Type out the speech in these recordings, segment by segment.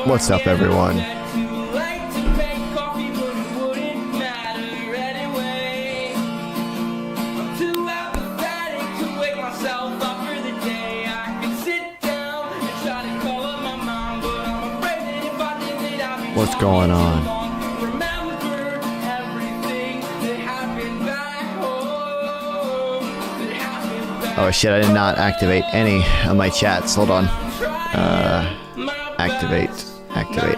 What's up, everyone? What's going on? Oh shit, I did not activate any of my chats. Hold on. Activate. Activate.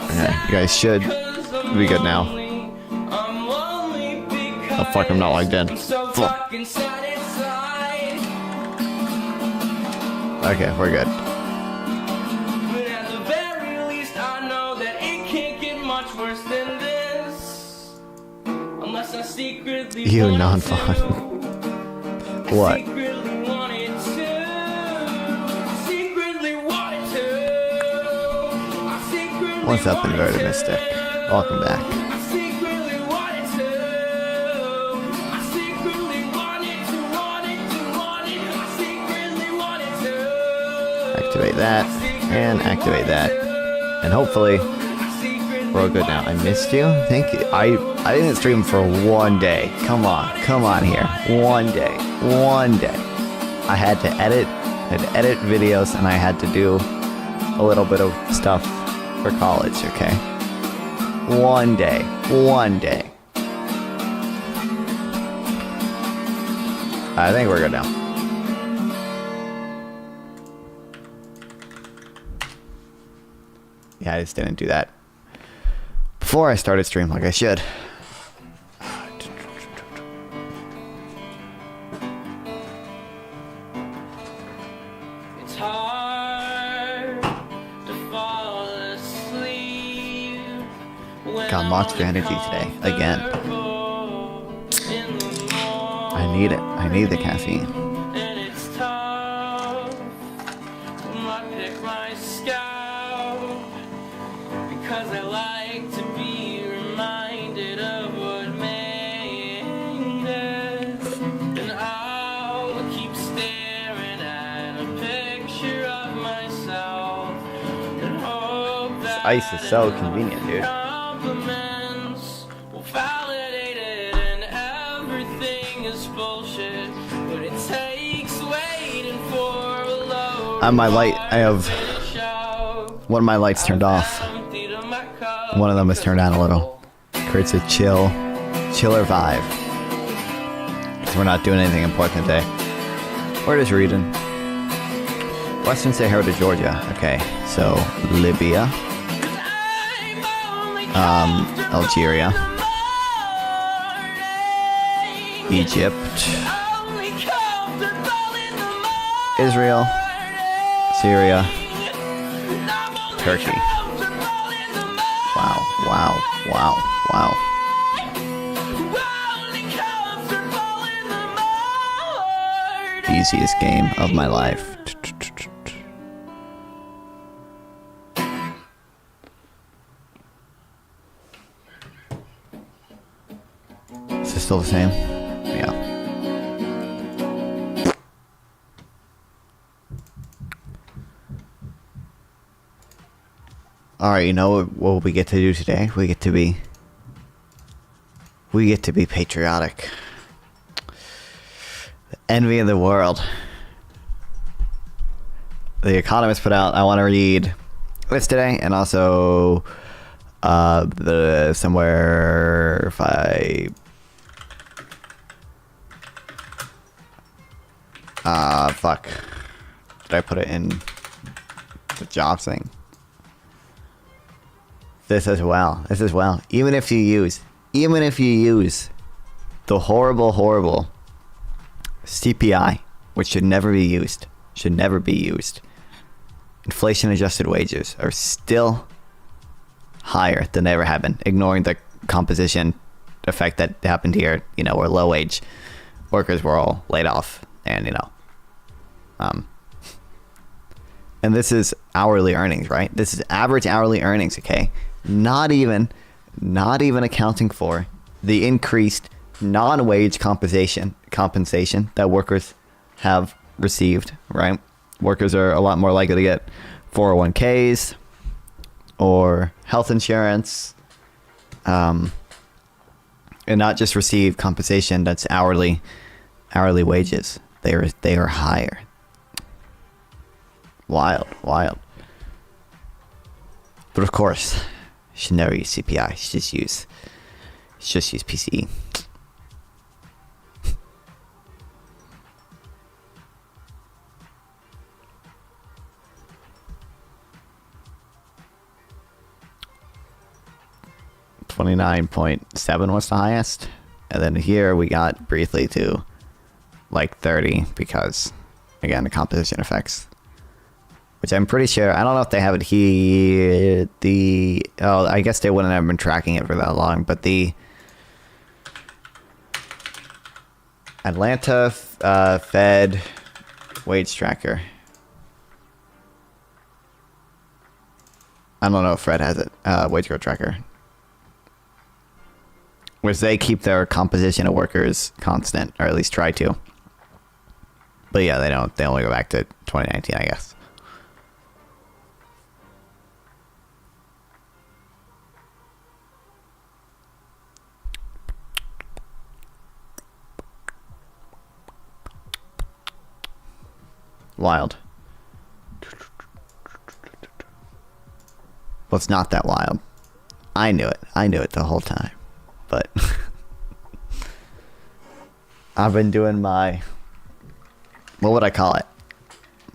Okay, you guys should be good now. Oh fuck, I'm not logged in. Fuck. Okay, we're good. You non-fun. What? What's up, Inverted Mystic? Welcome back. Activate that, and activate that. And hopefully, we're all good now. I missed you? Thank you. I didn't stream for one day. Come on here. One day. I had to edit videos, and I had to do a little bit of stuff for college, okay? One day. I think we're good now. Yeah, I just didn't do that before I started stream like I should. It's hard to fall asleep. Got lots of energy today, again. I need it. I need the caffeine. Ice is so convenient, dude. On my light, I have one of my lights turned off. One of them is turned on a little. Creates a chiller vibe. Because we're not doing anything important today. We're just reading. Western Sahara to Georgia. Okay, so Libya. Algeria, Egypt, Israel, Syria, Turkey. Wow. Easiest game of my life. Still the same? Yeah. Alright, you know what we get to do today? We get to be patriotic. The envy of the world. The Economist put out, I want to read this today, and also the somewhere if I fuck. Did I put it in the job thing? This as well. Even if you use the horrible CPI, which should never be used. Inflation adjusted wages are still higher than they ever have been, ignoring the composition effect that happened here, where low wage workers were all laid off, and and this is hourly earnings, right? This is average hourly earnings, okay? Not even accounting for the increased non-wage compensation that workers have received, right? Workers are a lot more likely to get 401ks or health insurance, and not just receive compensation that's hourly wages. They are higher. Wild. But of course, you should never use CPI. You should just use PCE. $29.7 was the highest, and then here we got briefly to like 30 because, again, the composition effects, which I'm pretty sure, I don't know if they have it here. I guess they wouldn't have been tracking it for that long, but the Atlanta Fed wage tracker. I don't know if Fred has it. Wage growth tracker, which they keep their composition of workers constant, or at least try to. But yeah, they don't. They only go back to 2019, I guess. Wild. Well, it's not that wild. I knew it the whole time. But I've been doing my, what would I call it?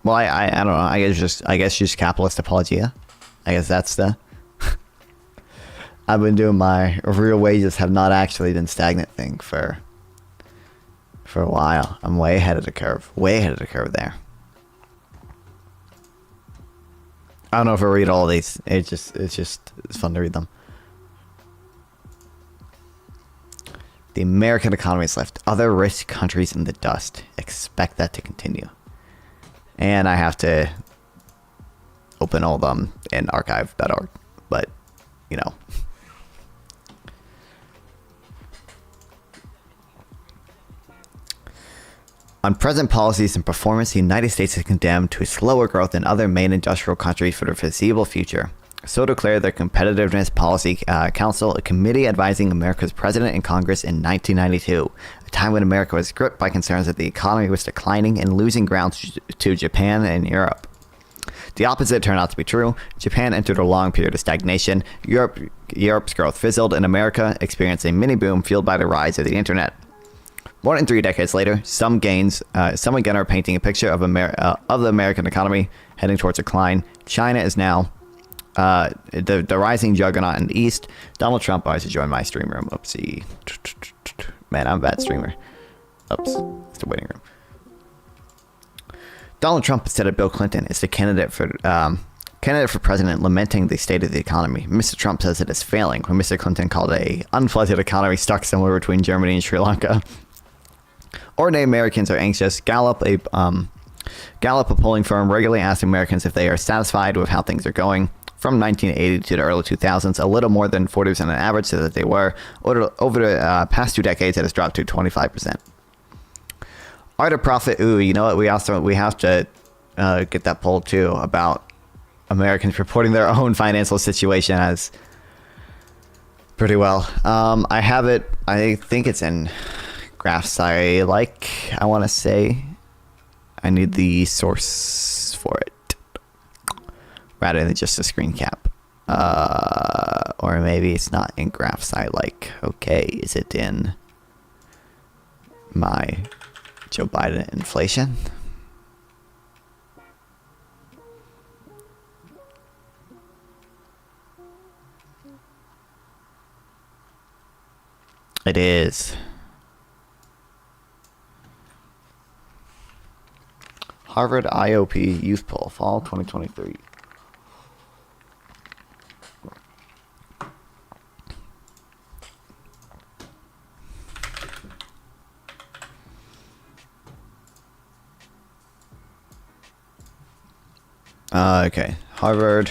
Well, I don't know. I guess just capitalist apologia. I guess that's the. I've been doing my real wages have not actually been stagnant thing for a while. I'm way ahead of the curve. Way ahead of the curve there. I don't know if I read all these. It's fun to read them. The American economy has left other rich countries in the dust. Expect that to continue. And I have to open all of them in archive.org. But, you know. On present policies and performance, the United States is condemned to slower growth than other main industrial countries for the foreseeable future. So declared their Competitiveness Policy Council, a committee advising America's president and Congress in 1992, a time when America was gripped by concerns that the economy was declining and losing ground to Japan and Europe. The opposite turned out to be true. Japan entered a long period of stagnation. Europe's growth fizzled, and America experienced a mini boom fueled by the rise of the internet. More than 3 decades later, some again are painting a picture of the American economy heading towards decline. China is now the rising juggernaut in the East. Donald Trump always joined my stream room. Oopsie. Man, I'm a bad streamer. Oops. It's the waiting room. Donald Trump, instead of Bill Clinton, is the candidate for president, lamenting the state of the economy. Mr. Trump says it is failing, when Mr. Clinton called it a unpleasant economy stuck somewhere between Germany and Sri Lanka. Ordinary Americans are anxious. Gallup, a polling firm, regularly asks Americans if they are satisfied with how things are going. From 1980 to the early 2000s, a little more than 40% on average said that they were. Over the past 2 decades, it has dropped to 25%. Art of profit. Ooh, you know what? We have to get that poll too about Americans reporting their own financial situation as pretty well. I have it. I think it's in graphs I want to say. I need the source for it rather than just a screen cap. Or maybe it's not in graphs I like. Okay, is it in my Joe Biden inflation? It is. Harvard IOP Youth Poll, Fall 2023. Okay, Harvard.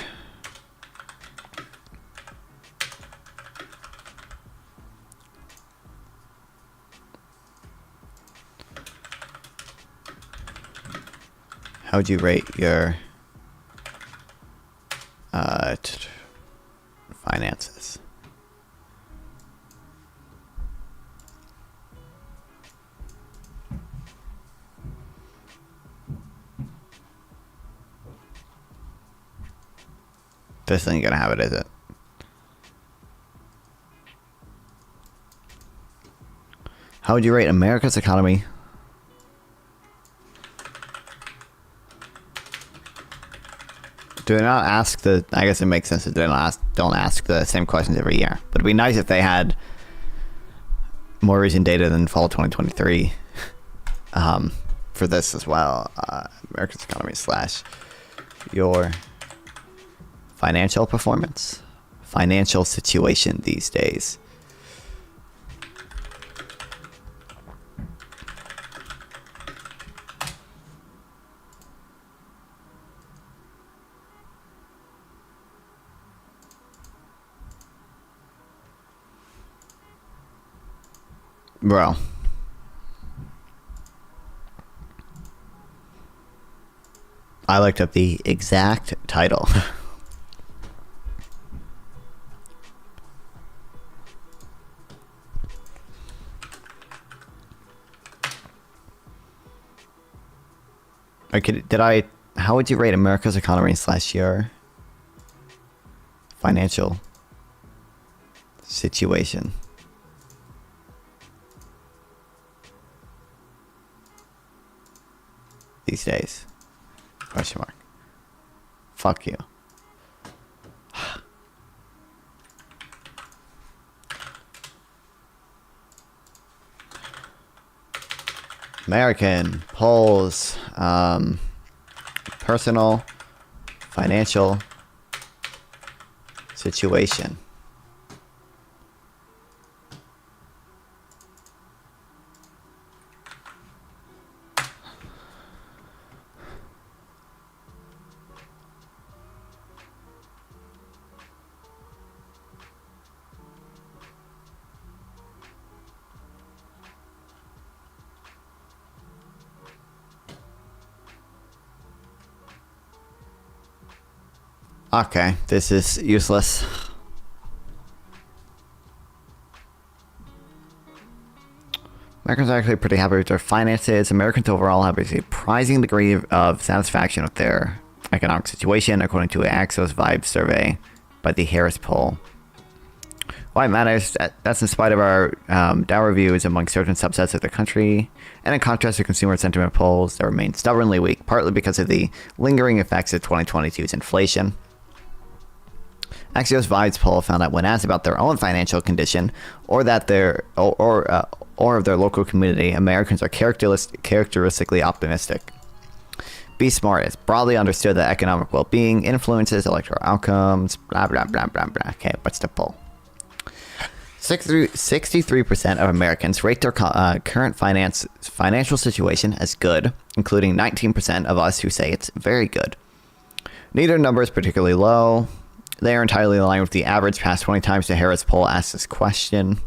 How would you rate your finances? This ain't gonna have it, is it? How would you rate America's economy? Do not ask the... I guess it makes sense that don't ask the same questions every year. But it'd be nice if they had more recent data than fall 2023 for this as well. America's economy / your financial performance, financial situation these days. Bro. I looked up the exact title. Okay, how would you rate America's economy / your financial situation? These days? Question mark. Fuck you. American polls, personal, financial situation. Okay, this is useless. Americans are actually pretty happy with their finances. Americans overall have a surprising degree of satisfaction with their economic situation, according to an Axios Vibe survey by the Harris Poll. Why it matters, that's in spite of our down reviews among certain subsets of the country, and in contrast to consumer sentiment polls that remain stubbornly weak, partly because of the lingering effects of 2022's inflation. Axios Vibe's poll found that when asked about their own financial condition or of their local community, Americans are characteristically optimistic. Be smart. It's broadly understood that economic well-being influences electoral outcomes. Blah blah blah blah blah. Okay, what's the poll? 63% of Americans rate their current financial situation as good, including 19% of us who say it's very good. Neither number is particularly low. They are entirely in line with the average past 20 times the Harris Poll asked this question.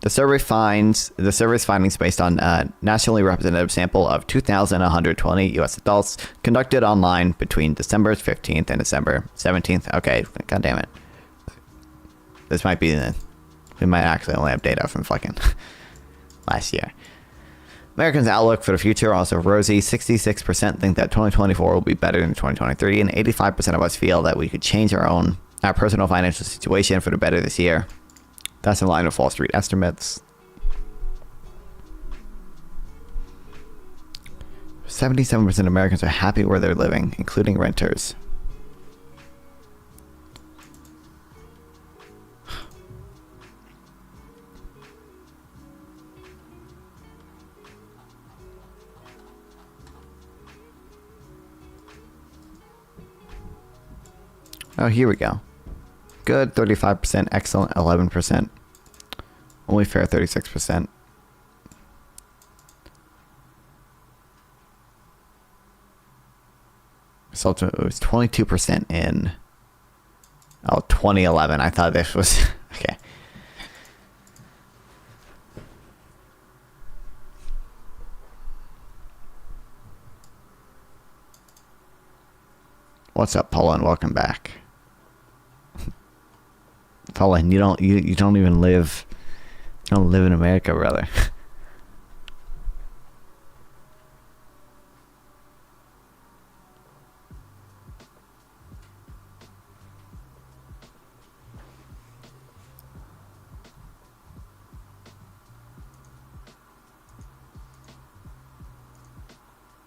The survey's findings based on a nationally representative sample of 2,120 U.S. adults conducted online between December 15th and December 17th. Okay, god damn it. This might be we might actually only have data from fucking last year. Americans' outlook for the future are also rosy. 66% think that 2024 will be better than 2023, and 85% of us feel that we could change our personal financial situation for the better this year. That's in line with Wall Street estimates. 77% of Americans are happy where they're living, including renters. Oh, here we go. Good, 35%. Excellent, 11%. Only fair, 36%. So it was 22% in 2011. I thought this was okay. What's up, Poland? Welcome back. Poland, you don't even live. You don't live in America, brother.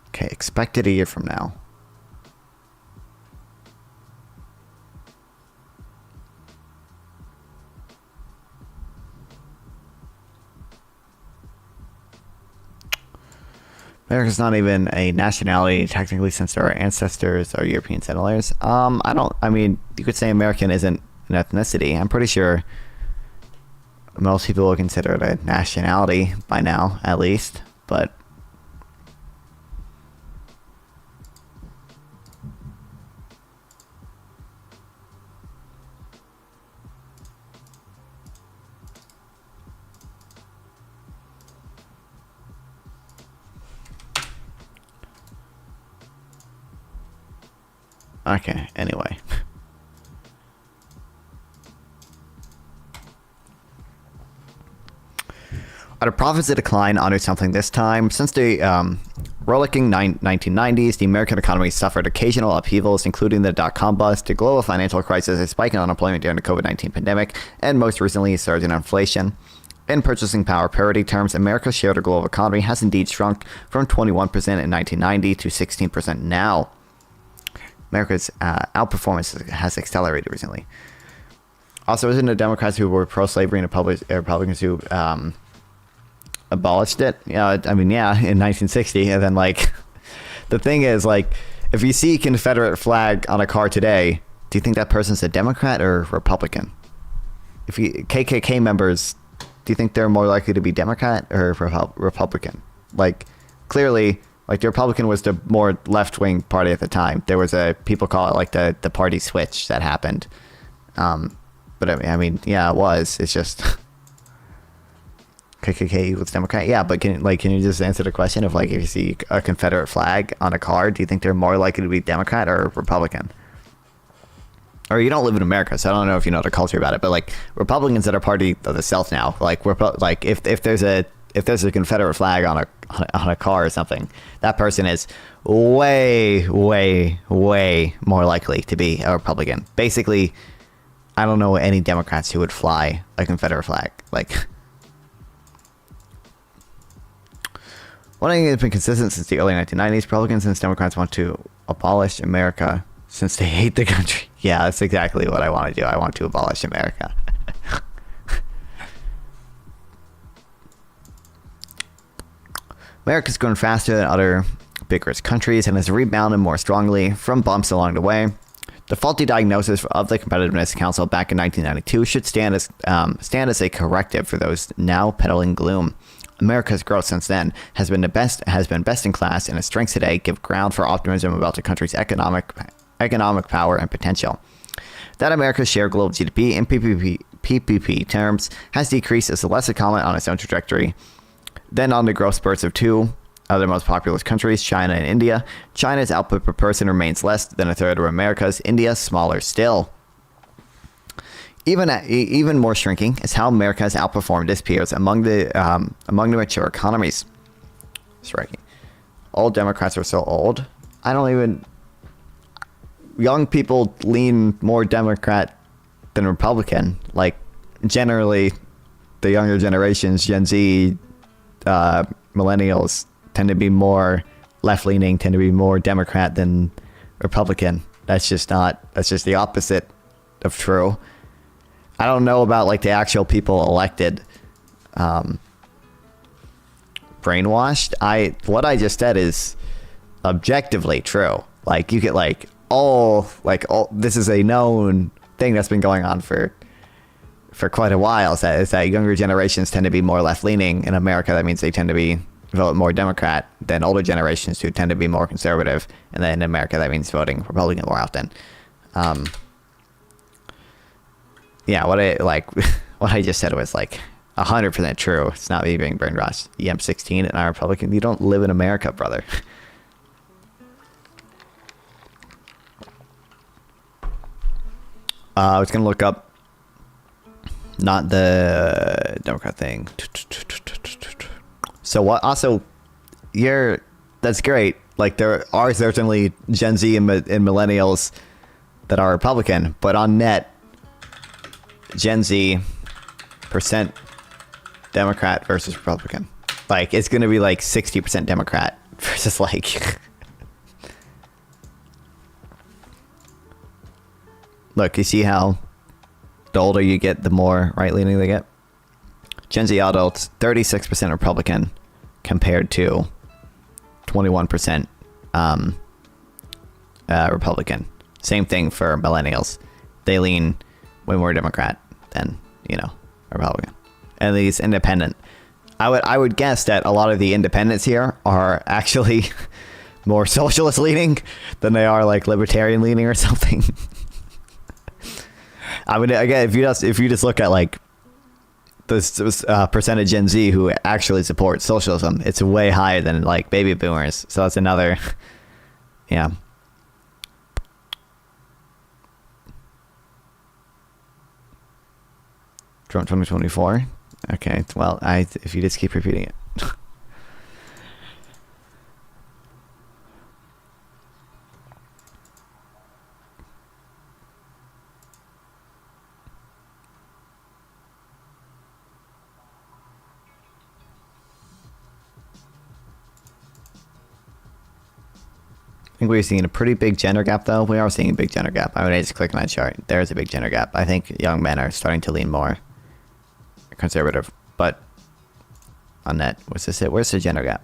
Okay, expected a year from now. America's not even a nationality technically, since our ancestors are European settlers. I mean, you could say American isn't an ethnicity. I'm pretty sure most people will consider it a nationality by now, at least. But okay, anyway. Are the profits a decline under something this time? Since the rollicking 1990s, the American economy suffered occasional upheavals, including the dot-com bust, the global financial crisis, a spike in unemployment during the COVID-19 pandemic, and most recently, a surge in inflation. In purchasing power parity terms, America's share of the global economy has indeed shrunk from 21% in 1990 to 16% now. America's outperformance has accelerated recently. Also, isn't the Democrats who were pro-slavery and the Republicans who abolished it? I mean, yeah, in 1960. And then, like, the thing is, like, if you see Confederate flag on a car today, do you think that person's a Democrat or Republican? If you KKK members, do you think they're more likely to be Democrat or Republican? Like, clearly, like, the Republican was the more left-wing party at the time. There was people call it like the party switch that happened. But I mean, yeah, it was. It's just KKK equals Democrat. Yeah, but can you just answer the question of, like, if you see a Confederate flag on a car, do you think they're more likely to be Democrat or Republican? Or you don't live in America, so I don't know if you know the culture about it. But, like, Republicans that are party of the South now, like, if there's a Confederate flag on a car or something, that person is way, way, way more likely to be a Republican. Basically, I don't know any Democrats who would fly a Confederate flag. Like, one thing that's been consistent since the early 1990s, Republicans and Democrats want to abolish America since they hate the country. Yeah, that's exactly what I want to do. I want to abolish America. America's grown faster than other big rich countries and has rebounded more strongly from bumps along the way. The faulty diagnosis of the Competitiveness Council back in 1992 should stand as a corrective for those now peddling gloom. America's growth since then has been best in class, and its strengths today give ground for optimism about the country's economic power and potential. That America's share of global GDP in PPP terms has decreased is less a comment on its own trajectory than on the growth spurts of two other most populous countries, China and India. China's output per person remains less than a third of America's. India, smaller still. Even more shrinking is how America has outperformed its peers among the mature economies. Striking. Old Democrats are so old. Young people lean more Democrat than Republican. Like, generally, the younger generations, Gen Z, millennials, tend to be more left-leaning, tend to be more Democrat than Republican. That's just the opposite of true. I don't know about, like, the actual people elected brainwashed. What I just said is objectively true. Like, you get this is a known thing that's been going on for quite a while. Is that younger generations tend to be more left-leaning in America. That means they tend to vote more Democrat than older generations who tend to be more conservative. And then in America, that means voting Republican more often. Yeah, what I just said was, like, 100% true. It's not me being brainwashed. EM16 and I'm Republican. You don't live in America, brother. I was gonna look up, not the Democrat thing. So what? Also, that's great. Like there are certainly Gen Z and millennials that are Republican, but on net, Gen Z percent Democrat versus Republican. Like it's gonna be like 60% Democrat versus like. Look, you see how the older you get, the more right-leaning they get? Gen Z adults, 36% Republican compared to 21% Republican. Same thing for millennials. They lean way more Democrat than, Republican. And these independent. I would guess that a lot of the independents here are actually more socialist leaning than they are like libertarian leaning or something. I mean, again, if you just look at like this percentage Gen Z who actually supports socialism, it's way higher than like baby boomers. So that's another, yeah. Trump 2024. Okay, well, if you just keep repeating it. I think we're seeing a pretty big gender gap, though. We are seeing a big gender gap. I mean, I just clicked on that chart. There's a big gender gap. I think young men are starting to lean more conservative. But on that, what's this? Where's the gender gap?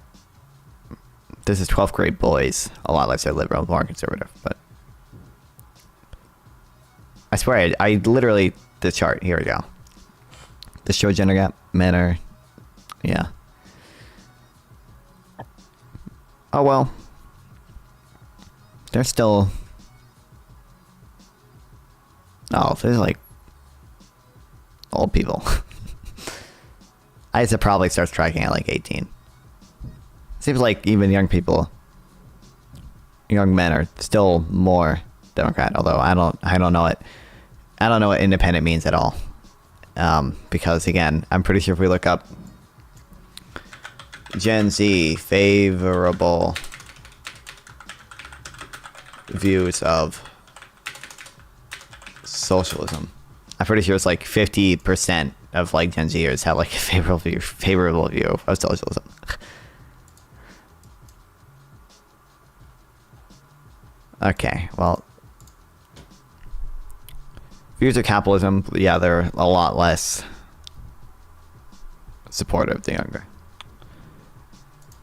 This is 12th grade boys. A lot less liberal, more conservative. But I swear, I literally, the chart. Here we go. This shows gender gap. Men are, yeah. Oh, well. They're still... Oh, there's like... old people. I used to probably start tracking at like 18. Seems like even young people... young men are still more Democrat, although I don't know it. I don't know what independent means at all. Because again, I'm pretty sure if we look up Gen Z favorable views of socialism, I'm pretty sure it's like 50% of like Gen Zers have like a favorable view of socialism. Okay, well, views of capitalism, yeah, they're a lot less supportive the younger.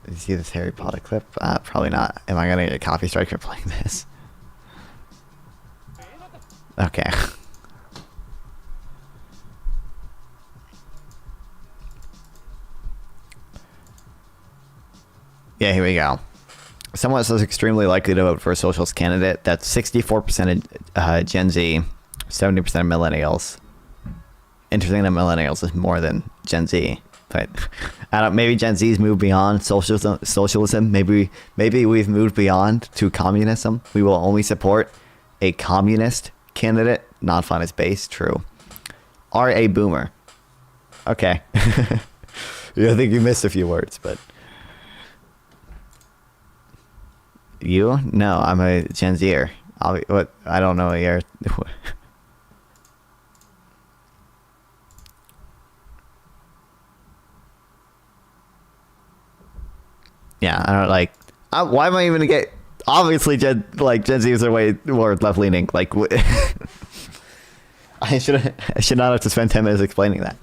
Did you see this Harry Potter clip? Probably not. Am I gonna get a copy strike for playing this? Okay. Yeah, here we go. Someone says extremely likely to vote for a socialist candidate. That's 64% of Gen Z, 70% of millennials. Interesting that millennials is more than Gen Z. But I don't. Maybe Gen Z's moved beyond socialism. Maybe we've moved beyond to communism. We will only support a communist candidate, not fun as base. True. Are a boomer. Okay. I think you missed a few words, but you? No, I'm a Gen Zer. What? I don't know what you're. Yeah, I don't like. Why am I even gonna get? Obviously, Gen Zs are way more left leaning. Like, I should not have to spend 10 minutes explaining that.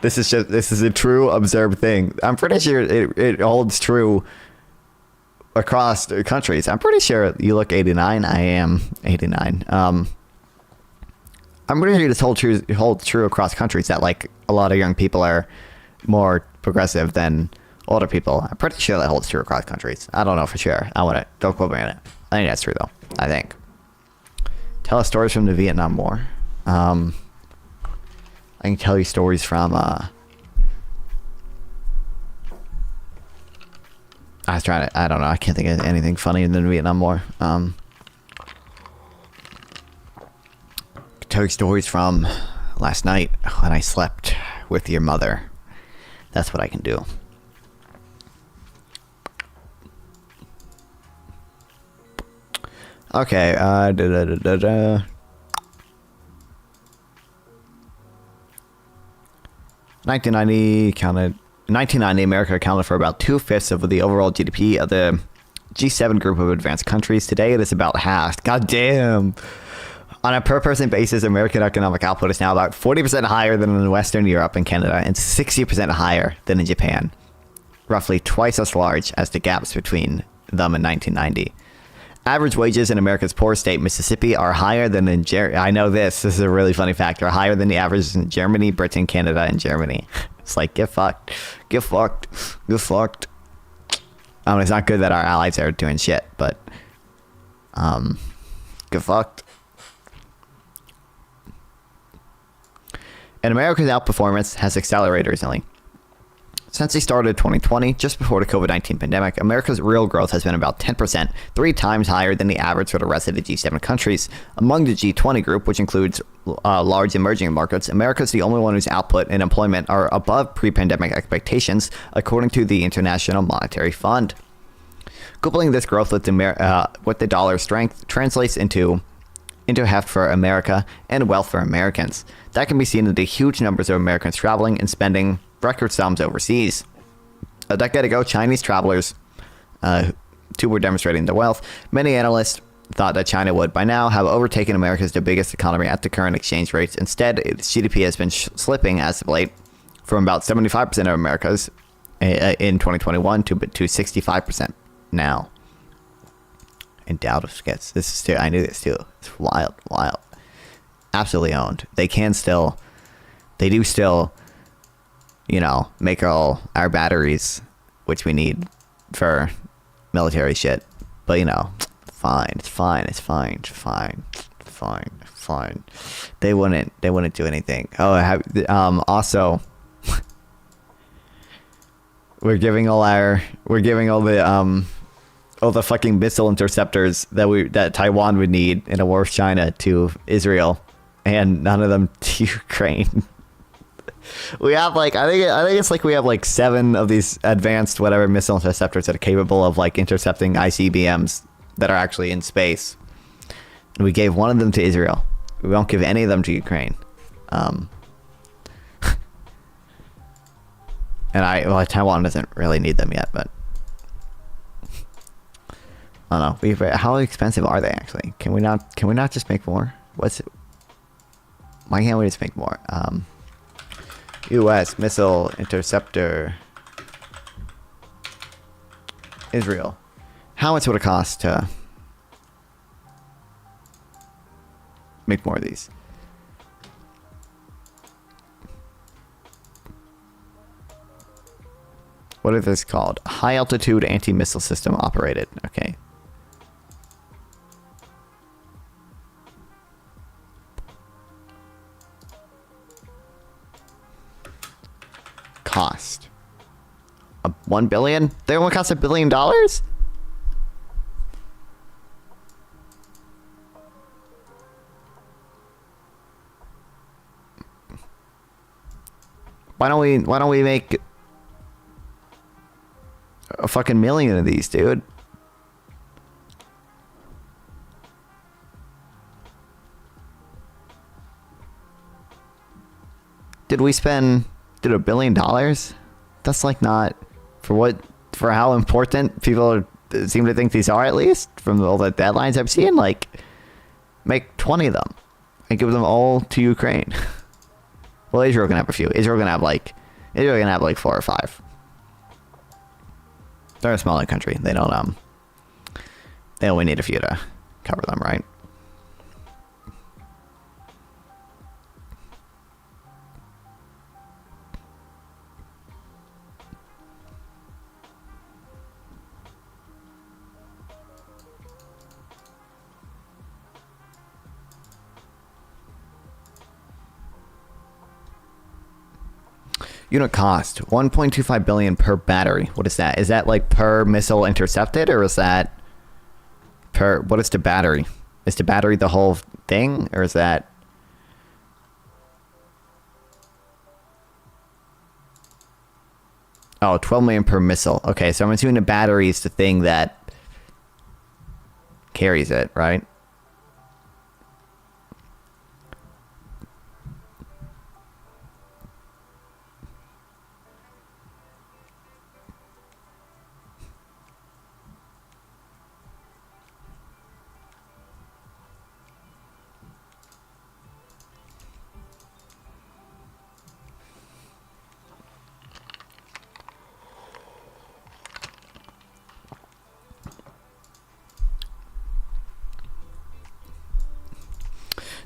This is a true observed thing. I'm pretty sure it holds true across countries. I'm pretty sure you look 89. I am 89. I'm pretty sure this holds true across countries that like a lot of young people are more progressive than older people. I'm pretty sure that holds true across countries. I don't know for sure. Don't quote me on it. I think that's true though. I think. Tell us stories from the Vietnam War. I can tell you stories from I was trying to, I don't know, I can't think of anything funny in the Vietnam War. tell you stories from last night when I slept with your mother. That's what I can do. Okay, 1990, America accounted for about 2/5 of the overall GDP of the G7 group of advanced countries. Today, it is about half. God damn. On a per-person basis, American economic output is now about 40% higher than in Western Europe and Canada, and 60% higher than in Japan. Roughly twice as large as the gaps between them in 1990. Average wages in America's poorest state, Mississippi, are higher than in I know this is a really funny fact. Are higher than the averages in Germany, Britain, Canada, and Germany. It's like, get fucked. Get fucked. Get fucked. It's not good that our allies are doing shit, but get fucked. And America's outperformance has accelerated recently. Since the start of 2020, just before the COVID-19 pandemic, America's real growth has been about 10%, 3 times higher than the average for the rest of the G7 countries. Among the G20 group, which includes large emerging markets, America is the only one whose output and employment are above pre-pandemic expectations, according to the International Monetary Fund. Coupling this growth with the dollar's strength translates into heft for America and wealth for Americans. That can be seen in the huge numbers of Americans traveling and spending record sums overseas. A decade ago, Chinese travelers too were demonstrating their wealth. Many analysts thought that China would by now have overtaken America as the biggest economy at the current exchange rates. Instead, its GDP has been slipping as of late from about 75% of America's in 2021 to 65% now. Endowed with skits. This is too. I knew this too. It's wild. Absolutely owned. They do still, make all our batteries, which we need for military shit. But it's fine. They wouldn't do anything. Also, we're giving all the fucking missile interceptors that Taiwan would need in a war with China to Israel, and none of them to Ukraine. We have I think it's we have 7 of these advanced missile interceptors that are capable of intercepting ICBMs that are actually in space. And we gave one of them to Israel. We won't give any of them to Ukraine. And Taiwan doesn't really need them yet, but I don't know. How expensive are they actually? Can we not just make more? Why can't we just make more? U.S. missile interceptor. Israel. How much would it cost to make more of these? What is this called? High altitude anti-missile system operated. Okay. Cost. $1 billion? They only cost $1 billion? Why don't we make a fucking million of these, dude? Did $1 billion? That's not for how important people seem to think these are, at least from all the deadlines I've seen. Make 20 of them and give them all to Ukraine. Well, Israel can have a few. Israel can have 4 or 5. They're a smaller country. They only need a few to cover them, right? Unit cost, $1.25 billion per battery. What is that? Is that per missile intercepted, or is that per, what is the battery? Is the battery the whole thing, or is that Oh, 12 million per missile. Okay, so I'm assuming the battery is the thing that carries it, right?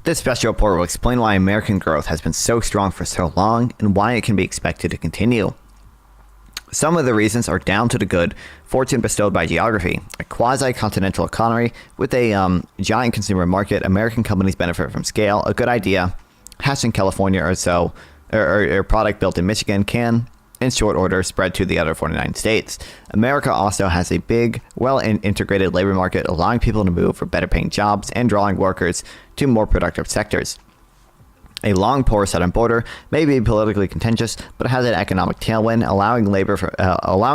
This special report will explain why American growth has been so strong for so long and why it can be expected to continue. Some of the reasons are down to the good fortune bestowed by geography. A quasi-continental economy with a giant consumer market, American companies benefit from scale. A good idea hatched in California or so, or a product built in Michigan can, in short order, spread to the other 49 states. America also has a big, well-integrated labor market, allowing people to move for better-paying jobs and drawing workers to more productive sectors. A long, porous southern border may be politically contentious, but it has an economic tailwind, allowing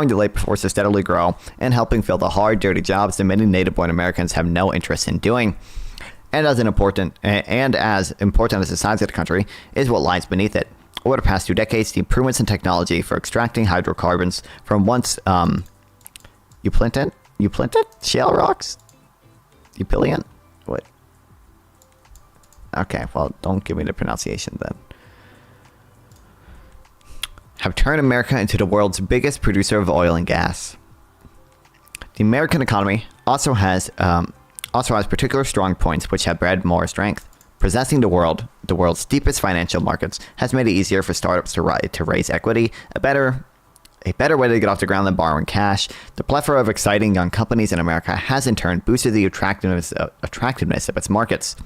the labor force to steadily grow and helping fill the hard, dirty jobs that many native-born Americans have no interest in doing. And as important as the size of the country is what lies beneath it. Over the past 2 decades, the improvements in technology for extracting hydrocarbons from once Euplintid shale rocks, Eupilian, what? Okay, well, don't give me the pronunciation then. Have turned America into the world's biggest producer of oil and gas. The American economy also has particular strong points which have bred more strength. Possessing the world's deepest financial markets has made it easier for startups to raise equity, a better way to get off the ground than borrowing cash. The plethora of exciting young companies in America has in turn boosted the attractiveness of its markets.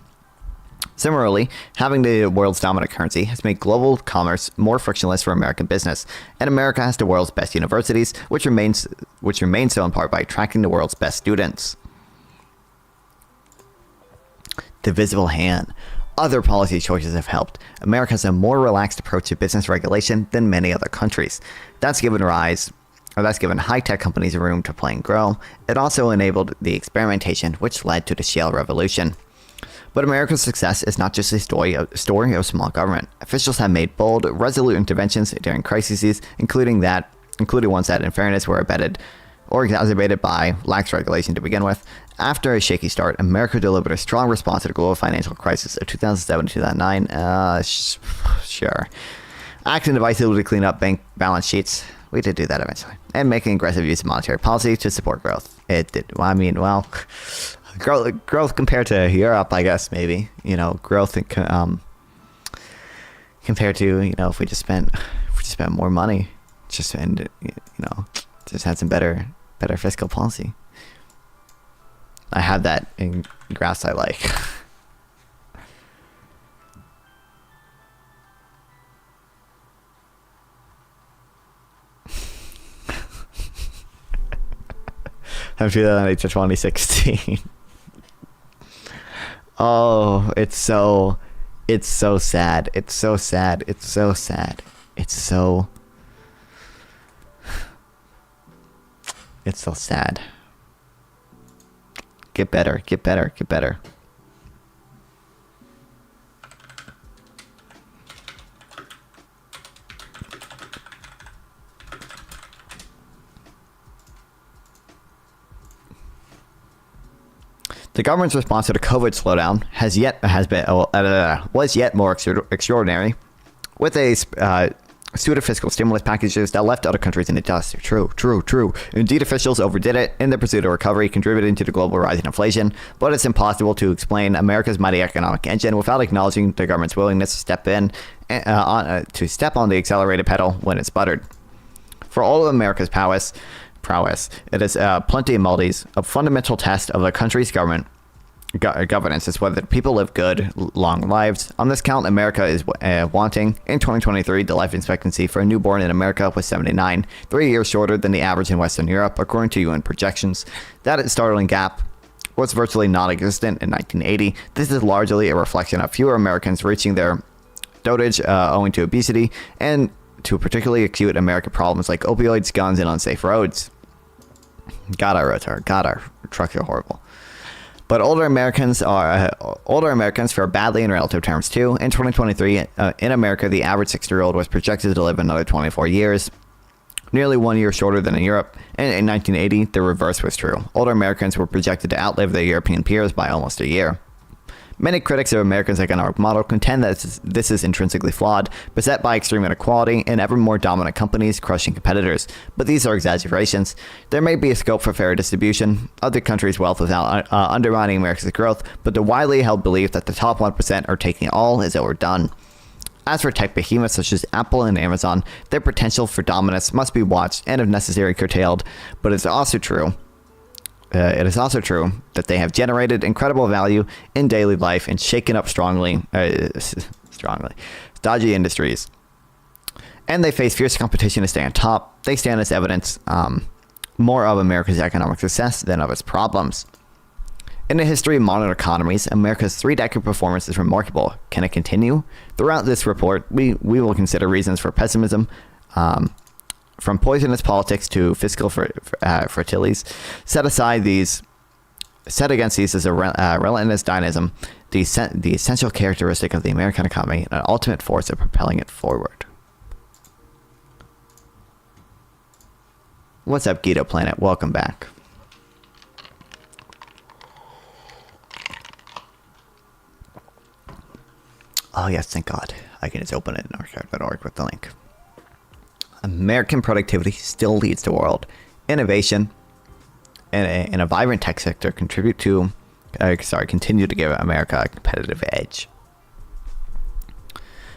Similarly, having the world's dominant currency has made global commerce more frictionless for American business, and America has the world's best universities, which remains so in part by attracting the world's best students. The visible hand. Other policy choices have helped. America has a more relaxed approach to business regulation than many other countries. That's given high-tech companies room to play and grow. It also enabled the experimentation which led to the shale revolution. But America's success is not just a story of small government. Officials have made bold, resolute interventions during crises, including ones that, in fairness, were abetted or exacerbated by lax regulation to begin with. After a shaky start, America delivered a strong response to the global financial crisis of 2007-2009. Sure. Acting decisively to clean up bank balance sheets. We did do that eventually. And making aggressive use of monetary policy to support growth. It did. Growth compared to Europe, I guess, maybe. Growth compared to, if we just spent more money, just had some better fiscal policy. I have that in graphs I like. I'm 2008 to 2016. Oh, it's so sad. It's so sad. It's so sad. It's so sad. Get better. The government's response to the COVID slowdown was yet more extraordinary, with a suite of fiscal stimulus packages that left other countries in the dust. True. Indeed, officials overdid it in the pursuit of recovery, contributing to the global rise in inflation. But it's impossible to explain America's mighty economic engine without acknowledging the government's willingness to step on the accelerated pedal when it sputtered. For all of America's prowess, it is plenty of Maldives. A fundamental test of a country's governance is whether people live good, long lives. On this count, America is wanting. In 2023, the life expectancy for a newborn in America was 79, 3 years shorter than the average in Western Europe, according to UN projections. That startling gap was virtually non-existent in 1980. This is largely a reflection of fewer Americans reaching their dotage owing to obesity and to particularly acute American problems like opioids, guns, and unsafe roads. God, our trucks are horrible. But older Americans fare badly in relative terms too. In 2023, in America, the average 60-year-old was projected to live another 24 years, nearly 1 year shorter than in Europe. And in 1980, the reverse was true. Older Americans were projected to outlive their European peers by almost a year. Many critics of America's economic model contend that this is intrinsically flawed, beset by extreme inequality and ever more dominant companies crushing competitors. But these are exaggerations. There may be a scope for fair distribution of the country's wealth without undermining America's growth, but the widely held belief that the top 1% are taking it all is overdone. As for tech behemoths such as Apple and Amazon, their potential for dominance must be watched and if necessary curtailed, but it's also true. It is also true that they have generated incredible value in daily life and shaken up strongly dodgy industries. And they face fierce competition to stay on top. They stand as evidence more of America's economic success than of its problems. In the history of modern economies, America's 3-decade performance is remarkable. Can it continue? Throughout this report, we will consider reasons for pessimism, from poisonous politics to fiscal fertilities. Set against these as a relentless dynamism, the essential characteristic of the American economy, and an ultimate force of propelling it forward. What's up, Guido Planet? Welcome back. Oh yes, thank God. I can just open it in archive.org with the link. American productivity still leads the world. Innovation and a vibrant tech sector continue to give America a competitive edge.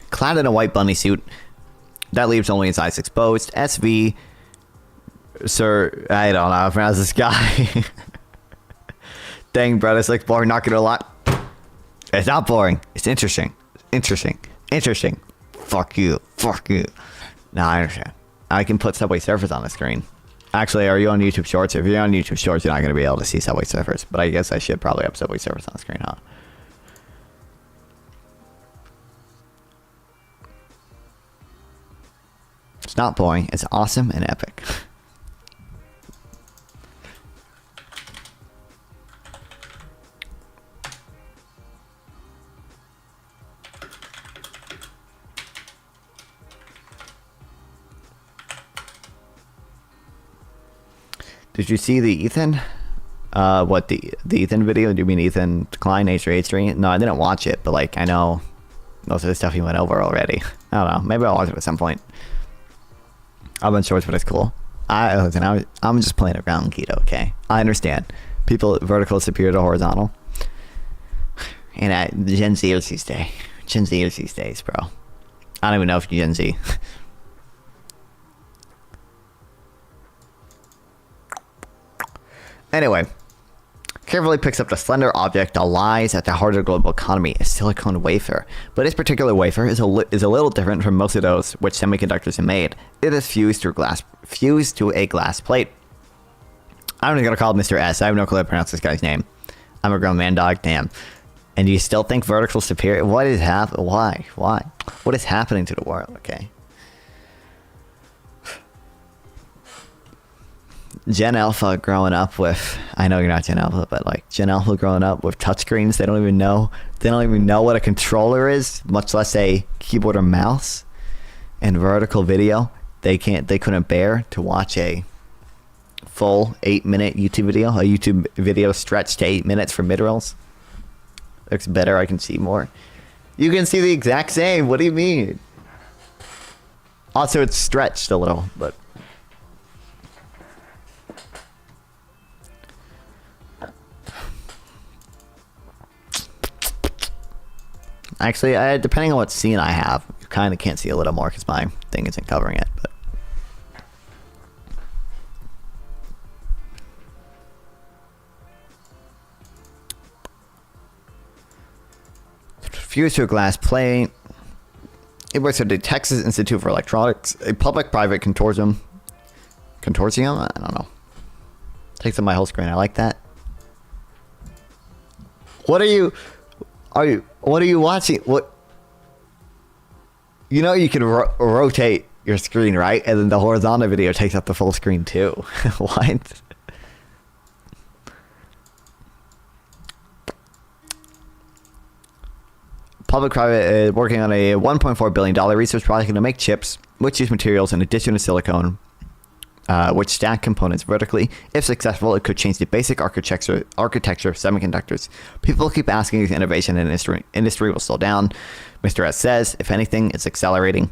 Clad in a white bunny suit that leaves only his eyes exposed, SV Sir, I don't know how to pronounce this guy. Dang, bro, it's like boring, not gonna lie. It's not boring. It's interesting. Fuck you. No, I understand. I can put Subway Surfers on the screen. Actually, are you on YouTube Shorts? If you're on YouTube Shorts, you're not going to be able to see Subway Surfers. But I guess I should probably have Subway Surfers on the screen, huh? It's not boring. It's awesome and epic. Did you see the Ethan? The Ethan video? Do you mean Ethan Klein, H3H3? No, I didn't watch it, but like I know most of the stuff he went over already. I don't know. Maybe I'll watch it at some point. I've been shorts, but it's cool. I'm just playing around, Keto. Okay, I understand. People, vertical is superior to horizontal, and Gen Zers these days. Gen Zers these days, bro. I don't even know if you're Gen Z. Anyway, carefully picks up the slender object that lies at the heart of the global economy, a silicon wafer. But this particular wafer is a little different from most of those which semiconductors are made. It is fused to a glass plate. I'm just gonna call it Mr. S. I have no clue how to pronounce this guy's name. I'm a grown man, dog. Damn. And you still think vertical superior? What is happening? Why? What is happening to the world? Okay. Gen Alpha growing up with, I know you're not Gen Alpha, but like Gen Alpha growing up with touchscreens, they don't even know what a controller is, much less a keyboard or mouse. And vertical video, they couldn't bear to watch a full 8-minute YouTube video, a YouTube video stretched to 8 minutes for mid-rolls. Looks better, I can see more. You can see the exact same, what do you mean? Also, it's stretched a little, but actually, depending on what scene I have, you kind of can't see a little more because my thing isn't covering it. But fused to a glass plate. It works at the Texas Institute for Electronics, a public-private consortium. Consortium? I don't know. Takes up my whole screen. I like that. What are you watching? What? You know you can rotate your screen, right? And then the horizontal video takes up the full screen too. What? Public-private working on a $1.4 billion research project to make chips, which use materials in addition to silicone, which stack components vertically. If successful, it could change the basic architecture of semiconductors. People keep asking if innovation in industry will slow down. Mr. S says, if anything, it's accelerating.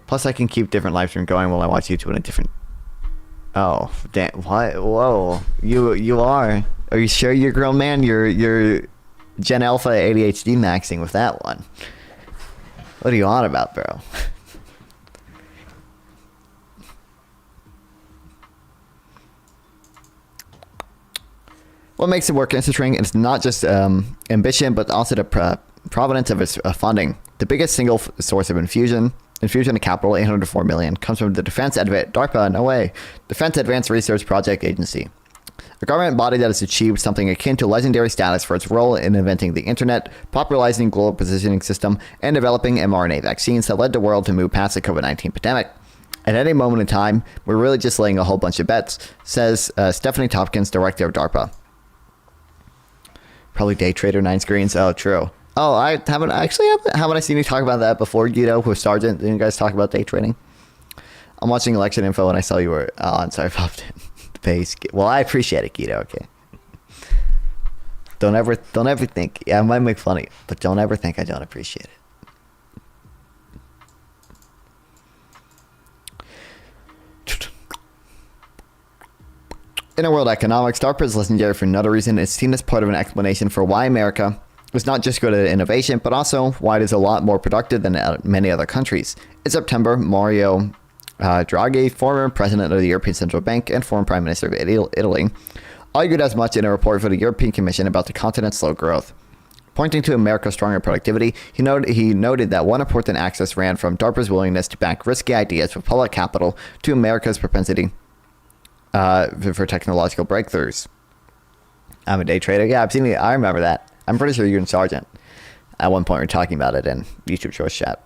Plus, I can keep different live stream going while I watch YouTube in a different... Oh, damn. What? Whoa. You are. Are you sure you're a grown man? You're Gen Alpha ADHD maxing with that one. What are you on about, bro? What makes it work interesting is not just ambition, but also the provenance of its funding. The biggest single source of infusion of capital, $804 million, comes from the DARPA, no way, Defense Advanced Research Project Agency, a government body that has achieved something akin to legendary status for its role in inventing the internet, popularizing global positioning system, and developing mRNA vaccines that led the world to move past the COVID-19 pandemic. At any moment in time, we're really just laying a whole bunch of bets, says Stephanie Tompkins, director of DARPA. Probably day trader 9 screens. Oh, true. Oh, haven't I seen you talk about that before, Guido, with Sargent? Didn't you guys talk about day trading? I'm watching election info and I saw you were on. Sorry, I popped in. Well, I appreciate it, Guido. Okay. Don't ever think. Yeah, I might make fun of you, but don't ever think I don't appreciate it. In a world economics, DARPA is legendary for another reason. It's seen as part of an explanation for why America is not just good at innovation, but also why it is a lot more productive than many other countries. In September, Mario Draghi, former president of the European Central Bank and former prime minister of Italy, argued as much in a report for the European Commission about the continent's slow growth. Pointing to America's stronger productivity, he noted that one important axis ran from DARPA's willingness to back risky ideas with public capital to America's propensity for technological breakthroughs. I'm a day trader. Yeah, I've seen it. I remember that. I'm pretty sure you and Sargent at one point were talking about it in YouTube Shorts chat.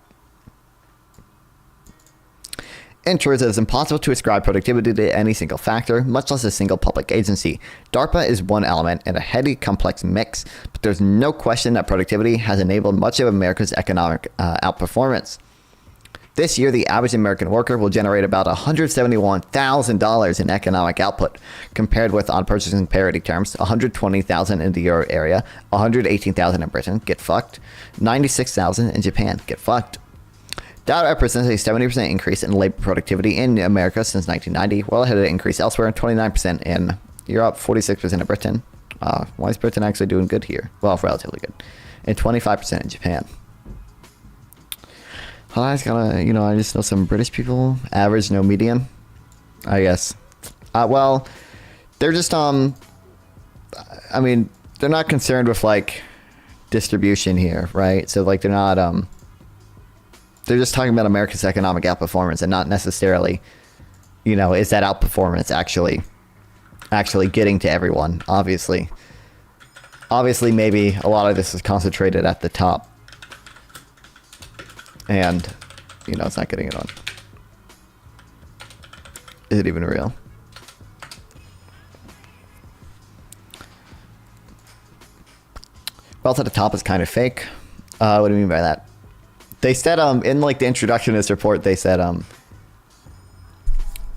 In truth, it is impossible to ascribe productivity to any single factor, much less a single public agency. DARPA is one element in a heady, complex mix, but there's no question that productivity has enabled much of America's economic outperformance. This year, the average American worker will generate about $171,000 in economic output, compared with, on purchasing parity terms, $120,000 in the euro area, $118,000 in Britain, get fucked, $96,000 in Japan, get fucked. That represents a 70% increase in labor productivity in America since 1990, well ahead of the increase elsewhere, 29% in Europe, 46% in Britain. Why is Britain actually doing good here? Well, relatively good. And 25% in Japan. I just I just know some British people, average, no median, I guess. Well, they're just, I mean, they're not concerned with, like, distribution here, right? So, like, they're not, they're just talking about America's economic outperformance and not necessarily, is that outperformance actually getting to everyone? Obviously, maybe a lot of this is concentrated at the top. And, it's not getting it on. Is it even real? Wealth at the top is kind of fake. What do you mean by that? They said, in like the introduction to this report, they said,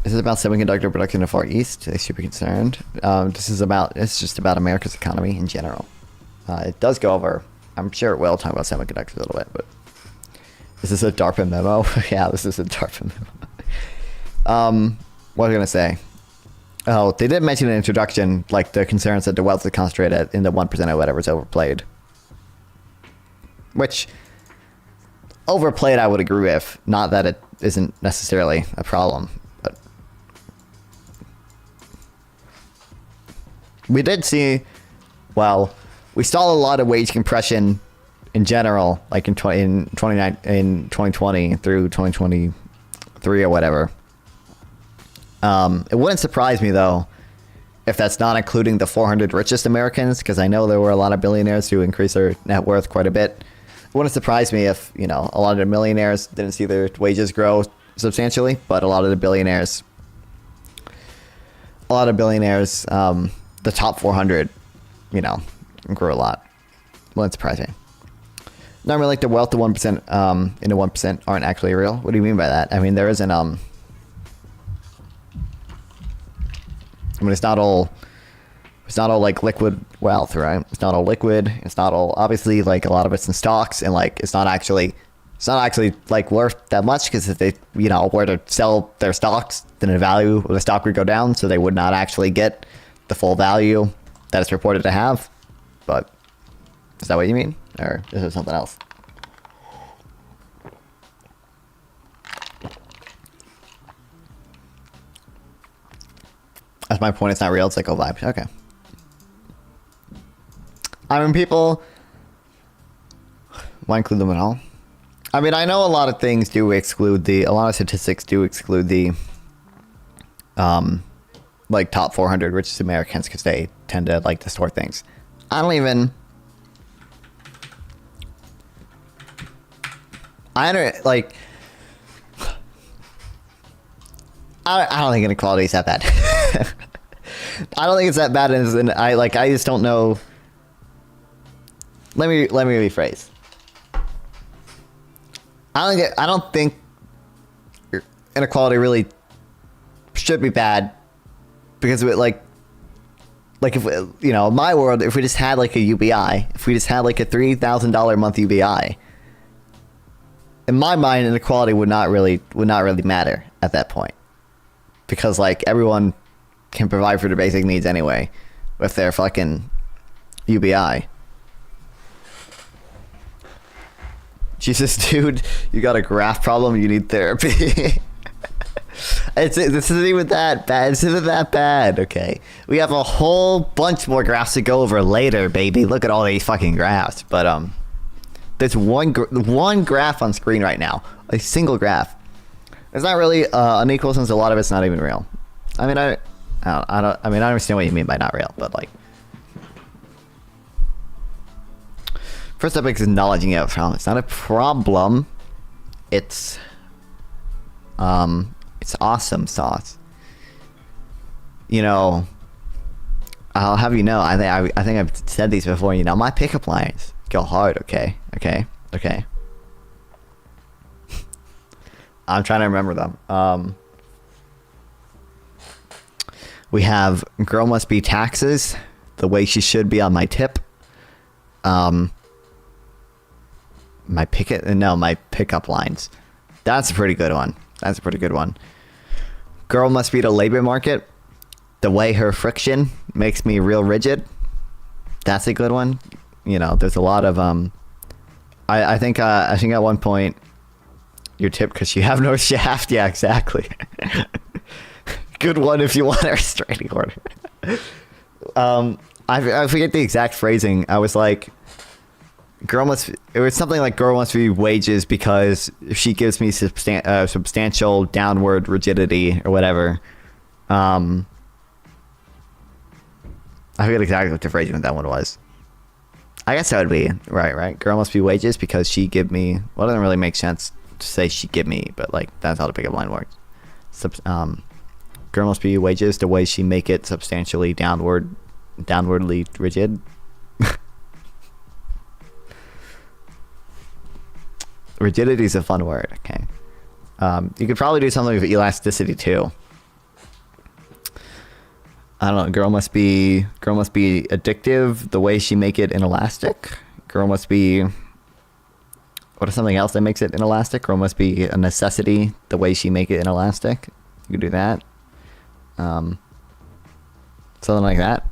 this is about semiconductor production in the Far East. They should be concerned. It's just about America's economy in general. It does go over, I'm sure it will talk about semiconductors a little bit, but is this a DARPA memo? Yeah, this is a DARPA memo. What was I going to say? Oh, they did mention in the introduction, like the concerns that the wealth is concentrated in the 1% or whatever is overplayed. Which, overplayed I would agree with. Not that it isn't necessarily a problem, but we did see, we saw a lot of wage compression in general, like in 2020 through 2023 or whatever. It wouldn't surprise me though if that's not including the 400 richest Americans, because I know there were a lot of billionaires who increased their net worth quite a bit wouldn't surprise me if, you know, a lot of the millionaires didn't see their wages grow substantially, but a lot of the billionaires, the top 400, you know, grew a lot. Wouldn't surprise me. Normally, like the wealth of 1%, in the 1% aren't actually real. What do you mean by that? I mean, there isn't, I mean, it's not all like liquid wealth, right? It's not all liquid. It's not all, obviously, like a lot of it's in stocks, and like it's not actually like worth that much, because if they, you know, were to sell their stocks, then the value of the stock would go down, so they would not actually get the full value that it's reported to have. But is that what you mean, or is it something else? That's my point. It's not real. It's like a vibe. Okay. I mean, people, why include them at all? I mean, I know a lot of things do exclude a lot of statistics do exclude the, like top 400 richest Americans, because they tend to like distort things. I don't think inequality is that bad. I don't think it's that bad, and I just don't know. Let me rephrase. I don't think inequality really should be bad, because of it, like if, you know, in my world, if we just had like a UBI, if we just had like a $3,000 a month UBI, in my mind, inequality would not really matter at that point, because like everyone can provide for their basic needs anyway with their fucking UBI. Jesus, dude, you got a graph problem, you need therapy. This isn't even that bad. This isn't that bad, okay? We have a whole bunch more graphs to go over later, baby. Look at all these fucking graphs. But, there's one graph on screen right now. A single graph. It's not really unequal, since a lot of it's not even real. I mean, I understand what you mean by not real, but like, first step is acknowledging you have a problem. It's not a problem. It's awesome sauce. You know, I'll have you know, I think I've said these before. You know, my pickup lines go hard. Okay. I'm trying to remember them. We have girl must be taxes, the way she should be on my tip. My pickup lines. That's a pretty good one. Girl must be the labor market, the way her friction makes me real rigid. That's a good one. You know, there's a lot of I think at one point, your tip because you have no shaft. Yeah, exactly. Good one if you want a restraining order. I forget the exact phrasing. I was like, it was something like girl must be wages because she gives me substantial downward rigidity or whatever. I forget exactly what the phrasing of that one was. I guess that would be right. Girl must be wages because she give me. Well, it doesn't really make sense to say she give me, but like that's how the pickup line works. Girl must be wages the way she make it substantially downwardly rigid. Rigidity is a fun word. Okay. You could probably do something with elasticity too. I don't know. Girl must be addictive the way she make it inelastic. Girl must be. What is something else that makes it inelastic? Girl must be a necessity the way she make it inelastic. You could do that. Something like that.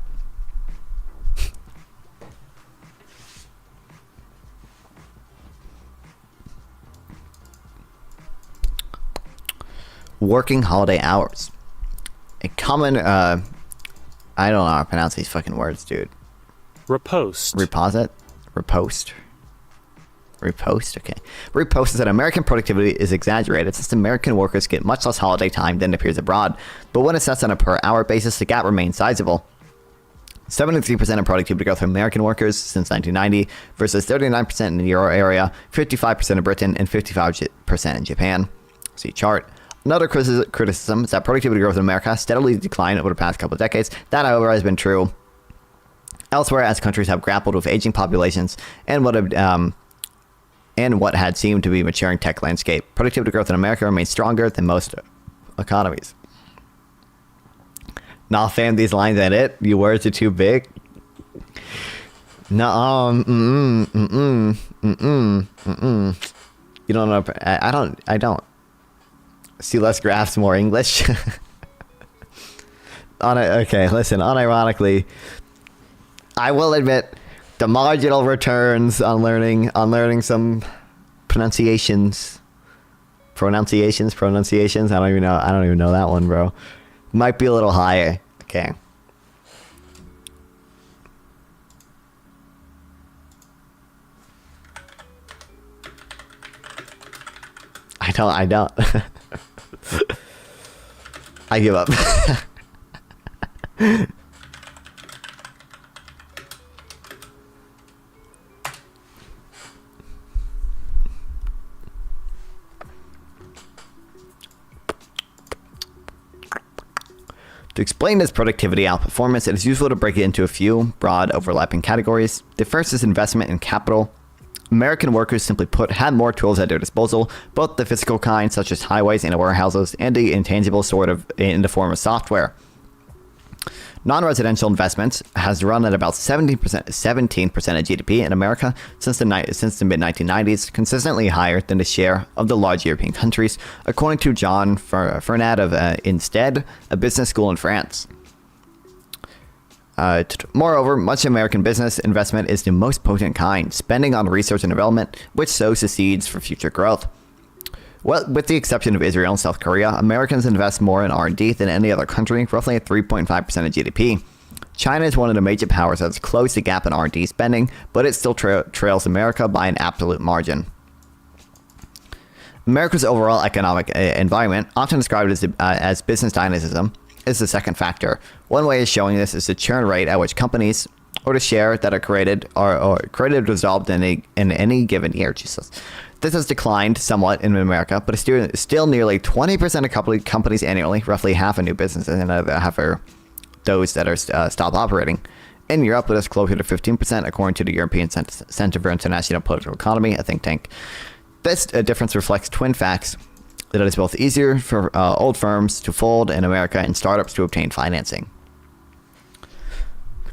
Working holiday hours. A common, I don't know how to pronounce these fucking words, dude. Repost. Reposit? Repost. Repost, okay. Repost is that American productivity is exaggerated since American workers get much less holiday time than appears abroad. But when assessed on a per hour basis, the gap remains sizable. 73% of productivity growth of American workers since 1990 versus 39% in the Euro area, 55% in Britain, and 55% in Japan. See chart. Another criticism is that productivity growth in America steadily declined over the past couple of decades. That, however, has been true elsewhere as countries have grappled with aging populations and what had seemed to be maturing tech landscape. Productivity growth in America remains stronger than most economies. Nah, fam, these lines at it. Your words are too big. No, You don't know. I don't. See less graphs, more English. Okay, listen. Unironically, I will admit the marginal returns on learning some pronunciations. I don't even know that one, bro. Might be a little higher. Okay. I don't. I give up. To explain this productivity outperformance, it is useful to break it into a few broad overlapping categories. The first is investment in capital. American workers, simply put, had more tools at their disposal, both the physical kind, such as highways and warehouses, and the intangible sort of in the form of software. Non-residential investments has run at about 17% of GDP in America since the mid-1990s, consistently higher than the share of the large European countries, according to John Fernand of Instead, a business school in France. Moreover, much American business investment is the most potent kind, spending on research and development, which sows the seeds for future growth. Well, with the exception of Israel and South Korea, Americans invest more in R&D than any other country, roughly at 3.5% of GDP. China is one of the major powers that has closed the gap in R&D spending, but it still trails America by an absolute margin. America's overall economic environment, often described as business dynamism, is the second factor. One way of showing this is the churn rate at which companies, or the share that are created or dissolved in any given year. Jesus. This has declined somewhat in America, but it's still nearly 20% of companies annually, roughly half of new businesses, and half are those that are stop operating. In Europe, it is closer to 15%, according to the European Center for International Political Economy, a think tank. This difference reflects twin facts: that it is both easier for old firms to fold in America and startups to obtain financing.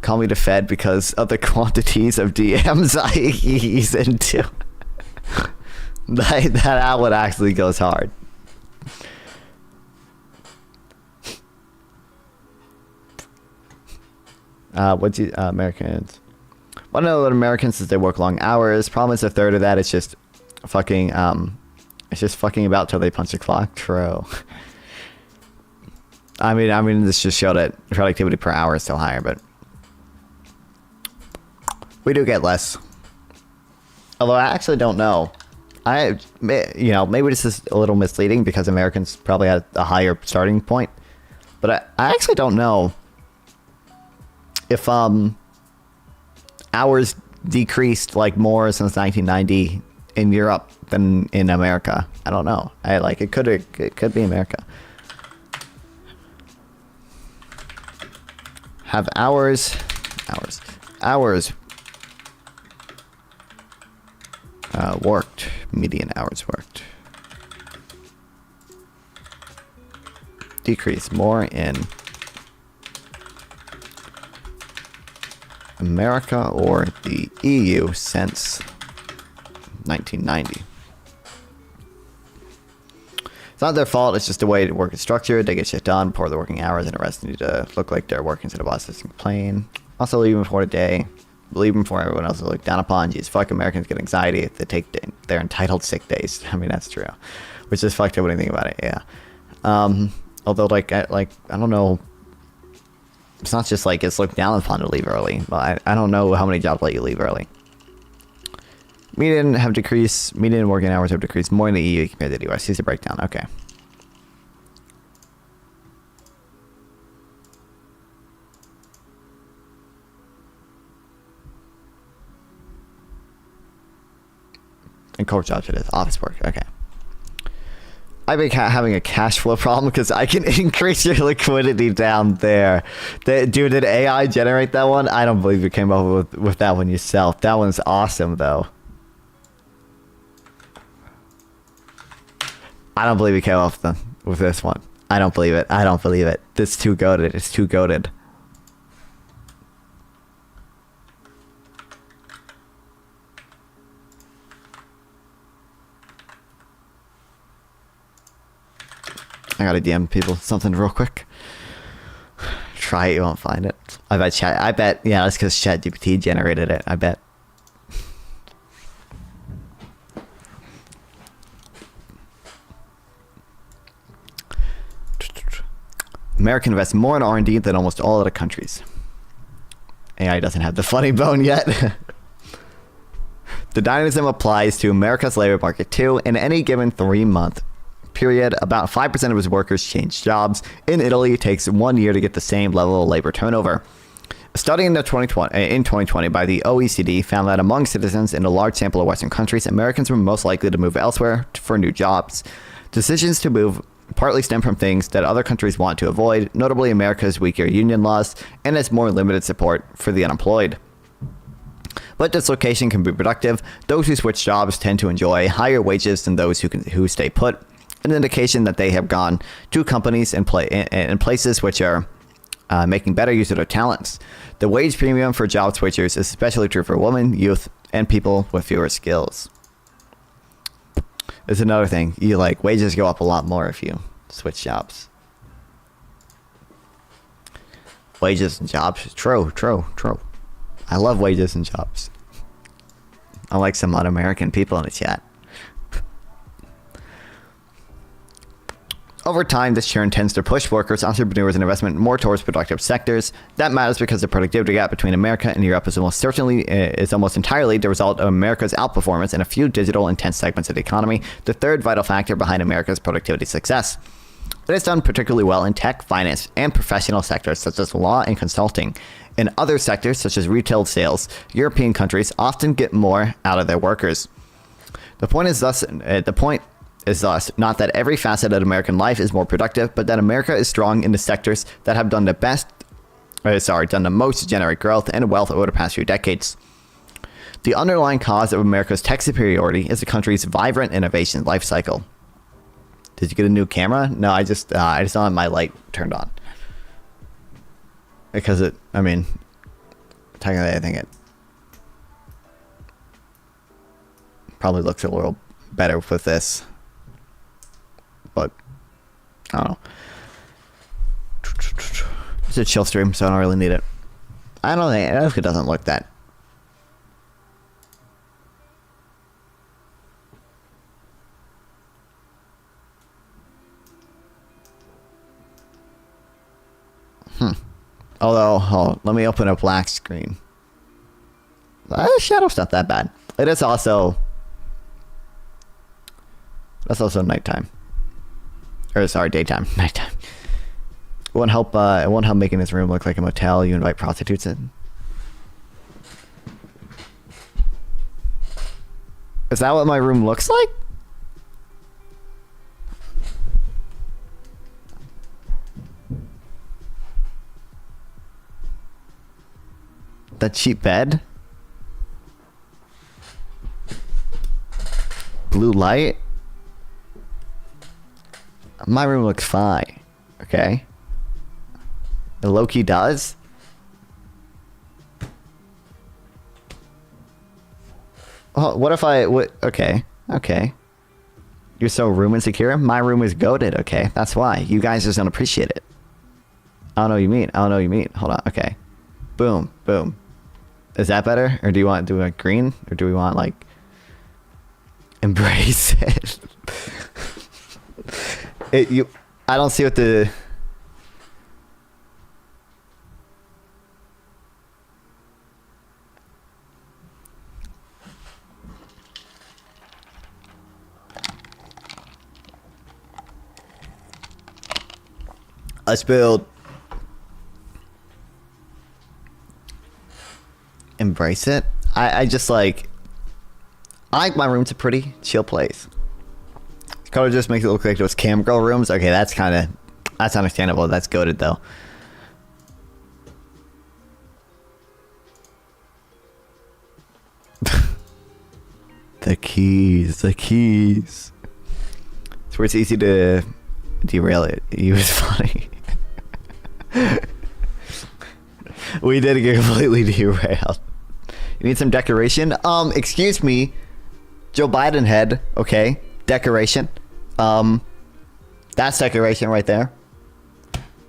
Call me the Fed because of the quantities of DMs I ease into. that outlet actually goes hard. Americans? One of the Americans is they work long hours. Problem is a third of that is just fucking about till they punch the clock. True. I mean, this just showed that productivity per hour is still higher, but we do get less. Although I actually don't know. Maybe this is a little misleading because Americans probably had a higher starting point, but I actually don't know if hours decreased like more since 1990 in Europe than in America. I don't know. It could be America. Have hours worked, median hours worked decrease more in America or the EU since 1990. It's not their fault, it's just the way the work is structured. They get shit done before the working hours, and the rest need to look like they're working so the boss doesn't complain. Also, leave them before the day. Leave them before everyone else is looked down upon. Jeez, fuck, Americans get anxiety if they take their entitled sick days. I mean, that's true. Which is fucked up when you think about it, yeah. Although, I don't know. It's not just like it's looked down upon to leave early. But I don't know how many jobs let you leave early. Median working hours have decreased more in the EU compared to the US. Here's a breakdown. Okay. core jobs it is. Office work. Okay. I've been having a cash flow problem because I can increase your liquidity down there. Dude, did AI generate that one? I don't believe you came up with that one yourself. That one's awesome, though. I don't believe you came up with this one. I don't believe it. I don't believe it. This is too goated. It's too goated. I gotta DM people something real quick. Try it, you won't find it. I bet, yeah, that's because ChatGPT generated it, I bet. America invests more in R&D than almost all other countries. AI doesn't have the funny bone yet. The dynamism applies to America's labor market too. In any given 3-month period, about 5% of its workers change jobs. In Italy, it takes 1 year to get the same level of labor turnover. A study in 2020 by the OECD found that among citizens in a large sample of Western countries, Americans were most likely to move elsewhere for new jobs. Decisions to move partly stem from things that other countries want to avoid, notably America's weaker union laws and its more limited support for the unemployed. But dislocation can be productive. Those who switch jobs tend to enjoy higher wages than those who stay put, an indication that they have gone to companies in places which are making better use of their talents. The wage premium for job switchers is especially true for women, youth, and people with fewer skills. It's another thing. Wages go up a lot more if you switch jobs. Wages and jobs. True. I love wages and jobs. I like some un-American people in the chat. Over time, this churn tends to push workers, entrepreneurs, and investment more towards productive sectors. That matters because the productivity gap between America and Europe is almost entirely the result of America's outperformance in a few digital-intense segments of the economy, the third vital factor behind America's productivity success. It has done particularly well in tech, finance, and professional sectors such as law and consulting. In other sectors, such as retail sales, European countries often get more out of their workers. The point is thus not that every facet of American life is more productive, but that America is strong in the sectors that have done the most to generate growth and wealth over the past few decades. The underlying cause of America's tech superiority is the country's vibrant innovation life cycle. Did you get a new camera? No, I just don't have my light turned on. Because technically I think it probably looks a little better with this. But I don't know. It's a chill stream, so I don't really need it. I don't think it doesn't look that. Although, let me open a black screen. Shadow's not that bad. It is also. That's also nighttime. Or sorry, daytime, nighttime. It won't help making this room look like a motel you invite prostitutes in. Is that what my room looks like? That cheap bed? Blue light? My room looks fine. Okay. The low-key does? Oh, what if okay. You're so room insecure? My room is goated, okay? That's why. You guys just don't appreciate it. I don't know what you mean. Hold on, okay. Boom. Is that better? Or do you want green? Or do we want embrace it? I don't see what the let's build embrace it. I just I like my room. It's a pretty chill place. Color just makes it look like those cam girl rooms. Okay, that's understandable. That's goated though. The keys. It's where it's easy to derail it. He was funny. We did get completely derailed. You need some decoration? Excuse me. Joe Biden head, okay. Decoration. That's decoration right there.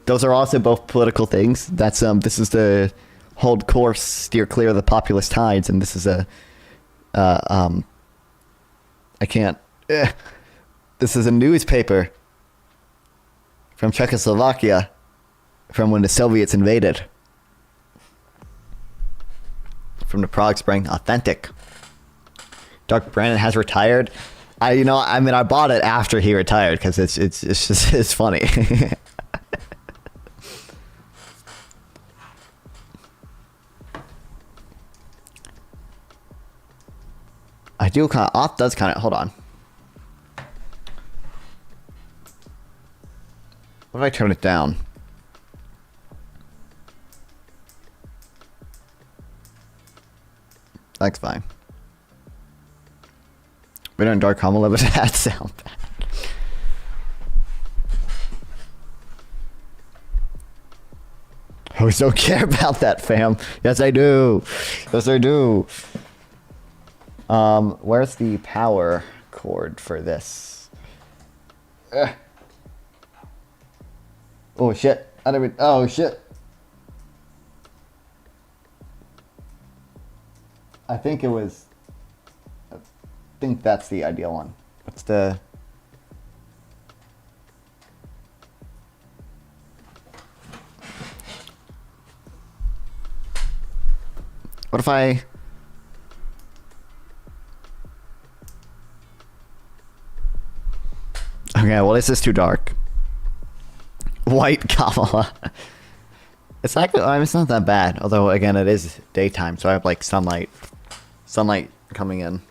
Those are also both political things. That's this is the hold course, steer clear of the populist tides, and this is a I can't. This is a newspaper from Czechoslovakia from when the Soviets invaded. From the Prague Spring, authentic. Doug Brandon has retired. I bought it after he retired because it's just it's funny. I do kind of off does kind of hold on. What if I turn it down? That's fine. We don't dark hum a little bit. That sound bad. I always don't care about that, fam. Yes, I do. Yes, I do. Where's the power cord for this? Oh shit! Oh shit! I think that's the ideal one. What's the... What if I... Okay, well, this is too dark. White Kamala. It's actually, it's not that bad. Although, again, it is daytime, so I have, like, sunlight coming in.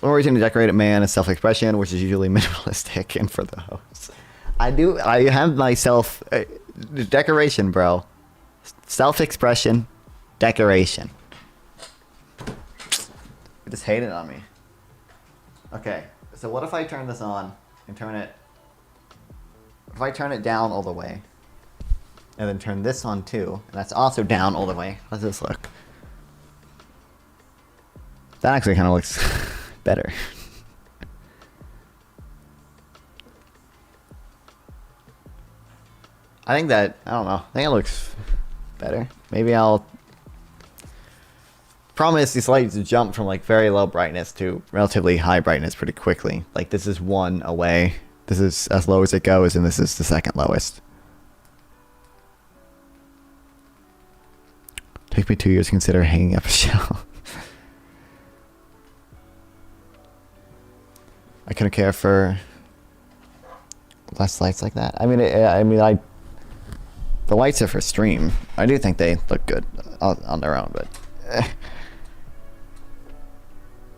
One reason to decorate it, man, is self-expression, which is usually minimalistic, and for the host. I have myself... decoration, bro. Self-expression, decoration. You just hate it on me. Okay, so what if I turn this on and turn it... If I turn it down all the way, and then turn this on too, and that's also down all the way, how does this look? That actually kind of looks better. I think that, I don't know, I think it looks better. Maybe I'll... Problem is, these lights jump from like very low brightness to relatively high brightness pretty quickly. Like this is one away. This is as low as it goes, and this is the second lowest. Takes me 2 years to consider hanging up a shelf. I couldn't care for less lights like that. I mean, the lights are for stream. I do think they look good on their own, but...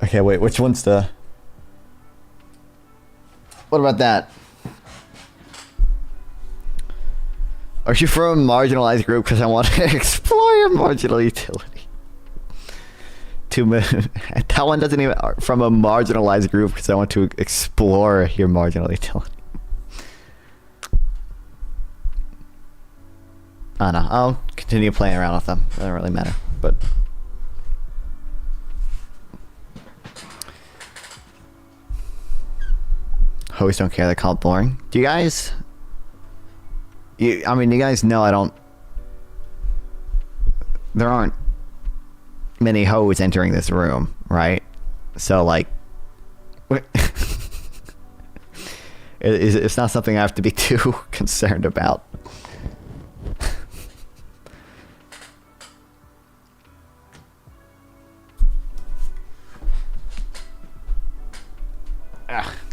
Okay, wait, which one's the... What about that? Are you from a marginalized group? Because I want to explore your marginal utility. That one doesn't even... From a marginalized group, because I want to explore your marginal utility. I don't know. I'll continue playing around with them. It doesn't really matter, but... Hosts don't care. They call it boring. Do you guys... you guys know I don't... There aren't many hoes entering this room, right? So, like... it's not something I have to be too concerned about.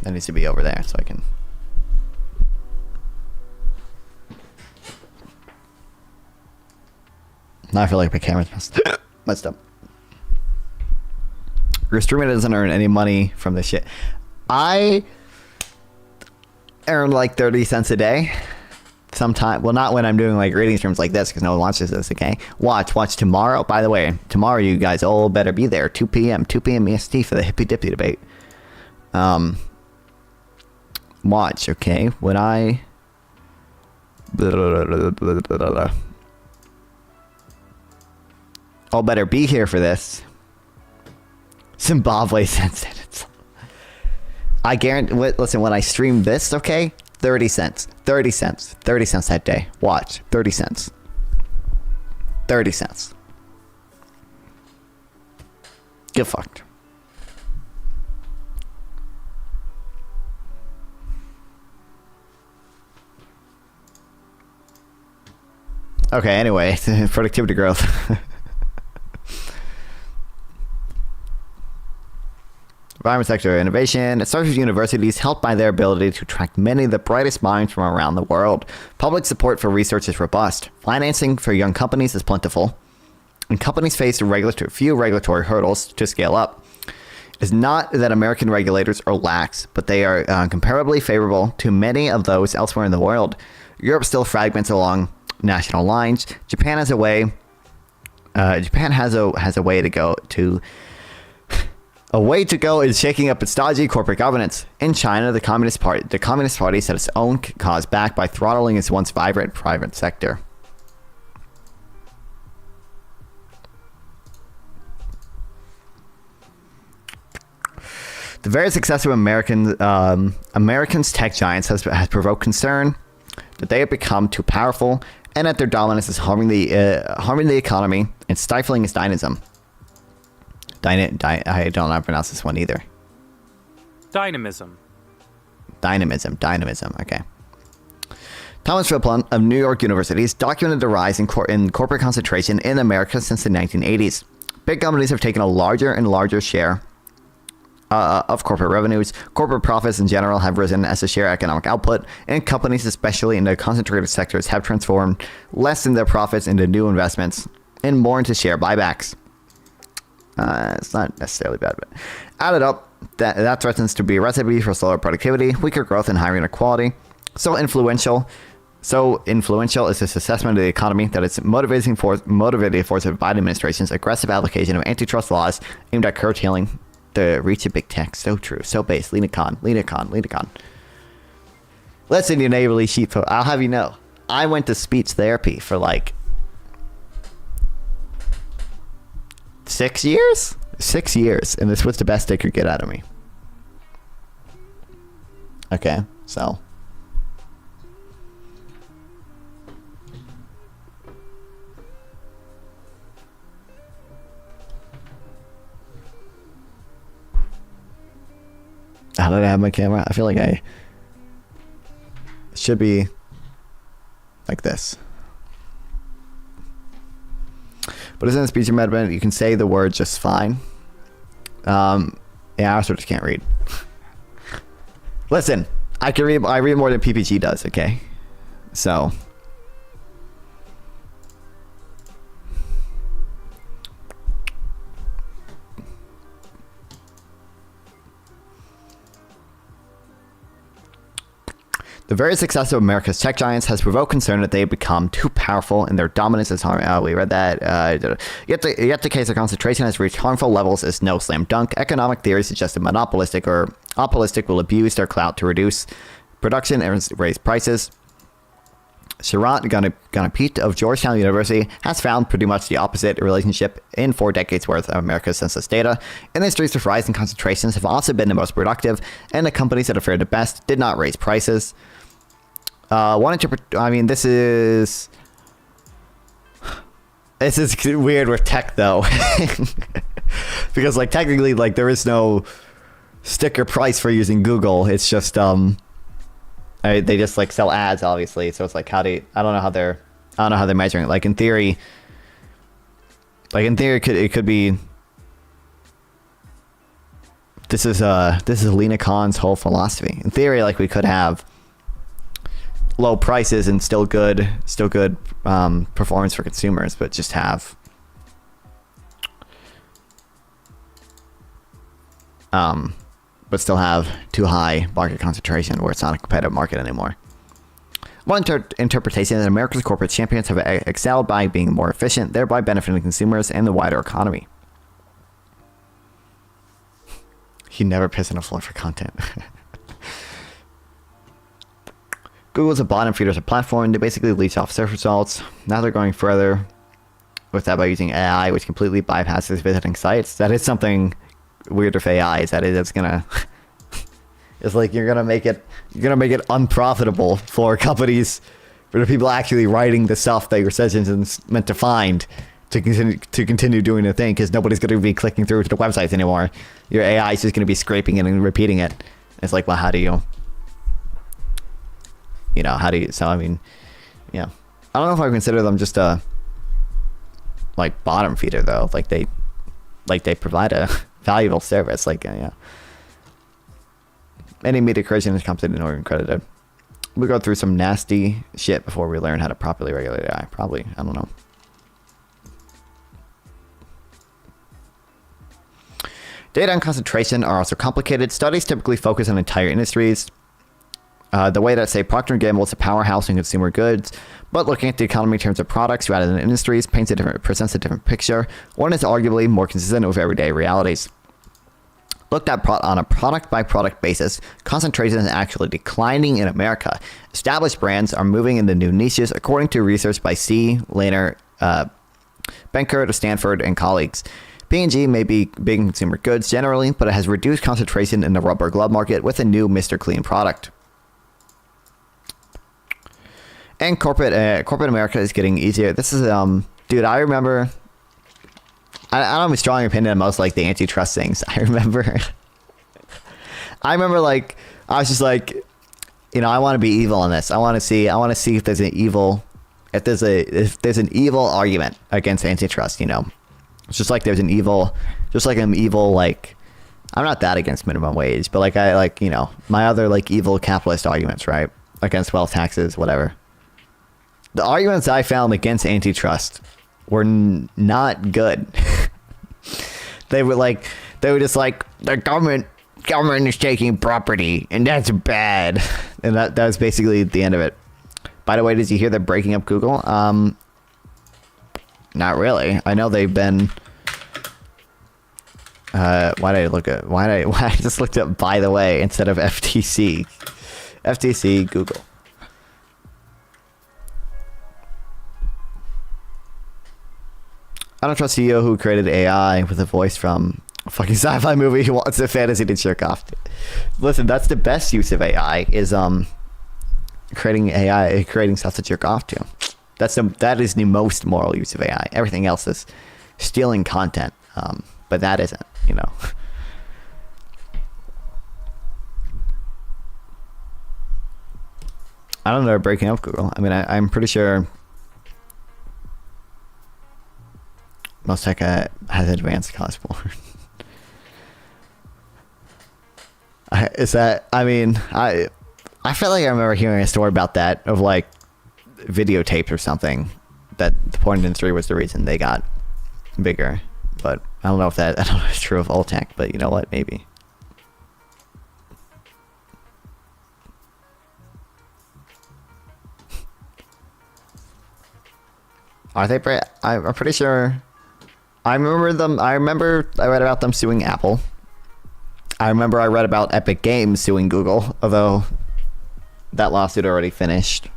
That needs to be over there so I can Now I feel like my camera's messed up. Your streamer doesn't earn any money from this shit. I earn like 30 cents a day. Sometime, well, not when I'm doing like reading streams like this because no one watches this. Okay, watch tomorrow. By the way, tomorrow you guys all better be there. 2 p.m. EST for the hippy dippy debate. Watch, okay? When I all better be here for this. Zimbabwe sends it. I guarantee. Listen, when I stream this, okay, 30 cents that day. Watch, 30 cents. 30 cents. Get fucked. Okay, anyway, productivity growth. Environment sector innovation. It starts with universities helped by their ability to attract many of the brightest minds from around the world. Public support for research is robust. Financing for young companies is plentiful. And companies face few regulatory hurdles to scale up. It's not that American regulators are lax, but they are comparably favorable to many of those elsewhere in the world. Europe still fragments along national lines. Japan has a way. Japan has a way to go to. A way to go is shaking up its dodgy corporate governance. In China, the Communist Party set its own cause back by throttling its once vibrant private sector. The very success of Americans tech giants has provoked concern that they have become too powerful and that their dominance is harming the economy and stifling its dynamism. I don't know how to pronounce this one either. Dynamism. Dynamism. Okay. Thomas Philpott of New York University has documented the rise in corporate concentration in America since the 1980s. Big companies have taken a larger and larger share of corporate revenues. Corporate profits in general have risen as a share of economic output, and companies, especially in the concentrated sectors, have transformed less in their profits into new investments and more into share buybacks. It's not necessarily bad, but added up, that threatens to be a recipe for slower productivity, weaker growth, and higher inequality. So influential is this assessment of the economy that it's motivating force of the Biden administration's aggressive application of antitrust laws aimed at curtailing the reach of big tech. So true, so base. Lena Khan. Listen, you neighborly sheep. I'll have you know, I went to speech therapy for like 6 years? 6 years, and this was the best they could get out of me. Okay, so. How did I have my camera? I feel like it should be like this. But isn't a speech impediment? You can say the word just fine. Yeah, I also just can't read. Listen, I can read. I read more than PPG does. Okay, so. The very success of America's tech giants has provoked concern that they have become too powerful and their dominance is harmful. We read that. Yet the case of concentration has reached harmful levels is no slam dunk. Economic theory suggests that monopolistic will abuse their clout to reduce production and raise prices. Sharat Ganapit of Georgetown University has found pretty much the opposite relationship in 4 decades worth of America's census data. Industries with rising concentrations have also been the most productive, and the companies that have fared the best did not raise prices. This is weird with tech though, because like technically like there is no sticker price for using Google. It's just they just like sell ads, obviously. So it's like I don't know how they're measuring it. Like in theory, it could be. This is Lena Khan's whole philosophy. In theory, like we could have low prices and still good performance for consumers, but just have but still have too high market concentration where it's not a competitive market anymore. One interpretation is that America's corporate champions have excelled by being more efficient, thereby benefiting consumers and the wider economy. You never piss on a floor for content. Google's a bottom feeders a platform. They basically leech off search results. Now they're going further with that by using AI, which completely bypasses visiting sites. That is something weird with AI. Is that it's gonna, it's like you're gonna make it unprofitable for companies, for the people actually writing the stuff that your search engine's meant to find to continue doing the thing, because nobody's gonna be clicking through to the websites anymore. Your AI is just gonna be scraping it and repeating it. It's like, well, how do you? So I mean, yeah, I don't know if I consider them just a like bottom feeder though. Like they provide a valuable service. Like yeah, any media creation is compensated or credited. We go through some nasty shit before we learn how to properly regulate AI. Probably, I don't know. Data and concentration are also complicated. Studies typically focus on entire industries. The way that, say, Procter & Gamble is a powerhouse in consumer goods, but looking at the economy in terms of products rather than industries presents a different picture. One is arguably more consistent with everyday realities. Looked at on a product-by-product basis, concentration is actually declining in America. Established brands are moving into new niches, according to research by C. Lehner, Benkert of Stanford, and colleagues. P&G may be big in consumer goods generally, but it has reduced concentration in the rubber glove market with a new Mr. Clean product. And corporate America is getting easier. This is dude, I remember. I don't have a strong opinion on most like the antitrust things. I remember like I was just like, I want to be evil on this. I want to see if there's an evil argument against antitrust. It's just like there's an evil, like I'm not that against minimum wage, but like I like my other like evil capitalist arguments, right, against wealth taxes, whatever. The arguments I found against antitrust were not good. They were just like the government is taking property and that's bad, and that was basically the end of it. By the way, did you hear they're breaking up Google? Not really. I know they've been. Why I just looked up by the way instead of FTC. FTC Google. I don't trust CEO who created AI with a voice from a fucking sci-fi movie who wants a fantasy to jerk off to. Listen, that's the best use of AI is creating stuff to jerk off to. That is the most moral use of AI. Everything else is stealing content, but that isn't. I don't know. They're breaking up Google. I mean, I'm pretty sure. Most Tech has advanced Cosmore. I feel like I remember hearing a story about that of like videotapes or something, that the porn industry was the reason they got bigger. But I don't know if it's true of all tech, but you know what, maybe. Are they? I'm pretty sure. I remember I read about them suing Apple. I remember I read about Epic Games suing Google, although that lawsuit already finished.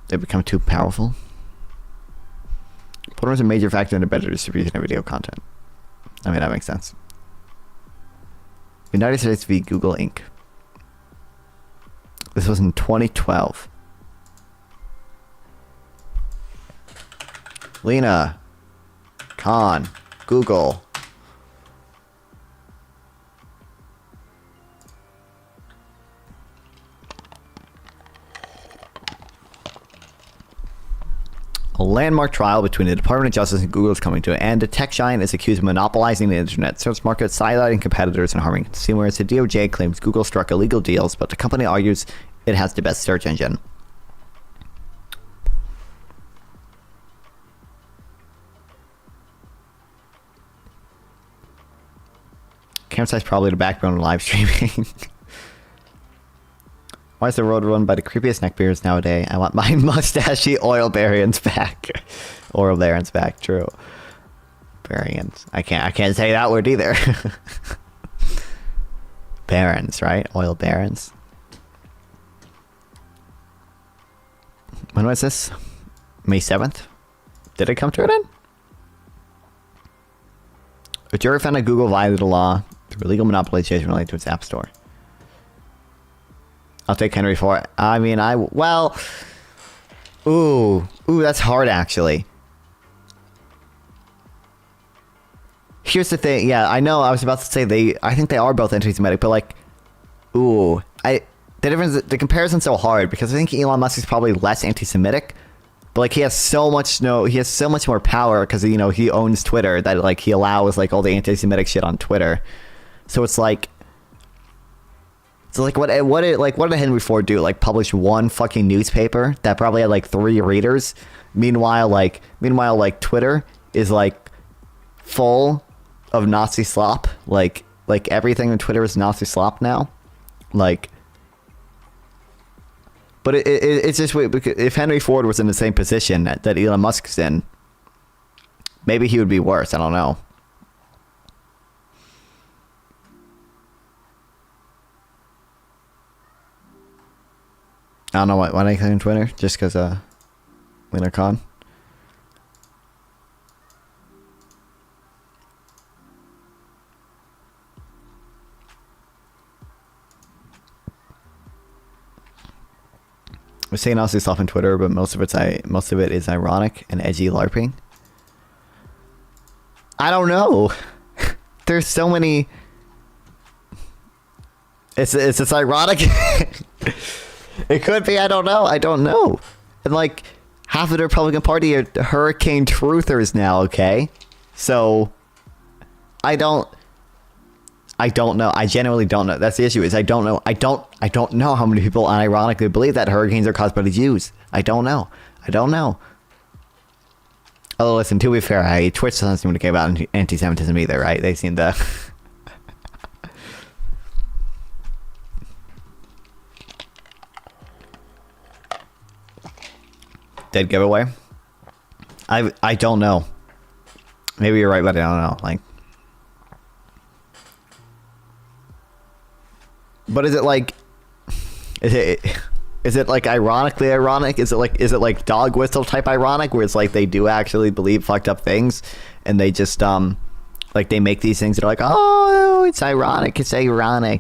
They become too powerful. Porn is a major factor in the better distribution of video content. I mean, that makes sense. United States v. Google Inc. This was in 2012. Lena Khan, Google. A landmark trial between the Department of Justice and Google is coming to an end. A tech giant is accused of monopolizing the internet search market, sidelining competitors and harming consumers. The DOJ claims Google struck illegal deals, but the company argues it has the best search engine. Campsite's probably the backbone of live streaming. Why is the road run by the creepiest neckbeards nowadays? I want my mustachy oil barons back. Oil barons back, true. Barons. I can't say that word either. Barons, right? Oil barons. When was this? May 7th? Did it come to an end? A jury found that Google violated the law through illegal monopolization related to its App Store. I'll take Henry for it. I mean, well... Ooh, that's hard, actually. Here's the thing. Yeah, I know. I was about to say I think they are both anti-Semitic, but like... Ooh. The comparison's so hard, because I think Elon Musk is probably less anti-Semitic. But like, he has so much more power, because, you know, he owns Twitter, that like he allows like all the anti-Semitic shit on Twitter. So it's like... So like what did Henry Ford do? Like publish one fucking newspaper that probably had like 3 readers. Meanwhile Twitter is like full of Nazi slop. Like everything on Twitter is Nazi slop now. Like, but it's just weird, because if Henry Ford was in the same position that Elon Musk's in, maybe he would be worse. I don't know. I don't know why they claim Twitter, just because Lena Khan. We're saying Nazi stuff on Twitter, but most of it is ironic and edgy LARPing. I don't know. There's so many. It's ironic. It could be. I don't know. And like half of the Republican Party are hurricane truthers now. Okay, so I don't know. I genuinely don't know. That's the issue. Is I don't know. I don't know how many people unironically believe that hurricanes are caused by the Jews. I don't know. Although, listen, to be fair, Twitch doesn't seem to care about anti-Semitism either, right? They seem to. Dead giveaway. I don't know. Maybe you're right, but I don't know. Like, but is it like ironically ironic? Is it like dog whistle type ironic, where it's like they do actually believe fucked up things, and they just like they make these things that are like, oh, it's ironic.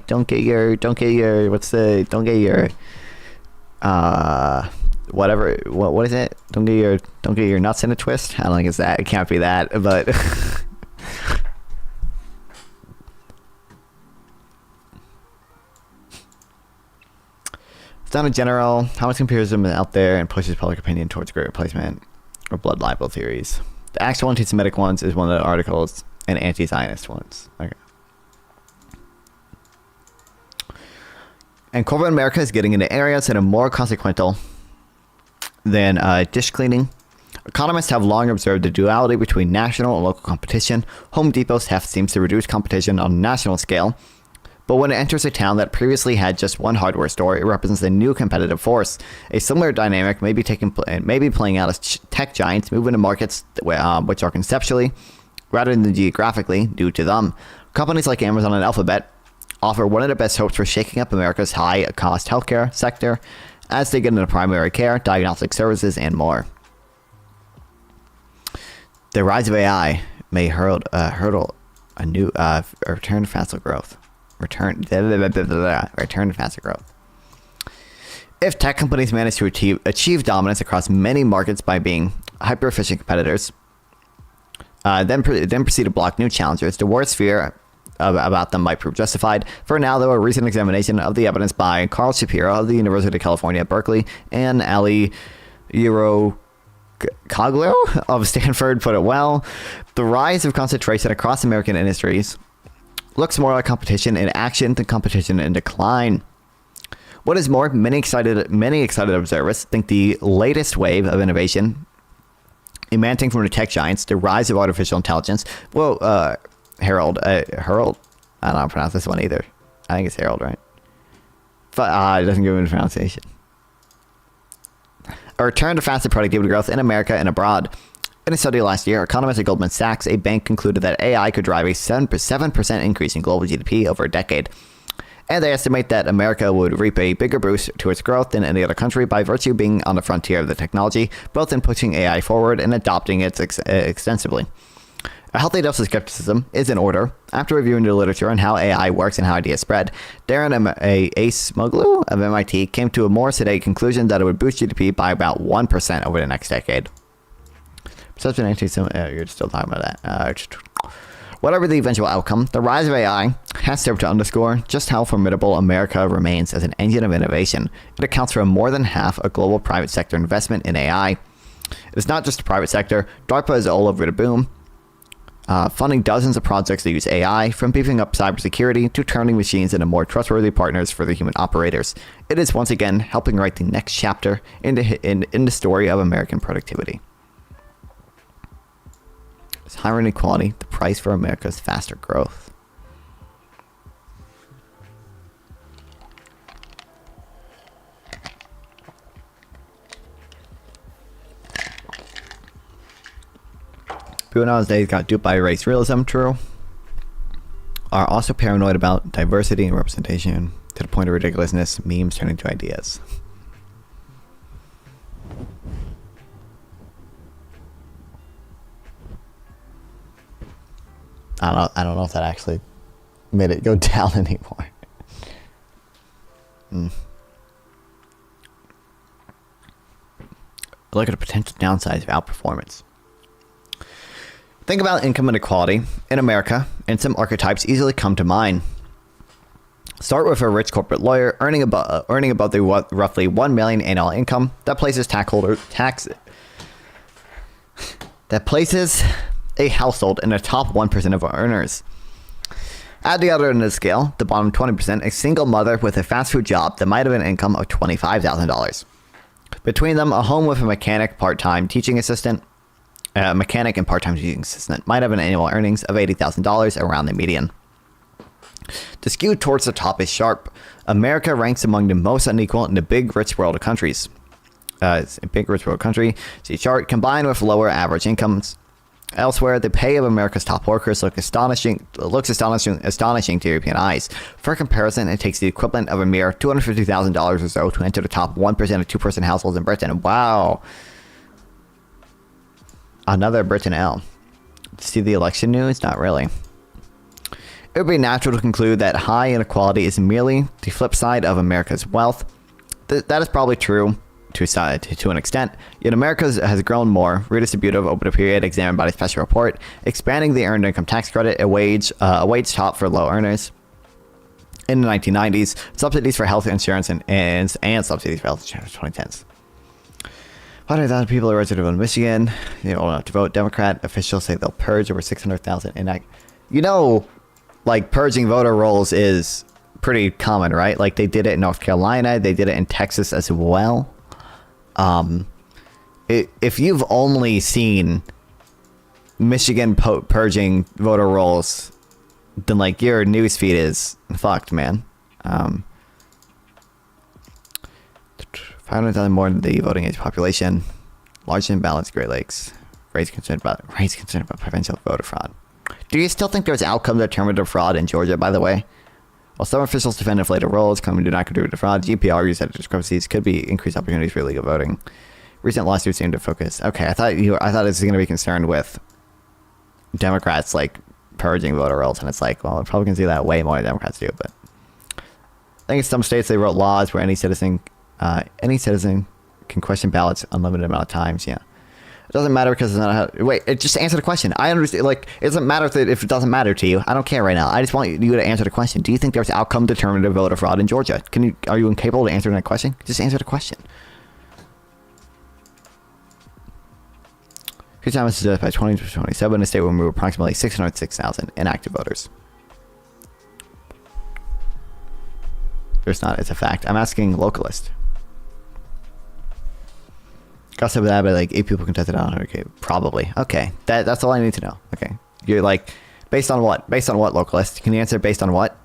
Don't get your whatever. What is it? Don't get your nuts in a twist. I don't think it's that. It can't be that. But it's not in general. How much comparison is out there and pushes public opinion towards great replacement or blood libel theories? The actual anti-Semitic ones is one of the articles, and anti-Zionist ones. Okay. And corporate America is getting into areas that are more consequential than dish cleaning. Economists have long observed the duality between national and local competition. Home Depot's heft seems to reduce competition on a national scale, but when it enters a town that previously had just one hardware store, it represents a new competitive force. A similar dynamic may be playing out as tech giants move into markets which are conceptually, rather than geographically, due to them. Companies like Amazon and Alphabet offer one of the best hopes for shaking up America's high-cost healthcare sector, as they get into primary care, diagnostic services, and more. The rise of AI may hurdle a new return to faster growth. Return to faster growth. If tech companies manage to achieve dominance across many markets by being hyper-efficient competitors, then proceed to block new challengers, the worst fear about them might prove justified. For now, though, a recent examination of the evidence by Carl Shapiro of the University of California at Berkeley and Ali Eurotakis Coglu of Stanford put it well. The rise of concentration across American industries looks more like competition in action than competition in decline. What is more, many excited observers think the latest wave of innovation emanating from the tech giants, the rise of artificial intelligence, Harold, I don't know how to pronounce this one either. I think it's Harold, right? But it doesn't give me the pronunciation. A return to faster productivity growth in America and abroad. In a study last year, economists at Goldman Sachs, a bank, concluded that AI could drive a 7% increase in global GDP over a decade. And they estimate that America would reap a bigger boost to its growth than any other country by virtue of being on the frontier of the technology, both in pushing AI forward and adopting it extensively. A healthy dose of skepticism is in order. After reviewing the literature on how AI works and how ideas spread, Darren Acemoglu of MIT came to a more sedate conclusion that it would boost GDP by about 1% over the next decade. You're still talking about that. Whatever the eventual outcome, the rise of AI has served to underscore just how formidable America remains as an engine of innovation. It accounts for more than half of global private sector investment in AI. It's not just the private sector. DARPA is all over the boom, funding dozens of projects that use AI, from beefing up cybersecurity to turning machines into more trustworthy partners for the human operators. It is once again helping write the next chapter in the story of American productivity. Is higher inequality the price for America's faster growth? People nowadays got duped by race realism, true. Are also paranoid about diversity and representation to the point of ridiculousness, memes turning to ideas. I don't know if that actually made it go down anymore. Look at the potential downsides of outperformance. Think about income inequality in America, and some archetypes easily come to mind. Start with a rich corporate lawyer earning above the roughly $1 million annual income that places a household in the top 1% of earners. At the other end of the scale, the bottom 20%, a single mother with a fast food job that might have an income of $25,000. Between them, a home with a mechanic and part-time teaching assistant might have an annual earnings of $80,000, around the median. The skew towards the top is sharp. America ranks among the most unequal in the big rich world of countries. It's a big rich world country. See chart, combined with lower average incomes. Elsewhere, the pay of America's top workers looks astonishing to European eyes. For comparison, it takes the equivalent of a mere $250,000 or so to enter the top 1% of two-person households in Britain. Wow. Another Britain L. See the election news? Not really. It would be natural to conclude that high inequality is merely the flip side of America's wealth. That is probably true to an extent, yet America has grown more redistributive over the period examined by the special report, expanding the earned income tax credit, a wage top for low earners. In the 1990s, subsidies for health insurance and subsidies for health insurance in 2010s. 100,000 people are registered in Michigan. They don't have to vote. Democrat officials say they'll purge over 600,000. Like purging voter rolls is pretty common, right? Like they did it in North Carolina. They did it in Texas as well. If you've only seen Michigan purging voter rolls, then like your newsfeed is fucked, man. 500,000 more than the voting age population. Large and balanced Great Lakes. Raise concern about potential voter fraud. Do you still think there's outcome determined of fraud in Georgia, by the way? While some officials defend inflated rolls, claiming do not contribute to fraud, GP argues that discrepancies could be increased opportunities for illegal voting. Recent lawsuits seem to focus. Okay, I thought this was going to be concerned with Democrats like purging voter rolls, and it's like, well, Republicans do that way more than Democrats do. But I think in some states they wrote laws where any citizen can question ballots unlimited amount of times. Yeah. It doesn't matter because it's not just answer the question. I understand. Like, it doesn't matter if it doesn't matter to you. I don't care right now. I just want you to answer the question. Do you think there's outcome determinative voter fraud in Georgia? Are you incapable of answering that question? Just answer the question. Good time is by 2027, a state will remove approximately 606,000 inactive voters. There's not, it's a fact. I'm asking localist. Gossip that, but like 8 people contested on 100K. Probably. Okay. That's all I need to know. Okay. You're like, based on what? Based on what, localist? Can you answer based on what?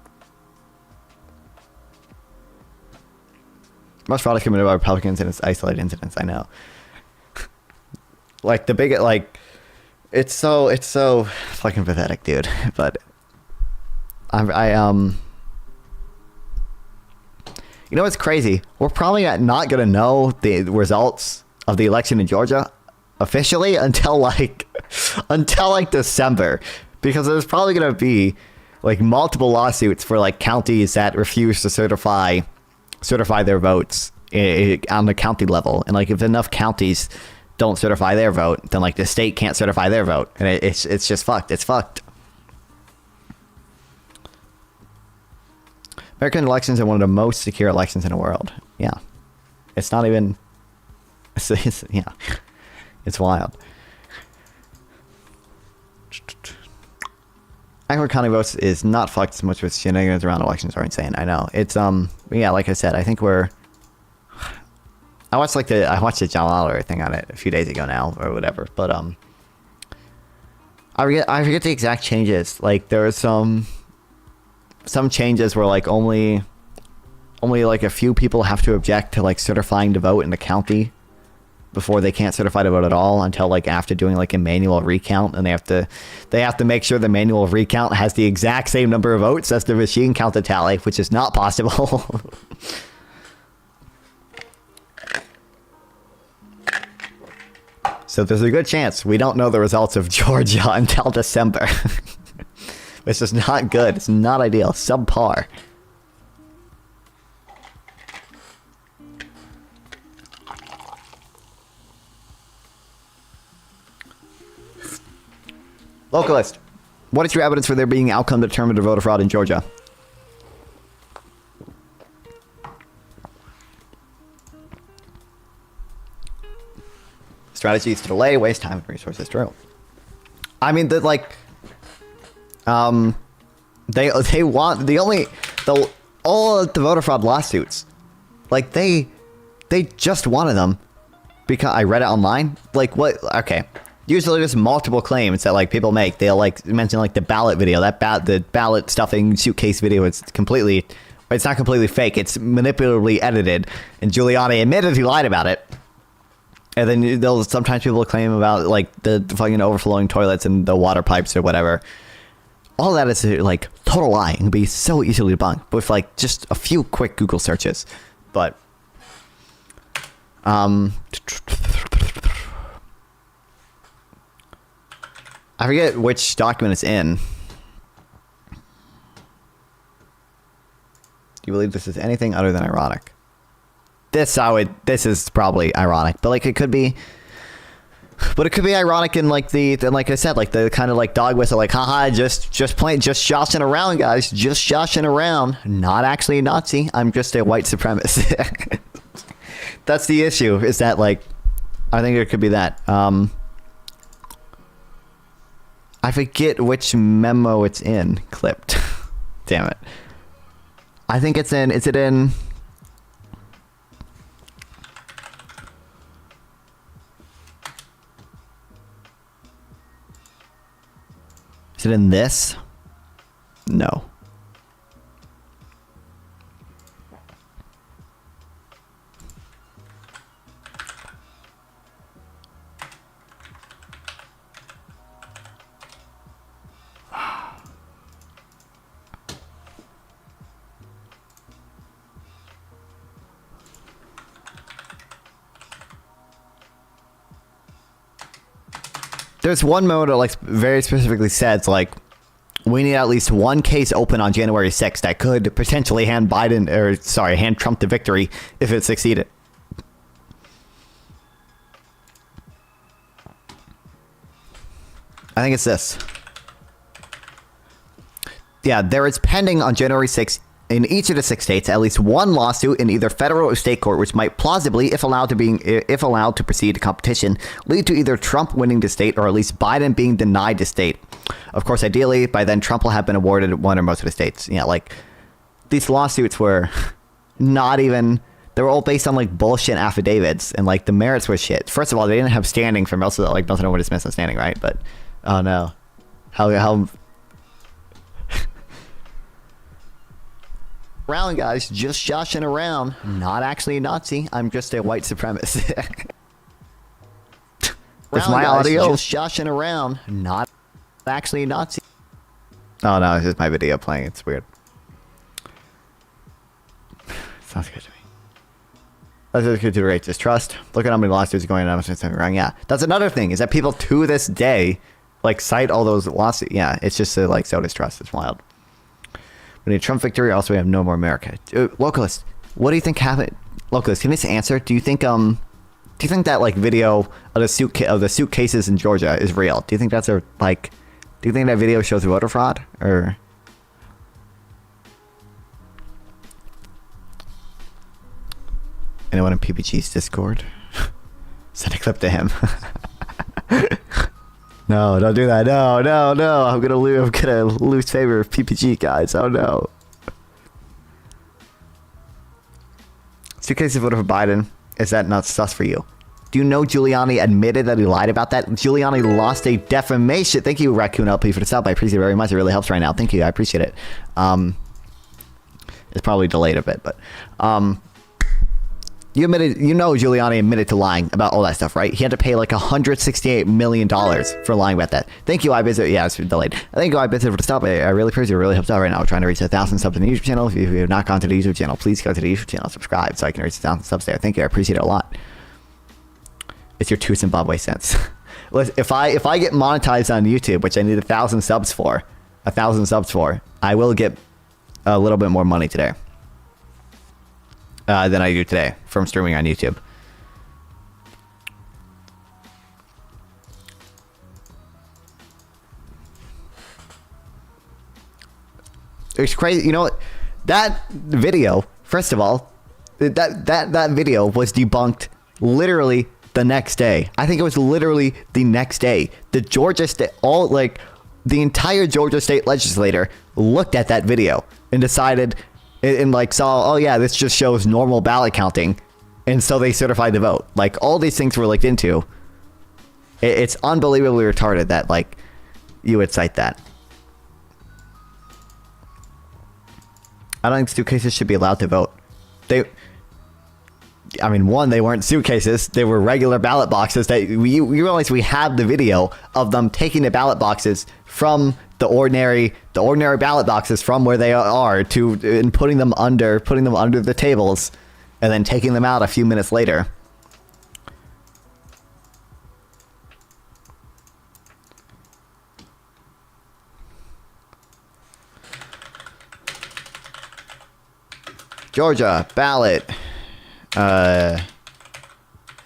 Most fraud is committed by Republicans and it's isolated incidents, I know. Like the big, like, it's so fucking pathetic, dude. But you know what's crazy? We're probably not gonna know the results of the election in Georgia officially until like December, because there's probably gonna be like multiple lawsuits for like counties that refuse to certify their votes on the county level, and like if enough counties don't certify their vote, then like the state can't certify their vote, and it's just fucked. It's fucked. American elections are one of the most secure elections in the world. Yeah, it's not even. Yeah, it's wild. Ackworth County votes is not fucked as much with shenanigans around elections are insane. I know. It's yeah, like I said, I think I watched the John Oliver thing on it a few days ago now or whatever, but I forget the exact changes. Like there are some changes where like only like a few people have to object to like certifying the vote in the county before they can't certify the vote at all until like after doing like a manual recount, and they have to make sure the manual recount has the exact same number of votes as the machine counted tally, which is not possible. So there's a good chance we don't know the results of Georgia until December. Which is not good. It's not ideal. Subpar. Localist. What is your evidence for there being outcome determined to voter fraud in Georgia? Strategies to delay, waste time and resources. True. I mean, that like, they want all of the voter fraud lawsuits, like they just wanted them because I read it online. Like what? Okay. Usually there's multiple claims that like people make. They'll like mention like the ballot video, the ballot stuffing suitcase video. It's not completely fake. It's manipulatively edited, and Giuliani admitted he lied about it. And then they'll sometimes people claim about like the fucking overflowing toilets and the water pipes or whatever. All that is like total lie and can be so easily debunked with like just a few quick Google searches. But I forget which document it's in. Do you believe this is anything other than ironic? This is probably ironic, but like it could be ironic in like like I said, like the kind of like dog whistle, like haha, just joshing around, guys, just joshing around, not actually a Nazi, I'm just a white supremacist. That's the issue, is that like I think it could be that. I forget which memo it's in. Clipped. Damn it. I think it's in. Is it in? Is it in this? No. There's one memo that like very specifically says like we need at least one case open on January 6th that could potentially hand Trump the victory if it succeeded. I think it's this. Yeah, there is pending on January 6th in each of the 6 states at least one lawsuit in either federal or state court, which might plausibly, if allowed to proceed to competition, lead to either Trump winning the state or at least Biden being denied the state. Of course, ideally, by then Trump will have been awarded one or most of the states. Yeah, like these lawsuits were not even. They were all based on like bullshit affidavits, and like the merits were shit. First of all, they didn't have standing for most of the, like most of them were dismissed on standing, right? But oh no, how. Around, guys, just joshing around. Not actually a Nazi. I'm just a white supremacist. It's my audio. Just joshing around. Not actually a Nazi. Oh no, it's just my video playing. It's weird. Sounds good to me. Let's just get to rate distrust. Look at how many lawsuits are going on. Wrong. Yeah, that's another thing. Is that people to this day like cite all those lawsuits? Yeah, it's just like so distrust. It's wild. We need a Trump victory. Also, we have no more America. Localist, what do you think happened? Localist, can you just answer? Do you think that like video of the suitcases in Georgia is real? Do you think that's do you think that video shows voter fraud or? Anyone in PPG's Discord? Send a clip to him. No, don't do that. No. I'm gonna lose favor of PPG, guys. Oh no. Suitcases voted for Biden. Is that not sus for you? Do you know Giuliani admitted that he lied about that? Giuliani lost a defamation. Thank you, Raccoon LP, for the sub. I appreciate it very much. It really helps right now. Thank you. I appreciate it. It's probably delayed a bit, but Giuliani admitted to lying about all that stuff, right? He had to pay like $168 million for lying about that. Thank you, iBizzard. Yeah, it's delayed. Thank you, iBizzard, for the stop. I really appreciate it. It really helps out right now. We're trying to reach 1,000 subs on the YouTube channel. If you have not gone to the YouTube channel, please go to the YouTube channel, subscribe, so I can reach 1,000 subs there. Thank you. I appreciate it a lot. It's your 2 Zimbabwe cents. If I get monetized on YouTube, which I need 1,000 subs for, I will get a little bit more money today. Than I do today from streaming on YouTube. It's crazy. You know what? That video, first of all, that video was debunked literally the next day. I think it was literally the next day. The Georgia State, the entire Georgia State legislature looked at that video and decided and like saw, oh yeah, this just shows normal ballot counting, and so they certified the vote. Like all these things were looked into. It's unbelievably retarded that like you would cite that. I don't think suitcases should be allowed to vote. One, they weren't suitcases. They were regular ballot boxes that we realize we have the video of them taking the ballot boxes from the ordinary ballot boxes from where they are and putting them under the tables and then taking them out a few minutes later. Georgia ballot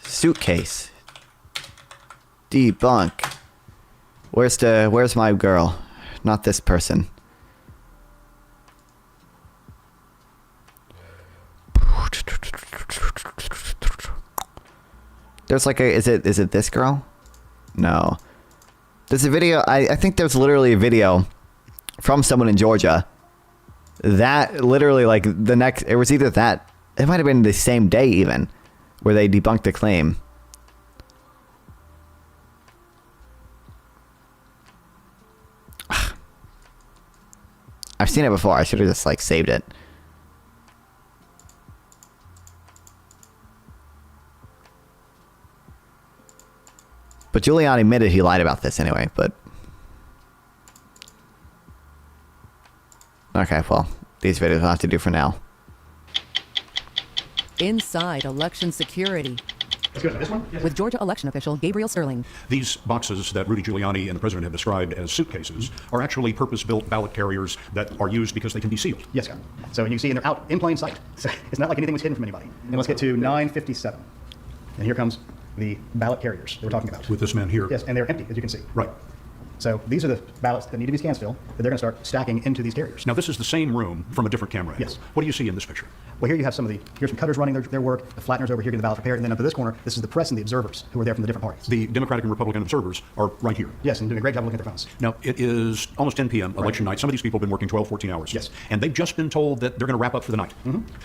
suitcase debunk. Where's my girl? Not this person. There's like is it this girl? No. There's a video. I think there's literally a video from someone in Georgia that literally like it was either that, it might have been the same day even, where they debunked the claim. I've seen it before. I should have just like saved it. But Giuliani admitted he lied about this anyway, but okay, well, these videos will have to do for now. Inside election security. Let's go to this one. Yes. With Georgia election official Gabriel Sterling. These boxes that Rudy Giuliani and the president have described as suitcases are actually purpose-built ballot carriers that are used because they can be sealed. Yes, Scott. So, and you can see they're out in plain sight. So it's not like anything was hidden from anybody. And let's get to 957. And here comes the ballot carriers that we're talking about. With this man here. Yes, and they're empty, as you can see. Right. So these are the ballots that need to be scanned still, that they're going to start stacking into these carriers. Now, this is the same room from a different camera angle. Yes. What do you see in this picture? Well, here you have here's some cutters running their work, the flatteners over here getting the ballots prepared, and then up to this corner, this is the press and the observers who are there from the different parties. The Democratic and Republican observers are right here. Yes, and doing a great job looking at their phones. Now, it is almost 10 p.m. election night. Some of these people have been working 12, 14 hours. Yes. And they've just been told that they're going to wrap up for the night.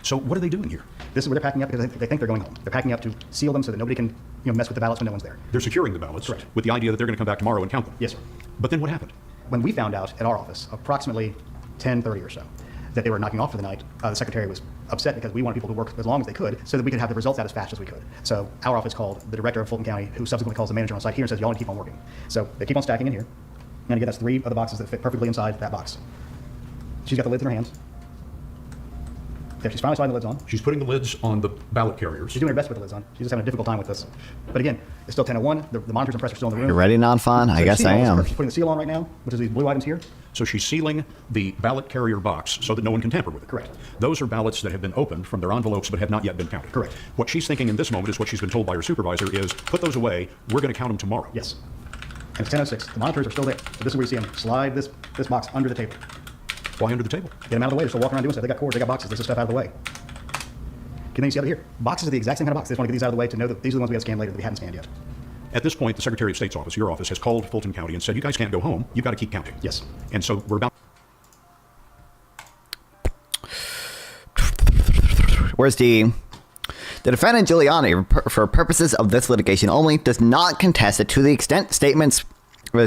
So what are they doing here? This is where they're packing up because they think they're going home. They're packing up to seal them so that nobody can mess with the ballots when no one's there. They're securing the ballots Correct. with the idea that they're going to come back tomorrow and count them. Yes, sir. But then what happened? When we found out at our office, approximately 10:30 or so, that they were knocking off for the night, the secretary was upset because we wanted people to work as long as they could so that we could have the results out as fast as we could. So our office called the director of Fulton County, who subsequently calls the manager on site here and says, y'all need to keep on working. So they keep on stacking in here. And again, that's 3 of the boxes that fit perfectly inside that box. She's got the lids in her hands. There, she's finally sliding the lids on. She's putting the lids on the ballot carriers. She's doing her best with the lids on. She's just having a difficult time with this. But again, it's still 10:01. The monitors and press are still in the room. You ready, Non-Fun? I So guess seal I on this am. part. She's putting the seal on right now, which is these blue items here. So she's sealing the ballot carrier box so that no one can tamper with it. Correct. Those are ballots that have been opened from their envelopes but have not yet been counted. Correct. What she's thinking in this moment is what she's been told by her supervisor is, put those away, we're going to count them tomorrow. Yes. And it's 10:06. The monitors are still there. But this is where you see them slide this box under the table. Why under the table? Get them out of the way. They're still walking around doing stuff. They got cords, they got boxes. This is stuff out of the way. Can you see out of here? Boxes are the exact same kind of box. They just want to get these out of the way to know that these are the ones we have scanned later that we hadn't scanned yet. At this point, the Secretary of State's office, your office, has called Fulton County and said, you guys can't go home. You've got to keep counting. Yes. And so we're about... Where's D? The defendant Giuliani, for purposes of this litigation only, does not contest it to the extent the statements were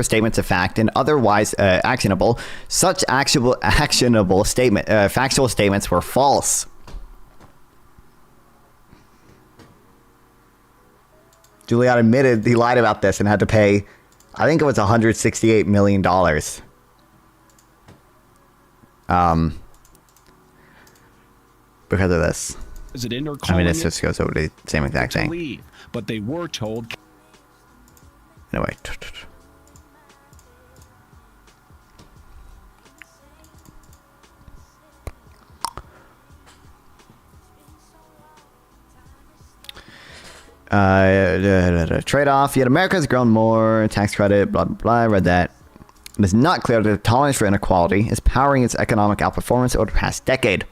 statements of fact and otherwise actionable. Such factual statements were false. Giuliani admitted he lied about this and had to pay, I think it was $168 million. Because of this. President or I mean, this just goes over the same exact to thing. leave, but they were told. Anyway. Trade-off. Yet America has grown more. Tax credit. Blah, blah, blah. I read that. It is not clear that the tolerance for inequality is powering its economic outperformance over the past decade.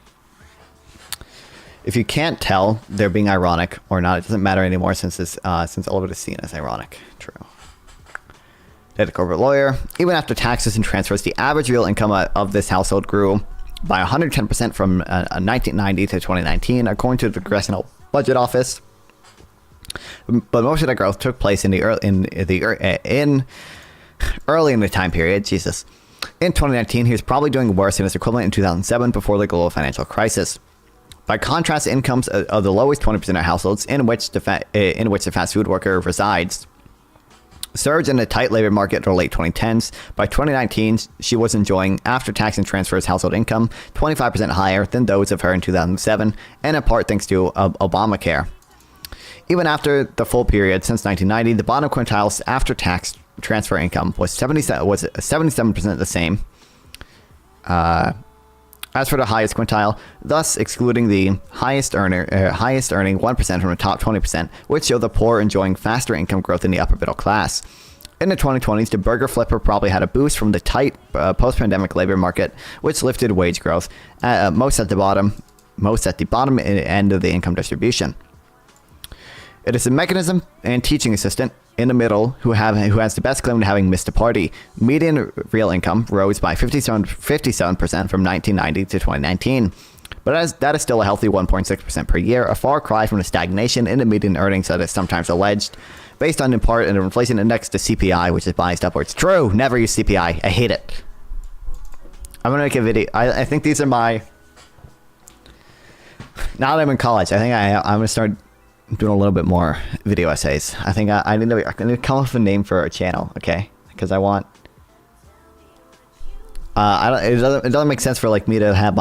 If you can't tell they're being ironic or not, it doesn't matter anymore since all of it is seen as ironic. True. Dead corporate lawyer. Even after taxes and transfers, the average real income of this household grew by 110% from 1990 to 2019, according to the Congressional Budget Office. But most of that growth took place early in the time period. Jesus. In 2019, he was probably doing worse than his equivalent in 2007 before the global financial crisis. By contrast, incomes of the lowest 20% of households in which the fast food worker resides surged in a tight labor market in the late 2010s. By 2019, she was enjoying after-tax and transfers household income 25% higher than those of her in 2007, and in part thanks to Obamacare. Even after the full period since 1990, the bottom quintile's after-tax transfer income was 77% the same. As for the highest quintile, thus excluding the highest earning 1% from the top 20%, which show the poor enjoying faster income growth in the upper middle class. In the 2020s, the burger flipper probably had a boost from the tight post-pandemic labor market, which lifted wage growth, most at the bottom end of the income distribution. It is a mechanism and teaching assistant in the middle who has the best claim to having missed a party. Median real income rose by 57% from 1990 to 2019. But that is still a healthy 1.6% per year, a far cry from the stagnation in the median earnings that is sometimes alleged, based on in part an inflation index to CPI, which is biased upwards. True, never use CPI. I hate it. I'm going to make a video. I think these are my... Now that I'm in college, I think I'm going to start doing a little bit more video essays. I think I need to come up with a name for a channel, okay? Because I want... it doesn't make sense for like me to have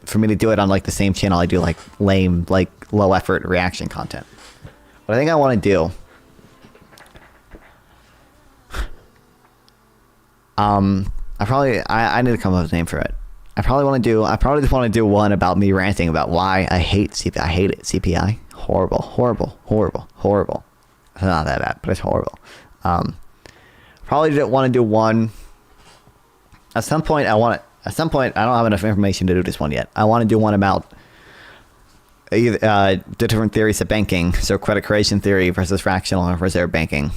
for me to do it on like the same channel I do like lame, like low effort reaction content. What I think I want to do, I need to come up with a name for it. I probably just want to do one about me ranting about why I hate CPI. I hate it. CPI, horrible. It's not that bad, but it's horrible. Probably didn't want to do one. At some point, I don't have enough information to do this one yet. I want to do one about either, the different theories of banking. So credit creation theory versus fractional reserve banking.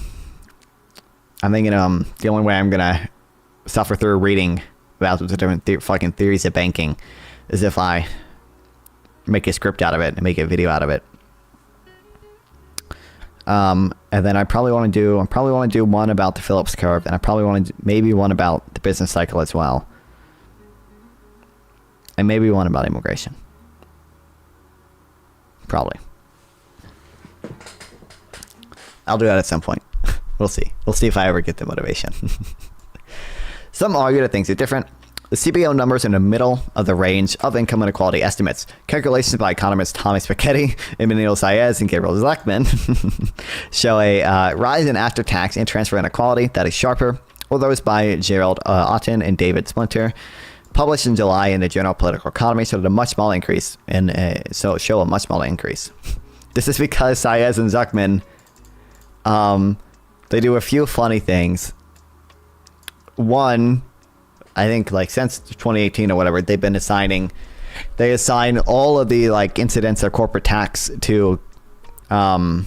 I'm thinking the only way I'm gonna suffer through reading about the different fucking theories of banking is if I make a script out of it and make a video out of it. And then I probably want to do one about the Phillips curve, and I probably want to maybe one about the business cycle as well, and maybe one about immigration. Probably. I'll do that at some point. We'll see. We'll see if I ever get the motivation. Some argue that things are different. The CBO numbers in the middle of the range of income inequality estimates. Calculations by economists Thomas Piketty, Emmanuel Saez, and Gabriel Zechman show a rise in after-tax and transfer inequality that is sharper, or those by Gerald Otten and David Splinter, published in July in the Journal of Political Economy, showed a much smaller increase. Show a much smaller increase. This is because Saez and Zechman, they do a few funny things. One, I think like since 2018 or whatever, they assign all of the like incidents of corporate tax to, I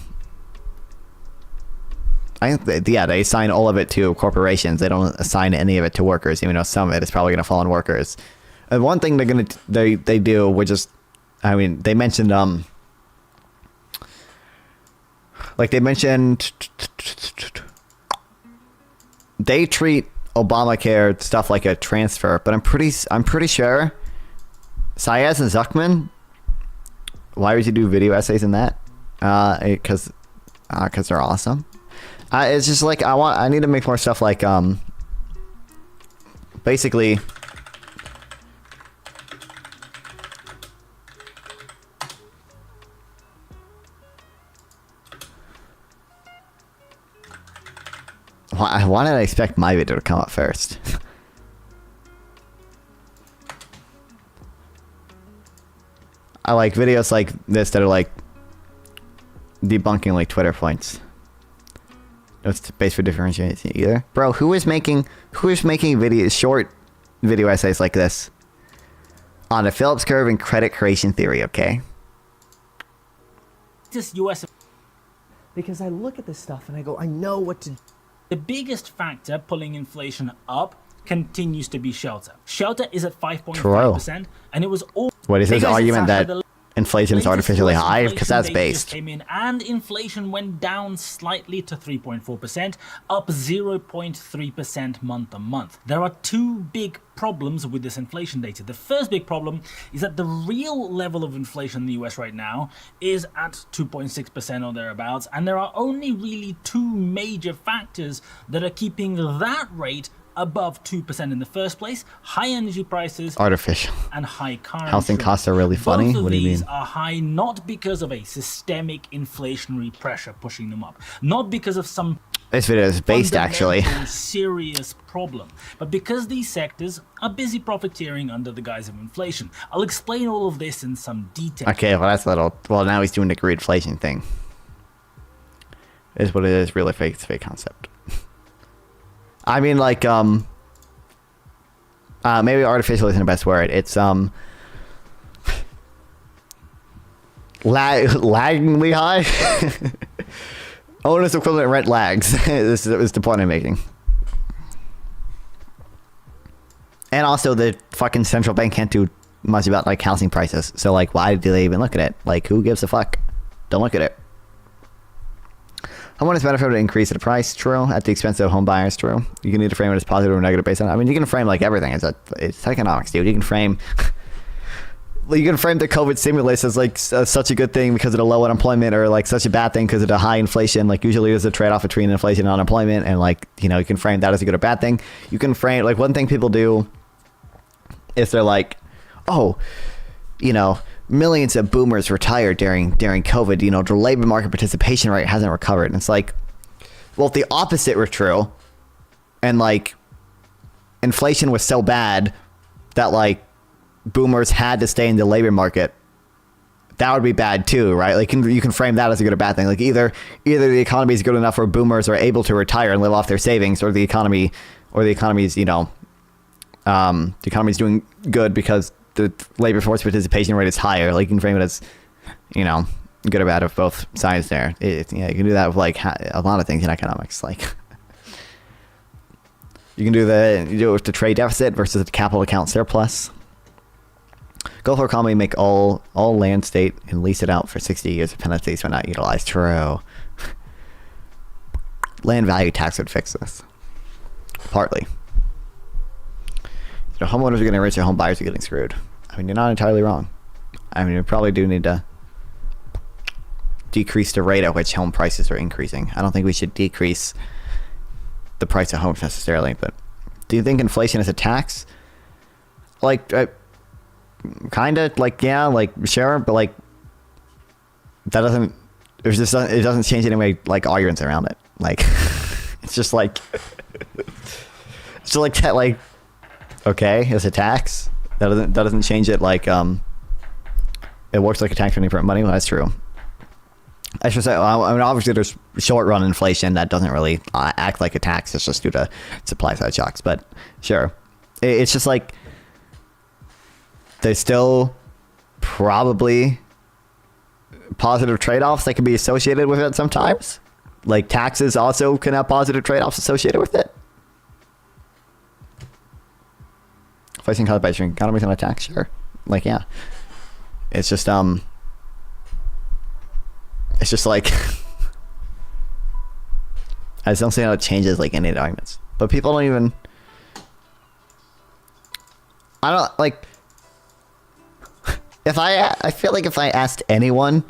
think they assign all of it to corporations. They don't assign any of it to workers, even though some of it is probably going to fall on workers. And one thing they do, which is, I mean, they mentioned they treat Obamacare stuff like a transfer, but I'm pretty sure Saez and Zuckman, why would you do video essays in that? Because they're awesome. It's just like I need to make more stuff like basically why did I expect my video to come up first? I like videos like this that are like debunking like Twitter points. No space for differentiation either. Bro, who is making short video essays like this on the Phillips curve and credit creation theory, okay? Just US. Because I look at this stuff and I go, I know what to do. The biggest factor pulling inflation up continues to be shelter. Shelter is at 5.5%, and it was all. What is his argument that inflation is artificially high? Because that's based. Came in and inflation went down slightly to 3.4%, up 0.3% month on month. There are two big problems with this inflation data. The first big problem is that the real level of inflation in the US right now is at 2.6% or thereabouts, and there are only really two major factors that are keeping that rate above 2% in the first place: high energy prices, artificial, and high car housing costs are really funny. Both of what do you these mean? are high not because of a systemic inflationary pressure pushing them up, not because of some this video is based actually serious problem, but because these sectors are busy profiteering under the guise of inflation. I'll explain all of this in some detail. Okay, well that's a little. Well, now he's doing the greed inflation thing. Is what it is. Really fake. It's a fake concept. I mean, like, maybe artificial isn't the best word. It's, laggingly high. Owner's equivalent rent lags. This is the point I'm making. And also, the fucking central bank can't do much about, like, housing prices. So, like, why do they even look at it? Like, who gives a fuck? Don't look at it. Homeowners benefit to increase the price, true. At the expense of home buyers, true. You can either frame it as positive or negative based on. I mean, you can frame like everything. It's economics, dude. You can frame the COVID stimulus as like such a good thing because of the low unemployment, or like such a bad thing because of the high inflation. Like usually there's a trade-off between inflation and unemployment, and like, you know, you can frame that as a good or bad thing. You can frame, like, one thing people do is they're like, oh, you know, millions of boomers retired during COVID, you know, the labor market participation rate hasn't recovered. And it's like, well, if the opposite were true, and like inflation was so bad that like boomers had to stay in the labor market, that would be bad too, right? Like you can frame that as a good or bad thing. Like either the economy is good enough where boomers are able to retire and live off their savings, or the economy's the economy's doing good because the labor force participation rate is higher. Like you can frame it as, good or bad of both sides there. You can do that with like a lot of things in economics. Like you do it with the trade deficit versus the capital account surplus. Go for economy, make all land state and lease it out for 60 years with penalties when not utilized. True. Land value tax would fix this. Partly. So homeowners are getting rich and home buyers are getting screwed. I mean, you're not entirely wrong. I mean, you probably do need to decrease the rate at which home prices are increasing. I don't think we should decrease the price of homes necessarily, but do you think inflation is a tax? Like, kind of, like, yeah, like, sure, but like, that doesn't, it doesn't change any way, like, arguments around it. Like, it's just like, that, like, okay, it's a tax. That doesn't change it. Like, it works like a tax when you print money. Well, that's true. I should say, I mean, obviously there's short run inflation that doesn't really act like a tax. It's just due to supply side shocks. But sure, it's just like there's still probably positive trade-offs that can be associated with it sometimes. Like taxes also can have positive trade-offs associated with it. Inflation caused by shrinking economies on a tax, sure. Like, yeah. It's just like I just don't see how it changes like any of the arguments. But people don't even, I don't like, I feel like if I asked anyone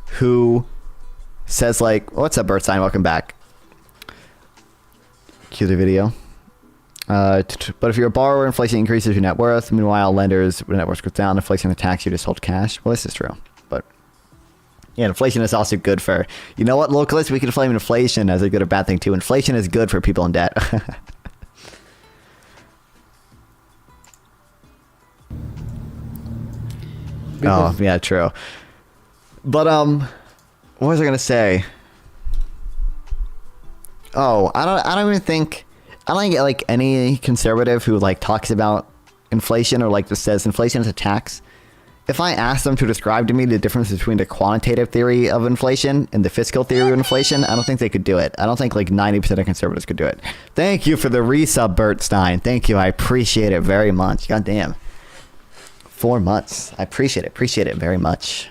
who says like, what's up, Bertstein, welcome back. Cue the video. But if you're a borrower, inflation increases your net worth. Meanwhile, lenders, when net worth goes down, inflation attacks you, just hold cash. Well, this is true. But yeah, inflation is also good for, you know what, localists, we can flame inflation as a good or bad thing too. Inflation is good for people in debt. Oh, yeah, true. But, what was I going to say? Oh, I don't even think, I don't get like any conservative who like talks about inflation or like just says inflation is a tax. If I ask them to describe to me the difference between the quantitative theory of inflation and the fiscal theory of inflation, I don't think they could do it. I don't think like 90% of conservatives could do it. Thank you for the resub, Bertstein. Thank you. I appreciate it very much. God damn. 4 months. I appreciate it. Appreciate it very much.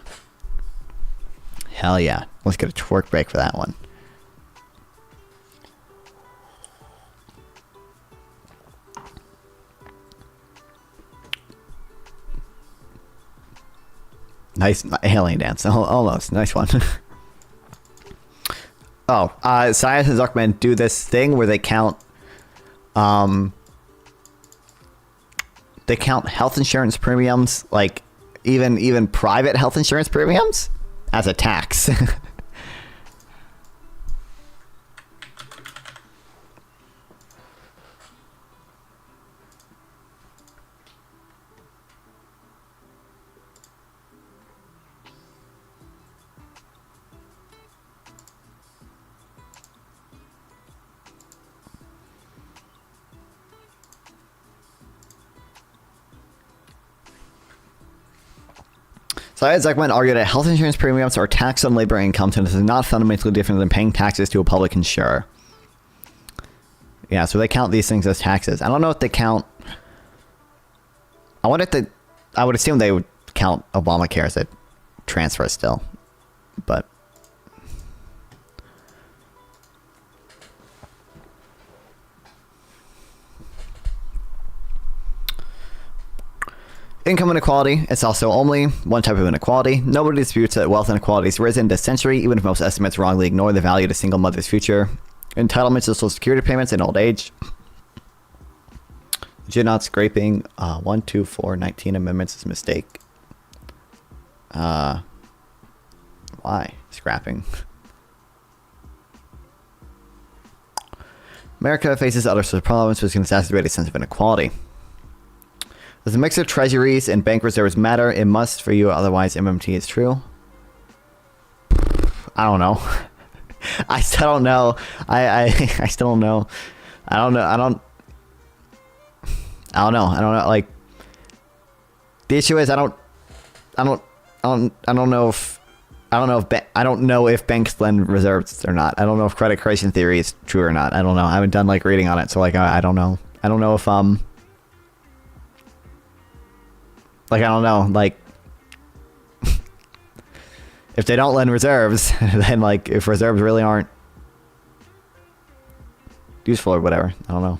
Hell yeah. Let's get a twerk break for that one. Nice alien dance. Almost. Nice one. Oh, Sias and Zuckerman do this thing where they count health insurance premiums, like even private health insurance premiums, as a tax. So as Zuckerman argued that health insurance premiums are taxed on labor income, and this is not fundamentally different than paying taxes to a public insurer. Yeah, so they count these things as taxes. I don't know if they count. I would assume they would count Obamacare as a transfer still, but. Income inequality, it's also only one type of inequality. Nobody disputes that wealth inequality has risen this century, even if most estimates wrongly ignore the value of a single mother's future. Entitlements to Social Security payments in old age. Legit not scraping 1, 2, 4, 19 amendments is a mistake. Why? Scrapping. America faces other social problems which can exacerbate a sense of inequality. Does a mix of treasuries and bank reserves matter? It must for you, otherwise MMT is true. I don't know. I still don't know. I still don't know. I don't know. I don't know. Like, the issue is I don't know if banks lend reserves or not. I don't know if credit creation theory is true or not. I don't know. I haven't done like reading on it, so like I don't know. I don't know if like, I don't know, like, if they don't lend reserves, then, like, if reserves really aren't useful or whatever, I don't know.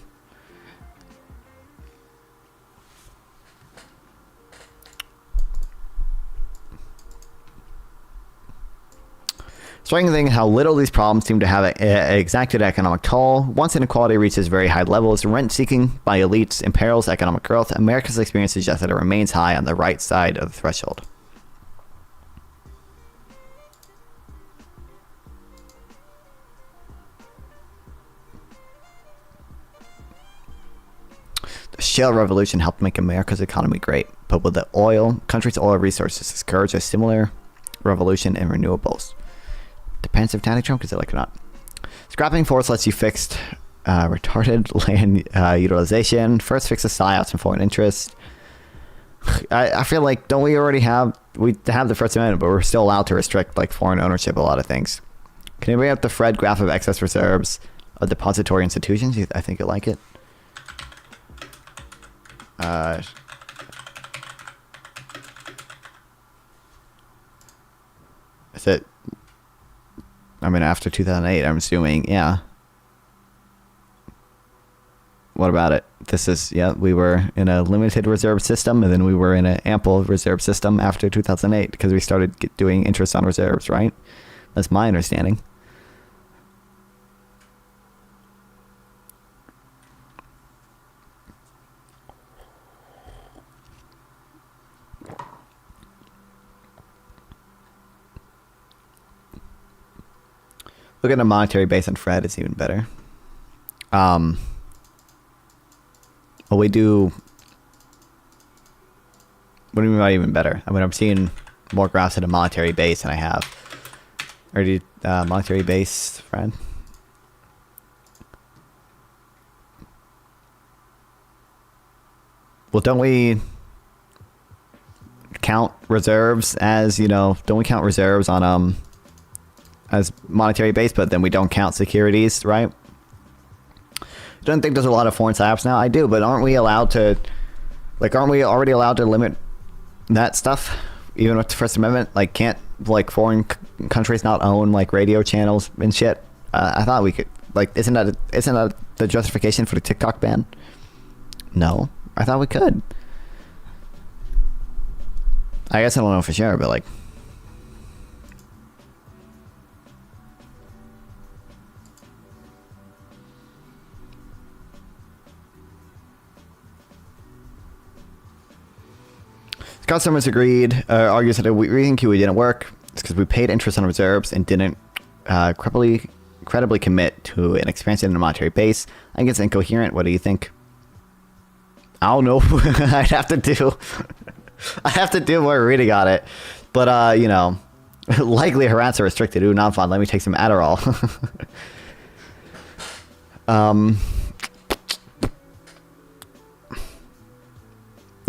Striking thing how little these problems seem to have exacted economic toll. Once inequality reaches very high levels, rent seeking by elites imperils economic growth. America's experience suggests that it remains high on the right side of the threshold. The shale revolution helped make America's economy great, but will the country's oil resources discourage a similar revolution in renewables? Depends if Danny Trump gets elected or not. Scrapping force lets you fix retarded land utilization. First, fix the psyops and foreign interest. I feel like, don't we already have the First Amendment, but we're still allowed to restrict like foreign ownership of a lot of things. Can you bring up the Fred graph of excess reserves of depository institutions? I think you like it. Is it? I mean, after 2008, I'm assuming, yeah. What about it? This is, yeah, we were in a limited reserve system, and then we were in an ample reserve system after 2008, because we started doing interest on reserves, right? That's my understanding. Look at a monetary base on Fred, it's even better. Well, we do... What do you mean by even better? I mean, I'm seeing more graphs at a monetary base than I have. Already, monetary base, Fred? Well, don't we count reserves as, you know, don't we count reserves on, as monetary base, but then we don't count securities, right? I don't think there's a lot of foreign psyops now. I do, but aren't we allowed to, like, aren't we already allowed to limit that stuff? Even with the First Amendment? Like, can't, like, foreign countries not own, like, radio channels and shit? I thought we could, like, isn't that the justification for the TikTok ban? No. I thought we could. I guess I don't know for sure, but, like, customers agreed, argues that the reason QE didn't work is because we paid interest on reserves and didn't credibly commit to an expansion in the monetary base. I think it's incoherent. What do you think? I don't know. I'd have to do more reading on it. But, you know, likely harasser restricted. Ooh, not fun. Let me take some Adderall.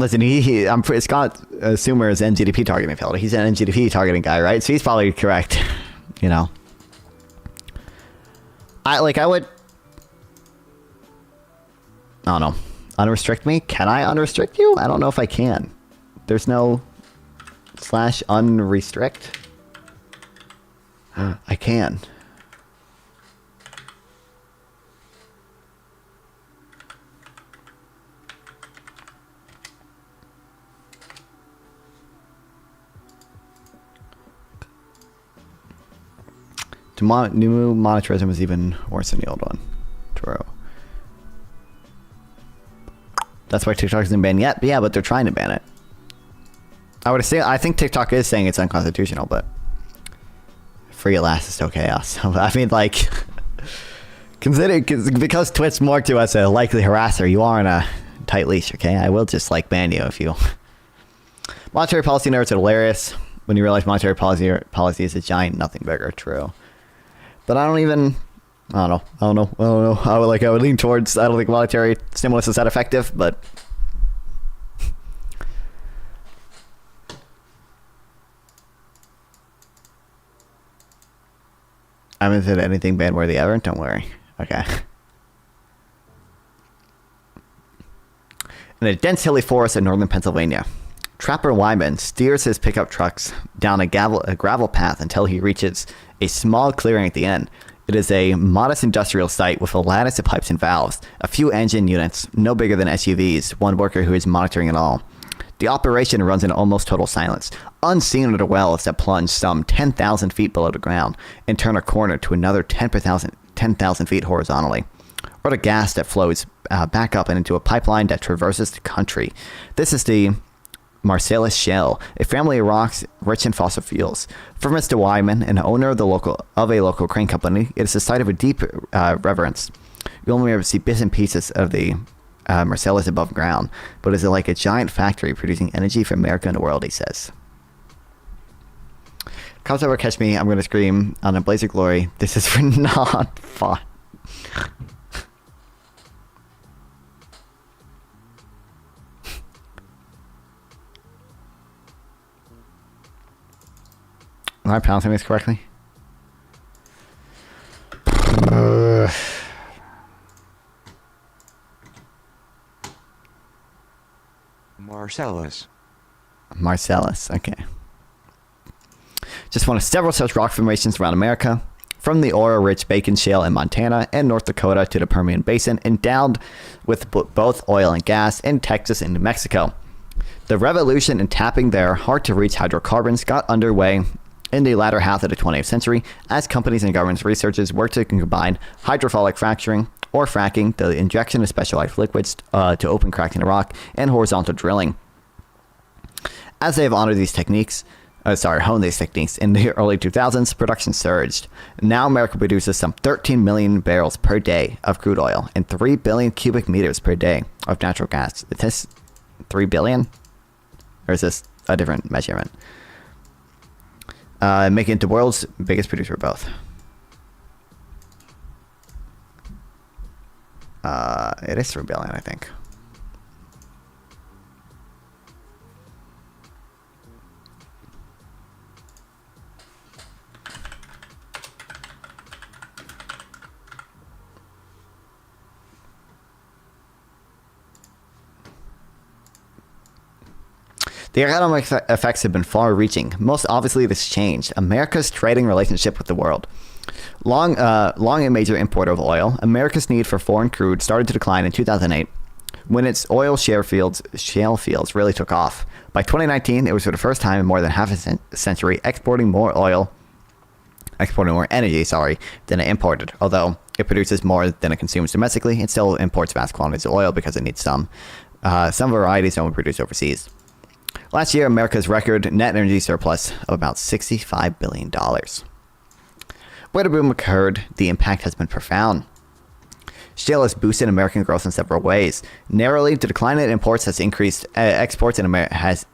Listen, Scott Sumer is NGDP targeting field. He's an NGDP targeting guy, right? So he's probably correct. You know, I would. I don't know. Unrestrict me? Can I unrestrict you? I don't know if I can. There's no /unrestrict. I can. New monetarism is even worse than the old one. True. That's why TikTok isn't banned yet. But yeah, but they're trying to ban it. I think TikTok is saying it's unconstitutional, but free at last is still chaos. So, I mean, like, because Twit's more to us a likely harasser, you are in a tight leash, okay? I will just like ban you if you... Monetary policy nerds are hilarious when you realize monetary policy is a giant nothing bigger. True. But I don't know. I would lean towards, I don't think monetary stimulus is that effective, but... I haven't said anything ban-worthy ever, don't worry. Okay. In a dense hilly forest in northern Pennsylvania, Trapper Wyman steers his pickup trucks down a gravel path until he reaches a small clearing at the end. It is a modest industrial site with a lattice of pipes and valves, a few engine units, no bigger than SUVs, one worker who is monitoring it all. The operation runs in almost total silence, unseen under wells that plunge some 10,000 feet below the ground and turn a corner to another 10,000 feet horizontally, or the gas that flows back up and into a pipeline that traverses the country. This is the Marcellus Shale, a family of rocks rich in fossil fuels. For Mr. Wyman, an owner of a local crane company, it is a site of a deep reverence. You only ever see bits and pieces of the Marcellus above ground, but is like a giant factory producing energy for America and the world, he says. Cops ever catch me, I'm going to scream on a blaze of glory. This is for not fun. Am I pronouncing this correctly? Marcellus, okay. Just one of several such rock formations around America, from the oil-rich Bacon Shale in Montana and North Dakota to the Permian Basin, endowed with both oil and gas in Texas and New Mexico. The revolution in tapping their hard-to-reach hydrocarbons got underway in the latter half of the 20th century as companies and government researchers worked to combine hydraulic fracturing, or fracking, the injection of specialized liquids to open cracks in the rock, and horizontal drilling. As they have honed these techniques in the early 2000s, production surged. Now America produces some 13 million barrels per day of crude oil and 3 billion cubic meters per day of natural gas. Is this 3 billion? Or is this a different measurement? Making it the world's biggest producer of both. It is 3 billion, I think. The economic effects have been far-reaching. Most obviously, this changed America's trading relationship with the world. Long a major importer of oil, America's need for foreign crude started to decline in 2008 when its oil shale fields really took off. By 2019, it was for the first time in more than half a century exporting more energy, than it imported. Although it produces more than it consumes domestically, it still imports vast quantities of oil because it needs some varieties don't produce overseas. Last year, America's record net energy surplus of about $65 billion. Where the boom occurred, the impact has been profound. Shale has boosted American growth in several ways. Narrowly, the decline in imports has increased exports in America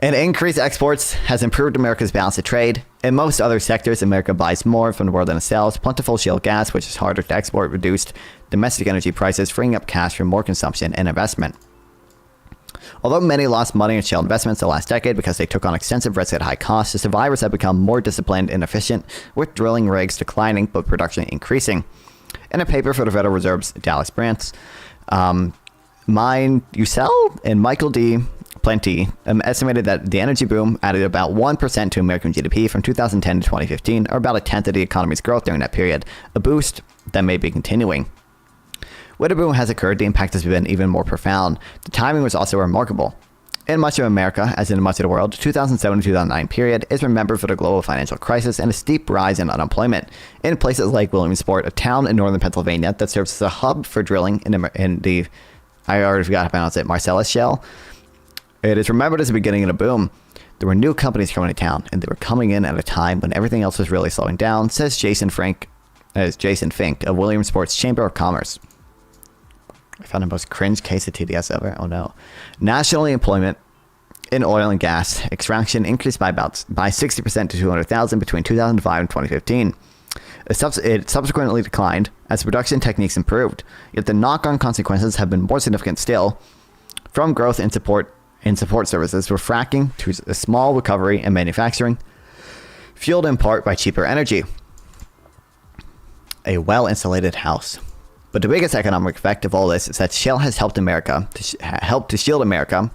increased exports has improved America's balance of trade. In most other sectors, America buys more from the world than it sells. Plentiful shale gas, which is harder to export, reduced domestic energy prices, freeing up cash for more consumption and investment. Although many lost money in shale investments the last decade because they took on extensive risk at high cost, the survivors have become more disciplined and efficient, with drilling rigs declining but production increasing. In a paper for the Federal Reserve's Dallas branch, Mine Usell and Michael D. Plenty estimated that the energy boom added about 1% to American GDP from 2010 to 2015, or about a tenth of the economy's growth during that period, a boost that may be continuing. When the boom has occurred, the impact has been even more profound. The timing was also remarkable. In much of America, as in much of the world, the 2007 to 2009 period is remembered for the global financial crisis and a steep rise in unemployment. In places like Williamsport, a town in northern Pennsylvania that serves as a hub for drilling in the I already forgot how to pronounce it, Marcellus Shale, it is remembered as the beginning of a boom. There were new companies coming to town, and they were coming in at a time when everything else was really slowing down, says Jason Fink of Williamsport's Chamber of Commerce. I found the most cringe case of TDS ever. Oh no. National employment in oil and gas extraction increased by 60% to 200,000 between 2005 and 2015. It subsequently declined as production techniques improved, yet the knock-on consequences have been more significant still, from growth in support services to fracking to a small recovery in manufacturing, fueled in part by cheaper energy. A well-insulated house. But the biggest economic effect of all this is that shale has helped to shield America,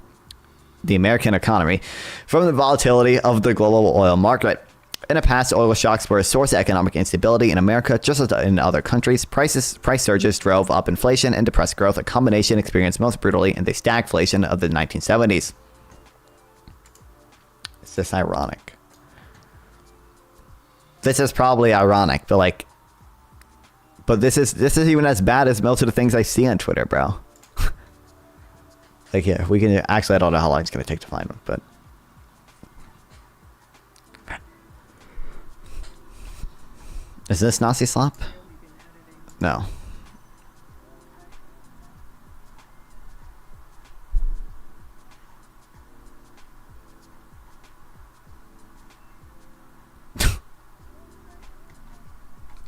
the American economy, from the volatility of the global oil market. In the past, oil shocks were a source of economic instability in America, just as in other countries. Price surges drove up inflation and depressed growth, a combination experienced most brutally in the stagflation of the 1970s. It's just ironic. This is probably ironic, but this is even as bad as most of the things I see on Twitter, bro. Like, yeah, we can actually. I don't know how long it's gonna take to find one, but. Is this Nazi slop? No.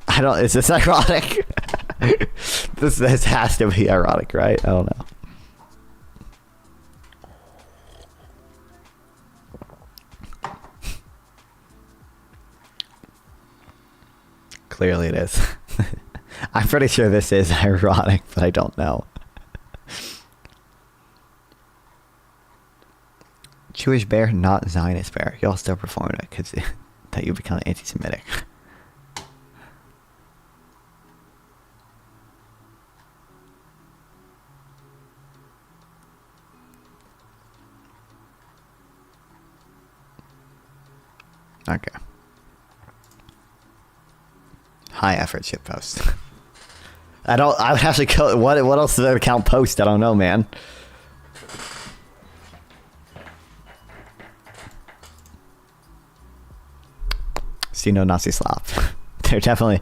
I don't. Is this ironic? This has to be ironic, right? I don't know. Clearly it is. I'm pretty sure this is ironic, but I don't know. Jewish bear, not Zionist bear. Y'all still performing it because that you become anti-Semitic. Okay. High effort shit post. I would have to go. What else does that account post? I don't know, man. See no Nazi slop. There's definitely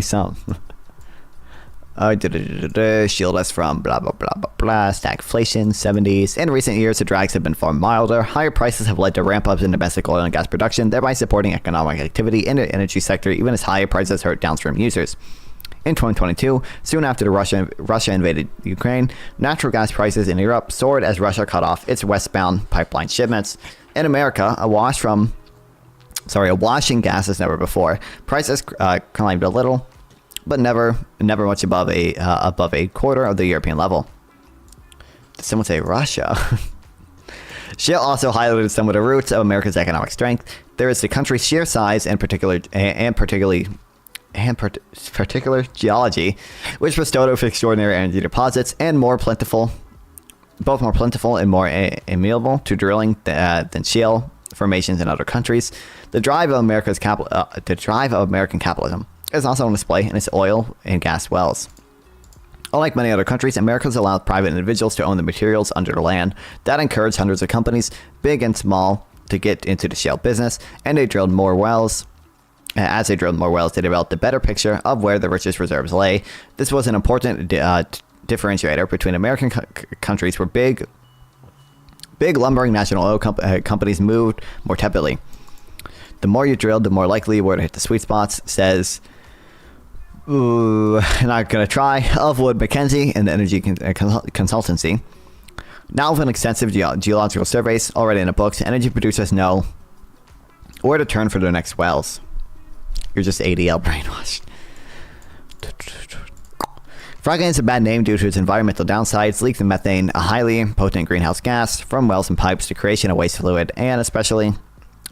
some. Shield us from blah blah blah blah blah. Stagflation, 70s. In recent years, the drags have been far milder. Higher prices have led to ramp-ups in domestic oil and gas production, thereby supporting economic activity in the energy sector, even as higher prices hurt downstream users. In 2022, soon after Russia invaded Ukraine, natural gas prices in Europe soared as Russia cut off its westbound pipeline shipments. In America, a wash in gas as never before. Prices climbed a little, but never much above a quarter of the European level. Did someone say Russia? Shale also highlighted some of the roots of America's economic strength. There is the country's sheer size and particular geology, which bestowed with extraordinary energy deposits and more plentiful and more amenable to drilling than shale formations in other countries. The drive of American capitalism is also on display in its oil and gas wells. Unlike many other countries, America has allowed private individuals to own the materials under the land. That encouraged hundreds of companies, big and small, to get into the shale business, and they drilled more wells. As they drilled more wells, they developed a better picture of where the richest reserves lay. This was an important differentiator between American countries where big lumbering national oil companies moved more tepidly. The more you drilled, the more likely you were to hit the sweet spots, says... not gonna try. Of Wood Mackenzie and the energy consultancy. Now with an extensive geological surveys already in the books, energy producers know where to turn for their next wells. You're just ADL brainwashed. Fracking is a bad name due to its environmental downsides, leaks of methane, a highly potent greenhouse gas from wells and pipes to creation of waste fluid, and especially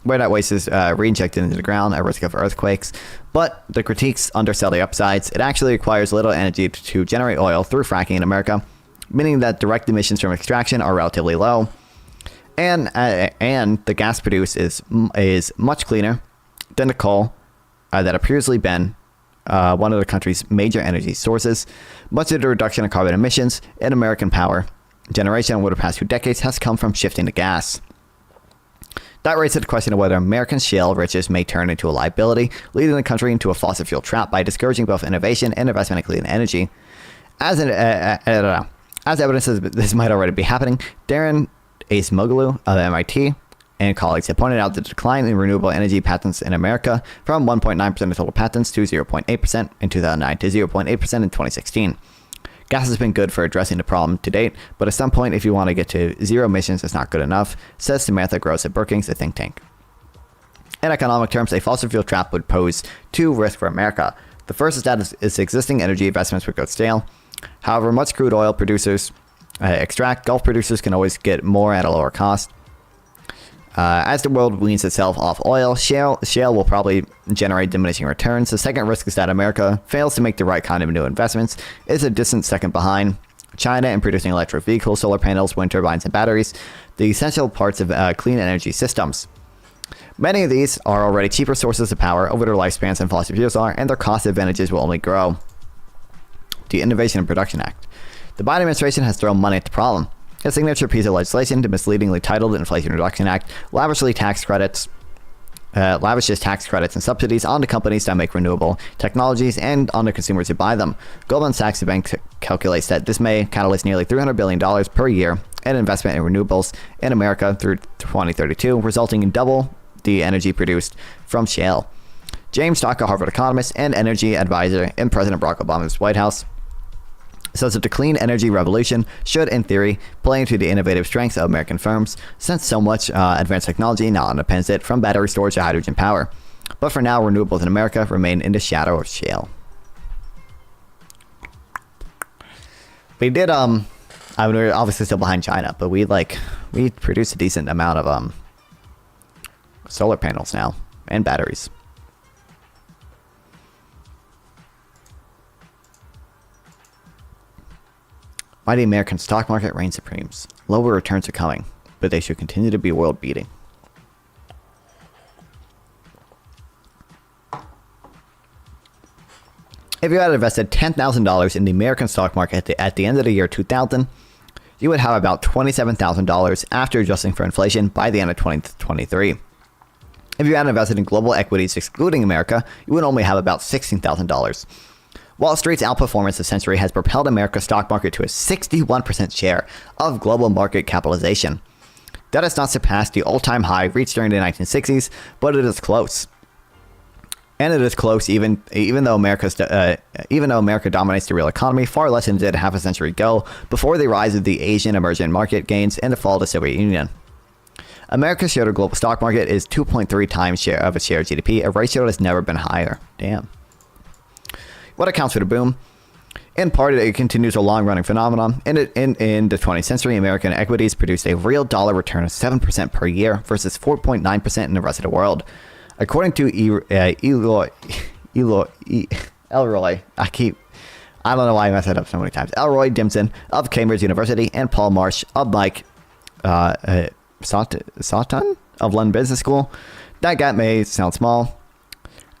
where that waste is re-injected into the ground at risk of earthquakes. But the critiques undersell the upsides. It actually requires little energy to generate oil through fracking in America, meaning that direct emissions from extraction are relatively low, and the gas produced is much cleaner than the coal that appears to have been one of the country's major energy sources. Much of the reduction in carbon emissions in American power generation over the past 2 decades has come from shifting to gas. That raises the question of whether American shale riches may turn into a liability, leading the country into a fossil fuel trap by discouraging both innovation and investment in clean energy. As As evidence that this might already be happening, Darren Acemoglu of MIT and colleagues have pointed out the decline in renewable energy patents in America from 1.9% of total patents to 0.8% in 2009 to 0.8% in 2016. Gas has been good for addressing the problem to date, but at some point, if you want to get to zero emissions, it's not good enough, says Samantha Gross at Brookings, a think tank. In economic terms, a fossil fuel trap would pose two risks for America. The first is that its existing energy investments would go stale. However much crude oil producers extract, Gulf producers can always get more at a lower cost. As the world weans itself off oil, shale will probably generate diminishing returns. The second risk is that America fails to make the right kind of new investments, is a distant second behind China in producing electric vehicles, solar panels, wind turbines, and batteries, the essential parts of clean energy systems. Many of these are already cheaper sources of power over their lifespans than fossil fuels are, and their cost advantages will only grow. The Innovation and Production Act. The Biden administration has thrown money at the problem. A signature piece of legislation, the misleadingly titled Inflation Reduction Act, lavishes tax credits and subsidies onto companies that make renewable technologies and on the consumers who buy them. Goldman Sachs Bank calculates that this may catalyze nearly $300 billion per year in investment in renewables in America through 2032, resulting in double the energy produced from shale. James Stock, a Harvard economist and energy advisor in President Barack Obama's White House, says that the clean energy revolution should, in theory, play into the innovative strengths of American firms, since so much advanced technology now underpins it, from battery storage to hydrogen power. But for now, renewables in America remain in the shadow of shale. We did, I mean, we're obviously still behind China, but we produce a decent amount of solar panels now and batteries. Why the American stock market reigns supreme. Lower returns are coming, but they should continue to be world-beating. If you had invested $10,000 in the American stock market at the end of the year 2000, you would have about $27,000 after adjusting for inflation by the end of 2023. If you had invested in global equities excluding America, you would only have about $16,000. Wall Street's outperformance this century has propelled America's stock market to a 61% share of global market capitalization. That has not surpassed the all-time high reached during the 1960s, but it is close. And it is close even though America dominates the real economy far less than it did half a century ago, before the rise of the Asian emerging market gains and the fall of the Soviet Union. America's share of the global stock market is 2.3 times share of its share of GDP, a ratio that has never been higher. Damn. What accounts for the boom? In part, it continues a long-running phenomenon. In the 20th century, American equities produced a real dollar return of 7% per year versus 4.9% in the rest of the world. According to Elroy, I don't know why I messed that up so many times. Elroy Dimson of Cambridge University and Paul Marsh of Mike Saughton of London Business School. That gap may sound small,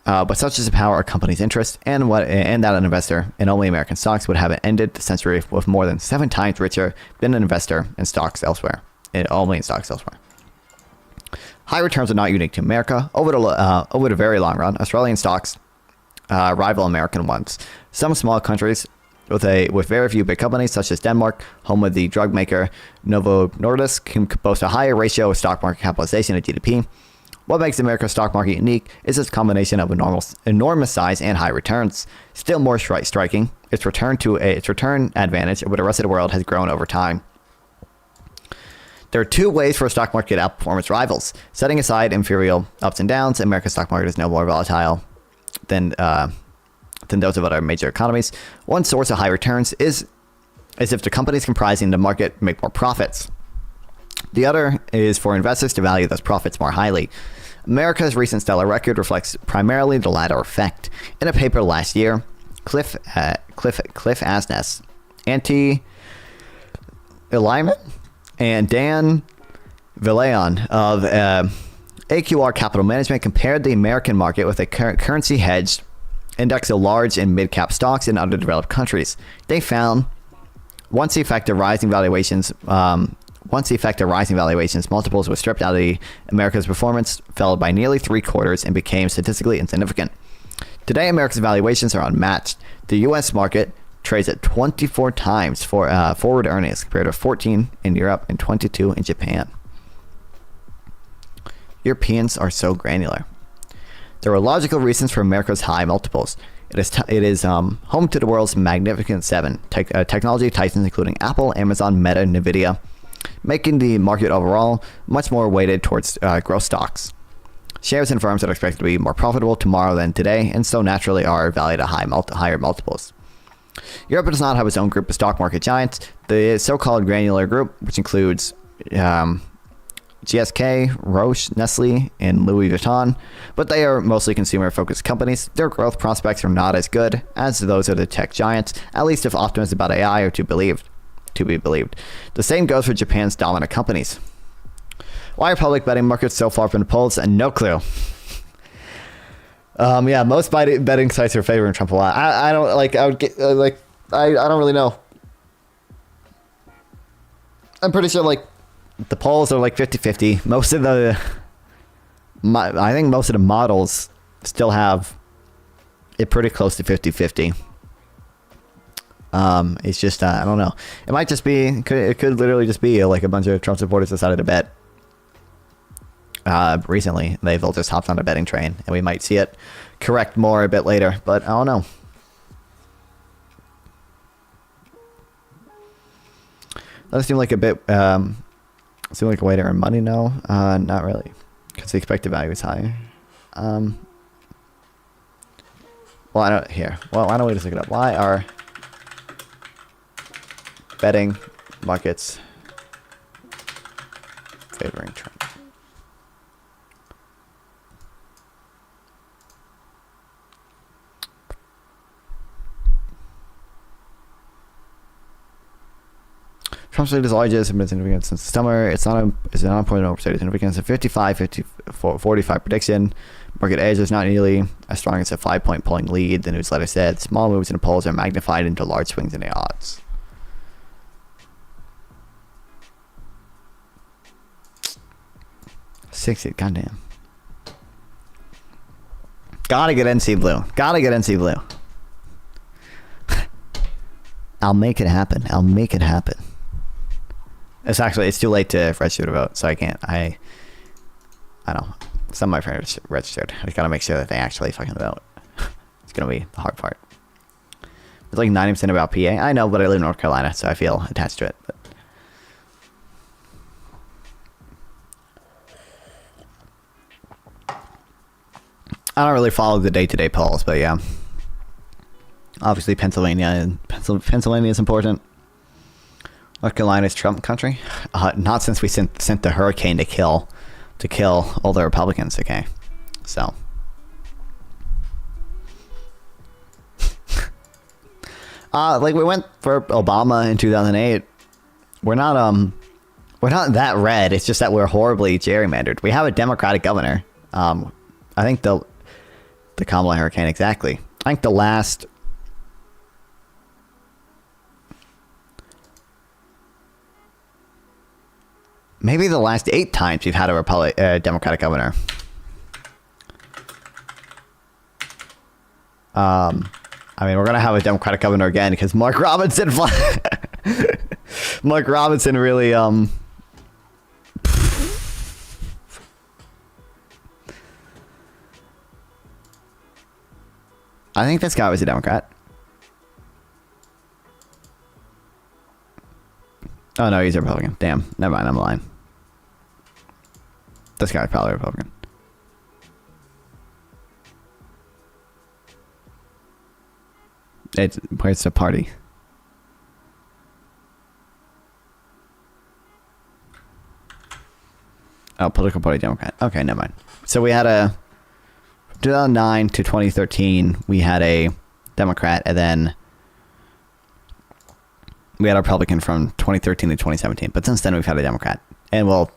but such is the power of companies' interest, and that an investor in only American stocks would have ended the century with more than 7 times richer than an investor in stocks elsewhere, only in stocks elsewhere. High returns are not unique to America. Over the very long run, Australian stocks rival American ones. Some small countries with very few big companies, such as Denmark, home of the drug maker Novo Nordisk, can boast a higher ratio of stock market capitalization to GDP. What makes America's stock market unique is its combination of enormous size and high returns. Still more striking, its return advantage over the rest of the world has grown over time. There are 2 ways for a stock market to outperform its rivals. Setting aside inferior ups and downs, America's stock market is no more volatile than those of other major economies. One source of high returns is if the companies comprising the market make more profits. The other is for investors to value those profits more highly. America's recent stellar record reflects primarily the latter effect. In a paper last year, Cliff Asness, Antti Eliman, and Dan Villayan of AQR Capital Management compared the American market with a currency hedged index of large and mid-cap stocks in underdeveloped countries. They found once the effect of rising valuations, multiples were stripped out of America's performance, fell by nearly 3/4 and became statistically insignificant. Today, America's valuations are unmatched. The U.S. market trades at 24 times for forward earnings compared to 14 in Europe and 22 in Japan. Europeans are so granular. There are logical reasons for America's high multiples. It is home to the world's magnificent seven technology titans, including Apple, Amazon, Meta, and Nvidia, making the market overall much more weighted towards growth stocks. Shares in firms that are expected to be more profitable tomorrow than today, and so naturally are valued at higher multiples. Europe does not have its own group of stock market giants. The so-called granular group, which includes GSK, Roche, Nestle, and Louis Vuitton, but they are mostly consumer-focused companies. Their growth prospects are not as good as those of the tech giants, at least if optimism about AI are to be believed. The same goes for Japan's dominant companies. Why are public betting markets so far from the polls? And no clue. Yeah, most betting sites are favoring Trump a lot. I don't like. I would get I don't really know. I'm pretty sure like the polls are like 50-50. Most of the, I think most of the models still have it pretty close to 50-50. It's just I don't know. It might just be. It could literally just be like a bunch of Trump supporters decided to bet. Recently, they've all just hopped on a betting train, and we might see it correct more a bit later. But I don't know. Does seem like a bit. Seem like a way to earn money? No, not really, because the expected value is higher. Well, I don't here. Well, why don't we just look it up? Why are betting markets favoring Trump? Trump's rate is largest and been significant since the summer. It's not a point of overstated significance. A 45 prediction. Market edge is not nearly as strong as a 5-point polling lead. The newsletter said small moves in the polls are magnified into large swings in the odds. Goddamn. Gotta get NC Blue. Gotta get NC Blue. I'll make it happen. I'll make it happen. It's too late to register to vote, so I can't. I don't know. Some of my friends registered. I just gotta make sure that they actually fucking vote. It's gonna be the hard part. It's like 90% about PA. I know, but I live in North Carolina, so I feel attached to it. But I don't really follow the day-to-day polls, but yeah. Obviously, Pennsylvania is important. North Carolina's Trump country. Not since we sent the hurricane to kill all the Republicans. Okay, so like we went for Obama in 2008. We're not that red. It's just that we're horribly gerrymandered. We have a Democratic governor. I think the Kamala hurricane exactly. I think the last. Maybe the last 8 times we've had a Democratic governor. I mean, we're gonna have a Democratic governor again because Mark Robinson. Mark Robinson really I think this guy was a Democrat. Oh no, he's a Republican. Damn, never mind. I'm lying. This guy's probably a Republican. Where's the party? Oh, political party Democrat. Okay, never mind. So we had a 2009 to 2013. We had a Democrat, and then we had a Republican from 2013 to 2017. But since then, we've had a Democrat, and we'll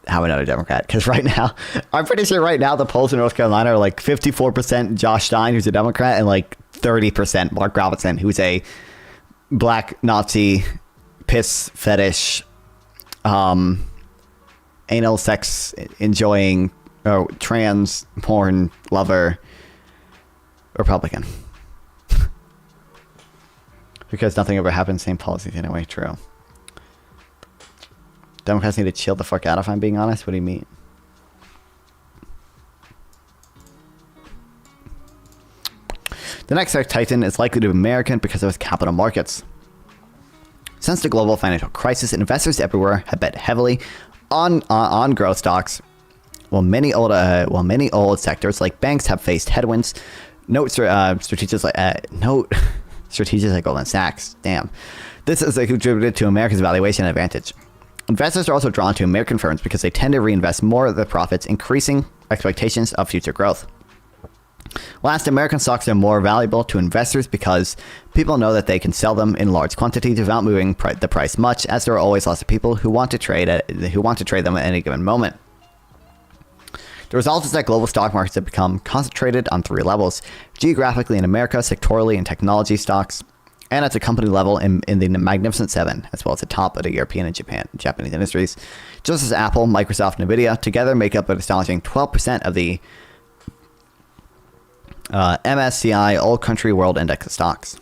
have another Democrat. Because right now, I'm pretty sure right now the polls in North Carolina are like 54% Josh Stein, who's a Democrat, and like 30% Mark Robinson, who's a black Nazi, piss fetish, anal sex enjoying, trans porn lover Republican. Because nothing ever happens, same policies anyway. True. Democrats need to chill the fuck out if I'm being honest. What do you mean? The next tech titan is likely to be American because of its capital markets. Since the global financial crisis, investors everywhere have bet heavily on growth stocks, while many old sectors like banks have faced headwinds. Note strategics like Goldman Sachs. Damn, this has contributed to America's valuation advantage. Investors are also drawn to American firms because they tend to reinvest more of their profits, increasing expectations of future growth. Last, American stocks are more valuable to investors because people know that they can sell them in large quantities without moving the price much, as there are always lots of people who want to trade them at any given moment. The result is that global stock markets have become concentrated on 3 levels: geographically in America, sectorally in technology stocks, and at the company level in the Magnificent Seven, as well as the top of the European and Japanese industries. Just as Apple, Microsoft, and Nvidia together make up an astonishing 12% of the MSCI All Country World Index of stocks.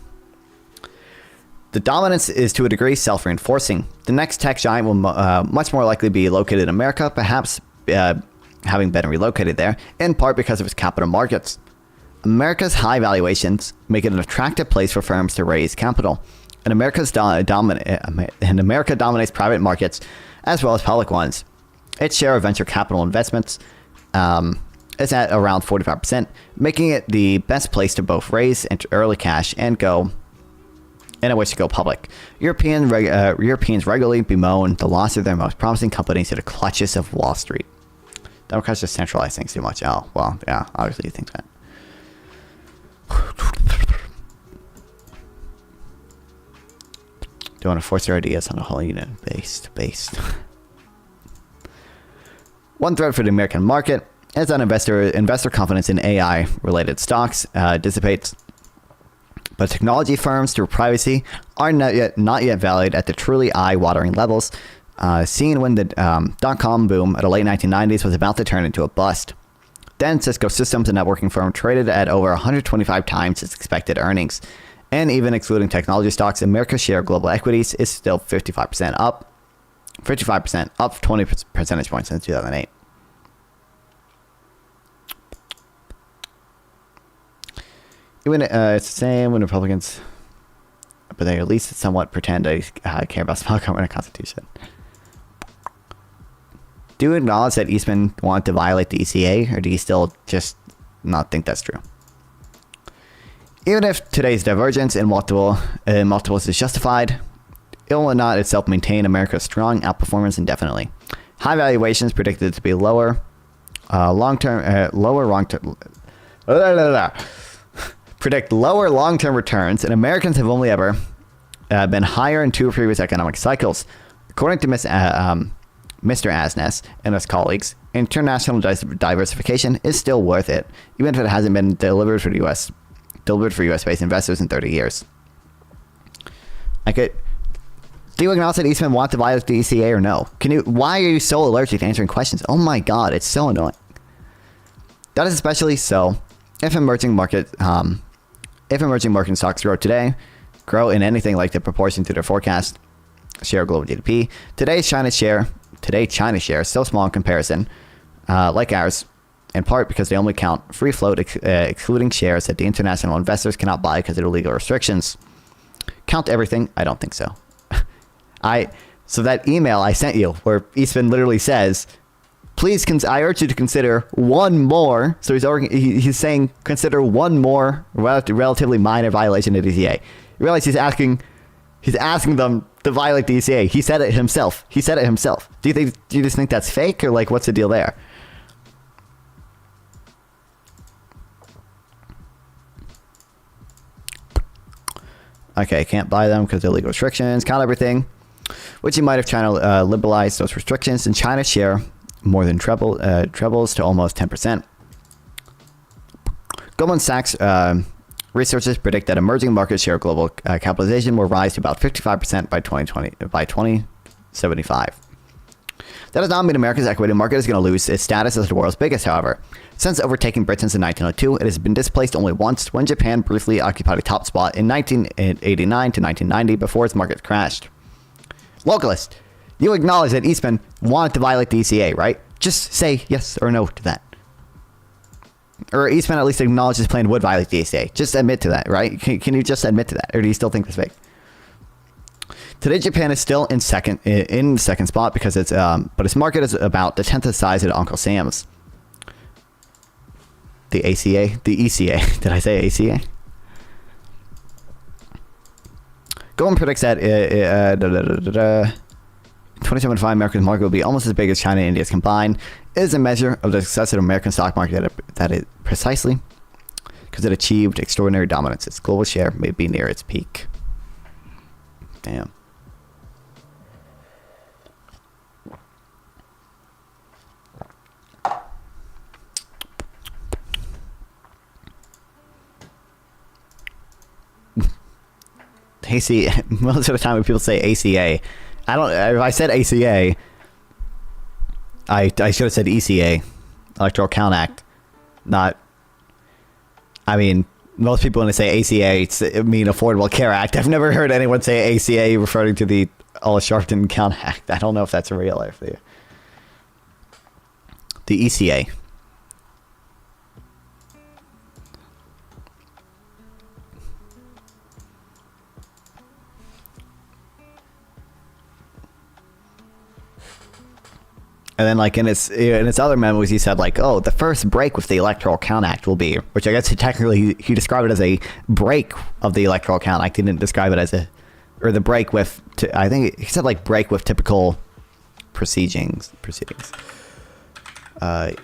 The dominance is to a degree self-reinforcing. The next tech giant will much more likely be located in America, perhaps having been relocated there, in part because of its capital markets. America's high valuations make it an attractive place for firms to raise capital, and America dominates private markets as well as public ones. Its share of venture capital investments is at around 45%, making it the best place to both raise early cash and in a wish to go public. Europeans regularly bemoan the loss of their most promising companies to the clutches of Wall Street. Democrats just centralize things too much. Oh, well, yeah, obviously you think that. Don't want to force your ideas on a whole unit. Based. One threat for the American market is that investor confidence in AI-related stocks dissipates. But technology firms, through privacy, are not yet valued at the truly eye-watering levels seen when the dot-com boom of the late 1990s was about to turn into a bust. Then Cisco Systems, a networking firm, traded at over 125 times its expected earnings. And even excluding technology stocks, America's share of global equities is still 55% up. 55% up 20 percentage points since 2008. Even it's the same when Republicans, but they at least somewhat pretend they care about small government and Constitution. Do you acknowledge that Eastman wanted to violate the ECA, or do you still just not think that's true? Even if today's divergence in multiples is justified, it will not itself maintain America's strong outperformance indefinitely. High valuations predicted to be predict lower long-term returns, and Americans have only ever been higher in 2 previous economic cycles. According to Mr. Asness and his colleagues, international diversification is still worth it, even if it hasn't been delivered for U.S.-based investors in 30 years. Do you acknowledge that Eastman wants to violate the ECA or no? Why are you so allergic to answering questions? Oh my god, it's so annoying. That is especially so if emerging market stocks grow in anything like the proportion to their forecast share of global GDP. Today China's share is so small in comparison, like ours, in part because they only count free float, excluding shares that the international investors cannot buy because of the legal restrictions. Count everything? I don't think so. So that email I sent you, where Eastman literally says, please, I urge you to consider one more. So he's saying consider one more relatively minor violation of the ECA. You realize he's asking them to violate the ECA. He said it himself. Do you just think that's fake, or like what's the deal there? Okay, can't buy them because of illegal restrictions. Count everything. Which you might have China liberalized those restrictions, and China's share more than trebles to almost 10%. Goldman Sachs researchers predict that emerging market share of global capitalization will rise to about 55% by 2075. That does not mean America's equity market is going to lose its status as the world's biggest, however. Since overtaking Britain in 1902, it has been displaced only once when Japan briefly occupied a top spot in 1989 to 1990 before its market crashed. Localist, you acknowledge that Eastman wanted to violate the ECA, right? Just say yes or no to that. Or Eastman at least acknowledge his plan would violate the ECA. Just admit to that, right? Can you just admit to that? Or do you still think that's fake? Today, Japan is still in second spot because it's but its market is about the 10th size of Uncle Sam's. The ACA, the ECA. Did I say ACA? Goldman predicts that 2075 American market will be almost as big as China and India's combined. It is a measure of the success of the American stock market that it precisely because it achieved extraordinary dominance. Its global share may be near its peak. Damn. ACA, most of the time when people say ACA, I don't. If I said ACA, I should have said ECA, Electoral Count Act, not. I mean, most people when they say ACA mean Affordable Care Act. I've never heard anyone say ACA referring to the All-Sharpton Count Act. I don't know if that's real or if the ECA. And then, like, in its other memos, he said, like, oh, the first break with the Electoral Count Act will be, which I guess he described it as a break of the Electoral Count Act. He didn't describe it as or the break with, I think he said, like, break with typical proceedings.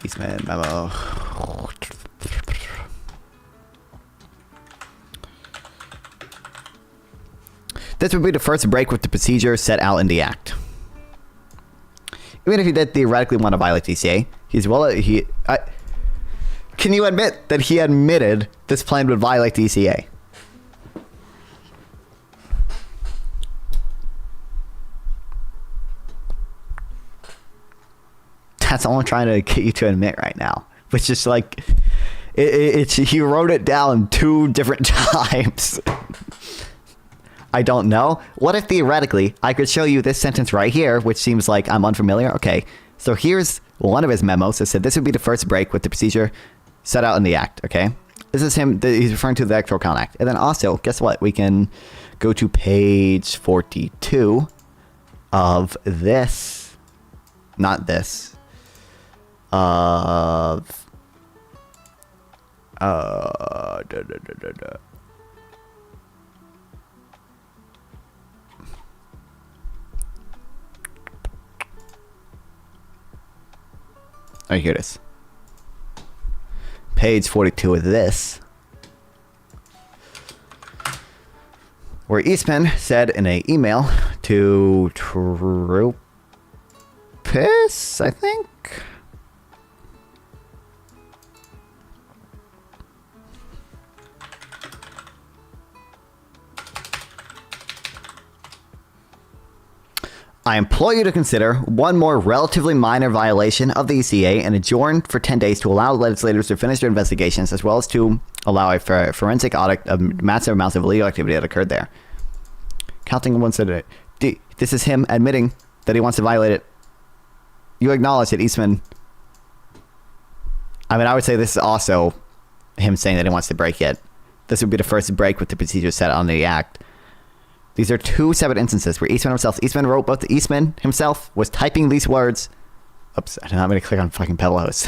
Eastman memo. This would be the first break with the procedure set out in the Act. Even if he did theoretically want to violate DCA, can you admit that he admitted this plan would violate DCA? That's all I'm trying to get you to admit right now. Which is like, he wrote it down 2 different times. I don't know. What if theoretically I could show you this sentence right here, which seems like I'm unfamiliar? Okay, so here's one of his memos that said this would be the first break with the procedure set out in the Act, okay? This is him, he's referring to the Electoral Count Act. And then also, guess what? We can go to page 42 of this, not this, of, oh, here it is. Page 42 of this. Where Eastman said in an email to Troopis, I think. I implore you to consider one more relatively minor violation of the ECA and adjourn for 10 days to allow legislators to finish their investigations as well as to allow a forensic audit of massive amounts of illegal activity that occurred there. Counting one said, this is him admitting that he wants to violate it. You acknowledge that Eastman... I mean, I would say this is also him saying that he wants to break it. This would be the first break with the procedure set on the Act. These are 2 separate instances where Eastman wrote both. Eastman himself was typing these words. Oops, I'm not going to click on fucking pillows.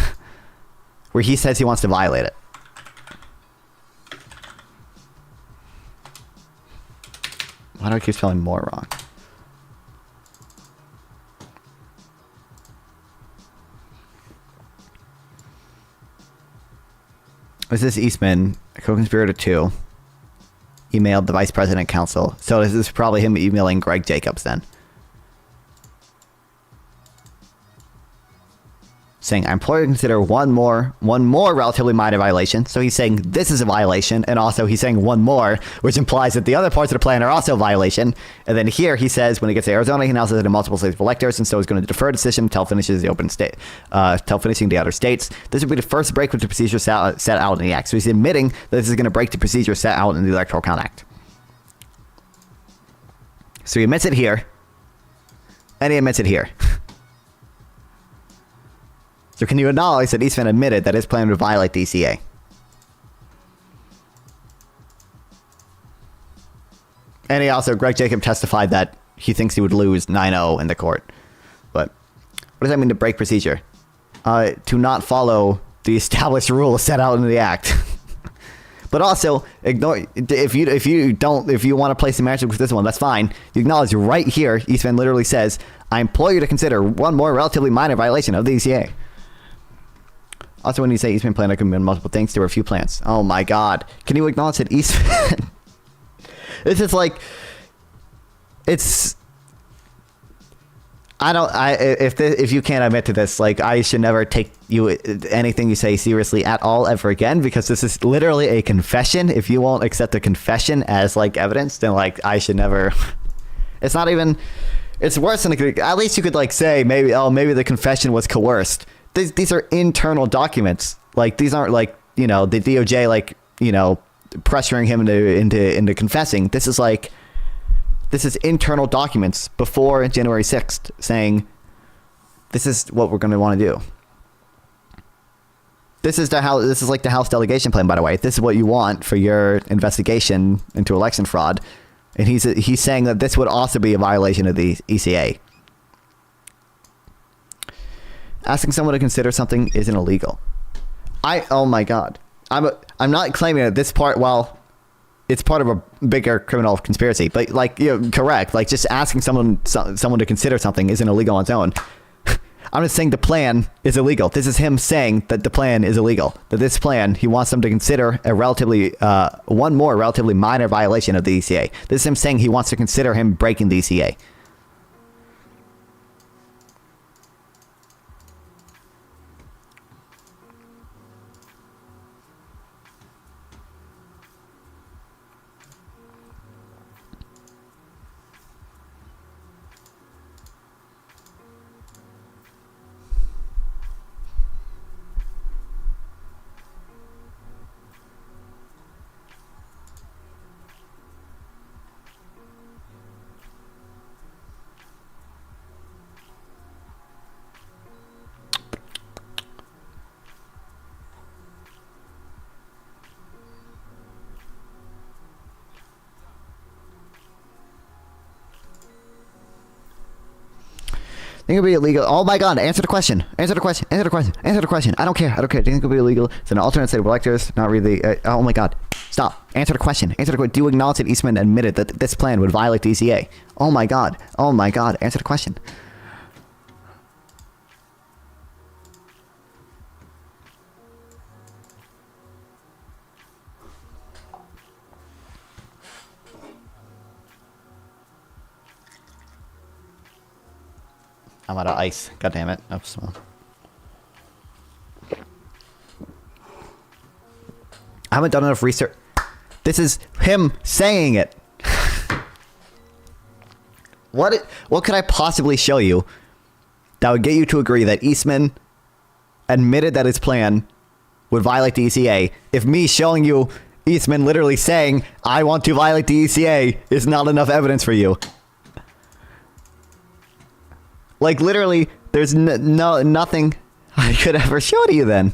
Where he says he wants to violate it. Why do I keep spelling more wrong? This is Eastman, co-conspirator 2. Emailed the Vice President Counsel. So this is probably him emailing Greg Jacobs then. saying, I implore you to consider one more relatively minor violation. So he's saying this is a violation, and also he's saying one more, which implies that the other parts of the plan are also a violation. And then here he says, when he gets to Arizona, he announces that in multiple states of electors, and so he's going to defer decision until finishes the open state, until finishing the other states. This would be the first break with the procedure set out in the Act. So he's admitting that this is going to break the procedure set out in the Electoral Count Act. So he admits it here, and he admits it here. So can you acknowledge that Eastman admitted that his plan would violate the ECA? And he also, Greg Jacob testified that he thinks he would lose 9-0 in the court. But what does that mean to break procedure? To not follow the established rules set out in the Act. But also, ignore if you want to place the magic with this one, that's fine. You acknowledge right here, Eastman literally says, I implore you to consider one more relatively minor violation of the ECA. Also, when you say Eastman plan, I can mean multiple things. There were a few plans. Oh my God! Can you acknowledge that Eastman? It's just like, it's. If you can't admit to this, like, I should never take anything you say seriously at all ever again, because this is literally a confession. If you won't accept a confession as like evidence, then like I should never. It's not even. It's worse than at least you could like say maybe the confession was coerced. These are internal documents. Like, these aren't like, the DOJ, like, pressuring him into confessing. This is internal documents before January 6th saying, this is what we're going to want to do. This is like the House delegation plan, by the way. This is what you want for your investigation into election fraud. And he's saying that this would also be a violation of the ECA. Asking someone to consider something isn't illegal. Oh my God. I'm not claiming that this part, well, it's part of a bigger criminal conspiracy, but like, correct. Like, just asking someone to consider something isn't illegal on its own. I'm just saying the plan is illegal. This is him saying that the plan is illegal. That this plan, he wants them to consider one more relatively minor violation of the ECA. This is him saying he wants to consider him breaking the ECA. Think it would be illegal. Oh my God! Answer the question. Answer the question. Answer the question. Answer the question. I don't care. Do you think it would be illegal? It's an alternate state of electors. Not really. Oh my God! Stop. Answer the question. Answer the question. Do you acknowledge that Eastman admitted that this plan would violate the ECA? Oh my God! Oh my God! Answer the question. I'm out of ice. God damn it. Oops. Well. I haven't done enough research. This is him saying it. What could I possibly show you that would get you to agree that Eastman admitted that his plan would violate the ECA if me showing you Eastman literally saying, I want to violate the ECA is not enough evidence for you? Like, literally, there's nothing I could ever show to you then.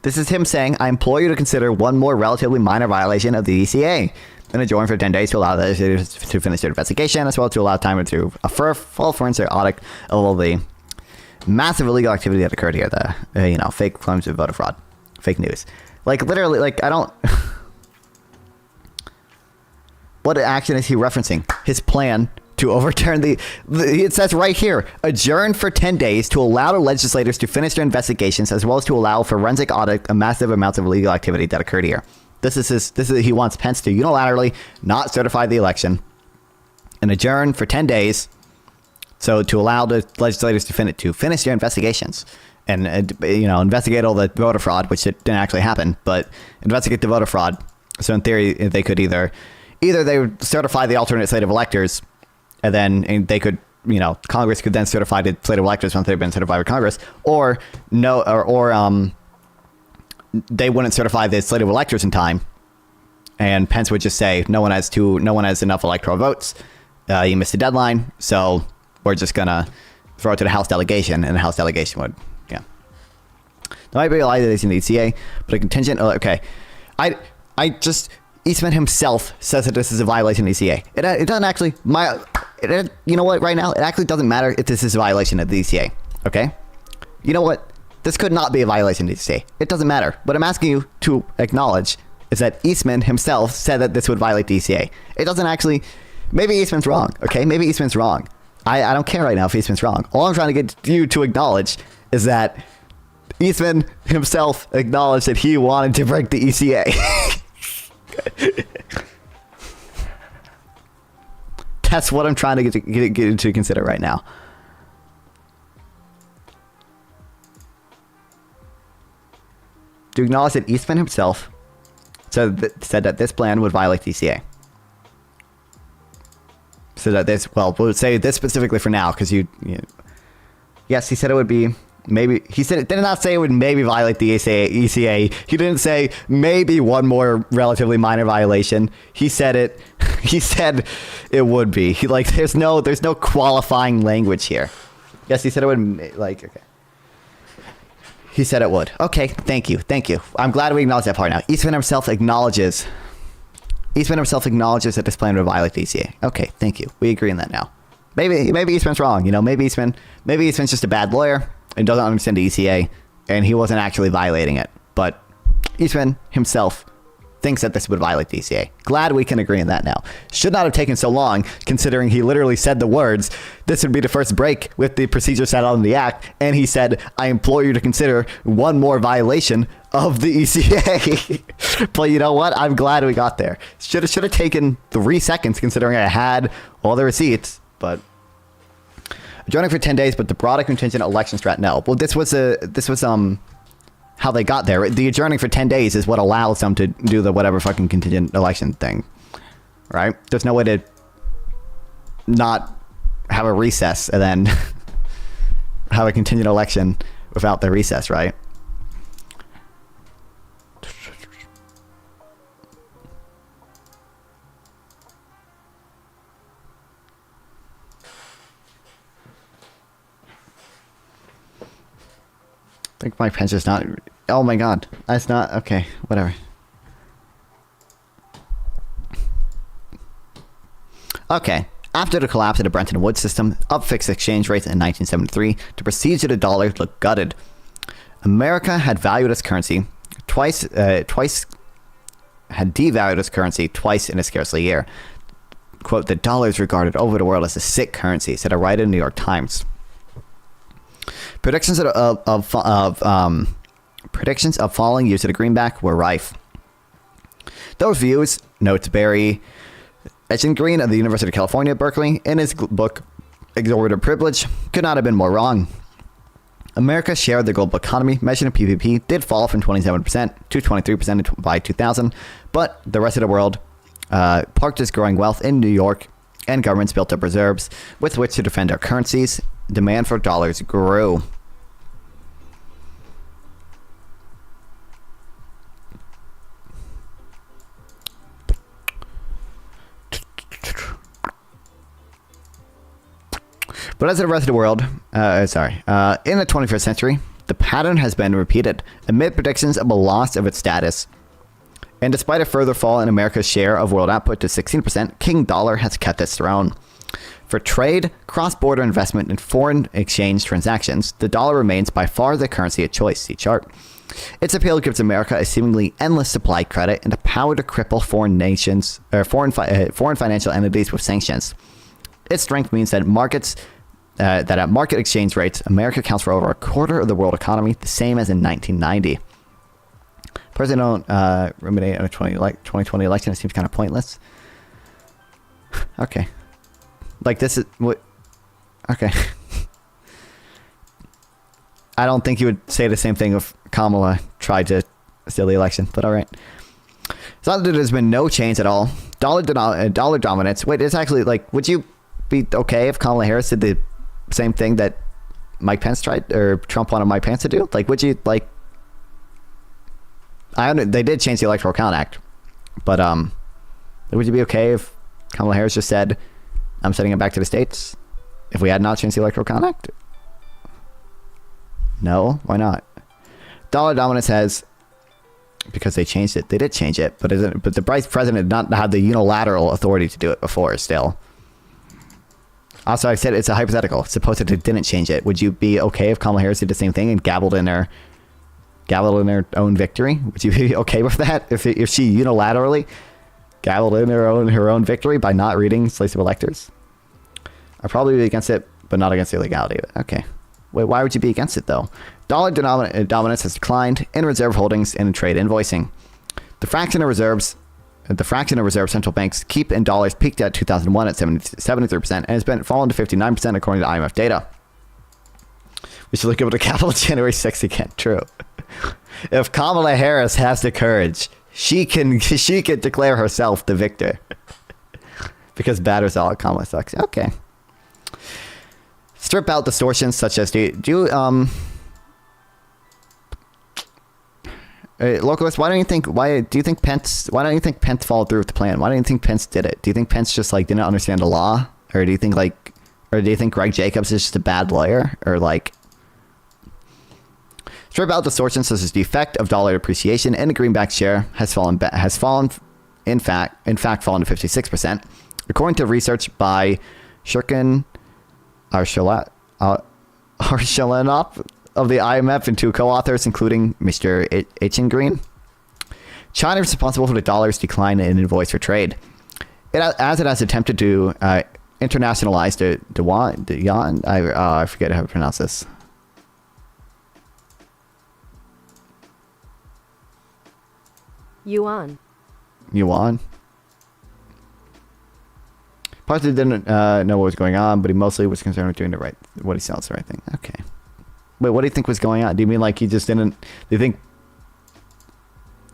This is him saying, I implore you to consider one more relatively minor violation of the ECA and adjourn for 10 days to allow the to finish their investigation, as well as to allow time to a full forensic audit of all the massive illegal activity that occurred here. The, fake claims of voter fraud, fake news. Like, literally, like, I don't... What action is he referencing? His plan to overturn it says right here, adjourn for 10 days to allow the legislators to finish their investigations, as well as to allow forensic audit of massive amounts of illegal activity that occurred here. He wants Pence to unilaterally not certify the election and adjourn for 10 days So to allow the legislators to finish their investigations and investigate all the voter fraud, which it didn't actually happen, but investigate the voter fraud. So in theory, they could either they would certify the alternate slate of electors, and then they could, Congress could then certify the slate of electors once they've been certified with Congress, or they wouldn't certify the slate of electors in time, and Pence would just say no one has enough electoral votes. You missed the deadline, so we're just gonna throw it to the House delegation, and the House delegation would, There might be a violation of the ECA, but a contingent. Okay, Eastman himself says that this is a violation of the ECA. It doesn't actually. You know what? Right now, it actually doesn't matter if this is a violation of the ECA. Okay, you know what? This could not be a violation of the ECA. It doesn't matter. What I'm asking you to acknowledge is that Eastman himself said that this would violate the ECA. It doesn't actually. Maybe Eastman's wrong. Okay, maybe Eastman's wrong. I don't care right now if Eastman's wrong. All I'm trying to get you to acknowledge is that Eastman himself acknowledged that he wanted to break the ECA. That's what I'm trying to get you to consider right now. To acknowledge that Eastman himself said that this plan would violate the ECA. So that we'll say this specifically for now, because yes, he said it would be maybe. He said it did not say it would maybe violate the ECA. He didn't say maybe one more relatively minor violation. He said it. He said it would be. There's no qualifying language here. Yes, he said it would. Okay. He said it would. Okay, thank you. I'm glad we acknowledge that part now. Eastman himself acknowledges that this plan would violate the ECA. Okay, thank you. We agree on that now. Maybe Eastman's wrong. Maybe Eastman's just a bad lawyer and doesn't understand the ECA, and he wasn't actually violating it. But Eastman himself thinks that this would violate the ECA. Glad we can agree on that now. Should not have taken so long, considering he literally said the words, "This would be the first break with the procedure set out in the act," and he said, "I implore you to consider one more violation of the ECA." But you know what? I'm glad we got there. Should have taken 3 seconds, considering I had all the receipts. But adjourning for 10 days, but the broader contingent election strat. No. Well, this was how they got there. The adjourning for 10 days is what allows them to do the whatever fucking contingent election thing, right? There's no way to not have a recess and then have a contingent election without the recess, right? I think my pen's just not. Oh my god, that's not okay. Whatever. Okay. After the collapse of the Bretton Woods system, up fixed exchange rates in 1973, the prestige of the dollar looked gutted. America had valued its currency twice. Had devalued its currency twice in a scarcely year. Quote: "The dollar is regarded over the world as a sick currency," said a writer in the New York Times. Predictions of falling use of the greenback were rife. Those views, notes Barry Eichengreen of the University of California, Berkeley, in his book Exorbitant Privilege, could not have been more wrong. America's share of the global economy, measured in PPP, did fall from 27% to 23% by 2000, but the rest of the world parked its growing wealth in New York, and governments built up reserves with which to defend our currencies. Demand for dollars grew. But as the rest of the world, in the 21st century, the pattern has been repeated amid predictions of a loss of its status. And despite a further fall in America's share of world output to 16%, King Dollar has kept its throne. For trade, cross-border investment, and foreign exchange transactions, the dollar remains by far the currency of choice. See chart. Its appeal gives America a seemingly endless supply of credit and the power to cripple foreign nations or foreign financial entities with sanctions. Its strength means that at market exchange rates, America accounts for over a quarter of the world economy, the same as in 1990. President ruminate on a 2020 election. It seems kind of pointless. Okay. Like this is what. Okay. I don't think you would say the same thing if Kamala tried to steal the election, but all right. It's not that there's been no change at all. Dollar dominance. Wait, it's actually like, would you be okay if Kamala Harris did the same thing that Mike Pence tried, or Trump wanted Mike Pence to do? Like, would you like? They did change the Electoral Count Act, but would you be okay if Kamala Harris just said, "I'm sending it back to the states"? If we had not changed the Electoral Count Act? No, why not? Dollar dominance has, because they changed it. They did change it, but the vice president did not have the unilateral authority to do it before. Still. Also, I said it's a hypothetical. Suppose that it didn't change it. Would you be okay if Kamala Harris did the same thing and gabbled in her own victory? Would you be okay with that if she unilaterally gabbled in her own victory by not reading slates of electors? I'd probably be against it, but not against the illegality of it. Okay. Wait, why would you be against it though? Dollar dominance has declined in reserve holdings and in trade invoicing. The fraction of reserves central banks keep in dollars peaked at 2001 at 73% and has been fallen to 59% according to IMF data. We should look over the capital January 6th again. True. If Kamala Harris has the courage, she can declare herself the victor. Because batters all Kamala sucks. Okay. Strip out distortions such as Localist, why don't you think Pence followed through with the plan? Why don't you think Pence did it? Do you think Pence just like didn't understand the law? Or do you think Greg Jacobs is just a bad lawyer? Or like, strip out distortions such as the effect of dollar appreciation and the greenback share has fallen in fact fallen to 56%. According to research by Shurkin Arshalanov of the IMF and two co-authors, including Mr. Eichengreen, China is responsible for the dollar's decline in invoice for trade. As it has attempted to internationalize the yuan. I forget how to pronounce this. Yuan. Partly didn't know what was going on, but he mostly was concerned with doing what he sells the right thing. Okay. Wait, what do you think was going on? Do you mean like he just didn't? Do you think?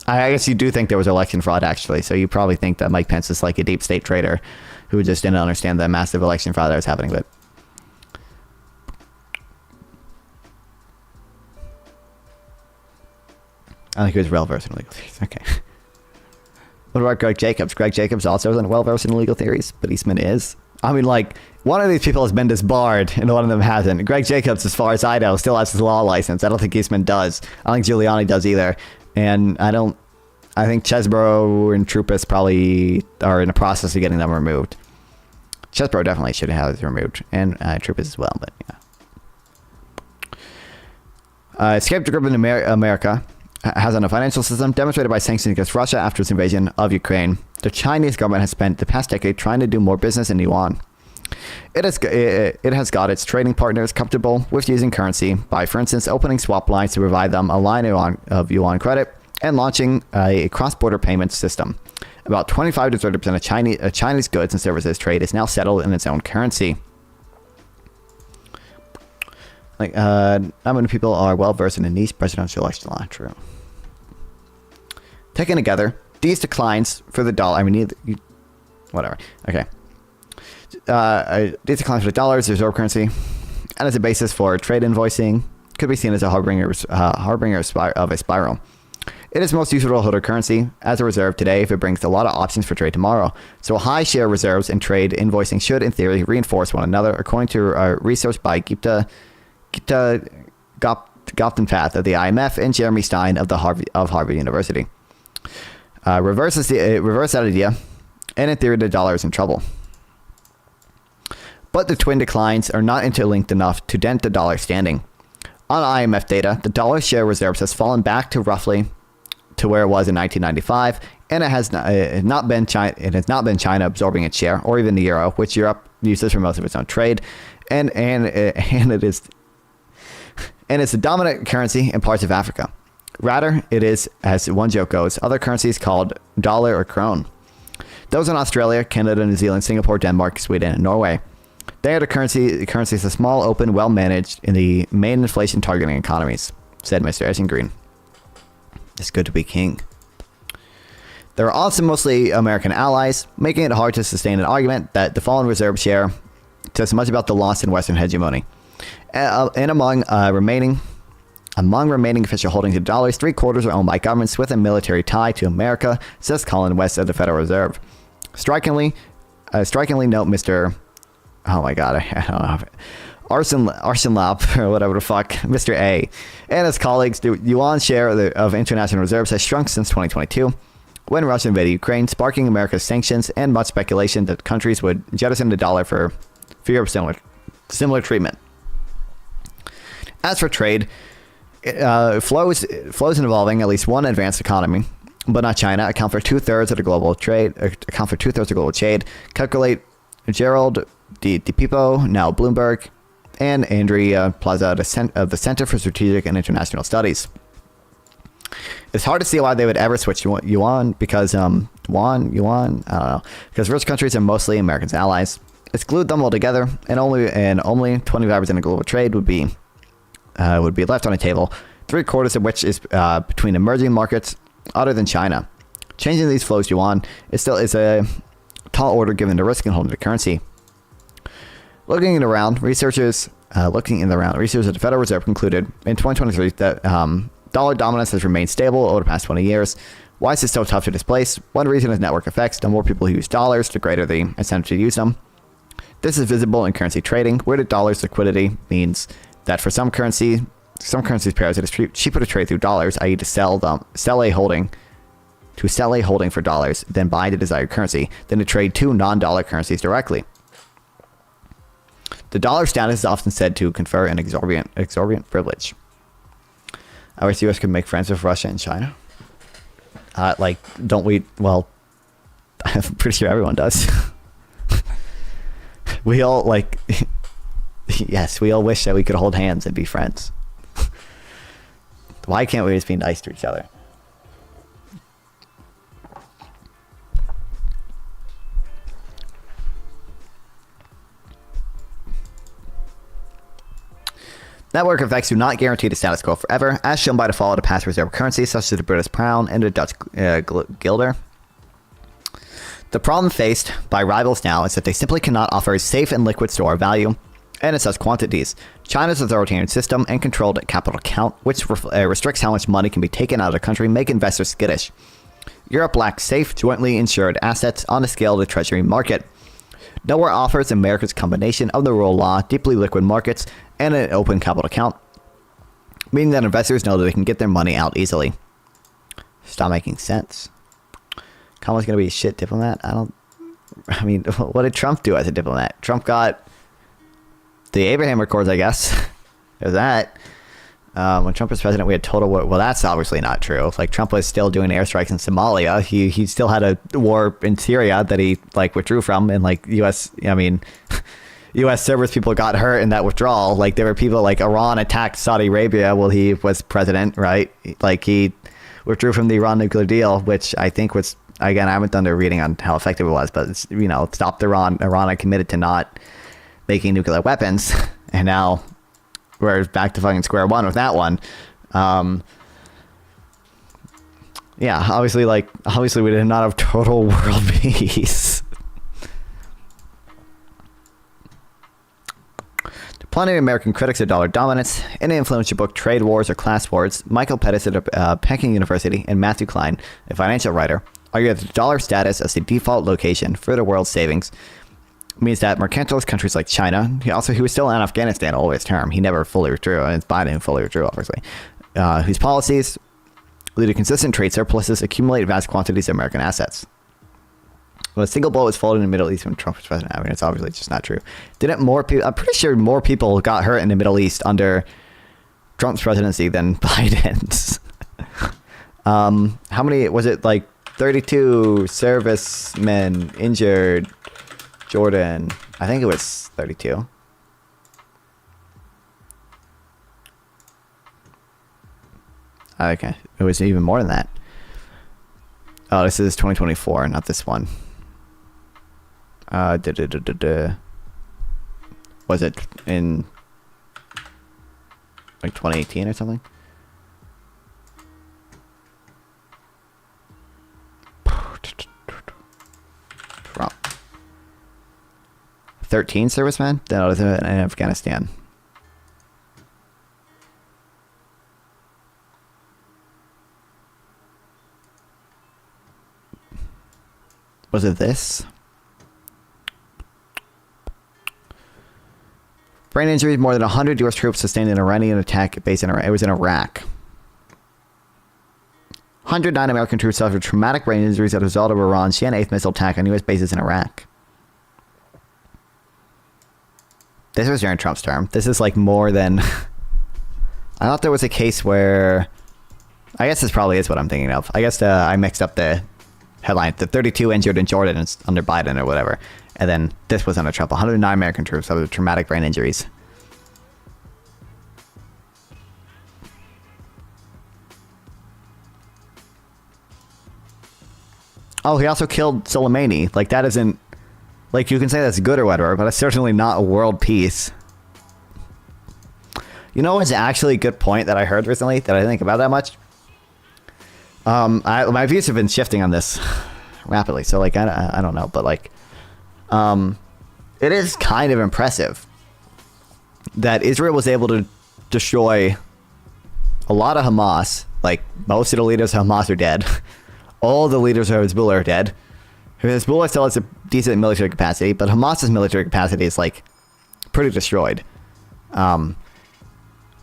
I guess you do think there was election fraud, actually. So you probably think that Mike Pence is like a deep state traitor who just didn't understand the massive election fraud that was happening. But I think he was well versed in legal theories. Okay. What about Greg Jacobs? Greg Jacobs also isn't well versed in legal theories, but Eastman is. I mean, like, one of these people has been disbarred and one of them hasn't. Greg Jacobs, as far as I know, still has his law license. I don't think Eastman does. I don't think Giuliani does either. And I think Chesbrough and Troupis probably are in the process of getting them removed. Chesbrough definitely should have it removed. And Troupis as well, but yeah. Escape to grip in America has on a financial system demonstrated by sanctions against Russia after its invasion of Ukraine. The Chinese government has spent the past decade trying to do more business in yuan. It has got its trading partners comfortable with using currency by, for instance, opening swap lines to provide them a line of yuan credit and launching a cross-border payment system. About 25 to 30% of Chinese goods and services trade is now settled in its own currency. Like, not many people are well versed in the niche presidential election law. True. Taken together, these declines for the dollar. I mean, whatever. Okay. These declines for the dollar as a reserve currency and as a basis for trade invoicing could be seen as a harbinger of a spiral. It is most useful to hold a currency as a reserve today if it brings a lot of options for trade tomorrow. So a high share of reserves and trade invoicing should, in theory, reinforce one another, according to research by Gupta Gopinath of the IMF and Jeremy Stein of Harvard University. Reverse that idea, and in theory, the dollar is in trouble. But the twin declines are not interlinked enough to dent the dollar standing. On IMF data, the dollar share reserves has fallen back to roughly to where it was in 1995, and it has not been China absorbing its share, or even the euro, which Europe uses for most of its own trade, and it's the dominant currency in parts of Africa. Rather, it is, as one joke goes, other currencies called dollar or krone. Those in Australia, Canada, New Zealand, Singapore, Denmark, Sweden, and Norway. The currency is a small, open, well-managed in the main inflation targeting economies, said Mr. Green. It's good to be king. There are also mostly American allies, making it hard to sustain an argument that the fallen reserve share says much about the loss in Western hegemony. And among remaining official holdings of dollars, 3/4 are owned by governments with a military tie to America, says Colin West of the Federal Reserve. Strikingly note Mr. Oh my God, I don't know. Arsenlap, or whatever the fuck, Mr. A, and his colleagues, the yuan share of international reserves has shrunk since 2022, when Russia invaded Ukraine, sparking America's sanctions and much speculation that countries would jettison the dollar for fear of similar treatment. As for trade, flows involving at least one advanced economy, but not China, account for 2/3 of the global trade. Calculate Gerald DiPipo, now Bloomberg, and Andrea Plaza of the Center for Strategic and International Studies. It's hard to see why they would ever switch to yuan because yuan, I don't know, because rich countries are mostly Americans' allies. It's glued them all together, and only 25% of global trade would be left on the table. 3/4 of which is between emerging markets other than China. Changing these flows to yuan is a tall order given the risk in holding the currency. Looking around, researchers at the Federal Reserve concluded in 2023 that dollar dominance has remained stable over the past 20 years. Why is it so tough to displace? One reason is network effects. The more people who use dollars, the greater the incentive to use them. This is visible in currency trading, where the dollar's liquidity means that for some currency pairs, it is cheaper to trade through dollars, i.e. to sell a holding for dollars, then buy the desired currency, than to trade two non-dollar currencies directly. The dollar status is often said to confer an exorbitant privilege. I wish the U.S. could make friends with Russia and China. Don't we? Well, I'm pretty sure everyone does. We all yes, we all wish that we could hold hands and be friends. Why can't we just be nice to each other? Network effects do not guarantee the status quo forever, as shown by the fall of the past reserve currencies such as the British pound and the Dutch guilder. The problem faced by rivals now is that they simply cannot offer a safe and liquid store of value, and in such quantities. China's authoritarian system and controlled capital count, which restricts how much money can be taken out of the country, make investors skittish. Europe lacks safe, jointly insured assets on the scale of the treasury market. Nowhere offers America's combination of the rule of law, deeply liquid markets, and an open capital account, meaning that investors know that they can get their money out easily. Stop making sense. Kamala's going to be a shit diplomat? What did Trump do as a diplomat? Trump got the Abraham Accords, I guess. There's that. When Trump was president, we had total war. Well, that's obviously not true. Trump was still doing airstrikes in Somalia. He still had a war in Syria that he withdrew from, and U.S. service people got hurt in that withdrawal. There were people Iran attacked Saudi Arabia while he was president, right? He withdrew from the Iran nuclear deal, which I think was, again, I haven't done the reading on how effective it was, but it's, stopped Iran. Iran had committed to not making nuclear weapons, and now we're back to fucking square one with that one. Yeah, obviously we did not have total world peace. Plenty of American critics of dollar dominance. In an influential book, Trade Wars or Class Wars, Michael Pettis at Peking University and Matthew Klein, a financial writer, argue that the dollar status as the default location for the world's savings means that mercantilist countries like China, he was still in Afghanistan all his term. He never fully withdrew, and it's Biden who fully withdrew, obviously, whose policies lead to consistent trade surpluses, accumulate vast quantities of American assets. When a single blow was folded in the Middle East when Trump was president, it's obviously just not true. I'm pretty sure more people got hurt in the Middle East under Trump's presidency than Biden's. How many, was it 32 servicemen injured? Jordan, I think it was 32. Okay, it was even more than that. Oh, this is 2024, not this one. Was it in like 2018 or something? Trump. 13 servicemen? That was in Afghanistan. Was it this? Brain injuries. More than 100 U.S. troops sustained an Iranian attack based in Iraq. It was in Iraq. 109 American troops suffered traumatic brain injuries as a result of Iran's Shan 8th missile attack on U.S. bases in Iraq. This was during Trump's term. This is like more than... I thought there was a case where... I guess this probably is what I'm thinking of. I guess I mixed up the headline. The 32 injured in Jordan is under Biden or whatever. And then this was under Trump. 109 American troops suffered traumatic brain injuries. Oh, he also killed Soleimani. Like, that isn't... Like, you can say that's good or whatever, but it's certainly not world peace. You know what's actually a good point that I heard recently that I didn't think about that much? My views have been shifting on this rapidly, so, like, I don't know, but, like... it is kind of impressive that Israel was able to destroy a lot of Hamas. Like, most of the leaders of Hamas are dead. All the leaders of Hezbollah are dead. Hezbollah still has a decent military capacity, but Hamas's military capacity is, like, pretty destroyed.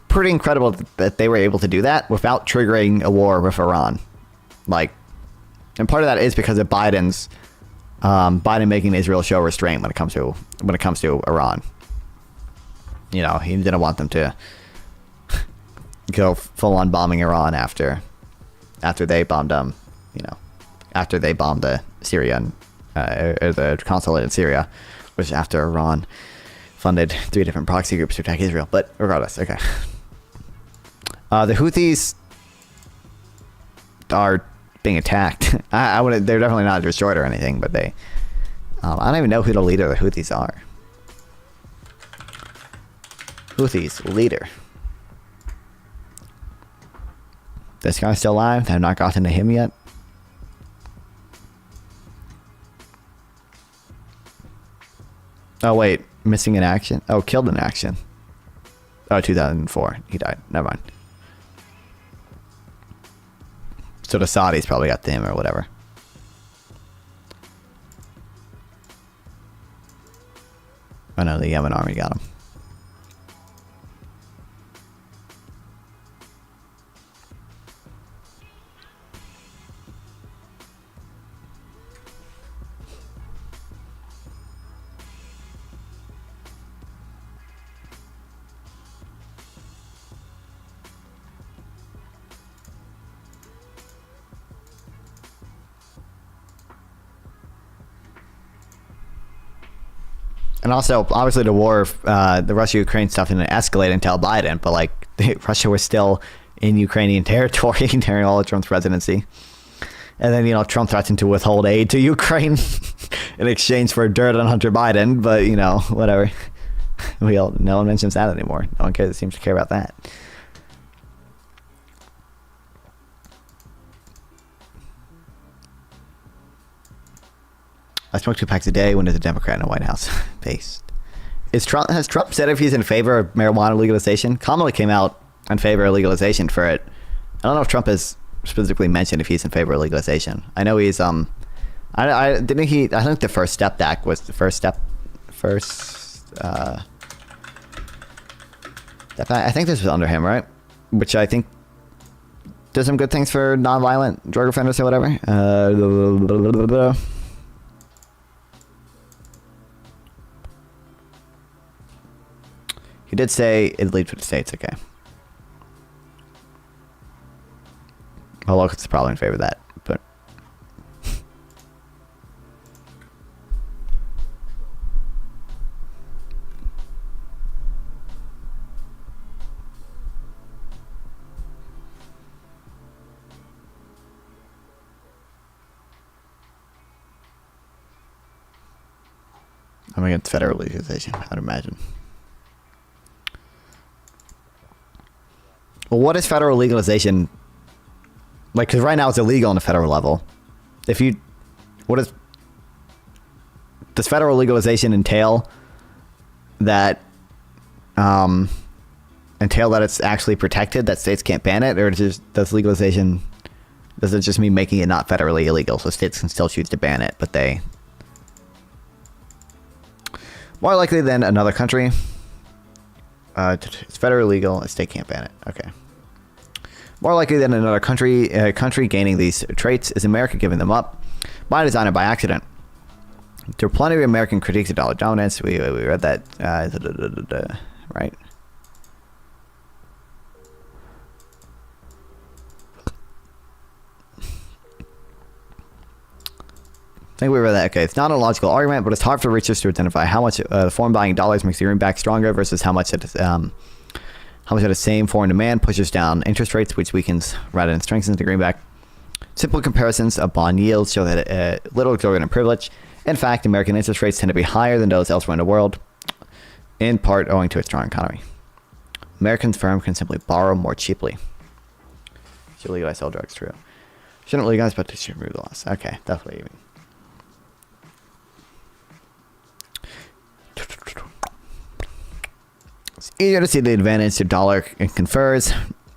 Pretty incredible that they were able to do that without triggering a war with Iran. Like, and part of that is because of Biden making Israel show restraint when it comes to Iran. You know, he didn't want them to go full on bombing Iran after they bombed after they bombed the Syria and or the consulate in Syria, which after Iran funded 3 different proxy groups to attack Israel. But regardless, okay. The Houthis are being attacked. They're definitely not destroyed or anything, but they... I don't even know who the leader of the Houthis are. Houthis, leader. This guy's still alive? I've not gotten to him yet. Oh, wait. Missing in action? Oh, killed in action. Oh, 2004. He died. Never mind. So the Saudis probably got to him or whatever. Oh no, the Yemen army got him. And also, obviously, the war, the Russia-Ukraine stuff didn't escalate until Biden, but, like, Russia was still in Ukrainian territory during all of Trump's presidency. And then, you know, Trump threatened to withhold aid to Ukraine in exchange for dirt on Hunter Biden, but, you know, whatever. No one mentions that anymore. No one seems to care about that. I smoke 2 packs a day when there's a Democrat in the White House. Based. Has Trump said if he's in favor of marijuana legalization? Kamala came out in favor of legalization for it. I don't know if Trump has specifically mentioned if he's in favor of legalization. I know he's I think the First Step Act was the first step. I think this was under him, right? Which I think does some good things for nonviolent drug offenders or whatever. He did say it leads for the states, okay. Well, Locust's probably in favor of that, but... I'm against federal legalization, I'd imagine. Well, what is federal legalization? Like, because right now it's illegal on the federal level. Does federal legalization entail that it's actually protected, that states can't ban it, or does it just mean making it not federally illegal, so states can still choose to ban it, but they more likely than another country, it's federally legal, a state can't ban it. Okay. More likely than another country, a country gaining these traits is America giving them up by design or by accident. There are plenty of American critiques of dollar dominance. We read that, right? I think we read that. Okay, it's not a logical argument, but it's hard for researchers to identify how much the foreign buying dollars makes the greenback stronger versus how much of the same foreign demand pushes down interest rates, which weakens rather than strengthens the greenback. Simple comparisons of bond yields show that little exorbitant privilege. In fact, American interest rates tend to be higher than those elsewhere in the world, in part owing to a strong economy. American firms can simply borrow more cheaply. Should legalize all drugs, true. Shouldn't legalize, but they should remove the laws. Okay, that's what you mean. It's easier to see the advantage the dollar confers,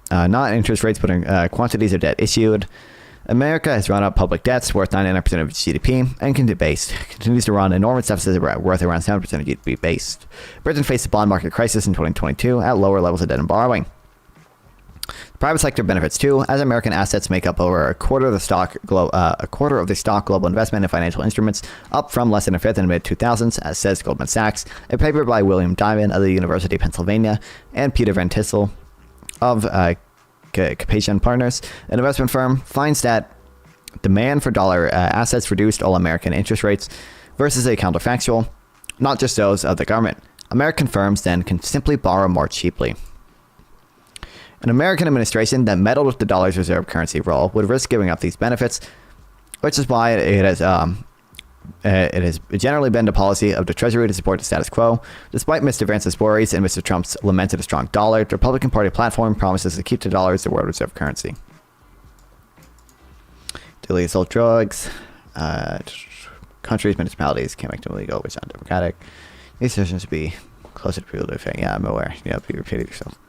not interest rates, but in quantities of debt issued. America has run up public debts worth 99% of its GDP and continues to run enormous deficits worth around 7% of GDP based. Britain faced a bond market crisis in 2022 at lower levels of debt and borrowing. The private sector benefits too, as American assets make up over a quarter of the stock global investment in financial instruments, up from less than a fifth in the mid-2000s, as says Goldman Sachs. A paper by William Diamond of the University of Pennsylvania and Peter Van Tissel of Carpathian Partners, an investment firm, finds that demand for dollar assets reduced all American interest rates versus a counterfactual, not just those of the government. American firms then can simply borrow more cheaply. An American administration that meddled with the dollar's reserve currency role would risk giving up these benefits, which is why it has generally been the policy of the Treasury to support the status quo. Despite Mr. Vance's worries and Mr. Trump's lamented a strong dollar, the Republican Party platform promises to keep the dollar as the world reserve currency. Illegally sold drugs, countries, municipalities can't make them illegal, which is undemocratic. These decisions should be closer to people to effect. Yeah, I'm aware. Yeah, be repeating yourself.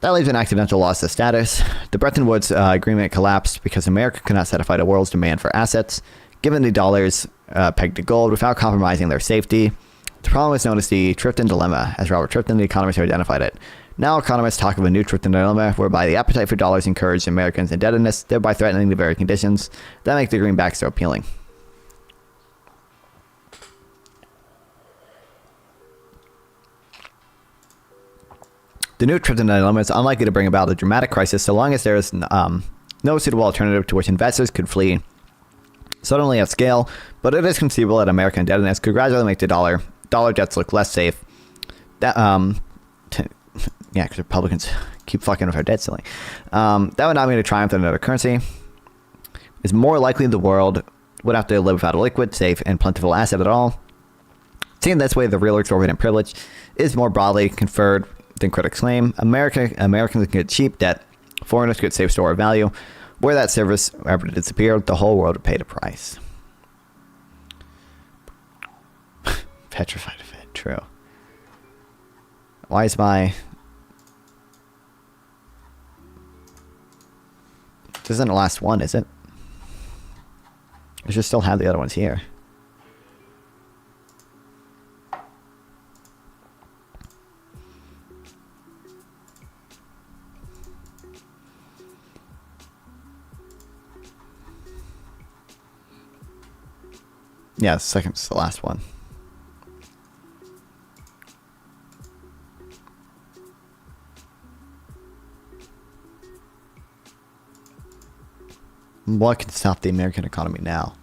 That leaves an accidental loss of status. The Bretton Woods agreement collapsed because America could not satisfy the world's demand for assets, given the dollars pegged to gold without compromising their safety. The problem is known as the Trifton Dilemma, as Robert Trifton, the economist, who identified it. Now economists talk of a new Trifton Dilemma, whereby the appetite for dollars encouraged Americans' indebtedness, thereby threatening the very conditions that make the greenback so appealing. The new Trifton Dilemma is unlikely to bring about a dramatic crisis so long as there is no suitable alternative to which investors could flee suddenly at scale, but it is conceivable that American indebtedness could gradually make the dollar debts look less safe. That because Republicans keep fucking with our debt ceiling. That would not mean a triumph of another currency. It's more likely the world would have to live without a liquid, safe, and plentiful asset at all. Seen this way, the real exorbitant privilege is more broadly conferred than critics claim. Americans get cheap debt, foreigners get safe store of value. Were that service ever to disappear, the whole world would pay the price. Petrified of it, true. Why is my... This isn't the last one, is it? I should still have the other ones here. Yeah, the second's the last one. What can stop the American economy now?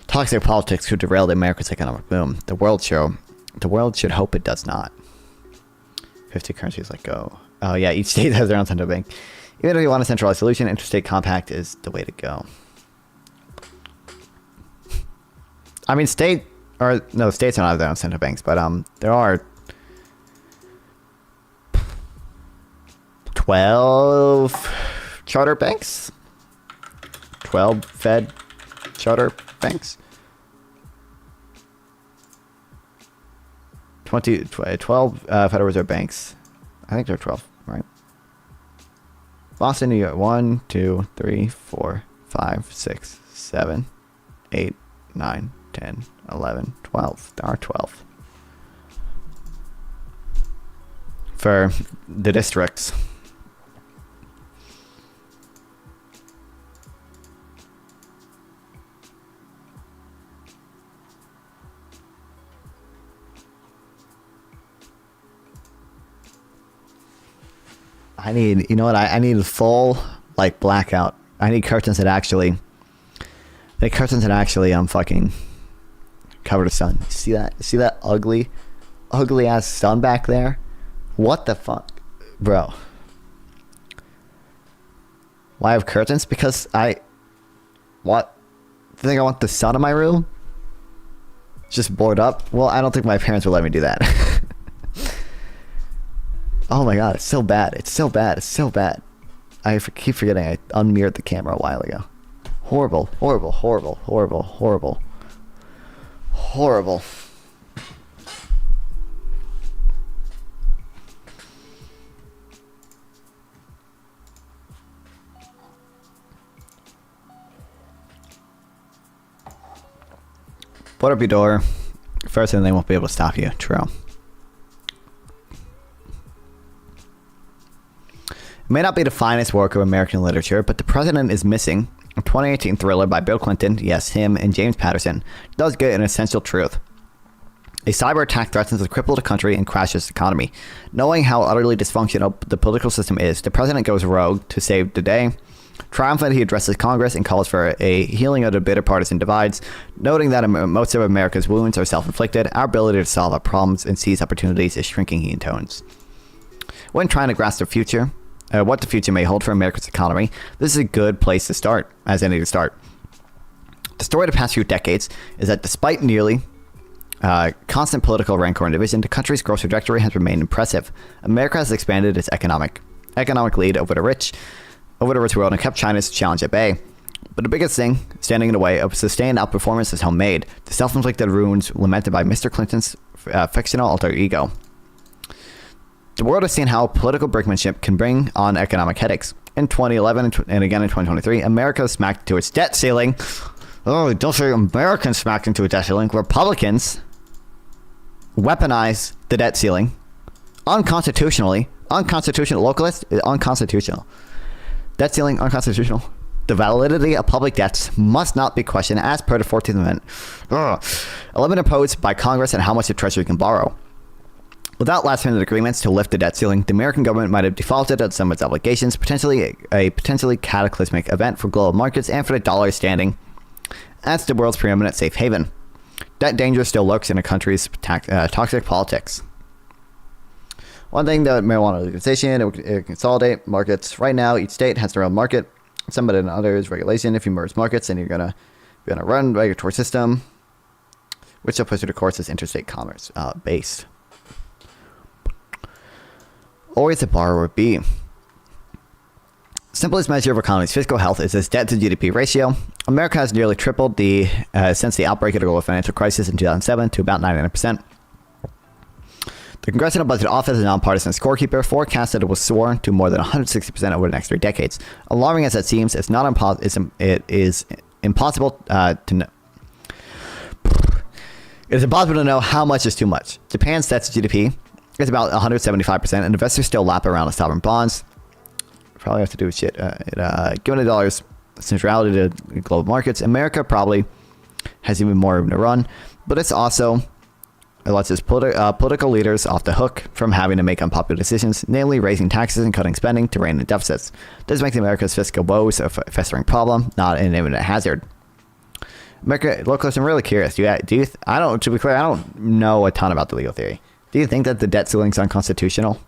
Toxic politics could derail the America's economic boom. The world should hope it does not. 50 currencies let go. Oh yeah, each state has their own central bank. Even if you want a centralized solution, interstate compact is the way to go. I mean, states don't have their own central banks, but there are 12 charter banks. 12 Fed charter banks. 12 Federal Reserve banks. I think they're 12, right? Boston, New York. 1, 2, 3, 4, 5, 6, 7, 8, 9, 10, 11, 12. There are 12. For the districts. I need, you know what? I need a full like blackout. I need curtains that actually, fucking cover the sun. See that? See that ugly ass sun back there? What the fuck, bro? Why have curtains? Because what? Do you think I want the sun in my room? Just board up? Well, I don't think my parents would let me do that. Oh my god, it's so bad. It's so bad. It's so bad. I keep forgetting I unmirrored the camera a while ago. Horrible, horrible, horrible, horrible, horrible. Horrible. Put up your door. First thing, they won't be able to stop you. True. It may not be the finest work of American literature, but The President is Missing, a 2018 thriller by Bill Clinton, yes, him, and James Patterson, does get an essential truth. A cyber attack threatens to cripple the country and crash its economy. Knowing how utterly dysfunctional the political system is, the president goes rogue to save the day. Triumphant, he addresses Congress and calls for a healing of the bitter partisan divides, noting that most of America's wounds are self-inflicted. Our ability to solve our problems and seize opportunities is shrinking, he intones. When trying to grasp the future, what the future may hold for America's economy, this is a good place to start, as any to start. The story of the past few decades is that despite nearly constant political rancor and division, the country's growth trajectory has remained impressive. America has expanded its economic lead over the rich world and kept China's challenge at bay. But the biggest thing standing in the way of sustained outperformance is homemade, the self-inflicted wounds lamented by Mr. Clinton's fictional alter ego. The world has seen how political brinkmanship can bring on economic headaches. In 2011 and again in 2023, America smacked into its debt ceiling. Oh, don't say Americans smacked into a debt ceiling. Republicans weaponize the debt ceiling unconstitutionally. Unconstitutional. Localist, unconstitutional. Debt ceiling, unconstitutional. The validity of public debts must not be questioned as per the 14th Amendment. A limit imposed by Congress on how much the Treasury can borrow. Without last-minute agreements to lift the debt ceiling, the American government might have defaulted on some of its obligations, a potentially cataclysmic event for global markets and for the dollar standing as the world's preeminent safe haven. That danger still lurks in a country's toxic politics. One thing that marijuana legalization, it would consolidate markets. Right now, each state has their own market. Some better than others. Regulation. If you merge markets, then you're gonna run a regulatory system, which will push you to course is interstate commerce based. Always a borrower B. Simplest measure of economy's fiscal health is its debt to GDP ratio. America has nearly tripled since the outbreak of the global financial crisis in 2007 to about 99%. The Congressional Budget Office, a nonpartisan scorekeeper, forecast that it will soar to more than 160% over the next 3 decades. Alarming as that seems, it is impossible to know. It is impossible to know how much is too much. Japan's debt to GDP is about 175%, and investors still lap around the sovereign bonds. Probably have to do with shit. Given the dollar's centrality to global markets, America probably has even more room to run, but it lets its political leaders off the hook from having to make unpopular decisions, namely raising taxes and cutting spending to rein in deficits. This makes America's fiscal woes a festering problem, not an imminent hazard. America, locals, I'm really curious. To be clear, I don't know a ton about the legal theory. Do you think that the debt ceiling is unconstitutional?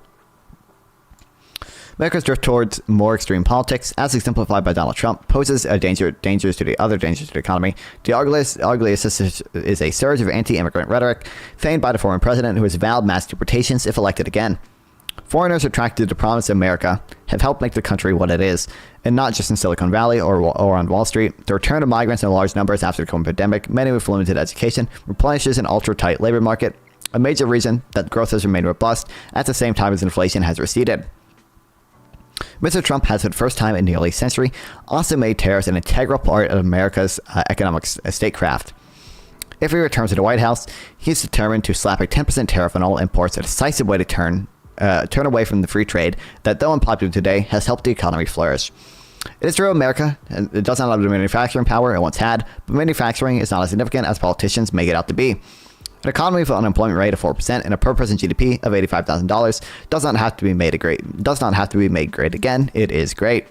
America's drift towards more extreme politics, as exemplified by Donald Trump, poses a dangers to the economy. The ugliest is a surge of anti-immigrant rhetoric, feigned by the former president, who has vowed mass deportations if elected again. Foreigners attracted to the promise of America have helped make the country what it is, and not just in Silicon Valley or on Wall Street. The return of migrants in large numbers after the COVID pandemic, many with limited education, replenishes an ultra-tight labor market, a major reason that growth has remained robust at the same time as inflation has receded. Mr. Trump has, for the first time in nearly a century, also made tariffs an integral part of America's economic statecraft. If he returns to the White House, he's determined to slap a 10% tariff on all imports, a decisive way to turn away from the free trade that, though unpopular today, has helped the economy flourish. It is true America it does not have the manufacturing power it once had, but manufacturing is not as significant as politicians make it out to be. An economy with an unemployment rate of 4% and a per-person GDP of $85,000 does not have to be made great again. It is great.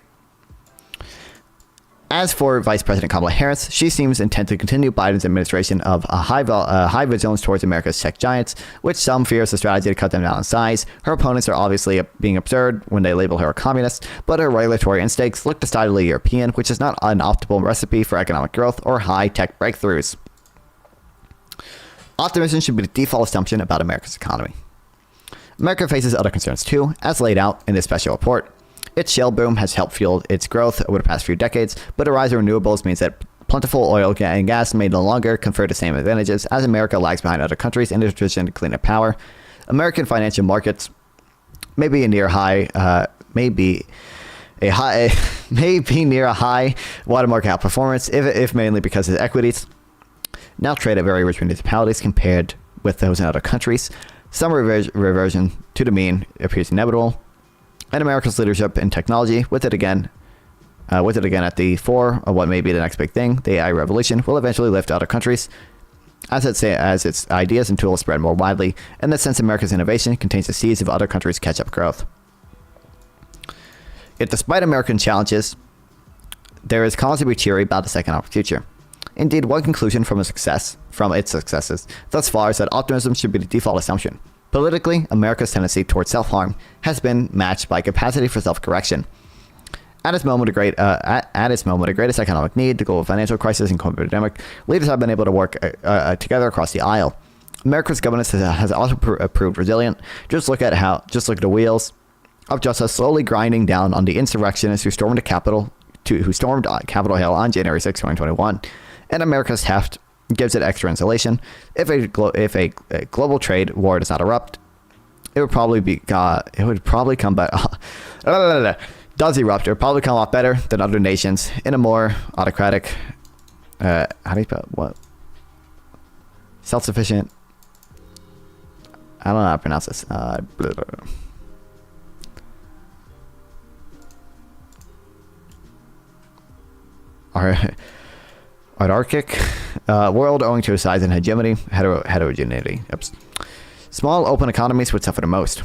As for Vice President Kamala Harris, she seems intent to continue Biden's administration of a high vigilance towards America's tech giants, which some fear is a strategy to cut them down in size. Her opponents are obviously being absurd when they label her a communist, but her regulatory instincts look decidedly European, which is not an optimal recipe for economic growth or high-tech breakthroughs. Optimism should be the default assumption about America's economy. America faces other concerns too, as laid out in this special report. Its shale boom has helped fuel its growth over the past few decades, but a rise in renewables means that plentiful oil and gas may no longer confer the same advantages as America lags behind other countries in the transition to cleaner power. American financial markets may be near a high watermark outperformance, if mainly because of equities now trade at very rich municipalities compared with those in other countries. Some reversion to the mean appears inevitable, and America's leadership in technology, with it again at the fore of what may be the next big thing, the AI revolution, will eventually lift other countries as its ideas and tools spread more widely. In this sense, America's innovation contains the seeds of other countries' catch-up growth. Yet despite American challenges, there is cause to be cheery about its economic future. Indeed, one conclusion from its successes thus far is that optimism should be the default assumption. Politically, America's tendency towards self-harm has been matched by capacity for self-correction. At its moment of greatest economic need, the global financial crisis and COVID pandemic, leaders have been able to work together across the aisle. America's governance has also proved resilient. Just look at the wheels of justice slowly grinding down on the insurrectionists who stormed Capitol Hill on January 6, 2021. And America's heft gives it extra insulation. If a global trade war does not erupt, it would probably come back. Does erupt, it would probably come a lot better than other nations in a more autocratic, self-sufficient, I don't know how to pronounce this, autarchic world owing to its size and heterogeneity. Oops. Small open economies would suffer the most.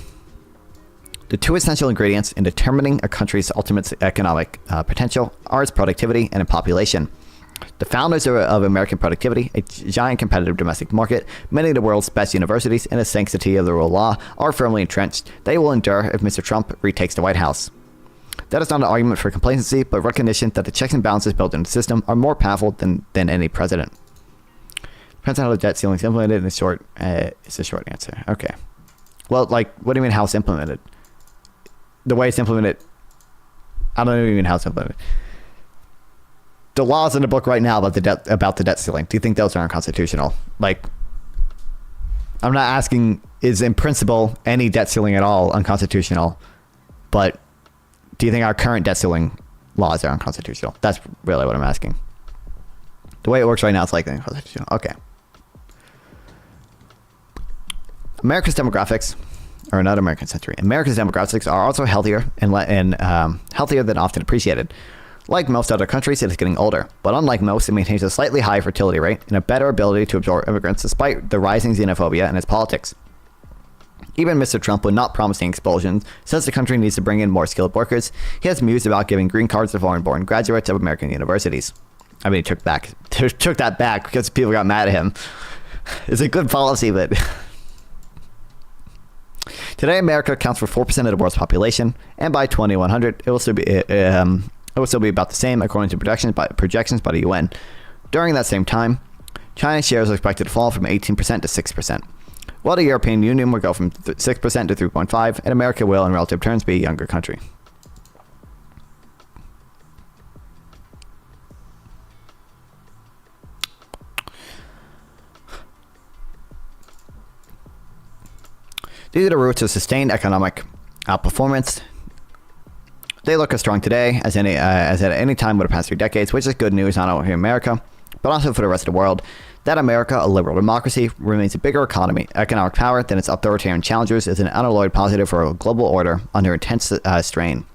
The two essential ingredients in determining a country's ultimate economic potential are its productivity and its population. The founders of American productivity, a giant competitive domestic market, many of the world's best universities, and the sanctity of the rule of law are firmly entrenched. They will endure if Mr. Trump retakes the White House. That is not an argument for complacency, but recognition that the checks and balances built into the system are more powerful than any president. Depends on how the debt ceiling is implemented. In short, it's a short answer. Okay. Well, what do you mean how it's implemented? The way it's implemented, I don't even know how it's implemented. The laws in the book right now about the debt ceiling, do you think those are unconstitutional? I'm not asking is in principle any debt ceiling at all unconstitutional, but do you think our current debt ceiling laws are unconstitutional? That's really what I'm asking. The way it works right now, it's unconstitutional. Okay. America's demographics are another American century. America's demographics are also healthier and healthier than often appreciated. Like most other countries, it is getting older, but unlike most, it maintains a slightly higher fertility rate and a better ability to absorb immigrants despite the rising xenophobia in its politics. Even Mr. Trump, when not promising expulsions, says the country needs to bring in more skilled workers. He has mused about giving green cards to foreign-born graduates of American universities. I mean, he took that back because people got mad at him. It's a good policy, but today America accounts for 4% of the world's population, and by 2100, it will still be about the same according to projections by the UN. During that same time, China's share is expected to fall from 18% to 6%. while the European Union will go from 6% to 3.5%, and America will, in relative terms, be a younger country. These are the roots of sustained economic outperformance. They look as strong today as at any time over the past 3 decades, which is good news not only for America, but also for the rest of the world. That America, a liberal democracy, remains a bigger economic power than its authoritarian challengers is an unalloyed positive for a global order under intense strain.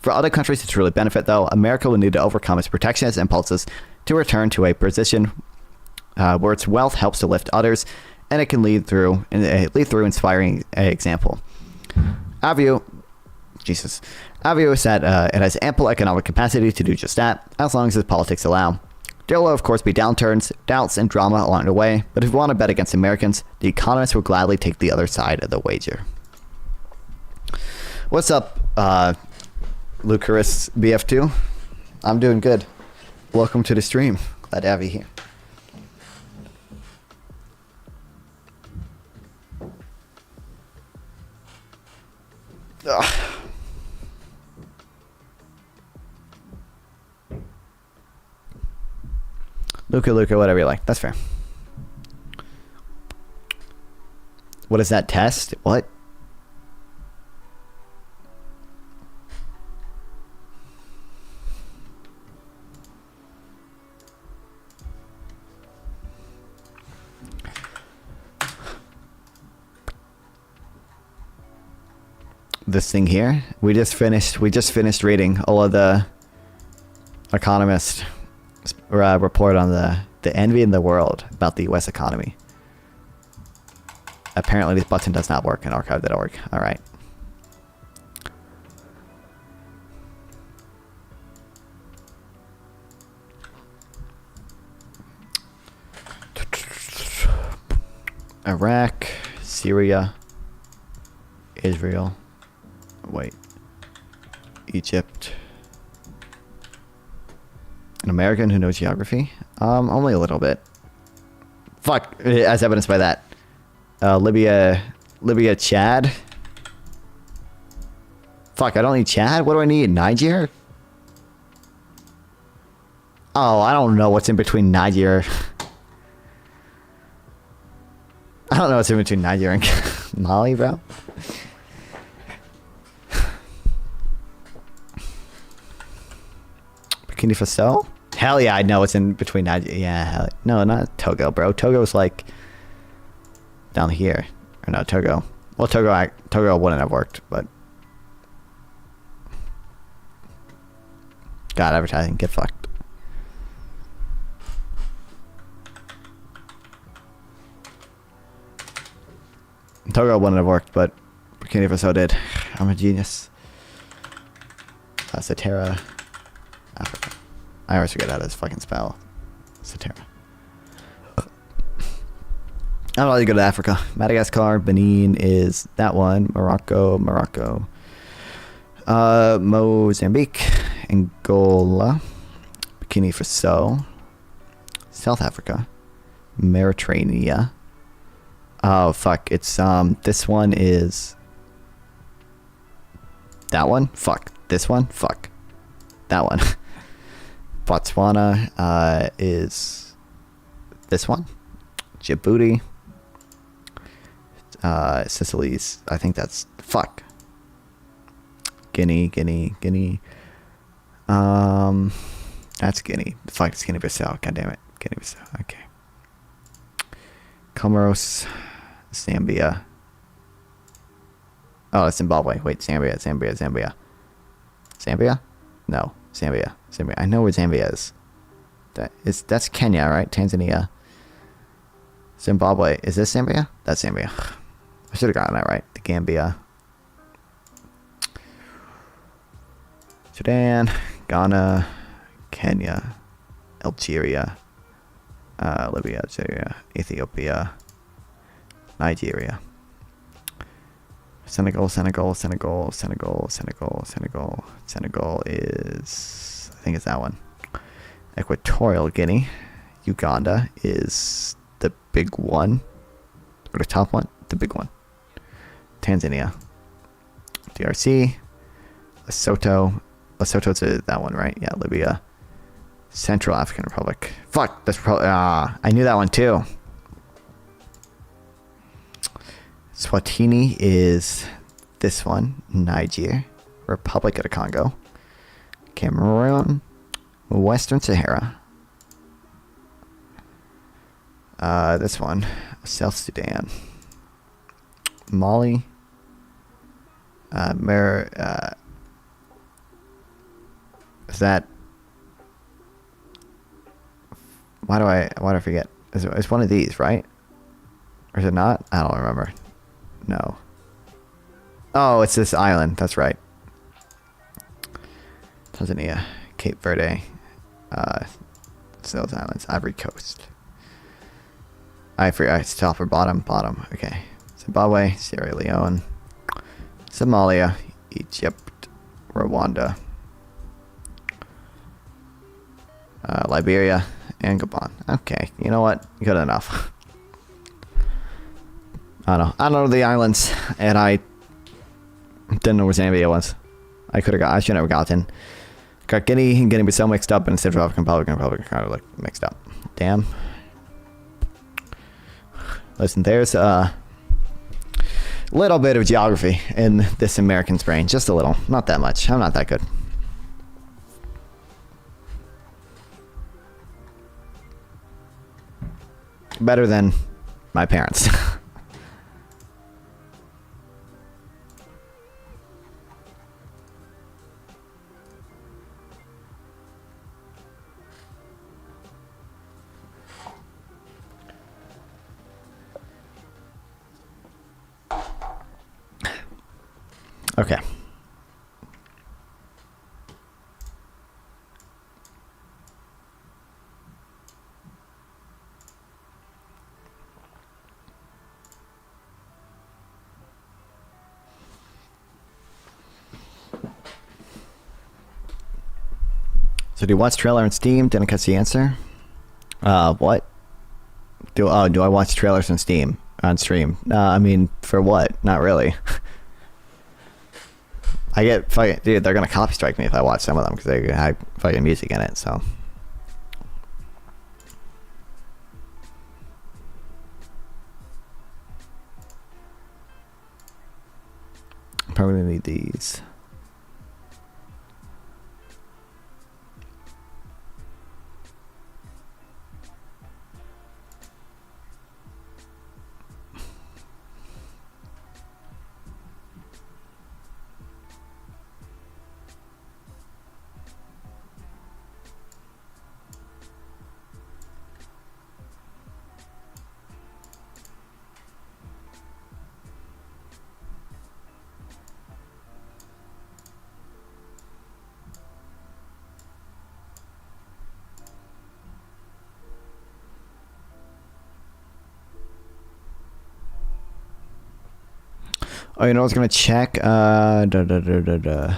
For other countries to truly benefit, though, America will need to overcome its protectionist impulses to return to a position where its wealth helps to lift others, and it can lead through inspiring example. Our view is that it has ample economic capacity to do just that, as long as its politics allow. There will, of course, be downturns, doubts, and drama along the way, but if we want to bet against Americans, the economists will gladly take the other side of the wager. What's up, Lucarus BF2? I'm doing good. Welcome to the stream. Glad to have you here. Ugh. Luca, whatever you like. That's fair. What is that test? What? This thing here? We just finished reading all of the Economist report on the envy in the world about the U.S. economy. Apparently this button does not work in archive.org. All right. Iraq, Syria, Israel, wait, Egypt. An American who knows geography? Only a little bit. Fuck, as evidenced by that. Libya, Chad. Fuck, I don't need Chad? What do I need? Niger? Oh, I don't know what's in between Niger. I don't know what's in between Niger and Mali, bro. Burkina Faso? Hell yeah, I know what's in between Niger. Yeah, no, not Togo, bro. Togo's like down here. Or no, Togo. Well, Togo wouldn't have worked, but God, advertising, get fucked. Togo wouldn't have worked, but Burkina Faso did. I'm a genius. Satera, Africa. I always forget how to fucking spell Satera. I'm not really good at Africa. Madagascar, Benin is that one. Morocco, Mozambique, Angola, Burkina Faso, South Africa, Mauritania. Oh fuck! It's this one is that one. Fuck this one. Fuck that one. Botswana is this one. Djibouti. Sicily's. I think that's fuck. Guinea. That's Guinea. Fuck, it's Guinea-Bissau. God damn it, Guinea-Bissau. Okay. Comoros, Zambia. Oh, it's Zimbabwe. Wait, Zambia. Zambia? No, Zambia. I know where Zambia is. That's Kenya, right? Tanzania. Zimbabwe. Is this Zambia? That's Zambia. I should have gotten that right. The Gambia. Sudan, Ghana, Kenya, Algeria, Libya, Algeria, Ethiopia, Nigeria, Senegal is, I think it's that one. Equatorial Guinea. Uganda is the big one, or the top one. the big one. Tanzania. DRC. Lesotho. Lesotho's that one, right? Yeah, Libya. Central African Republic. Fuck, that's probably... I knew that one too. Swatini is this one. Niger. Republic of the Congo. Cameroon. Western Sahara. This one. South Sudan. Mali. Is that... Why do I forget? It's one of these, right? Or is it not? I don't remember. No. Oh, it's this island. That's right. Tanzania, Cape Verde, those islands, Ivory Coast. I forgot. It's top or bottom? Bottom. Okay. Zimbabwe, Sierra Leone, Somalia, Egypt, Rwanda, Liberia, and Gabon. Okay, you know what? Good enough. I don't know the islands, and I didn't know where Zambia was. I should have gotten. Got Guinea and Guinea-Bissau mixed up, and Central African Republic kind of like mixed up. Damn. Listen, there's a little bit of geography in this American's brain. Just a little. Not that much. I'm not that good. Better than my parents. Okay. So do you watch trailer on Steam? Didn't catch the answer. What? Do I watch trailers on Steam on stream? I mean, for what? Not really. I get fucking dude. They're gonna copy strike me if I watch some of them because they have fucking music in it. So probably gonna need these. Oh, you know, I was gonna check. The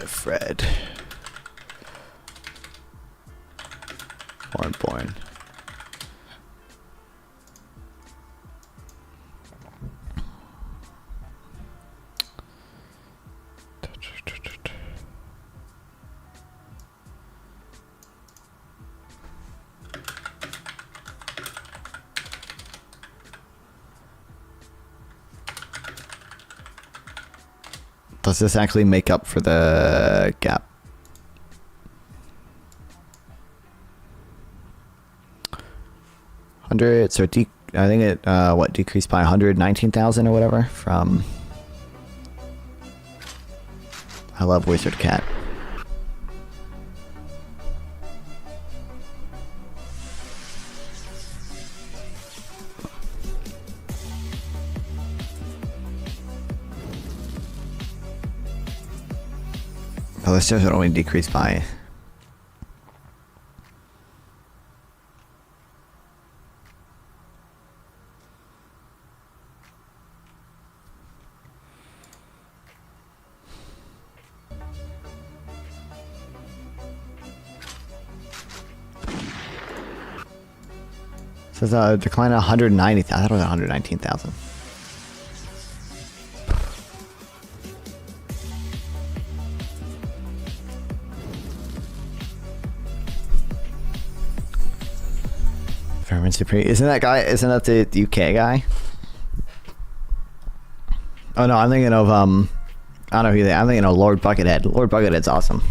Fred. Born. Does this actually make up for the gap? So I think it decreased by 119,000 or whatever from. I love Wizard Cat. Oh, this doesn't only decrease by. Says decline 190,000. I thought it was 119,000. Fairman Supreme. Isn't that guy? Isn't that the UK guy? Oh no, I'm thinking of I don't know who they. I'm thinking of Lord Buckethead. Lord Buckethead's awesome.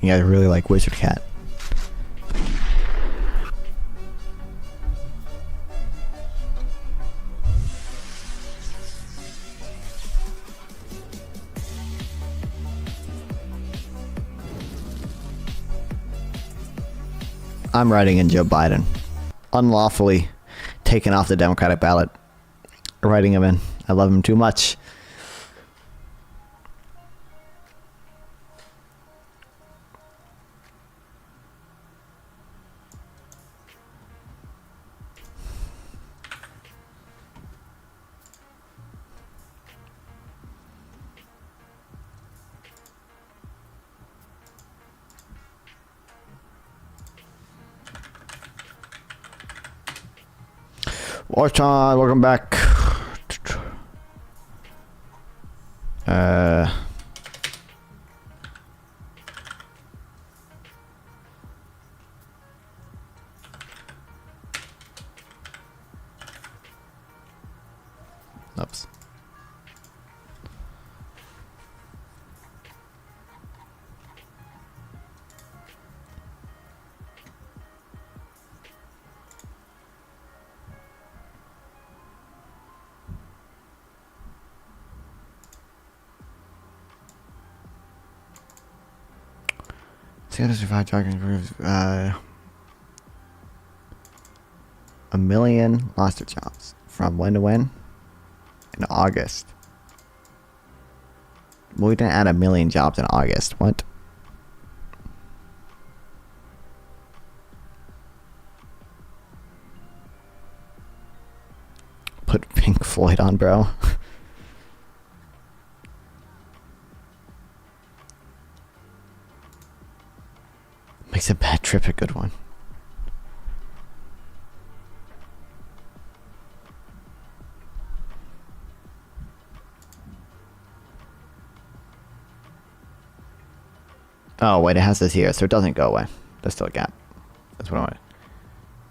You guys really like Wizard Cat. I'm writing in Joe Biden. Unlawfully taken off the Democratic ballot. Writing him in. I love him too much. Wartime, welcome back. Oops. See how to survive talking improves. A million lost their jobs. From when to when? In August. Well, we didn't add a million jobs in August. What? Put Pink Floyd on, bro. Makes a bad trip a good one. Oh, wait, it has this here, so it doesn't go away. There's still a gap. That's what I want.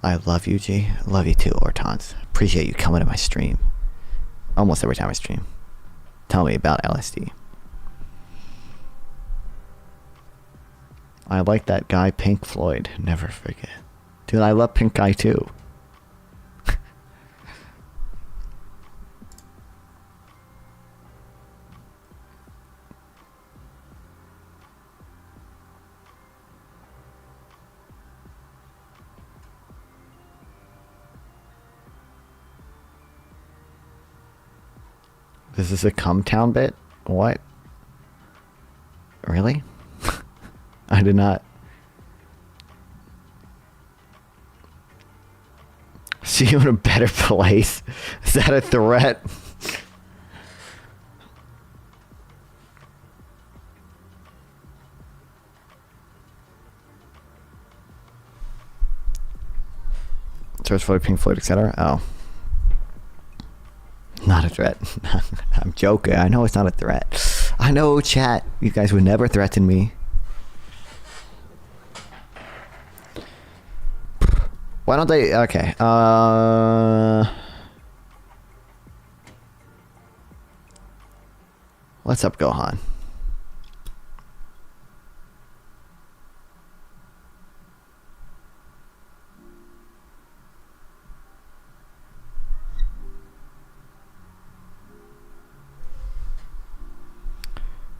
I love you, G. Love you too, Ortons. Appreciate you coming to my stream. Almost every time I stream. Tell me about LSD. I like that guy, Pink Floyd. Never forget. Dude, I love Pink Guy too. This is a Cum Town bit? What? Really? I did not. See you in a better place? Is that a threat? Search for Pink Floyd, etc. Oh. Not a threat. I'm joking. I know it's not a threat. I know, chat. You guys would never threaten me. Why don't they... Okay. What's up, Gohan?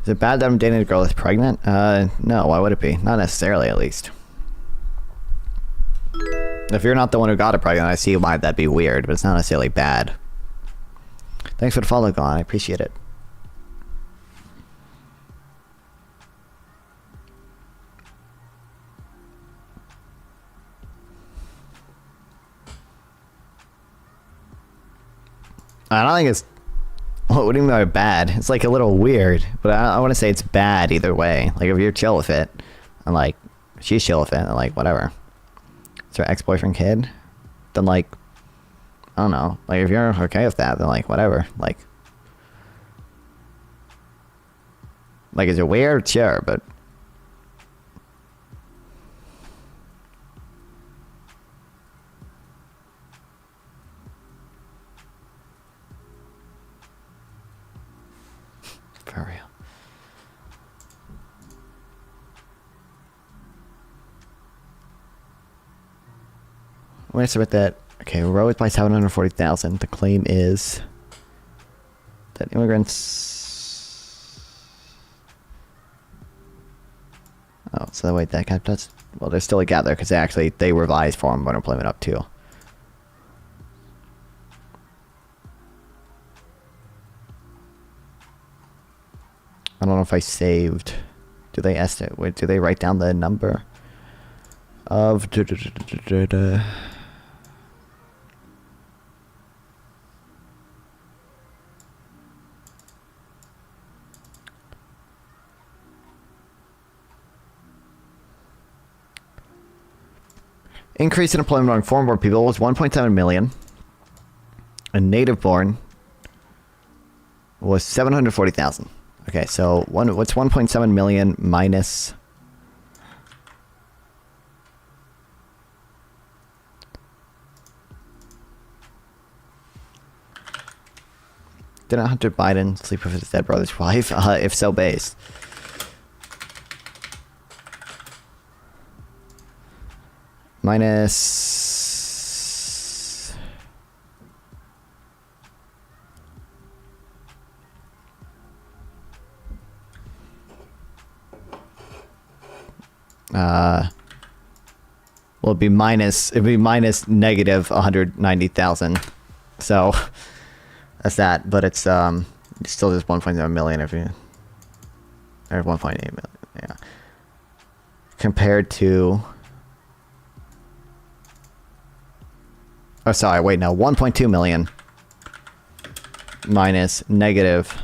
Is it bad that I'm dating a girl that's pregnant? No, why would it be? Not necessarily, at least. If you're not the one who got it pregnant, I see why that'd be weird, but it's not necessarily bad. Thanks for the follow, Gon. I appreciate it. I don't think it's. What do you mean by bad? It's like a little weird, but I want to say it's bad either way. Like if you're chill with it, and like she's chill with it, and like whatever. It's her ex-boyfriend kid. Then like, I don't know. Like if you're okay with that, then like whatever. Like is it weird? Sure, but. For real. When I submit that, okay, we're always by 740,000. The claim is that immigrants. Oh, so wait, that gap does. Well, there's still a gap there because they revised form of unemployment up too. I don't know if I saved. Do they estimate? Wait, do they write down the number of? Increase in employment among foreign-born people was 1.7 million. And native-born was 740,000. Okay, so what's 1.7 million minus didn't Hunter Biden sleep with his dead brother's wife? If so, based. Minus well, it'd be minus negative 190,000. So that's that, but it's still just 1.7 million if you, or 1.8 million, yeah. Compared to, oh sorry, wait, no, 1.2 million minus negative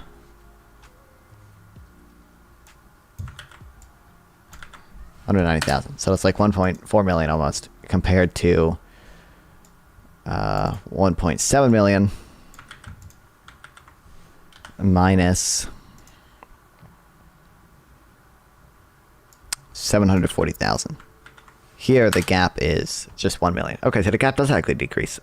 190,000. So it's like 1.4 million almost compared to 1.7 million minus 740,000. Here the gap is just 1 million. Okay, so the gap does actually decrease.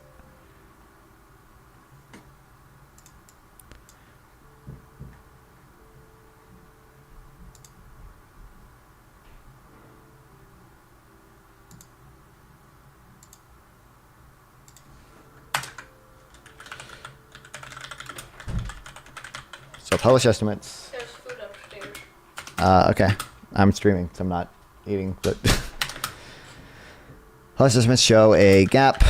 So published estimates. There's food upstairs. Okay. I'm streaming, so I'm not eating, but published estimates show a gap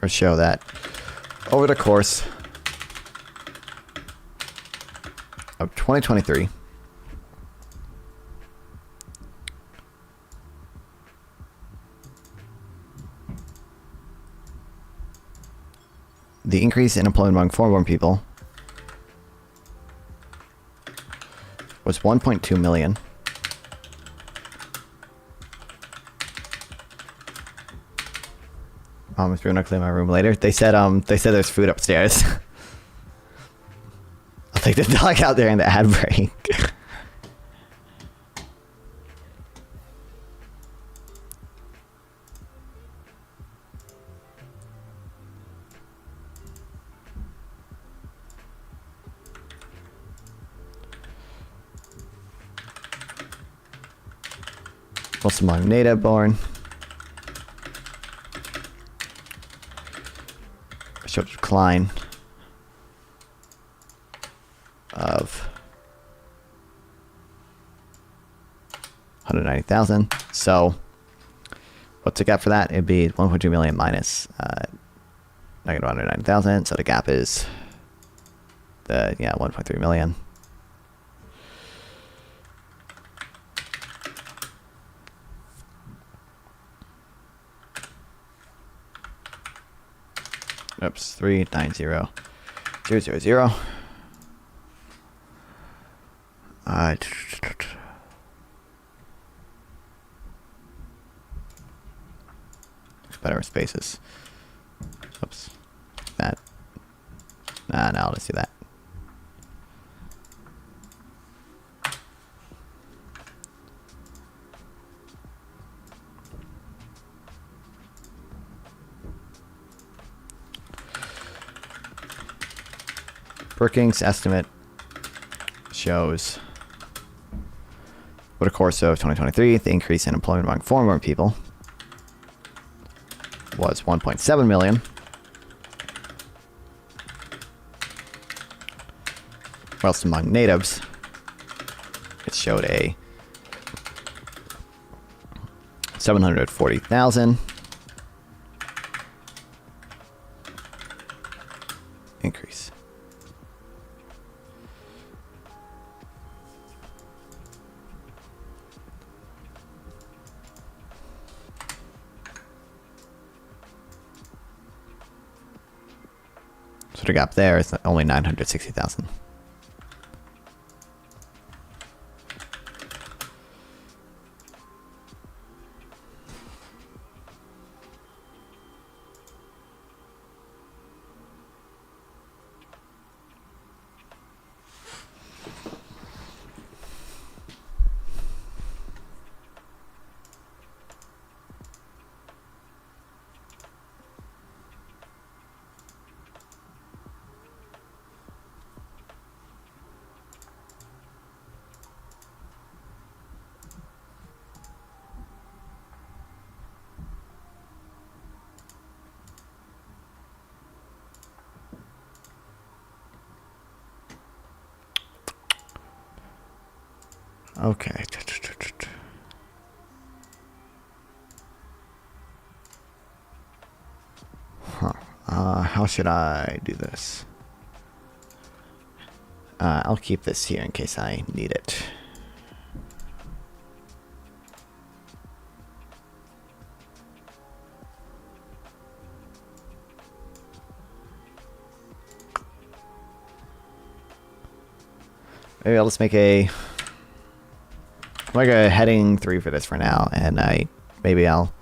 or show that over the course of 2023 the increase in employment among foreign-born people was 1.2 million. Mom is going to clean my room later. They said there's food upstairs. I'll take the dog out there in the ad break. Most among native born. Showed a decline of 190,000. So what's the gap for that? It'd be 1.2 million minus negative 190,000. So the gap is 1.3 million. Oops, 390,000. Better spaces. Oops. That. No, let's do that. Brookings estimate shows over the course of 2023, the increase in employment among foreign people was 1.7 million. Whilst among natives, it showed a 740,000 increase. So the gap there is only 960,000. Okay. How should I do this? I'll keep this here in case I need it. Maybe I'll just make a heading 3 for this for now, and maybe I'll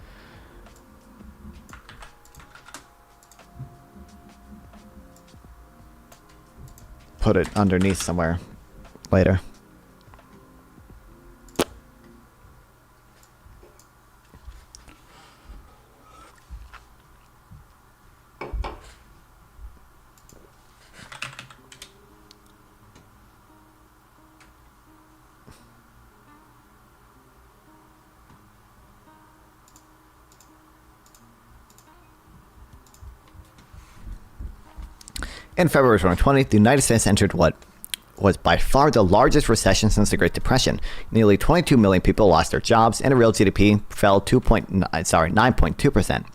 put it underneath somewhere later. In February 2020, the United States entered what was by far the largest recession since the Great Depression. Nearly 22 million people lost their jobs, and the real GDP fell 9.2%.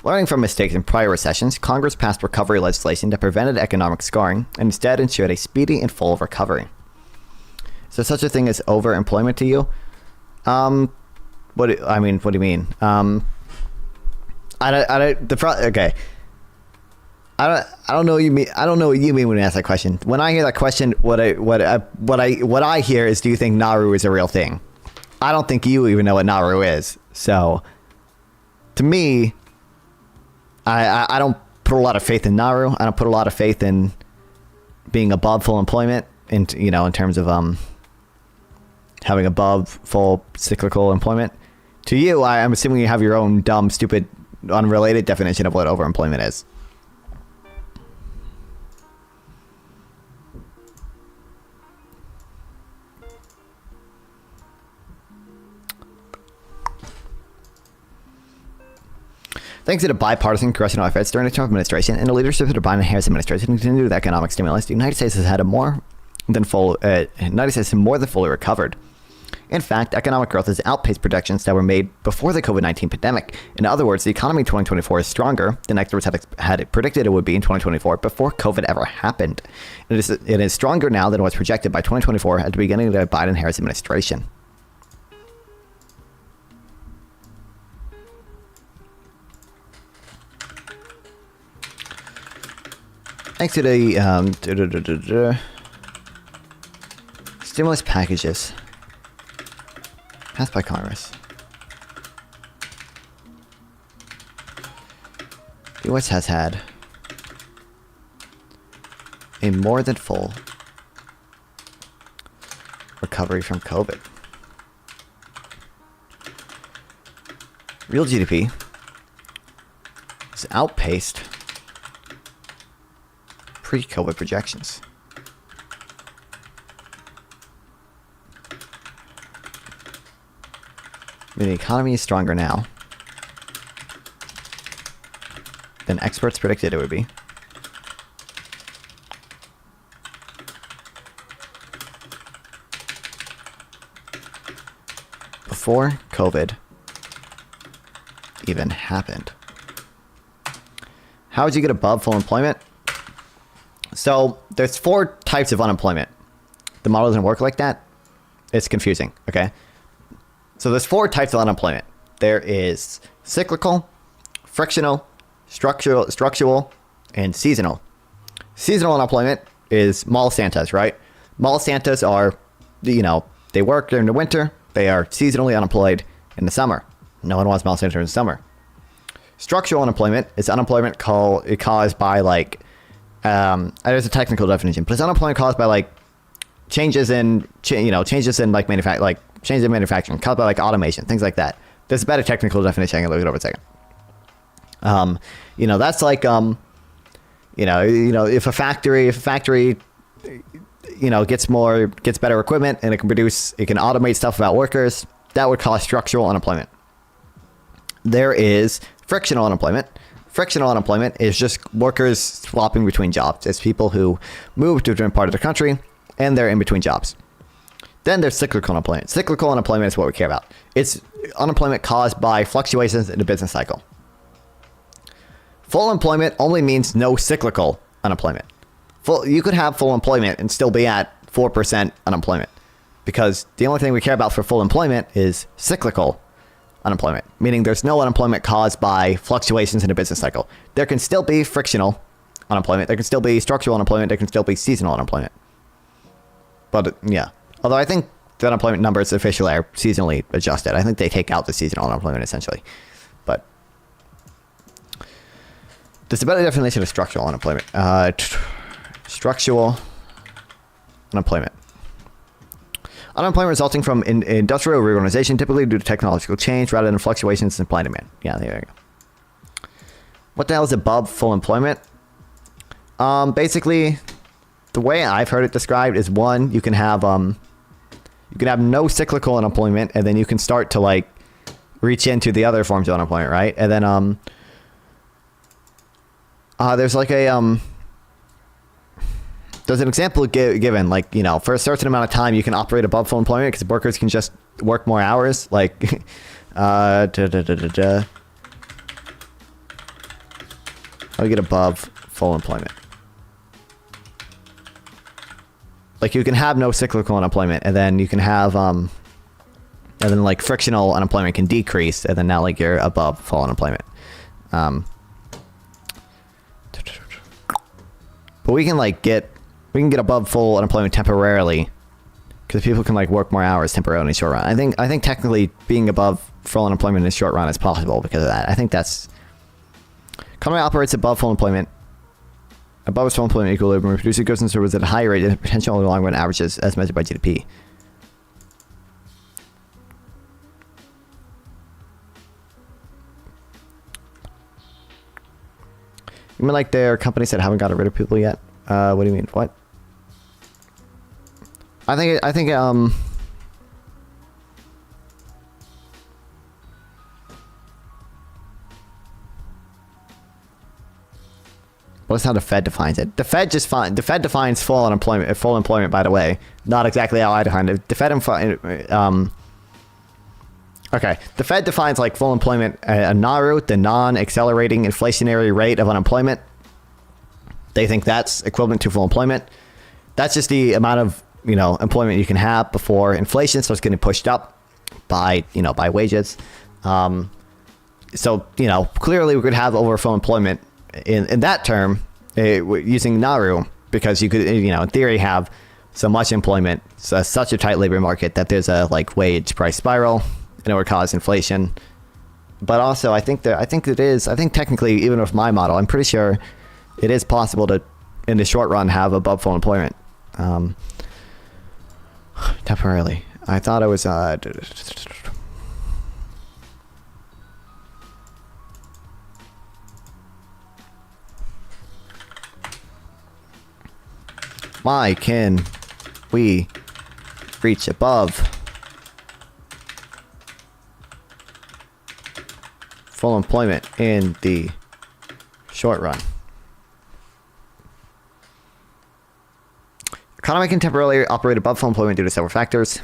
Learning from mistakes in prior recessions, Congress passed recovery legislation that prevented economic scarring and instead ensured a speedy and full recovery. Is there such a thing as overemployment to you? What do you mean? Okay. I don't know what you mean. I don't know what you mean when you ask that question. When I hear that question, what I hear is, do you think Nauru is a real thing? I don't think you even know what Nauru is. So, to me, I don't put a lot of faith in Nauru. I don't put a lot of faith in being above full employment, in terms of having above full cyclical employment. To you, I'm assuming you have your own dumb, stupid, unrelated definition of what overemployment is. Thanks to the bipartisan congressional efforts during the Trump administration and the leadership of the Biden and Harris administration to continue with economic stimulus, the United States has more than fully recovered. In fact, economic growth has outpaced projections that were made before the COVID-19 pandemic. In other words, the economy in 2024 is stronger than experts had predicted it would be in 2024 before COVID ever happened. It is stronger now than was projected by 2024 at the beginning of the Biden-Harris administration. Thanks to the stimulus packages passed by Congress, the U.S. has had a more than full recovery from COVID. Real GDP has outpaced pre-COVID projections. I mean, the economy is stronger now than experts predicted it would be. Before COVID even happened. How would you get above full employment? So there's 4 types of unemployment. The model doesn't work like that. It's confusing, okay? So there's 4 types of unemployment. There is cyclical, frictional, structural, and seasonal. Seasonal unemployment is mall Santas, right? Mall Santas are, they work during the winter. They are seasonally unemployed in the summer. No one wants mall Santa in the summer. Structural unemployment is unemployment caused by there's a technical definition, but it's unemployment caused by changes in manufacturing, caused by automation, things like that. There's a better technical definition. I can look it over a second. That's if a factory gets better equipment and it can automate stuff about workers, that would cause structural unemployment. There is frictional unemployment. Frictional unemployment is just workers swapping between jobs. It's people who move to a different part of the country and they're in between jobs. Then there's cyclical unemployment. Cyclical unemployment is what we care about. It's unemployment caused by fluctuations in the business cycle. Full employment only means no cyclical unemployment. You could have full employment and still be at 4% unemployment, because the only thing we care about for full employment is cyclical unemployment, meaning there's no unemployment caused by fluctuations in the business cycle. There can still be frictional unemployment. There can still be structural unemployment. There can still be seasonal unemployment. But yeah, although I think the unemployment numbers officially are seasonally adjusted. I think they take out the seasonal unemployment essentially. But there's a better definition of structural unemployment. Structural unemployment. Unemployment resulting from industrial reorganization, typically due to technological change rather than fluctuations in supply and demand. Yeah, there you go. What the hell is above full employment? Basically, the way I've heard it described is one, you can have no cyclical unemployment, and then you can start to reach into the other forms of unemployment, right? And then there's there's an example given, for a certain amount of time, you can operate above full employment because workers can just work more hours. How do you get above full employment? You can have no cyclical unemployment, and then you can have, frictional unemployment can decrease, and then now, you're above full unemployment. But we can, we can get above full unemployment temporarily because people can work more hours temporarily in the short run. I think technically being above full unemployment in the short run is possible because of that. I think that's economy operates above full employment, above its full employment equilibrium, producing goods and services at a higher rate than potential long run averages as measured by GDP. You mean there are companies that haven't gotten rid of people yet? What do you mean? What? I think well, that's how the Fed defines it. The Fed defines full employment, by the way. Not exactly how I define it. The Fed okay. The Fed defines full employment, NARU, the non-accelerating inflationary rate of unemployment. They think that's equivalent to full employment. That's just the amount of employment you can have before inflation starts getting pushed up by wages. So clearly we could have over full employment in that term using Nauru, because you could, in theory, have so much employment, such a tight labor market that there's a wage price spiral, and it would cause inflation. But also, I think technically, even with my model, I'm pretty sure it is possible to, in the short run, have above full employment. Temporarily. I thought it was why can we reach above full employment in the short run? Economy can temporarily operate above full employment due to several factors.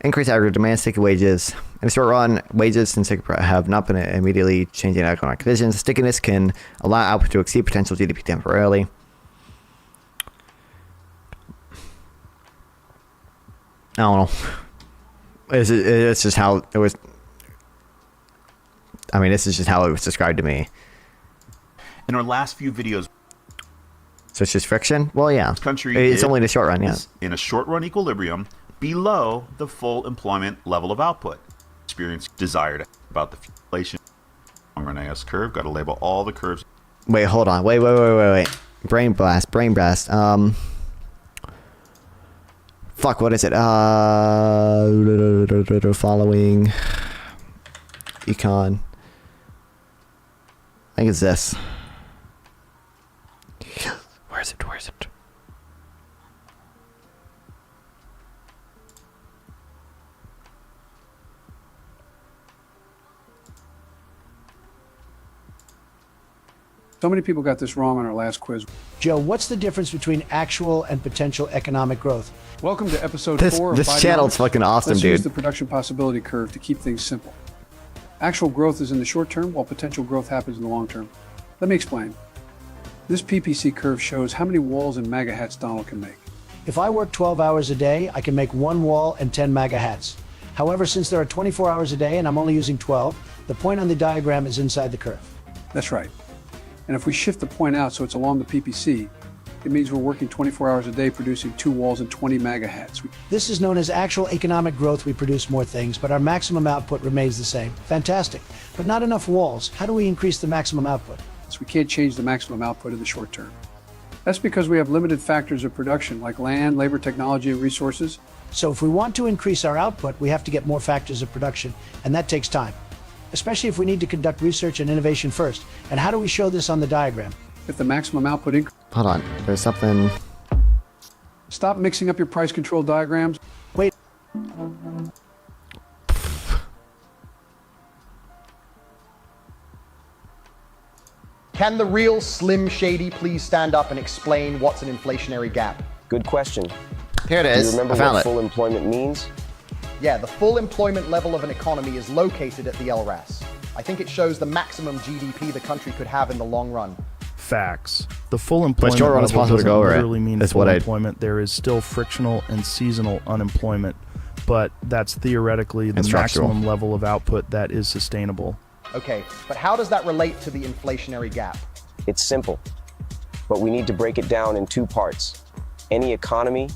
Increased aggregate demand, sticky wages. In the short run, wages and have not been immediately changing economic conditions. Stickiness can allow output to exceed potential GDP temporarily. I don't know. It's just how it was. I mean, this is just how it was described to me. In our last few videos, so it's just friction? Well, yeah. Country it's only the short run, yeah. In a short run equilibrium below the full employment level of output. Experience desired about the inflation long run AS curve. Got to label all the curves. Wait, hold on. Wait. Brain blast. Fuck, what is it? Following econ. I think it's this. Where is it? So many people got this wrong on our last quiz. Joe, what's the difference between actual and potential economic growth? Welcome to episode 4 of This channel's fucking awesome, Let's dude. use the production possibility curve to keep things simple. Actual growth is in the short term, while potential growth happens in the long term. Let me explain. This PPC curve shows how many walls and MAGA hats Donald can make. If I work 12 hours a day, I can make 1 wall and 10 MAGA hats. However, since there are 24 hours a day and I'm only using 12, the point on the diagram is inside the curve. That's right. And if we shift the point out so it's along the PPC, it means we're working 24 hours a day producing 2 walls and 20 MAGA hats. This is known as actual economic growth. We produce more things, but our maximum output remains the same. Fantastic. But not enough walls. How do we increase the maximum output? So we can't change the maximum output in the short term. That's because we have limited factors of production like land, labor, technology, and resources. So if we want to increase our output, we have to get more factors of production, and that takes time. Especially if we need to conduct research and innovation first. And how do we show this on the diagram? If the maximum output increases... Hold on, there's something... Stop mixing up your price control diagrams. Wait. Can the real Slim Shady please stand up and explain what's an inflationary gap? Good question. Here it Do is. you remember I found what it. full employment means? Yeah, the full employment level of an economy is located at the LRAS. I think it shows the maximum GDP the country could have in the long run. Facts. The full employment short run is level possible to doesn't go over it. literally mean That's full what I- employment. There is still frictional and seasonal unemployment, but that's theoretically the And structural. maximum level of output that is sustainable. Okay, but how does that relate to the inflationary gap? It's simple, but we need to break it down in 2 parts. Any economy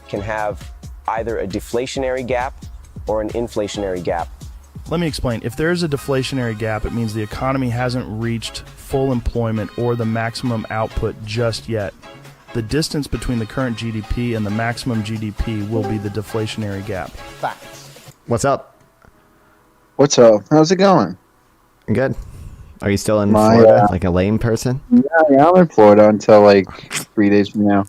can have either a deflationary gap or an inflationary gap. Let me explain. If there is a deflationary gap, it means the economy hasn't reached full employment or the maximum output just yet. The distance between the current GDP and the maximum GDP will be the deflationary gap. Facts. What's up? What's up? How's it going? Good. Are you still in My, Florida, like a lame person? Yeah, I'm in Florida until like 3 days from now.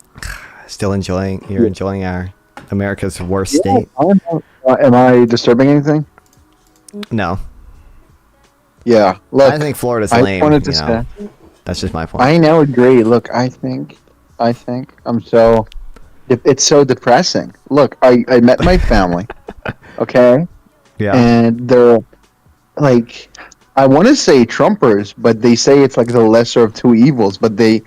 Still enjoying? You're enjoying our America's worst state? Am I disturbing anything? No. Yeah. Look, I think Florida's I lame. wanted to you know. say. That's just my point. I now agree. Look, I think I'm so. It's so depressing. Look, I met my family. Okay. Yeah. And they're like, I want to say Trumpers, but they say it's like the lesser of 2 evils. But they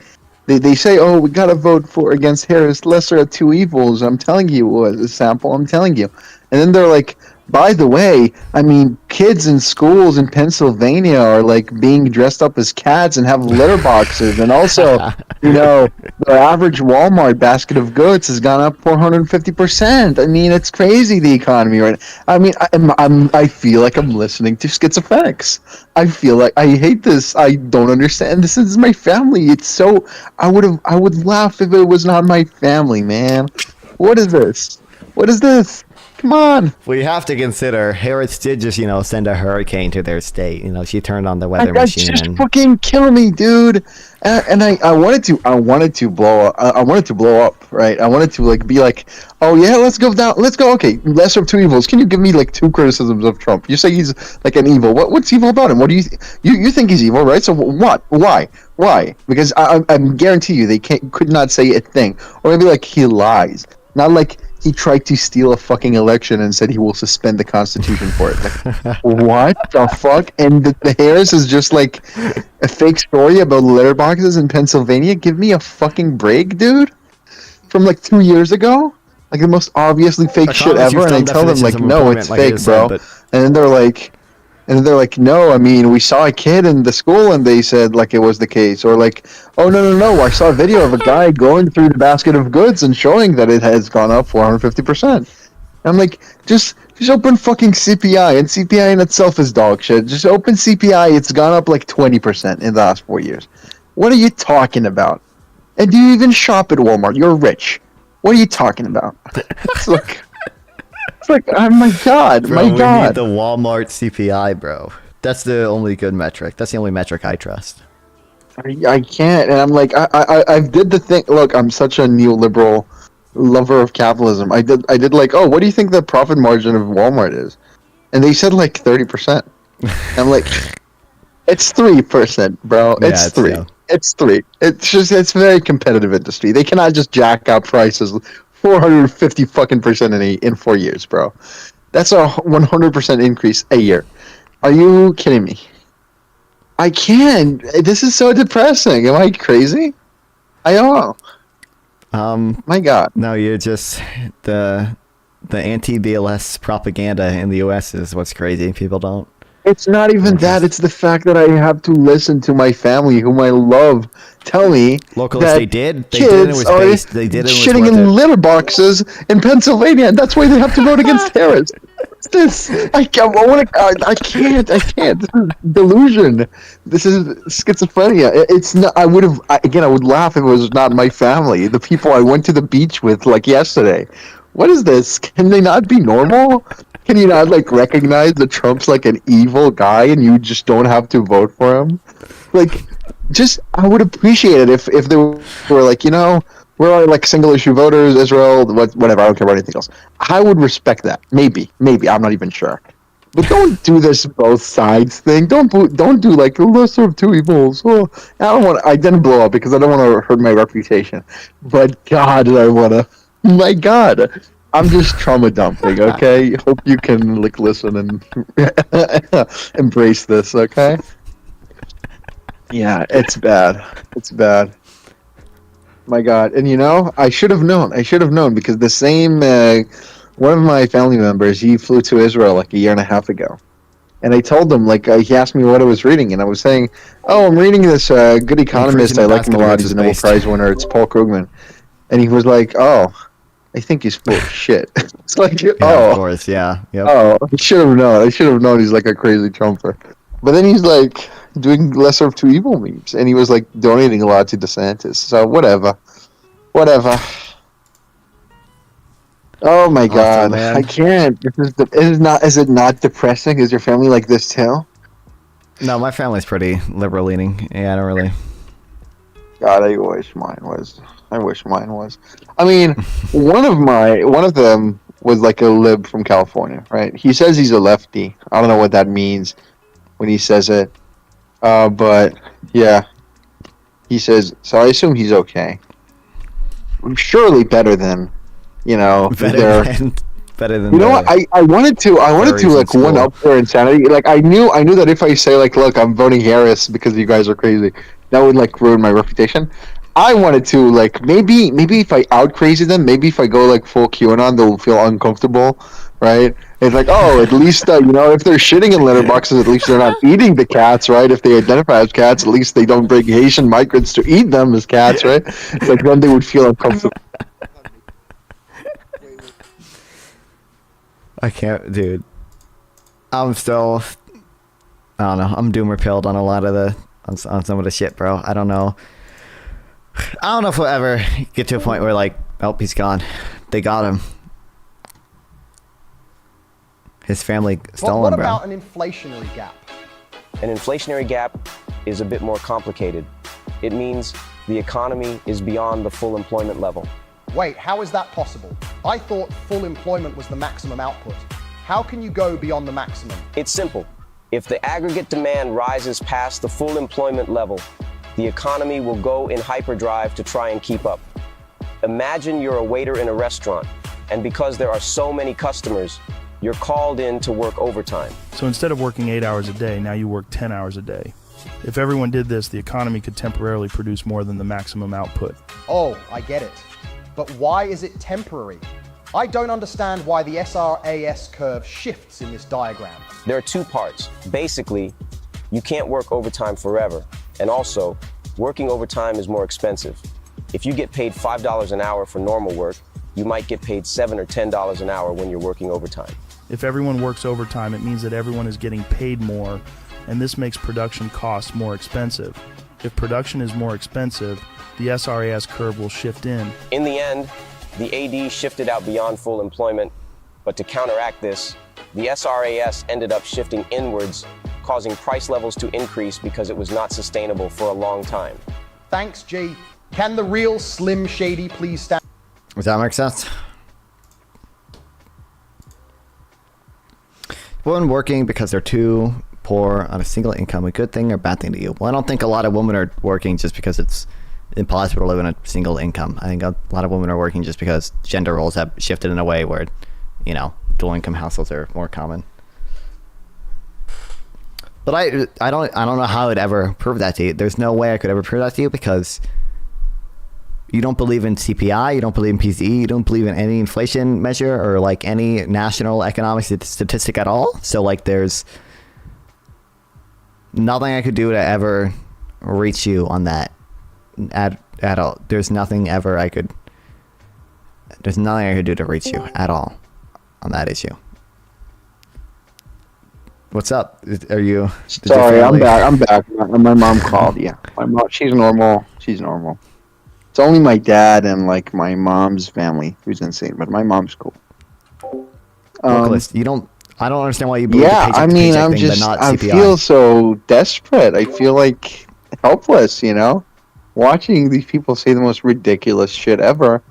say, oh, we gotta vote against Harris, lesser of 2 evils. I'm telling you, a sample. I'm telling you. And then they're like, by the way, I mean, kids in schools in Pennsylvania are like being dressed up as cats and have litter boxes, and also, you know, the average Walmart basket of goods has gone up 450%. I mean, it's crazy, the economy right now. I mean, I feel like I'm listening to schizophrenics. I feel like I hate this. I don't understand. This is my family. It's so I would laugh if it was not my family, man. What is this? What is this? Come on. We have to consider Harris did just, you know, send a hurricane to their state. You know, she turned on the weather machine. Just And fucking kill me, dude. And I wanted to blow up. I wanted to blow up, right? I wanted to like be like, oh yeah, let's go down. Let's go. Okay, lesser of two evils. Can you give me like two criticisms of Trump? You say he's like an evil. What's evil about him? What do you think he's evil, right? So what? Why? Because I guarantee you they could not say a thing, or maybe like he lies. Not like he tried to steal a fucking election and said he will suspend the Constitution for it. Like, what the fuck? And the Harris is just like a fake story about litter boxes in Pennsylvania? Give me a fucking break, dude. From like 2 years ago? Like the most obviously fake shit ever. And I tell them like, no, it's fake, bro. And then they're like, no, I mean, we saw a kid in the school and they said like it was the case. Or like, oh, no, I saw a video of a guy going through the basket of goods and showing that it has gone up 450%. I'm like, just open fucking CPI, and CPI in itself is dog shit. Just open CPI, it's gone up like 20% in the last 4 years. What are you talking about? And do you even shop at Walmart? You're rich. What are you talking about? It's like, oh my god, bro, we need the Walmart CPI, bro. That's the only good metric. That's the only metric I trust. I can't, and I'm like, I did the thing. Look, I'm such a neoliberal lover of capitalism. I did like, oh, what do you think the profit margin of Walmart is? And they said like 30%. I'm like, it's 3%, bro. Yeah, it's 3. Yeah. It's 3. It's very competitive industry. They cannot just jack up prices 450 fucking percent in 4 years, bro. That's a 100% increase a year. Are you kidding me? I can't. This is so depressing. Am I crazy? I don't know. My God. No, you're just the anti-BLS propaganda in the U.S. is what's crazy. People don't. It's not even that. It's the fact that I have to listen to my family, whom I love, tell me localists. They did. They kids did. It was are based. They did. It was shitting in litter boxes in Pennsylvania, and that's why they have to vote against Harris. What's this? I can't. I can't. This is delusion. This is schizophrenia. It's not. I would laugh if it was not my family. The people I went to the beach with, like yesterday. What is this? Can they not be normal? Can you not like recognize that Trump's like an evil guy and you just don't have to vote for him? Like, just I would appreciate it if they were like, you know, we're like single issue voters, Israel, whatever. I don't care about anything else. I would respect that. Maybe I'm not even sure. But don't do this both sides thing. Don't do like the lesser of two evils. Oh, I didn't blow up because I don't want to hurt my reputation. But God, I want to. My God. I'm just trauma dumping, okay? Hope you can like listen and embrace this, okay? Yeah, it's bad. It's bad. My God. And you know, I should have known because the same one of my family members, he flew to Israel like a year and a half ago. And I told him, like, he asked me what I was reading, and I was saying, oh, I'm reading this good economist. I like him a lot. He's a Nobel Prize winner. It's Paul Krugman. And he was like, oh, I think he's full of shit. It's like, yeah, of course, yeah. Yep. Oh, I should have known. I should have known he's like a crazy Trumper. But then he's like doing lesser of two evil memes, and he was like donating a lot to DeSantis. So whatever. Oh my God, man. I can't. Is it not depressing? Is your family like this too? No, my family's pretty liberal leaning. Yeah, I don't really. God, I wish mine was. I mean, one of them was like a lib from California, right? He says he's a lefty. I don't know what that means when he says it. But yeah, he says, so I assume he's okay. Surely better than, you know, better than you know what? I wanted to like one up their insanity. Like I knew that if I say like, look, I'm voting Harris because you guys are crazy, that would like ruin my reputation. I wanted to like maybe if I out crazy them, maybe if I go like full QAnon, they'll feel uncomfortable, right? It's like, oh, at least if they're shitting in litter boxes, at least they're not eating the cats, right? If they identify as cats, at least they don't bring Haitian migrants to eat them as cats, right? It's like then they would feel uncomfortable. I can't, dude. I'm still, I don't know. I'm doom repelled on a lot of on some of the shit, bro. I don't know. I don't know if we'll ever get to a point where like, oh, he's gone. They got him. His family stole What him, bro. about an inflationary gap? An inflationary gap is a bit more complicated. It means the economy is beyond the full employment level. Wait, how is that possible? I thought full employment was the maximum output. How can you go beyond the maximum? It's simple. If the aggregate demand rises past the full employment level, the economy will go in hyperdrive to try and keep up. Imagine you're a waiter in a restaurant, and because there are so many customers, you're called in to work overtime. So instead of working 8 hours a day, now you work 10 hours a day. If everyone did this, the economy could temporarily produce more than the maximum output. Oh, I get it. But why is it temporary? I don't understand why the SRAS curve shifts in this diagram. There are two parts. Basically, you can't work overtime forever. And also, working overtime is more expensive. If you get paid $5 an hour for normal work, you might get paid $7 or $10 an hour when you're working overtime. If everyone works overtime, it means that everyone is getting paid more, and this makes production costs more expensive. If production is more expensive, the SRAS curve will shift in. In the end, the AD shifted out beyond full employment, but to counteract this, the SRAS ended up shifting inwards, causing price levels to increase because it was not sustainable for a long time. Thanks, G. Can the real Slim Shady please stand? Does that make sense? Women working because they're too poor on a single income, a good thing or bad thing to you? Well, I don't think a lot of women are working just because it's impossible to live on a single income. I think a lot of women are working just because gender roles have shifted in a way where, dual income households are more common. But I don't know how I'd ever prove that to you. There's no way I could ever prove that to you because you don't believe in CPI, you don't believe in PCE, you don't believe in any inflation measure or like any national economic statistic at all. So like there's nothing I could do to ever reach you on that at all. There's nothing I could do to reach you at all on that issue. What's up? Are you? Sorry, I'm back. My mom called. Yeah, my mom. She's normal. It's only my dad and like my mom's family who's insane, but my mom's cool. Vocalist, I don't understand why you believe yeah, the paycheck I to mean, paycheck I'm thing, just, but not I CPI. feel so desperate. I feel like helpless, watching these people say the most ridiculous shit ever.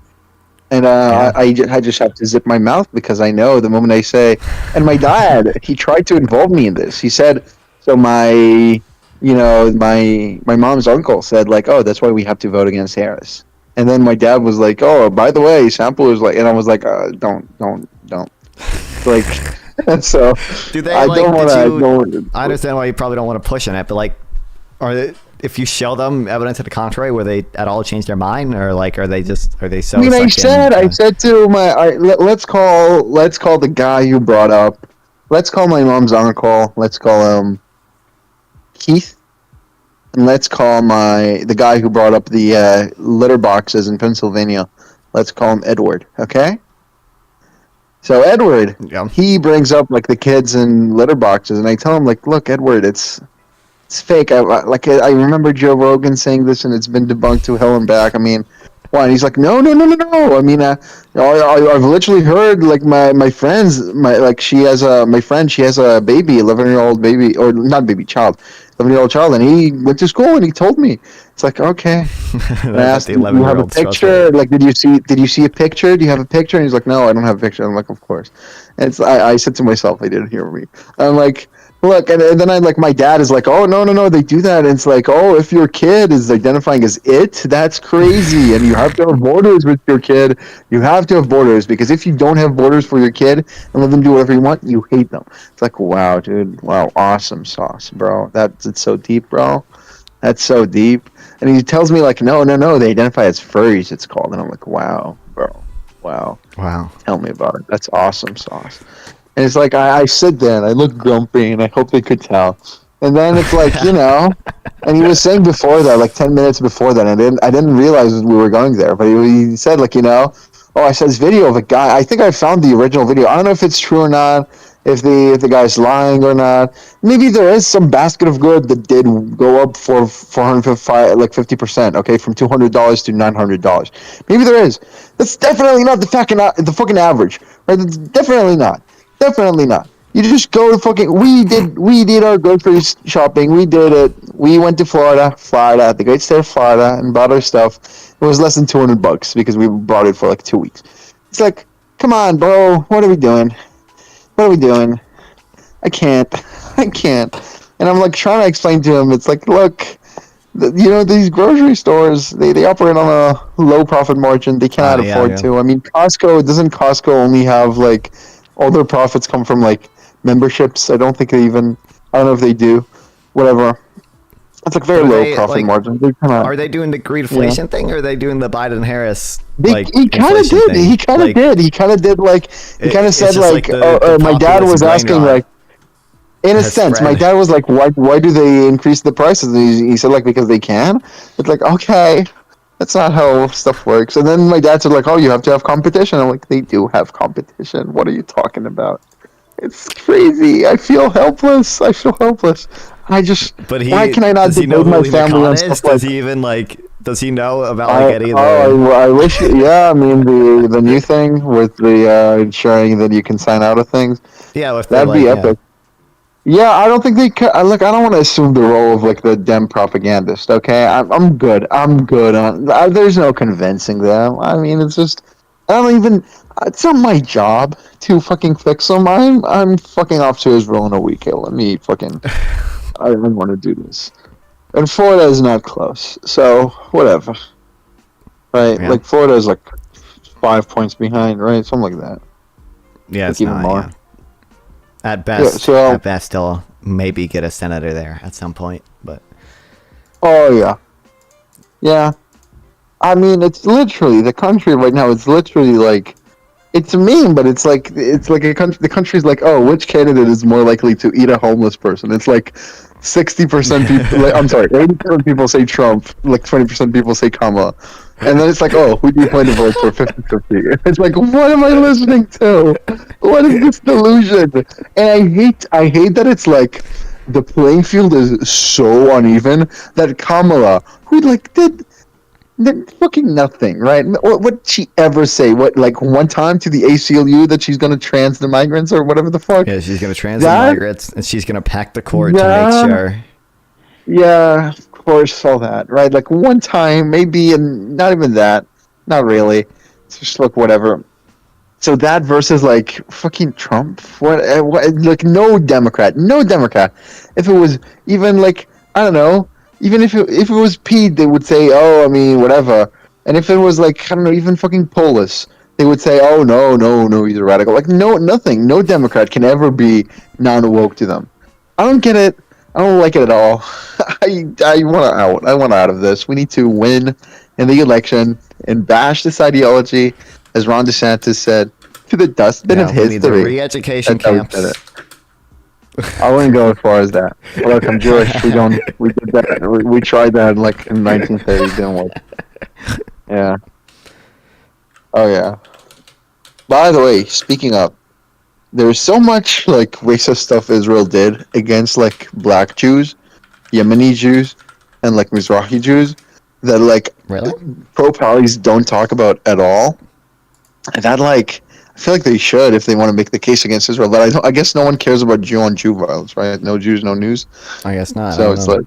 And I just have to zip my mouth because I know the moment I say, and my dad, he tried to involve me in this. He said, so my mom's uncle said like, oh, that's why we have to vote against Harris. And then my dad was like, oh, by the way, Sample is like, and I was like, don't. Like, so Do they I like? don't want to. I understand why you probably don't want to push on it, but like, if you show them evidence to the contrary, were they at all change their mind, or like, are they so? I mean, I said to let's call the guy you brought up. Let's call my mom's uncle. Let's call him Keith, and let's call the guy who brought up the litter boxes in Pennsylvania. Let's call him Edward. Okay. So Edward, he brings up like the kids in litter boxes, and I tell him like, look, Edward, it's fake. I remember Joe Rogan saying this, and it's been debunked to hell and back. I mean, why? And he's like, no. I mean, I've literally heard like my friends, she has a baby, 11-year-old baby, or not baby, child, 11-year-old child, and he went to school and he told me. It's like, okay. And I asked, do you have a picture? Like, did you see a picture? Do you have a picture? And he's like, no, I don't have a picture. I'm like, of course. And I said to myself, they didn't hear me. I'm like, look, and then my dad is like, oh, no, they do that. And it's like, oh, if your kid is identifying as it, that's crazy. And you have to have borders with your kid. You have to have borders, because if you don't have borders for your kid and let them do whatever you want, you hate them. It's like, wow, dude. Wow, awesome sauce, bro. It's so deep, bro. That's so deep. And he tells me like, no, they identify as furries, it's called. And I'm like, wow, bro. Wow. Wow. Tell me about it. That's awesome sauce. And it's like I sit there and I look grumpy and I hope they could tell. And then it's like, you know, and he was saying before that, like 10 minutes before that, and I didn't realize we were going there, but he said, like, you know, oh, I saw this video of a guy. I think I found the original video. I don't know if it's true or not, if the guy's lying or not. Maybe there is some basket of goods that did go up for 455, like 50%, okay, from $200 to $900. Maybe there is. That's definitely not the fucking average, right? It's definitely not. Definitely not. You just go to fucking. We did our grocery shopping. We did it. We went to Florida, the great state of Florida, and bought our stuff. It was less than $200 because we bought it for like 2 weeks. It's like, come on, bro. What are we doing? What are we doing? I can't. And I'm like trying to explain to him. It's like, look, you know, these grocery stores, they operate on a low profit margin. They cannot afford to. I mean, doesn't Costco only have like all their profits come from like memberships? I don't know if they do. Whatever. It's like very low profit margin. Are they doing the greedflation thing, or are they doing the Biden-Harris? He kind of did. He kind of did. He kind of did. Like he kind of said, like, my dad was asking, like, in a sense, my dad was like, why do they increase the prices? And he said, like, because they can. It's like, okay, that's not how stuff works. And then my dad said, like, oh, you have to have competition. I'm like, they do have competition. What are you talking about? It's crazy. I feel helpless. Why can I not debate my family on stuff like? Does he even like? Does he know about like any of the? I wish. Yeah, I mean the new thing with the ensuring that you can sign out of things. Yeah, that'd be epic. Yeah, I don't think they could. Look, I don't want to assume the role of like the Dem propagandist. Okay, I'm good. I'm good on. There's no convincing them. I mean, it's just. I don't even. It's not my job to fucking fix them. I'm fucking off to Israel in a week. Let me fucking. I don't want to do this. And Florida is not close, so whatever. Right? Yeah. Like Florida is like 5 points behind, right? Something like that. Yeah, like it's even not. more. Yeah. At best, they'll maybe get a senator there at some point, but. Oh yeah. Yeah. I mean, it's literally the country right now. It's literally like. It's a meme, but it's like a country. The country's like, oh, which candidate is more likely to eat a homeless person? It's like 60% people. Like, I'm sorry, 80% people say Trump. Like 20% people say Kamala, and then it's like, oh, who do you plan to vote for? 50-50. It's like, what am I listening to? What is this delusion? And I hate that it's like the playing field is so uneven that Kamala, who like did fucking nothing, right? What did she ever say? What, like one time to the ACLU that she's gonna trans the migrants or whatever the fuck? Yeah, she's gonna trans the migrants, and she's gonna pack the court to make sure. Yeah, of course, all that, right? Like one time, maybe, and not even that. Not really. It's just like whatever. So that versus like fucking Trump. What like no Democrat. If it was even like, I don't know. Even if it was Pete, they would say, oh, I mean, whatever. And if it was like, I don't know, even fucking Polis, they would say, oh, no, he's a radical. Like, no, nothing. No Democrat can ever be non-woke to them. I don't get it. I don't like it at all. I want out. I want out of this. We need to win in the election and bash this ideology, as Ron DeSantis said, to the dustbin of history. We need the re-education camps. I wouldn't go as far as that. Look, I'm Jewish. We did that. We tried that like in 1930. Didn't work. Yeah. Oh yeah. By the way, speaking of, there's so much like racist stuff Israel did against like black Jews, Yemeni Jews, and like Mizrahi Jews that like pro-Pallies don't talk about at all. And that like. I feel like they should if they want to make the case against Israel, but I guess no one cares about Jew-on-Jew violence, right? No Jews, no news. I guess not. So it's like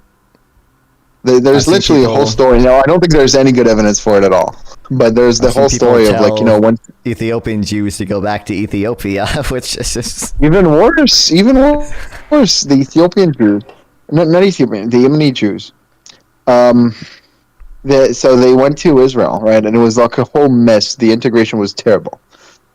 there's literally a whole story. No, I don't think there's any good evidence for it at all. But there's the whole story of like, you know, when Ethiopian Jews to go back to Ethiopia, which is just even worse. The Ethiopian Jews, not Ethiopian, the Yemeni Jews. So they went to Israel, right? And it was like a whole mess. The integration was terrible.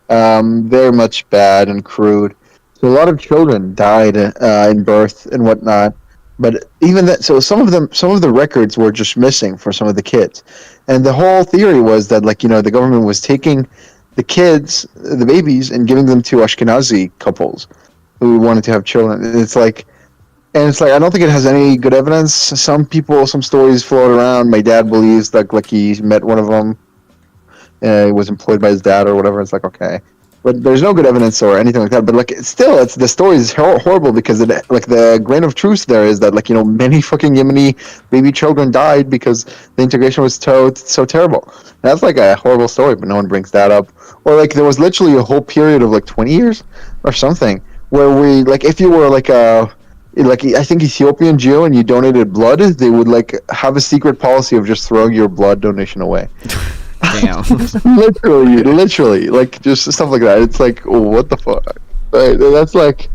Very much bad and crude. So a lot of children died in birth and whatnot. But even that, so some of the records were just missing for some of the kids. And the whole theory was that, like, you know, the government was taking the kids, the babies, and giving them to Ashkenazi couples who wanted to have children. And it's like I don't think it has any good evidence. Some stories float around. My dad believes that like he met one of them, and he was employed by his dad or whatever. It's like, okay, but there's no good evidence or anything like that. But like still, the story is horrible because the grain of truth there is that many fucking Yemeni baby children died because the integration was so terrible. That's like a horrible story, but no one brings that up. Or like there was literally a whole period of like 20 years or something where we if you were I think Ethiopian Jew and you donated blood, they would have a secret policy of just throwing your blood donation away. Damn. literally, just stuff like that. It's like, what the fuck? Right? That's like,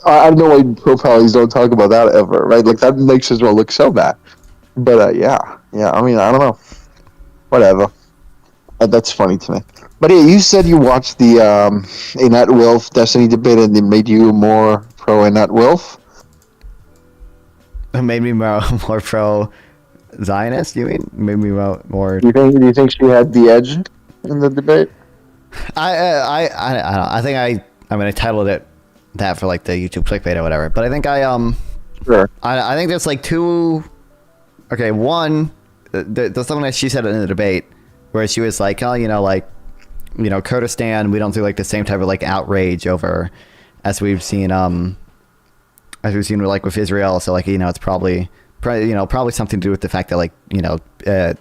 I don't know why profiles don't talk about that ever, right? Like that makes Israel look so bad. But yeah. I mean, I don't know. Whatever. That's funny to me. But yeah, you said you watched the Einat Wilf Destiny debate and it made you more pro Einat Wilf. It made me more pro Zionist. You mean? Made me more. Do you think she had the edge in the debate? I don't know. I think I titled it that for like the YouTube clickbait or whatever. But I think sure. I think there's like two. Okay, one. There's something that she said in the debate where she was like, Kurdistan. We don't do like the same type of like outrage over as we've seen with Israel. So it's probably something to do with the fact that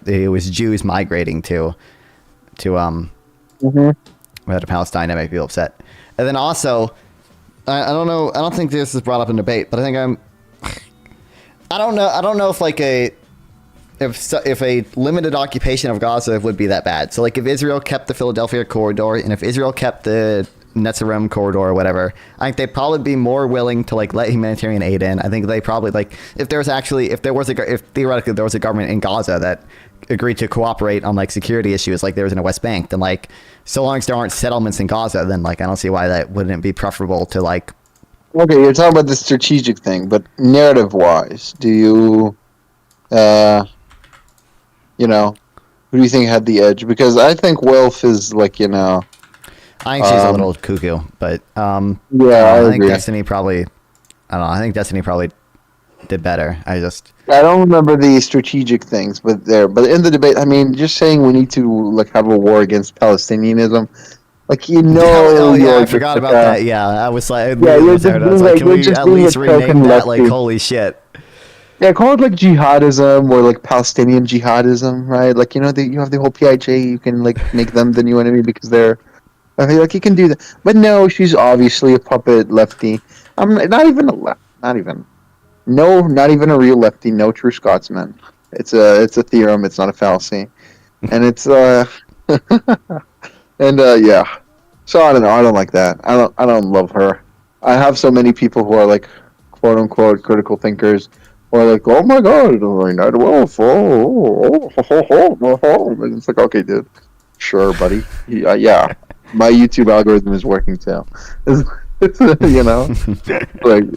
it was Jews migrating to Palestine that make people upset. And then also, I don't know. I don't think this is brought up in debate, but I think I don't know if a limited occupation of Gaza would be that bad. So if Israel kept the Philadelphia corridor and if Israel kept the Netzarim corridor or whatever, I think they'd probably be more willing to let humanitarian aid in. I think they probably if theoretically there was a government in Gaza that agreed to cooperate on security issues like there was in the West Bank, then so long as there aren't settlements in Gaza, then I don't see why that wouldn't be preferable to Okay, you're talking about the strategic thing, but narrative wise, do you who do you think had the edge? Because I think Wilf is I think she's a little cuckoo, but I think agree. Destiny probably. I don't know. I think Destiny probably did better. I don't remember the strategic things, but in the debate, I mean, just saying we need to have a war against Palestinianism, Oh yeah, I forgot about that. Yeah, I was like, you're just can we at least rename that? lefty. Holy shit. Yeah, call it jihadism or Palestinian jihadism, right? You have the whole PIJ. You can make them the new enemy because they're. I mean, you can do that, but no, she's obviously a puppet lefty. I'm not even a real lefty. No true Scotsman. It's a theorem. It's not a fallacy, and it's yeah. So I don't know. I don't like that. I don't love her. I have so many people who are quote unquote critical thinkers, or oh my god, Einat Wilf. And it's okay, dude. Sure, buddy. Yeah. My YouTube algorithm is working too.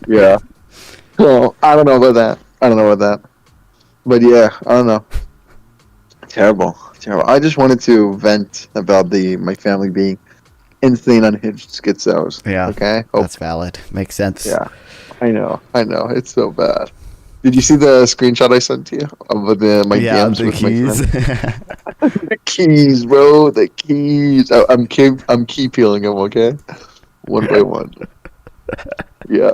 Yeah. So I don't know about that. But yeah, I don't know. Terrible. I just wanted to vent about my family being insane, unhinged schizos. Yeah. Okay. That's valid. Makes sense. Yeah. I know. It's so bad. Did you see the screenshot I sent to you of my DMs the with keys? The keys, bro. The keys. I'm key peeling them, okay? One by one. Yeah.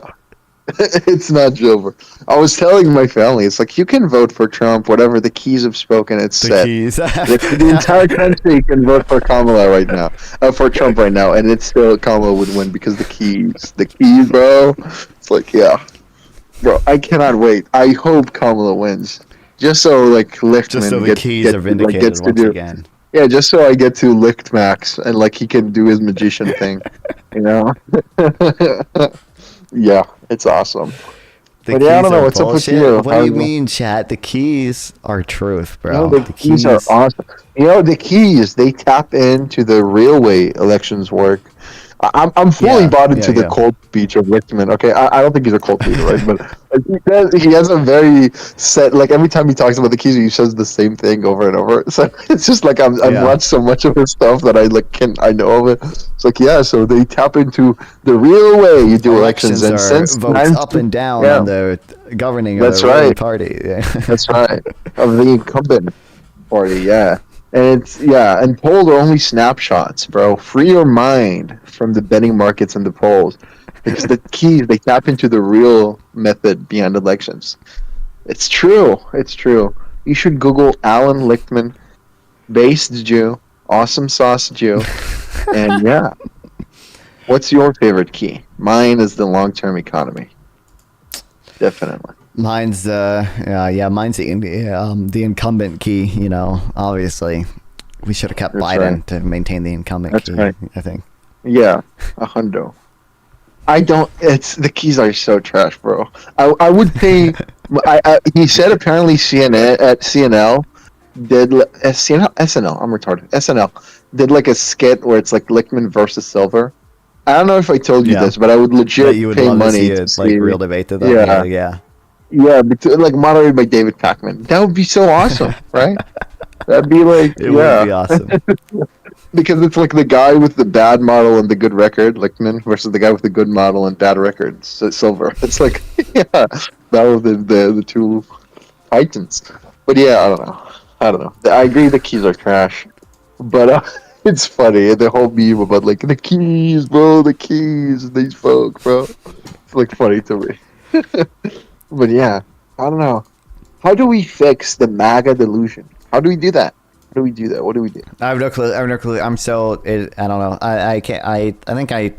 It's not Jover. I was telling my family, it's you can vote for Trump, whatever. The keys have spoken. It's set. Keys. The entire country can vote for Kamala right now, for Trump right now, and it's still Kamala would win because the keys, bro. It's yeah. Bro, I cannot wait. I hope Kamala wins, just so Lichtman just so the keys are vindicated once again. Yeah, just so I get to licht Max and he can do his magician thing, Yeah, it's awesome. But I don't know what's up with you. What do you mean, chat? The keys are truth, bro. The keys are awesome. The keys, they tap into the real way elections work. I'm fully Yeah, bought into yeah, the yeah. cold speech of Lichtman. Okay, I don't think he's a cold speaker, right? But he has a very set. Like every time he talks about the keys, he says the same thing over and over. So it's just like I've Yeah. watched so much of his stuff that I know of it. It's like so they tap into the real way you do elections, and are since votes up and down on the governing That's of the ruling right. party. Yeah. That's right. Of the incumbent party, yeah. And and polls are only snapshots, bro. Free your mind from the betting markets and the polls. Because the keys, they tap into the real method behind elections. It's true. It's true. You should Google Alan Lichtman, based Jew, awesome sauce Jew, and yeah. What's your favorite key? Mine is the long-term economy. Definitely. Mine's mine's the incumbent key. You know, obviously, we should have kept That's Biden right. to maintain the incumbent That's key. right. I think. Yeah, a hundo. I don't. It's the keys are so trash, bro. I would pay. He said apparently SNL did SNL. I'm retarded. SNL did like a skit where it's like Lichtman versus Silver. I don't know if I told you Yeah. this, but I would legit That you would pay love money to see it, like real debate to them. Yeah. Like moderated by David Pakman. That would be so awesome, right? That'd be like It would be awesome. Because it's like the guy with the bad model and the good record, Lichtman, versus the guy with the good model and bad record, Silver. It's like, that was the two titans. But yeah, I don't know. I agree the keys are trash, but it's funny. The whole meme about like the keys, bro, the keys, these folk, bro. It's like funny to me. But yeah, I don't know. How do we fix the MAGA delusion? How do we do that? How do we do that? What do we do? I have no clue. I'm so. I don't know. I can't. I think I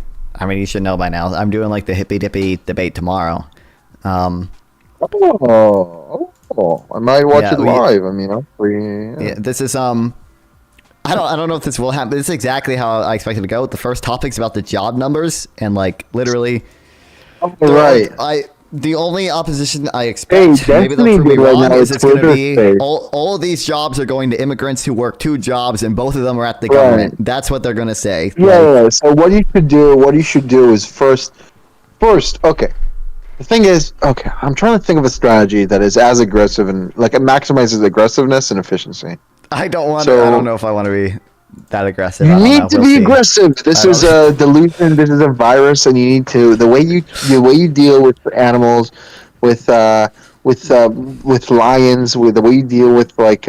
mean, you should know by now. I'm doing like the hippy dippy debate tomorrow. I might watch it live. I mean, yeah. This is I don't know if this will happen. This is exactly how I expected to go. The first topic's about the job numbers and like literally. Right. The only opposition I expect, Hey, maybe they'll prove me Destiny did wrong, right is now it's going to Twitter be space. all of these jobs are going to immigrants who work 2 jobs and both of them are at the government. That's what they're going to say. Yeah. So what you should do is first, okay. The thing is, okay, I'm trying to think of a strategy that is as aggressive and like it maximizes aggressiveness and efficiency. I don't want. So- I don't know if I want to be that aggressive. I You don't need know. to We'll be see. aggressive. This is a delusion. This is a virus, and you need to the way you deal with animals, with lions, with the way you deal with like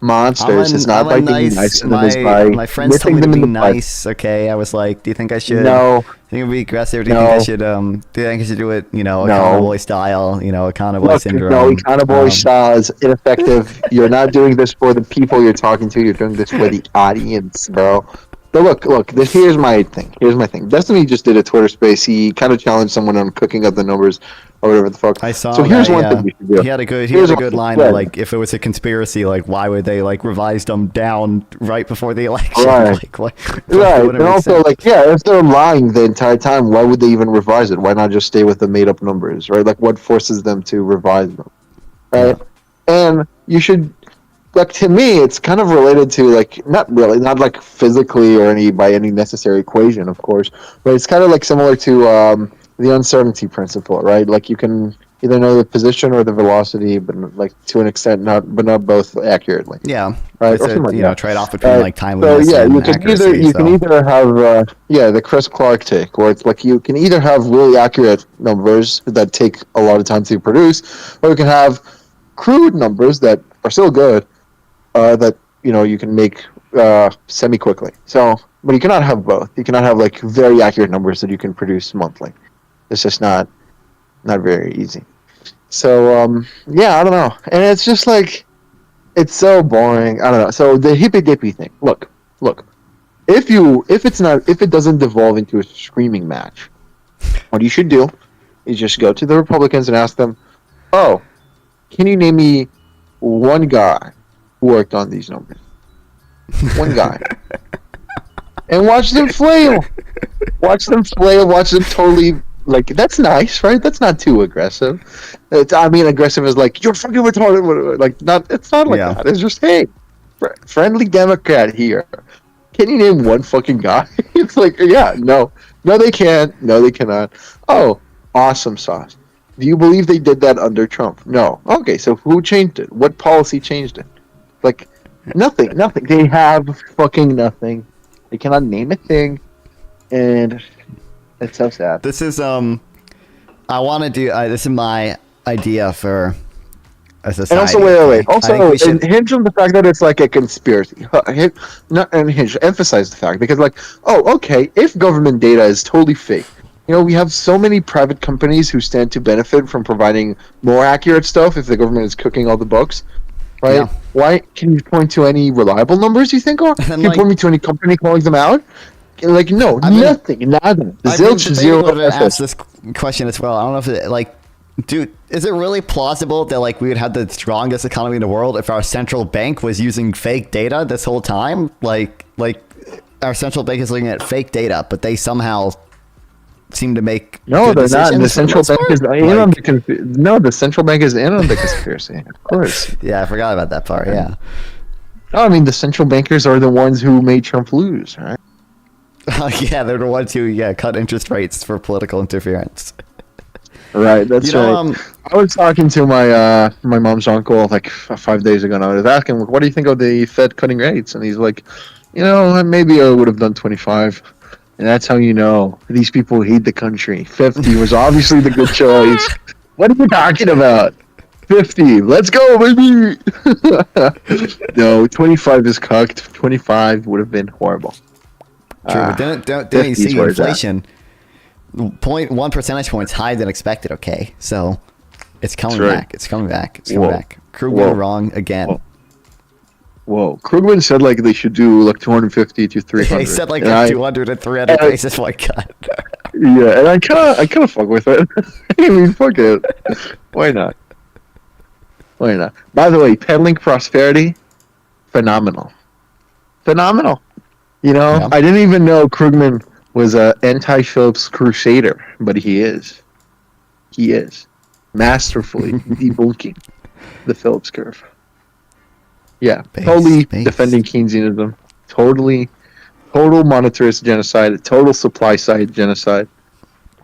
monsters is not by being nice to them. It's by my friends told nipping me to them be in the butt. nice. Okay, I was like, do you think I should? No. Do you think it'd be aggressive? Do you No. think I should? Do you think I should do it? You know, No. Econo Boy style. You know, Econo Boy Look, syndrome. no, Econo Boy style is ineffective. You're not doing this for the people you're talking to. You're doing this for the audience, bro. But look. Here's my thing. Destiny just did a Twitter space. He kind of challenged someone on cooking up the numbers or whatever the fuck. I saw. So here's that, one yeah. thing you should do. He had a good Here's line. what- That, like, if it was a conspiracy, like, why would they like revise them down right before the election? Right. Like, what? Right, wouldn't and make also sense. like if they're lying the entire time, why would they even revise it? Why not just stay with the made up numbers, right? Like what forces them to revise them, right? And you should, like, to me, it's kind of related to like not like physically or by any necessary equation, of course, but it's kind of like similar to the uncertainty principle, right? Like you can either know the position or the velocity, but like to an extent, not both accurately. Yeah, Right, it's or a, something like you know, that. trade off between like So timeliness yeah, and you can accuracy. can either have the Chris Clark take, where it's like you can either have really accurate numbers that take a lot of time to produce, or you can have crude numbers that are still good, that you can make semi quickly. So, but you cannot have both. You cannot have like very accurate numbers that you can produce monthly. It's just not very easy. So yeah, I don't know, and it's just like. It's so boring. I don't know. So the hippy dippy thing. Look. If it doesn't devolve into a screaming match, what you should do is just go to the Republicans and ask them, "Oh, can you name me one guy who worked on these numbers? One guy." And watch them flail. Watch them totally. Like, that's nice, right? That's not too aggressive. Aggressive is like, you're fucking retarded. Like, it's not like that. It's just, hey, friendly Democrat here. Can you name one fucking guy? It's like, yeah, no, they can't. No, they cannot. Oh, awesome sauce. Do you believe they did that under Trump? No. Okay, so who changed it? What policy changed it? Like, nothing. They have fucking nothing. They cannot name a thing, and it's so sad. This is I want to do. This is my idea for a society. And also, wait. I think we should- Hinge on the fact that it's like a conspiracy. Emphasize the fact because, like, oh, okay, if government data is totally fake, you know, we have so many private companies who stand to benefit from providing more accurate stuff if the government is cooking all the books, right? Yeah. Why can you point to any reliable numbers you think are? Can you point me to any company calling them out? Like, no, nothing, nada. Zilch, zero. I asked this question as well. I don't know if it, like, dude, is it really plausible that like we would have the strongest economy in the world if our central bank was using fake data this whole time? Like our central bank is looking at fake data, but they somehow seem to make No, good they're not. The decisions for central most bank part? is in on the no. The central bank is in on the conspiracy, of course. Yeah, I forgot about that part. Yeah. No, I mean the central bankers are the ones who made Trump lose, right? Yeah, they're the ones who cut interest rates for political interference. Right, that's You know, right. I was talking to my mom's uncle like 5 days ago, and I was asking, "What do you think of the Fed cutting rates?" And he's like, "You know, maybe I would have done 25." And that's how you know these people hate the country. 50 was obviously the good choice. What are you talking about? 50, let's go, baby. No, 25 is cucked. 25 would have been horrible. True, but didn't you 50 is see where it's at. inflation? 0.1 percentage points higher than expected. Okay, so it's coming That's right. back. It's coming back. It's coming Whoa. back. Krugman Whoa. wrong again. Whoa, Krugman said like they should do like 250 to 300. He said like And a I- 200 and 300 I- basis point cut. Yeah, and I kind of fuck with it. I mean, fuck it. Why not? Why not? By the way, peddling prosperity, phenomenal. You know, Yeah. I didn't even know Krugman was a anti-Phillips crusader, but he is. He is masterfully debunking the Phillips curve. Yeah, totally defending Keynesianism. Total monetarist genocide, total supply side genocide,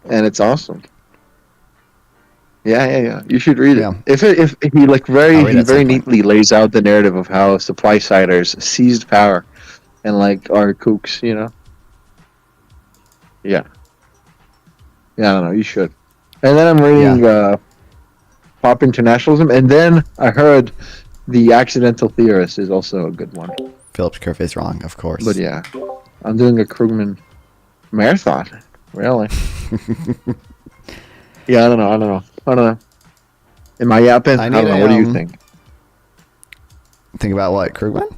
and it's awesome. Yeah. You should read it. Yeah. If he like I'll read it he at some very point. neatly lays out the narrative of how supply siders seized power, and like are kooks, you know. Yeah. I don't know. You should. And then I'm reading Pop Internationalism, and then I heard The Accidental Theorist is also a good one. Phillips curve is wrong, of course. But yeah, I'm doing a Krugman marathon. Really? Yeah, I don't know. Am I yapping? I don't know. What do you think? Think about what, Krugman?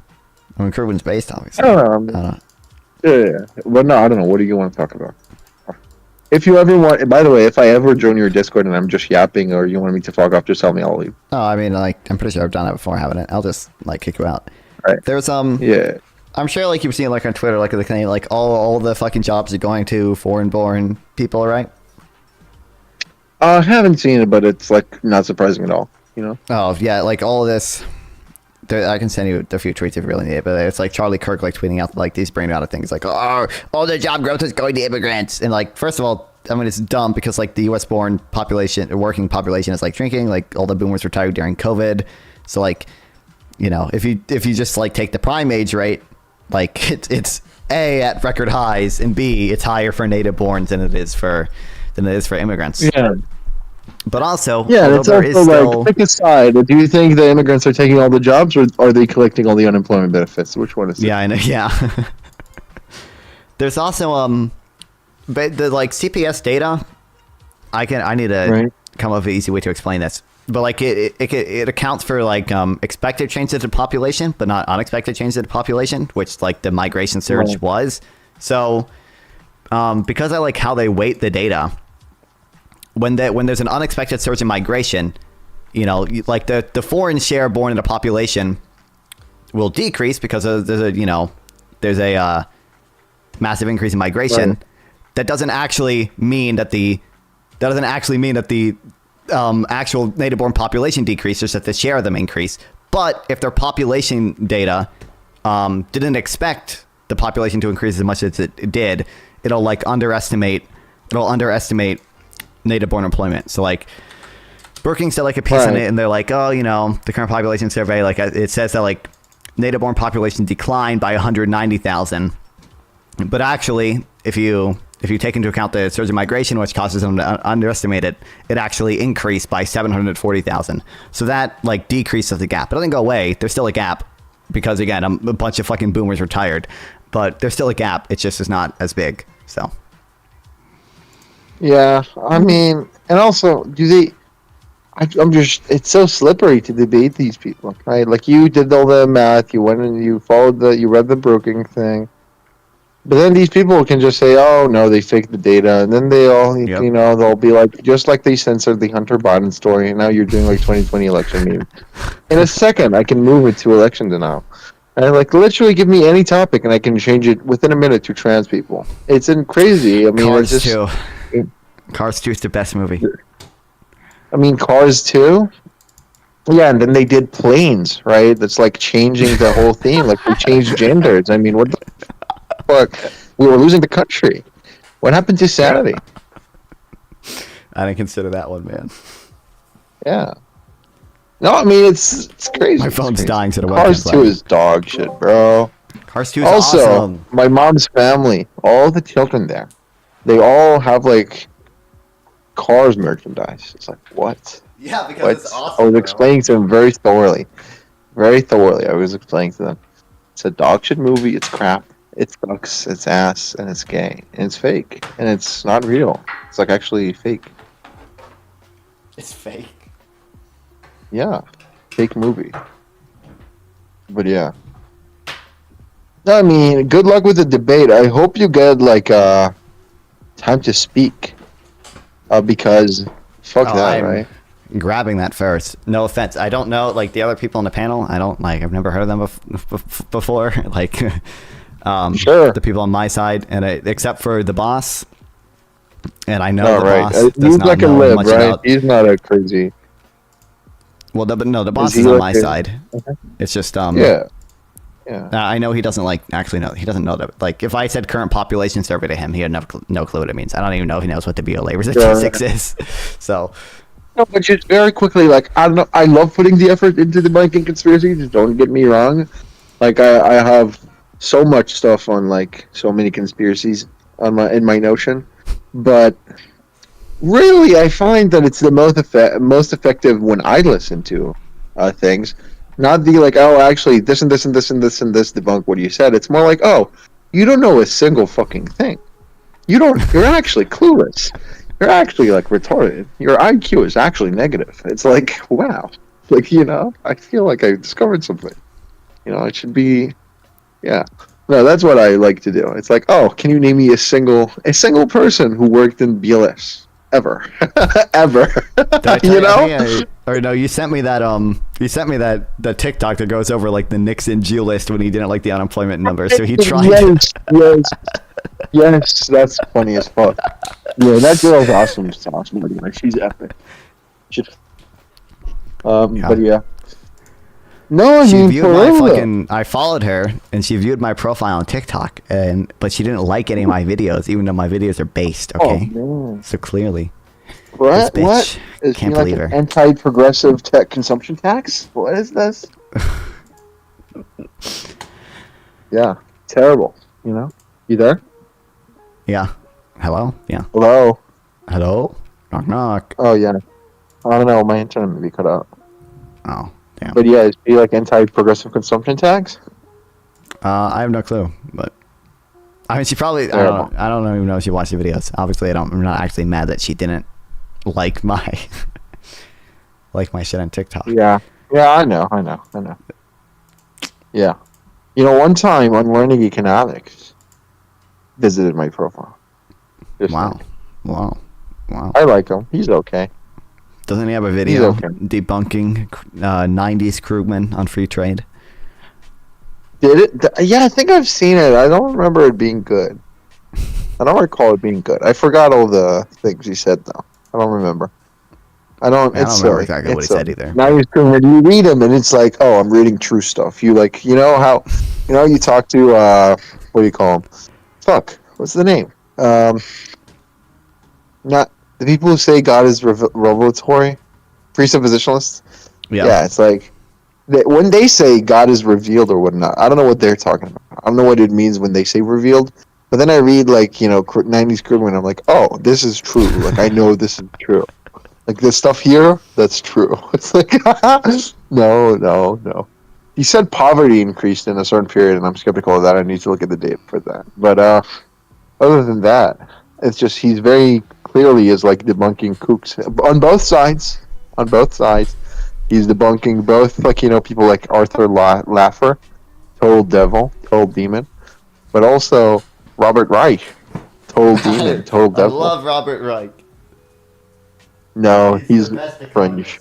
I mean, Krugman's based, obviously. I don't know. Yeah. But no, I don't know. What do you want to talk about? If you ever want, by the way, if I ever join your Discord and I'm just yapping or you want me to fuck off, just tell me, I'll leave. Oh, I mean, like, I'm pretty sure I've done that before, haven't I? I'll just, like, kick you out. Right. There's, Yeah. I'm sure, like, you've seen, like, on Twitter, like, the thing, like, all the fucking jobs are going to foreign-born people, right? I haven't seen it, but it's, like, not surprising at all, you know? Oh, yeah, like, all of this... I can send you a few tweets if you really need it, but it's like Charlie Kirk, like, tweeting out, like, these brain out of things, like, oh, all the job growth is going to immigrants. And, like, first of all, I mean, it's dumb because, like, the U.S.-born population, working population is, like, shrinking. Like, all the boomers retired during COVID. So, like, you know, if you just, like, take the prime age rate, like, it's A, at record highs, and B, it's higher for native-borns than it is for immigrants. Yeah. But also, Yeah, although it's there also is like, still... pick a side. Do you think the immigrants are taking all the jobs, or are they collecting all the unemployment benefits? Which one is it? Yeah, I know. Yeah. There's also but the like CPS data. I need to come up with an easy way to explain this. But like it accounts for like expected changes in population, but not unexpected changes in population, which like the migration surge was. So because I like how they weight the data, when there's an unexpected surge in migration, you know, like the foreign share born in the population will decrease because there's a massive increase in migration. Right. That doesn't actually mean that the actual native-born population decreases, that the share of them increase. But if their population data didn't expect the population to increase as much as it did, it'll like underestimate native-born employment. So like Brookings did like a piece on it, and they're like, oh, you know, the current population survey, like it says that like native-born population declined by 190,000, but actually, if you take into account the surge in migration, which causes them to underestimate it, it actually increased by 740,000. So that like decreases the gap. It doesn't go away. There's still a gap because again, a bunch of fucking boomers retired, but there's still a gap. It just is not as big. So. Yeah, I mean, and also, I'm just, it's so slippery to debate these people, right? Like, you did all the math, you went and you read the Brookings thing, but then these people can just say, oh, no, they faked the data, and then they all, you know, they'll be like, just like they censored the Hunter Biden story, and now you're doing, like, 2020 election meme. In a second, I can move it to election denial. And like, literally give me any topic, and I can change it within a minute to trans people. It's crazy. I mean, Cars it's just... 2. Cars 2 is the best movie. I mean, Cars 2? Yeah, and then they did Planes, right? That's like changing the whole theme. Like, we changed genders. I mean, what the fuck? We were losing the country. What happened to sanity? I didn't consider that one, man. Yeah. No, I mean, it's crazy. My phone's dying to the Cars 2 is dog shit, bro. Cars 2 is also, awesome. My mom's family, all the children there, they all have, like, Cars merchandise. It's like, what? Yeah, because what? it's awesome. I was explaining to them very thoroughly. I was explaining to them. It's a dog shit movie. It's crap. It sucks. It's ass, and it's gay, and it's fake, and it's not real. It's like actually fake. It's fake. Yeah, fake movie. But yeah. I mean, good luck with the debate. I hope you get like time to speak. Because fuck that, I'm right? Grabbing that first. No offense. I don't know like the other people on the panel. I don't like. I've never heard of them before. Like, sure. The people on my side, and except for the boss. And I know No, the right. boss does He's not like a know lib, much right? about. He's not a crazy. Well, the boss he is on like my a- side. It's just Yeah. Yeah. I know he doesn't like actually know. He doesn't know that. Like if I said current population survey to him, he had no clue what it means. I don't even know if he knows what the BLA statistics is. So. No, but just very quickly, like I don't know, I love putting the effort into the banking conspiracy. Just don't get me wrong. Like I have so much stuff on like so many conspiracies on in my Notion, but really I find that it's the most effective when I listen to things. Not the like, oh, actually, this and this and this and this and this debunk what you said. It's more like, oh, you don't know a single fucking thing. You're actually clueless. You're actually like retarded. Your IQ is actually negative. It's like, wow. Like, you know, I feel like I discovered something. You know, it should be, yeah. No, that's what I like to do. It's like, oh, can you name me a single person who worked in BLS? Ever. Ever. You know? Or no, you sent me that the TikTok that goes over like the Nixon Jew list when he didn't like the unemployment number. So he tried. Yes, that's funny as fuck. Yeah, that girl's awesome. She's epic. But yeah. No, I mean, I followed her and she viewed my profile on TikTok, but she didn't like any of my videos, even though my videos are based. Okay, so clearly, what? This bitch What is can't she like believe her. an anti-progressive tech consumption tax? What is this? Yeah, terrible. You know, you there? Yeah. Hello. Yeah. Hello. Hello. Knock knock. Oh yeah. I don't know. My internet may be cut out. Oh. Damn. But yeah, is he like anti-progressive consumption tax? I have no clue, but I mean, she probably. I don't even know if she watched the videos. Obviously, I'm not actually mad that she didn't like my shit on TikTok. Yeah. Yeah, I know. Yeah. You know, one time on Learning Economics, visited my profile. Wow. I like him. He's okay. Doesn't he have a video debunking 90s Krugman on free trade? Did it? Yeah, I think I've seen it. I don't remember it being good. I don't recall it being good. I forgot all the things he said, though. I don't remember. I don't remember exactly what he said either. Now you're when you read them and it's like, oh, I'm reading true stuff. You like, you know how You know, you talk to what do you call him? Fuck, what's the name? Not the people who say God is revelatory, presuppositionalists. Yeah, it's like when they say God is revealed or whatnot. I don't know what they're talking about. I don't know what it means when they say revealed. But then I read like 90s Krugman, and I'm like, oh, this is true. Like I know this is true. Like this stuff here, that's true. It's like no. He said poverty increased in a certain period, and I'm skeptical of that. I need to look at the data for that. But other than that, it's just he's very clearly is like debunking kooks on both sides. On both sides, he's debunking both people like Arthur Laffer, total devil, total demon, but also Robert Reich, total demon, total devil. I love Robert Reich. No, he's French.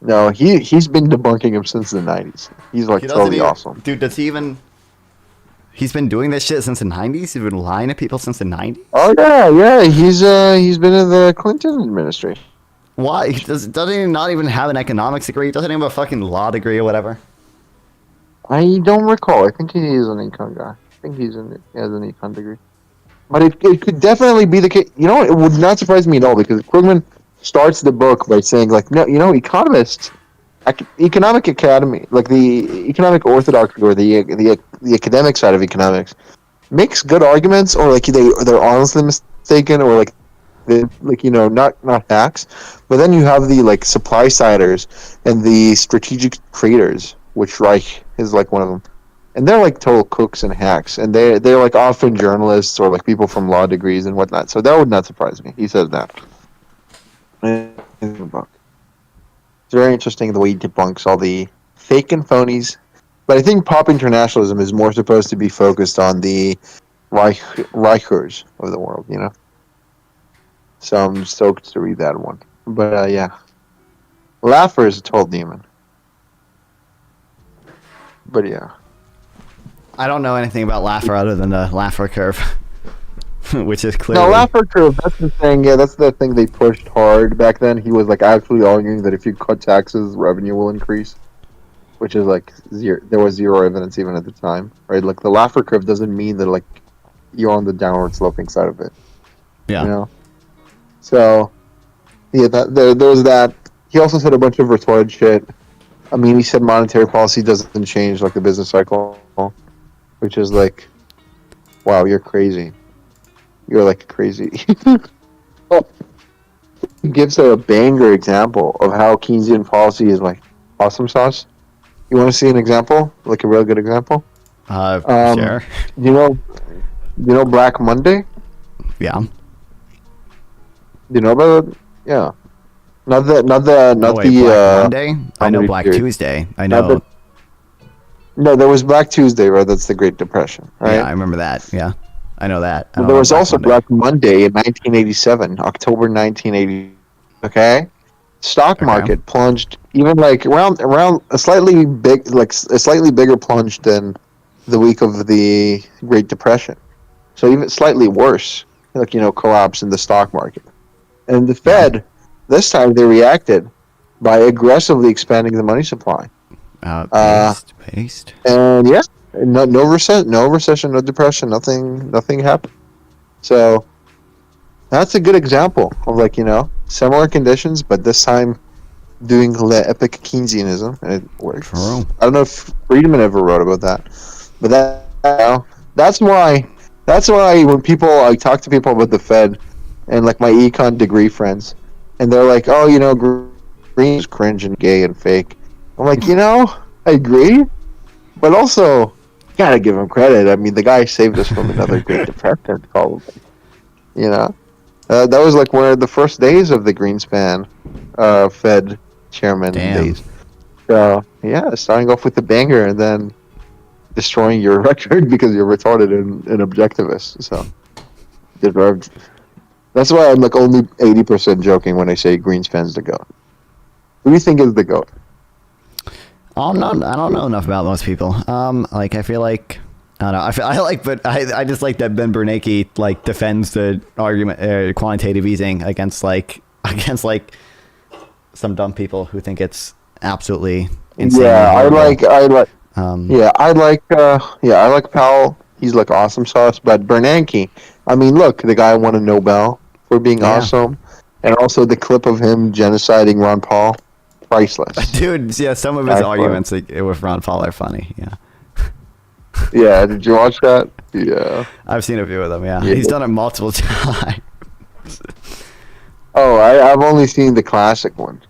No, he's been debunking him since the 90s. He's like totally awesome. Dude, does he even... He's been doing this shit since the 90s? He's been lying to people since the 90s? Oh, yeah. He's been in the Clinton administration. Why? Doesn't he not even have an economics degree? Doesn't he have a fucking law degree or whatever? I don't recall. I think he is an econ guy. I think he has an econ degree. But it could definitely be the case. You know, it would not surprise me at all, because Krugman starts the book by saying, like, no, economists, economic academy, like the economic orthodoxy or the academic side of economics, makes good arguments, or like they're honestly mistaken, or like not hacks. But then you have the like supply siders and the strategic traders, which Reich is like one of them. And they're like total cooks and hacks, and they're like often journalists or like people from law degrees and whatnot. So that would not surprise me. He says that. It's very interesting the way he debunks all the fake and phonies. But I think pop internationalism is more supposed to be focused on the Reichers of the world, you know. So I'm stoked to read that one. But yeah, Laffer is a total demon. But yeah. I don't know anything about Laffer other than the Laffer curve, which is clearly... No, Laffer curve, that's the thing. Yeah, that's the thing they pushed hard back then. He was like actually arguing that if you cut taxes, revenue will increase, which is like zero. There was zero evidence even at the time, right? Like the Laffer curve doesn't mean that like you're on the downward sloping side of it. Yeah. You know. So yeah, there was that. He also said a bunch of retarded shit. I mean, he said monetary policy doesn't change like the business cycle. Which is like, wow, you're crazy. You're like crazy. Oh, he gives a banger example of how Keynesian policy is like awesome sauce. You want to see an example? Like a real good example? Sure. You know Black Monday? Yeah. You know about it? Yeah. Not Black the Monday? I know Black Tuesday. I know... No, there was Black Tuesday, right? That's the Great Depression, right? Yeah, I remember that. Yeah, I know that. But there was also Black Monday in 1987, October 1980. Okay, stock market plunged even like around a slightly bigger plunge than the week of the Great Depression. So even slightly worse, like collapse in the stock market. And the Fed, this time they reacted by aggressively expanding the money supply. Based. And yeah, no recession, no depression, nothing happened. So that's a good example of like similar conditions, but this time doing the epic Keynesianism, and it works. True. I don't know if Friedman ever wrote about that, but that's why when I talk to people about the Fed and like my econ degree friends, and they're like, oh, green is cringe and gay and fake. I'm like, I agree, but also gotta give him credit. I mean, the guy saved us from another Great Depression, probably. That was like one of the first days of the Greenspan Fed chairman days. So yeah, starting off with the banger and then destroying your record because you're retarded and objectivist. So deserved. That's why I'm like only 80% joking when I say Greenspan's the GOAT. Who do you think is the GOAT? I don't know enough about most people. Like I feel like I don't know. I just like that Ben Bernanke like defends the argument quantitative easing against some dumb people who think it's absolutely insane. Yeah, I like Yeah, I like Powell. He's like awesome sauce. But Bernanke, I mean, look, the guy won a Nobel for being awesome, and also the clip of him genociding Ron Paul, priceless. Dude, yeah, some of his arguments with Ron Paul are funny. Yeah. Yeah, did you watch that? Yeah. I've seen a few of them. Yeah, he's done it multiple times. Oh, I've only seen the classic one.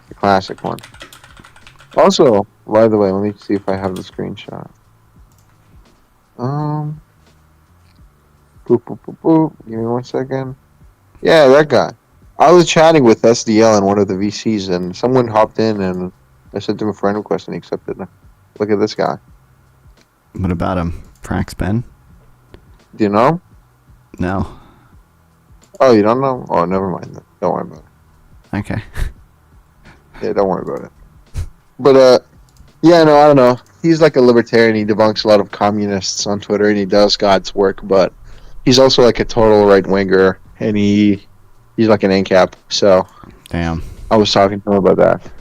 The classic one. Also, by the way, let me see if I have the screenshot. Boop, boop, boop, boop. Give me 1 second. Yeah, that guy. I was chatting with SDL and one of the VCs, and someone hopped in, and I sent him a friend request, and he accepted it. Look at this guy. What about him? Prax Ben? Do you know? No. Oh, you don't know? Oh, never mind then. Don't worry about it. Okay. Yeah, don't worry about it. But, yeah, no, I don't know. He's like a libertarian. He debunks a lot of communists on Twitter, and he does God's work, but he's also like a total right-winger, and he's like an ANCAP, so... Damn. I was talking to him about that.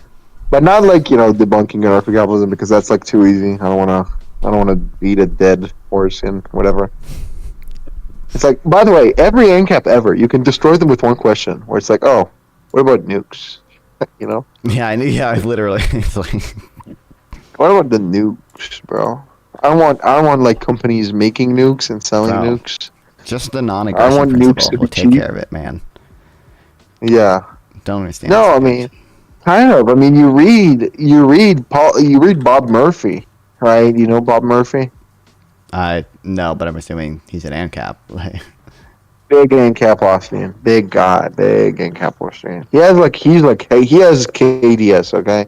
But not like, debunking anarcho-capitalism, because that's like too easy. I don't want to beat a dead horse and whatever. It's like, by the way, every ANCAP ever, you can destroy them with one question, where it's like, oh, what about nukes? Yeah, I knew. Yeah, literally. It's like, what about the nukes, bro? I want like companies making nukes and selling nukes. Just the non-aggression I want principle nukes to will be take cheap. care of it, man. Yeah. Don't understand. No, I mean, kind of. I mean, you read Bob Murphy, right? You know Bob Murphy? No, but I'm assuming he's an ANCAP. Big ANCAP Austrian. Big guy. Big ANCAP Austrian. He has he has KDS, okay?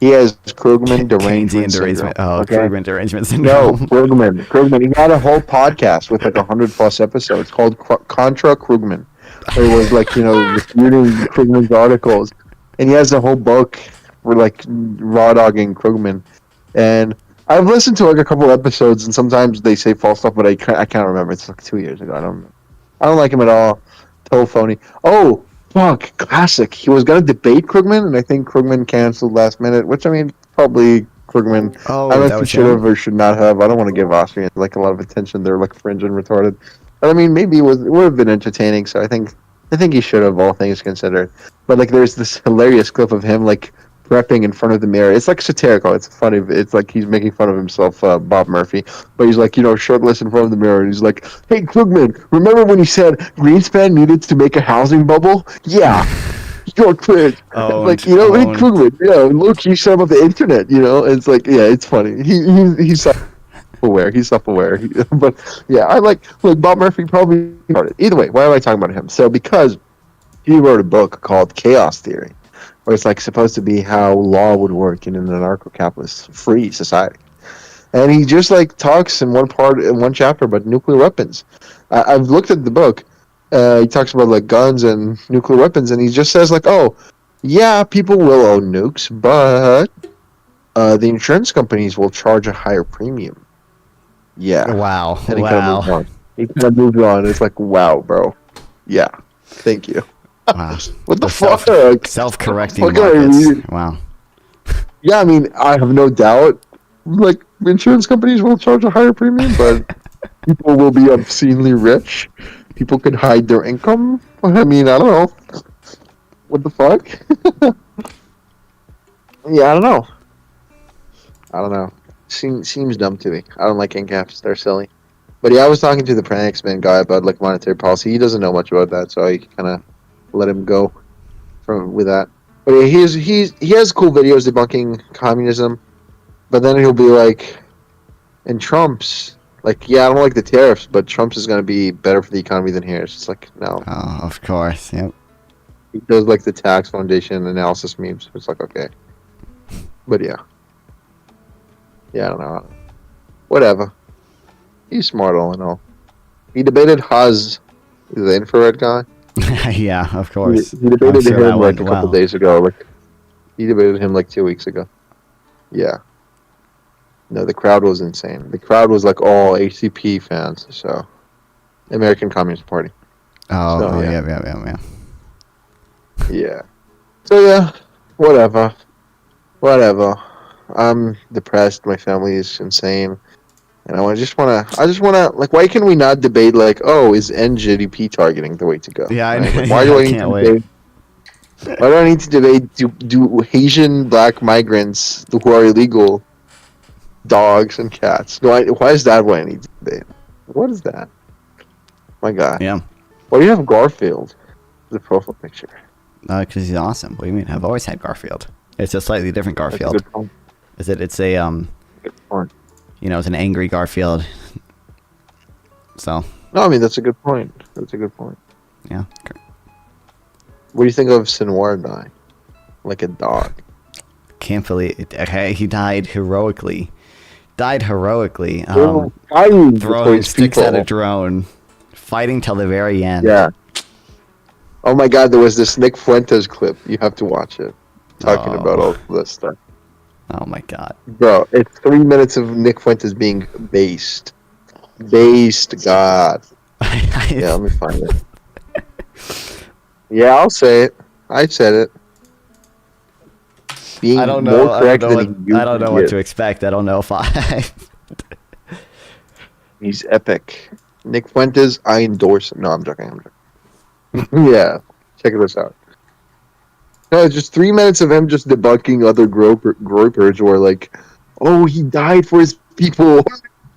He has Krugman derangement syndrome. Okay? Krugman derangement No, syndrome. Krugman. He had a whole podcast with like 100+ episodes called Contra Krugman. Where it was like, refuting Krugman's articles. And he has a whole book for like raw dogging Krugman. And I've listened to like a couple episodes, and sometimes they say false stuff, but I can't remember. It's like 2 years ago. I don't like him at all. Total phony. Oh, fuck, classic. He was gonna debate Krugman, and I think Krugman canceled last minute. Which I mean, probably Krugman. Oh, I don't know that if he was should have or should not have. I don't want to give Austrians like a lot of attention. They're like fringe and retarded. But I mean, maybe it would have been entertaining. So I think he should have, all things considered. But like, there's this hilarious clip of him like prepping in front of the mirror. It's like satirical. It's funny. It's like he's making fun of himself, Bob Murphy. But he's like, shirtless in front of the mirror. And he's like, hey, Krugman, remember when he said Greenspan needed to make a housing bubble? Yeah. You're cringe. Like, hey, Krugman, look, you said about the internet, It's like, yeah, it's funny. He's self-aware. He's self-aware. But, yeah, I like Bob Murphy probably started. Either way, why am I talking about him? So, because he wrote a book called Chaos Theory, where it's like supposed to be how law would work in an anarcho-capitalist free society. And he just like talks in one chapter about nuclear weapons. I've looked at the book. He talks about like guns and nuclear weapons, and he just says like, oh, yeah, people will own nukes, but the insurance companies will charge a higher premium. Yeah. Wow. And he kind of moved on. It's like, wow, bro. Yeah. Thank you. Wow. What the fuck? Self-correcting markets. Wow. Yeah, I mean, I have no doubt, like, insurance companies will charge a higher premium, but people will be obscenely rich. People could hide their income. I mean, I don't know. What the fuck? Yeah, I don't know. Seems dumb to me. I don't like ANCAPs. They're silly. But yeah, I was talking to the Praxman guy about, like, monetary policy. He doesn't know much about that, so I kind of let him go with that. But yeah, he has cool videos debunking communism, but then he'll be like, and Trump's like, yeah, I don't like the tariffs, but Trump's is going to be better for the economy than his. It's like, no. Oh, of course, yep. He does like the tax foundation analysis memes. It's like, okay. But yeah. Yeah, I don't know. Whatever. He's smart all in all. He debated Haas, the infrared guy. Yeah, of course. He debated him like a couple days ago. Like, he debated him like 2 weeks ago. Yeah. No, the crowd was insane. The crowd was like all ACP fans. So, American Communist Party. Oh, so, yeah. Yeah. Yeah. So yeah, whatever. I'm depressed. My family is insane, and I just wanna like, why can we not debate like, oh, is NGDP targeting the way to go? Yeah, right? Like, yeah, why do I need can't to wait. debate? Why do I need to debate? Do Haitian black migrants who are illegal dogs and cats? Why is that what I need to debate? What is that? My God. Yeah. Why do you have Garfield? The profile picture. Because he's awesome. What do you mean? I've always had Garfield. It's a slightly different That's a Garfield. good point. It's a it's an angry Garfield. So. No, I mean that's a good point. That's a good point. Yeah. What do you think of Senor dying? Like a dog. Can't believe it. Okay, he died heroically. Fighting Throwing before his sticks at a people. drone. Fighting till the very end. Yeah. Oh my God, there was this Nick Fuentes clip. You have to watch it. Talking about all this stuff. Oh my God. Bro, it's 3 minutes of Nick Fuentes being based. Based, God. Yeah, let me find it. Yeah, I'll say it. I said it. Being I don't know. more correct I than he don't know what usually to expect. I don't know if I. He's epic. Nick Fuentes, I endorse him. No, I'm joking. Yeah, check this out. No, it's just 3 minutes of him just debunking other gropers who are like, oh, he died for his people.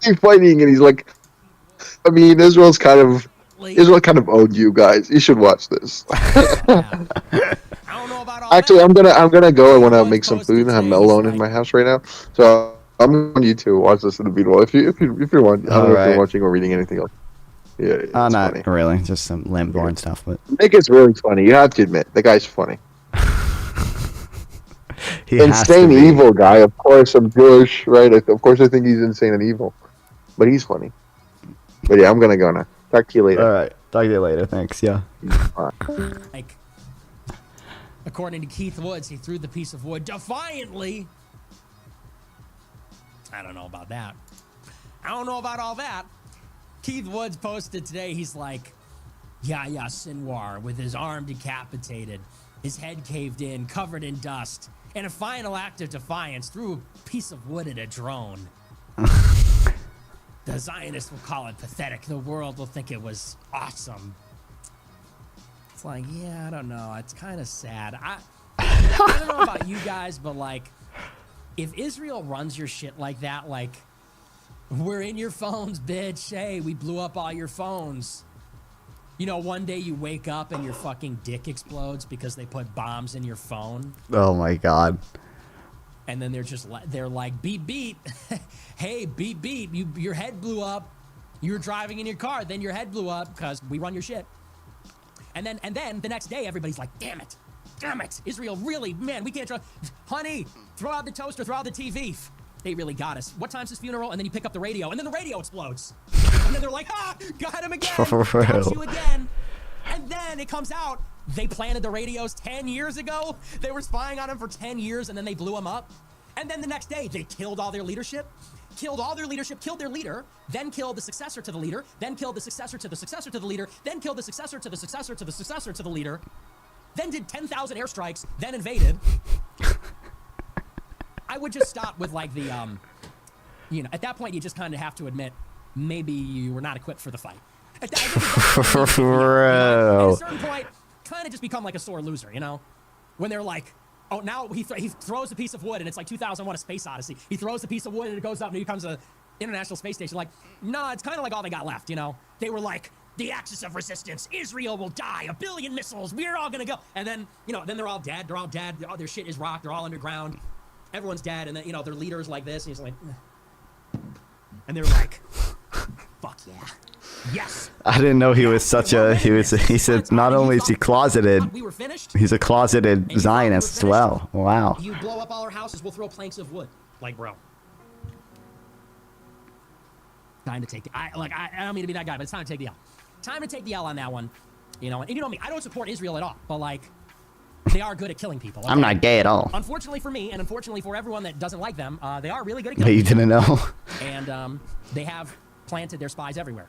He's fighting, and he's like, I mean, Israel kind of owed you guys. You should watch this. Actually, I'm gonna go. I want to make some food. I'm alone in my house right now, so I'm on YouTube to watch this in the video. If you want, I don't know if you're watching or reading anything else. Yeah, it's Not funny. really. Just some Lamborn stuff, but Nick is really funny. You have to admit, the guy's funny. he has to Insane be. evil guy. Of course, I'm Jewish, right? Of course, I think he's insane and evil, but he's funny. But yeah, I'm gonna go now. Talk to you later. All right. Talk to you later. Thanks. Yeah. Like, according to Keith Woods, he threw the piece of wood defiantly. I don't know about that. I don't know about all that. Keith Woods posted today, he's like, Yahya Sinwar with his arm decapitated, his head caved in, covered in dust, in a final act of defiance, threw a piece of wood at a drone. The Zionists will call it pathetic. The world will think it was awesome. It's like, yeah, I don't know. It's kind of sad. I don't know about you guys, but like, if Israel runs your shit like that, like, we're in your phones, bitch. Hey, we blew up all your phones. You know, one day you wake up and your fucking dick explodes because they put bombs in your phone. Oh my God. And then they're like, beep, beep. Hey, beep, beep. Your head blew up. You were driving in your car. Then your head blew up because we run your shit. And then the next day, everybody's like, damn it. Israel, really, man, we can't trust. Honey, throw out the toaster, throw out the TV. They really got us. What time's his funeral? And then you pick up the radio, and then the radio explodes. And then they're like, got him again. Got you again. And then it comes out, they planted the radios 10 years ago. They were spying on him for 10 years, and then they blew him up. And then the next day, they killed all their leadership, killed their leader, then killed the successor to the leader, then killed the successor to the successor to the leader, then killed the successor to the successor to the successor to the leader, then did 10,000 airstrikes, then invaded. I would just stop with like the, at that point, you just kind of have to admit, maybe you were not equipped for the fight. At a certain point, kind of just become like a sore loser, you know? When they're like, oh, now he throws a piece of wood and it's like 2001: A Space Odyssey. He throws a piece of wood and it goes up and here comes a International Space Station. Like, no, it's kind of like all they got left, you know? They were like, the axis of resistance, Israel will die, 1 billion missiles, we're all gonna go. And then, then they're all dead, all their shit is rocked, they're all underground. Everyone's dead, and then, their leader's like this, and he's like, and they're like, fuck yeah. Yes. I didn't know he was such a. He said not only is he closeted, he's a closeted Zionist as well. Wow. You blow up all our houses, we'll throw planks of wood. Like, bro. Time to take the. I don't mean to be that guy, but it's time to take the L. Time to take the L on that one. And you know me, I don't support Israel at all, but like, they are good at killing people. Okay? I'm not gay at all. Unfortunately for me, and unfortunately for everyone that doesn't like them, they are really good at But killing you people. didn't know. And they have planted their spies everywhere.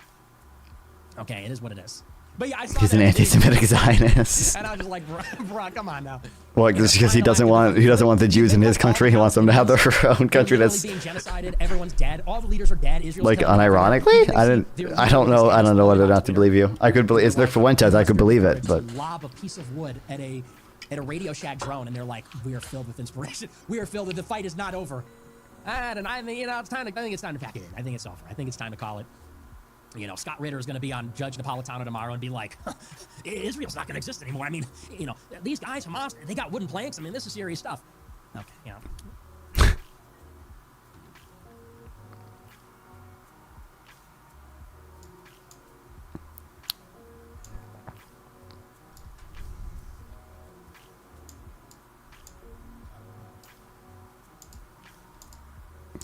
Okay, it is what it is. But yeah, I saw He's an that anti-Semitic Zionist. and I was just like, bro, come on now. Well, just because he doesn't want the Jews in his country. He wants them to have their own country. That's being genocided. Everyone's dead. All the leaders are dead. Israel's like unironically. I don't know whether or not to believe you. I could believe it's Nick Fuentes. I could believe it, but lob a piece of wood at a Radio Shack drone, and they're like, we are filled with inspiration. We are filled with the fight is not over. And I think it's time to. I think it's time to pack it in. I think it's over. I think it's time to call it. Scott Ritter is going to be on Judge Napolitano tomorrow and be like, Israel's not going to exist anymore. I mean, these guys, Hamas, they got wooden planks. I mean, this is serious stuff. Okay,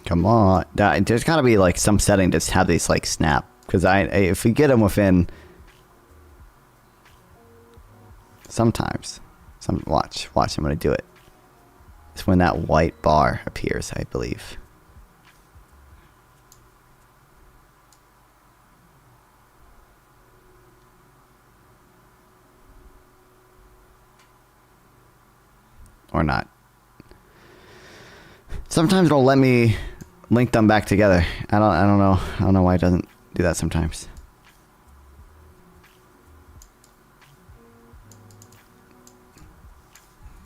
come on. There's got to be like some setting to have these like snap. Because if we get them within, sometimes, watch, I'm gonna do it. It's when that white bar appears, I believe. Or not. Sometimes it'll let me link them back together. I don't know why it doesn't do that sometimes.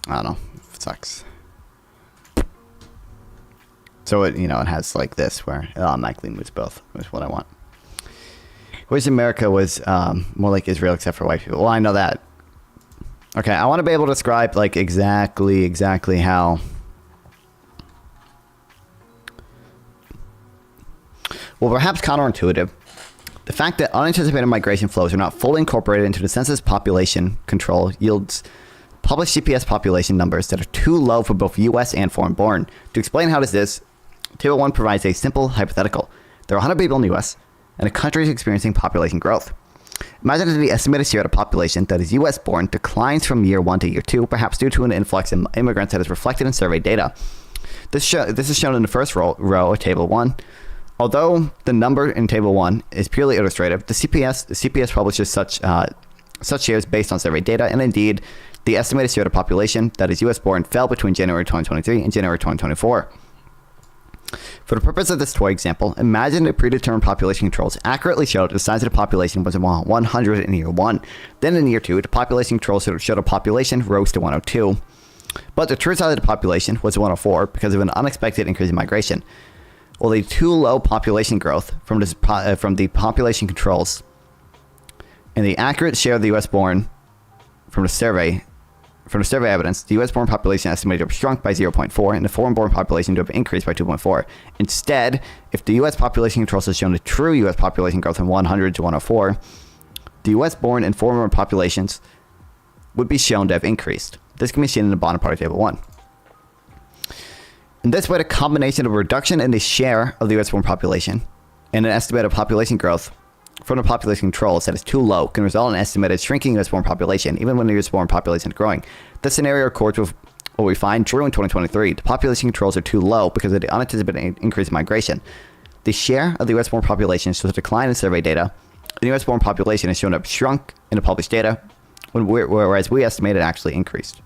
I don't know. It sucks. So it has like this where it automatically moves both. Is what I want. Wish America was more like Israel except for white people. Well, I know that. Okay, I want to be able to describe like exactly how. Well, perhaps counterintuitive. The fact that unanticipated migration flows are not fully incorporated into the census population control yields published CPS population numbers that are too low for both U.S. and foreign-born. To explain how this is, Table 1 provides a simple hypothetical. There are 100 people in the U.S., and the country is experiencing population growth. Imagine that the estimated share of the population that is U.S.-born declines from year 1 to year 2, perhaps due to an influx in immigrants that is reflected in survey data. This is shown in the first row of Table 1. Although the number in Table 1 is purely illustrative, the CPS publishes such shares based on survey data, and indeed, the estimated share of the population that is U.S. born fell between January 2023 and January 2024. For the purpose of this toy example, imagine that predetermined population controls accurately showed the size of the population was 100 in year 1. Then in year 2, the population controls showed a population rose to 102. But the true size of the population was 104 because of an unexpected increase in migration. Well, the too low population growth from the population controls and the accurate share of the U.S. born from the survey evidence, the U.S. born population estimated to have shrunk by 0.4 and the foreign born population to have increased by 2.4. Instead, if the U.S. population controls has shown the true U.S. population growth from 100 to 104, the U.S. born and foreign born populations would be shown to have increased. This can be seen in the bottom part of Table 1. In this way, the combination of a reduction in the share of the U.S. born population and an estimated population growth from the population controls that is too low can result in an estimated shrinking U.S. born population, even when the U.S. born population is growing. This scenario accords with what we find true in 2023. The population controls are too low because of the unanticipated increase in migration. The share of the U.S. born population shows a decline in survey data. The U.S. born population is shown to have shrunk in the published data, whereas we estimate it actually increased.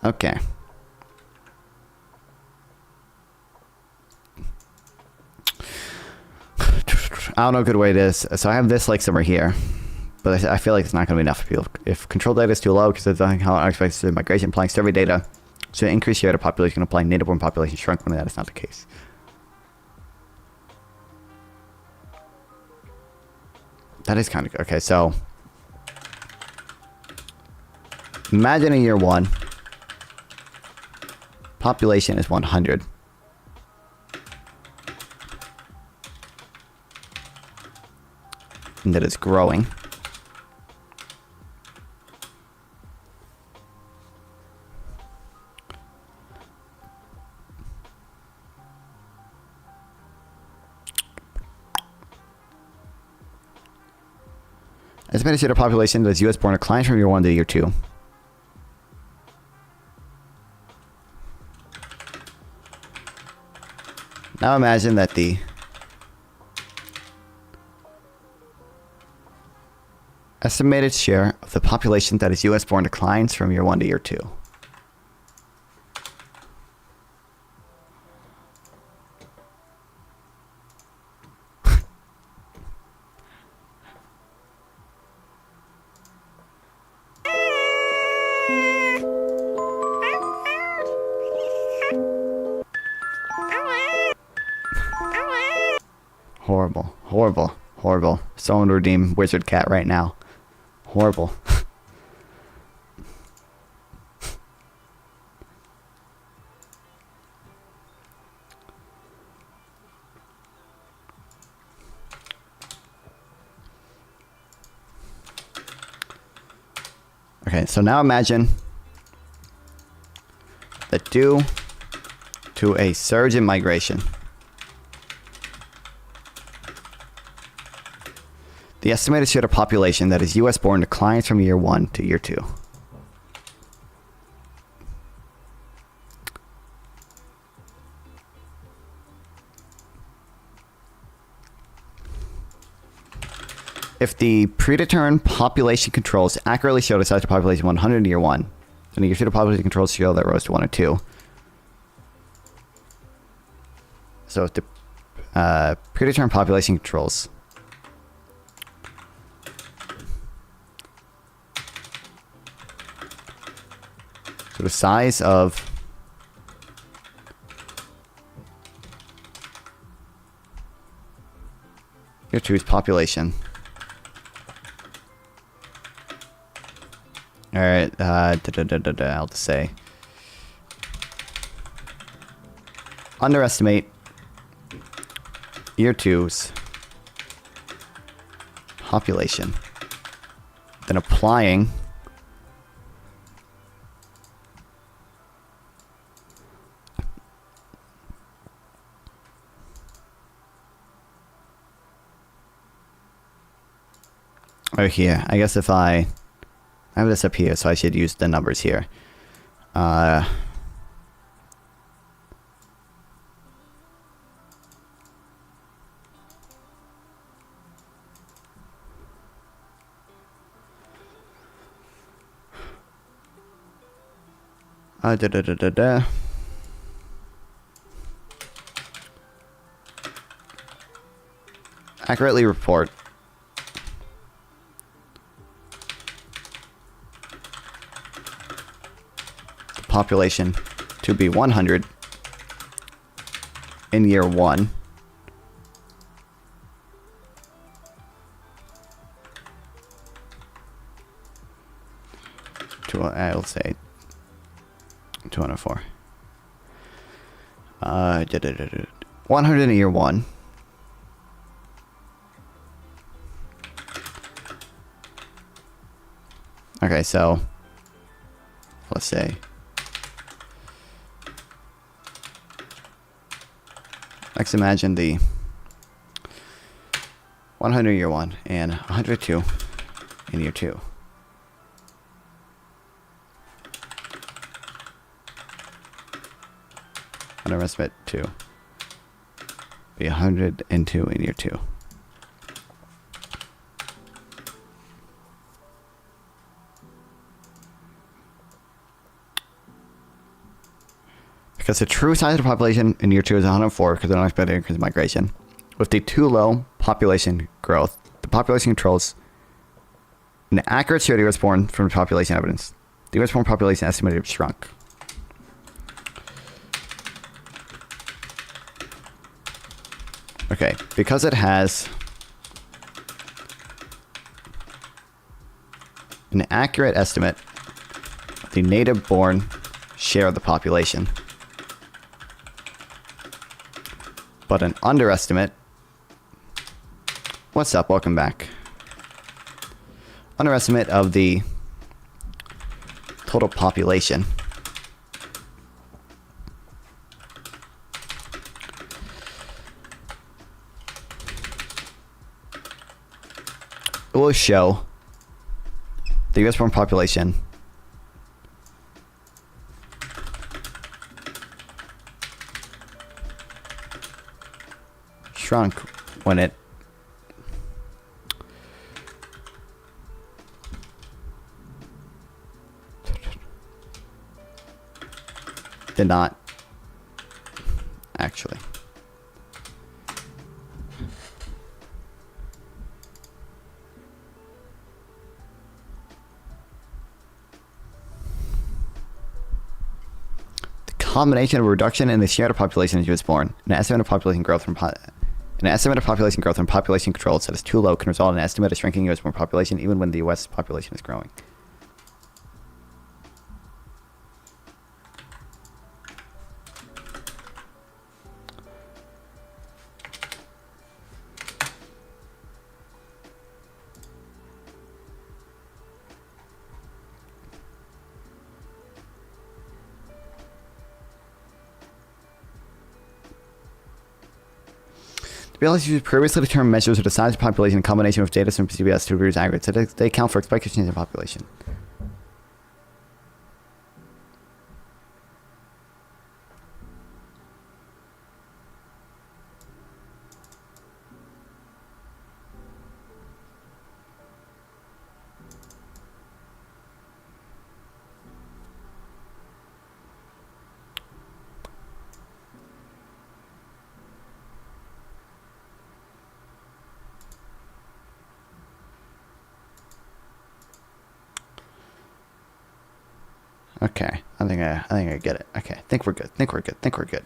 Okay. I don't know a good way it is. So I have this like somewhere here, but I feel like it's not going to be enough for people. If control data is too low because of how unexpected migration, applying survey data to increase share of the population, applying native born population shrunk when that is not the case. That is kind of okay. So imagine in year 1. Population is 100. And that it's growing. Estimated share of population that is U.S. born declines from year 1 to year 2. Now imagine that the estimated share of the population that is US born declines from year 1 to year 2. Horrible, horrible, horrible. Someone redeem Wizard Cat right now. Horrible. Okay, so now imagine that due to a surge in migration, the estimated share of population that is US born declines from year 1 to year 2. If the predetermined population controls accurately show the size of population 100 in year 1, then in year 2 the population controls show that rose to 1 or 2. So if the predetermined population controls so the size of year 2's population. Alright, I'll just say underestimate year 2's population, then applying over here. I guess if I have this up here, so I should use the numbers here. Accurately report the population to be 100 in year 1. I'll say 204. 100 in year 1. Okay, so let's say let's imagine the 100 in year 1 and 102 in year 2. Underestimate 2 be 102 in year 2. Because the true size of the population in year 2 is 104 because they're not expected to increase migration. With the too low population growth, the population controls an accurate share of the US born from the population evidence. The US born population estimated to have shrunk. Okay, because it has an accurate estimate of the native born share of the population, but an underestimate. What's up? Welcome back. Underestimate of the total population. It will show the US born population shrunk when it did not actually. Combination of a reduction in the share of population as it was born, an estimate of population growth from population control set is too low can result in an estimate of shrinking U.S. born population even when the U.S. population is growing. The ability to use previously determined measures of the size of population in combination with data from CBS to reduce aggregates, so they account for expected change in population. Okay, I think I get it. Okay, think we're good. Think we're good.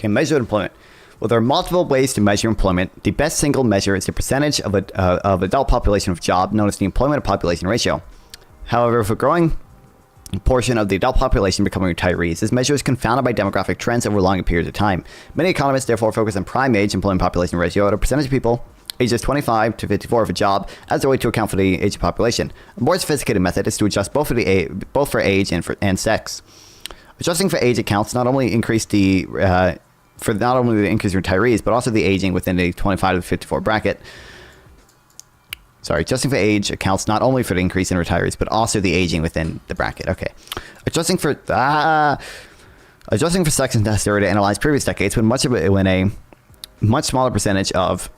Okay, measure employment. Well, there are multiple ways to measure employment. The best single measure is the percentage of adult population of job, known as the employment to population ratio. However, if a growing portion of the adult population becoming retirees, this measure is confounded by demographic trends over longer periods of time. Many economists therefore focus on prime age employment population ratio at a percentage of people ages 25 to 54 of a job as a way to account for the age of population. A more sophisticated method is to adjust both for age and sex. Adjusting for age accounts not only increase the increase in retirees, but also the aging within the 25 to 54 bracket. Sorry, adjusting for age accounts not only for the increase in retirees, but also the aging within the bracket. Okay, adjusting for sex is necessary to analyze previous decades when a much smaller percentage of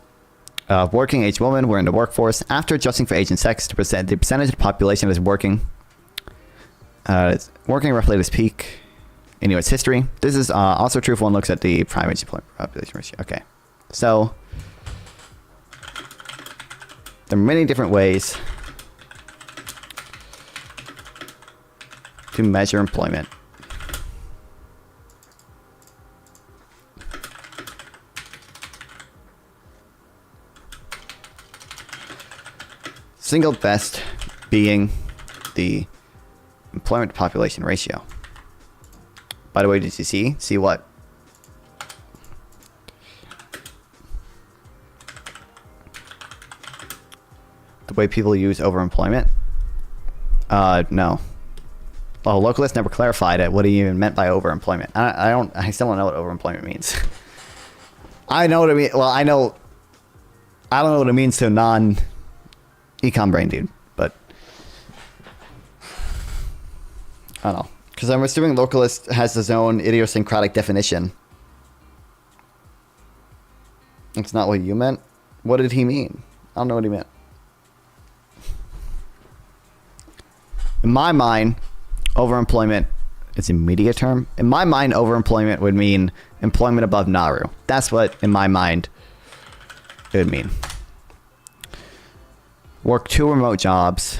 working age women were in the workforce. After adjusting for age and sex, the percentage of the population that is working roughly at its peak in U.S. history. This is also true if one looks at the prime age employment population ratio. Okay, so there are many different ways to measure employment. Single best being the employment to population ratio. By the way, did you see what? The way people use overemployment? No. Well, localists never clarified it. What he even meant by overemployment. I still don't know what overemployment means. I know what it means. Well, I don't know what it means to a non-econ brain dude, but I don't know. Because I'm assuming localist has his own idiosyncratic definition. That's not what you meant. What did he mean? I don't know what he meant. In my mind, overemployment is a media term. In my mind, overemployment would mean employment above Nauru. That's what, in my mind, it would mean. Work 2 remote jobs.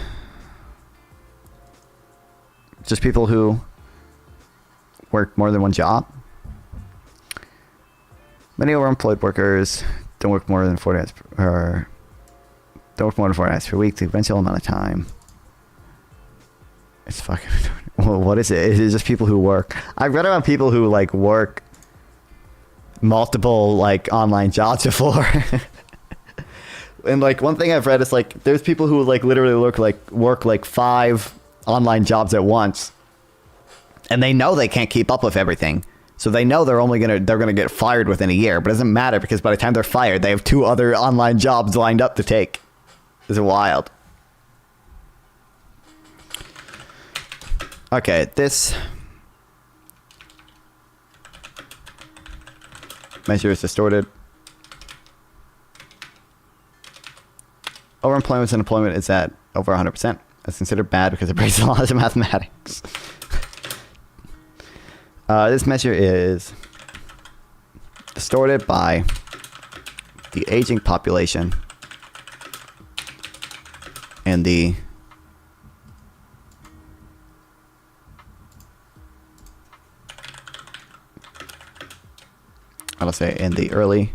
Just people who work more than one job. Many overemployed workers don't work more than 40 hours per week. The eventual amount of time. It's fucking. Well, what is it? Is it just people who work? I've read about people who like work multiple like online jobs before. And like one thing I've read is like there's people who like literally work like 5 online jobs at once, and they know they can't keep up with everything. So they know they're gonna get fired within a year, but it doesn't matter because by the time they're fired, they have 2 other online jobs lined up to take. It's wild. Okay, this measure is distorted. Overemployment and employment is at over 100%. It's considered bad because it breaks the laws of mathematics. This measure is distorted by the aging population and the in the early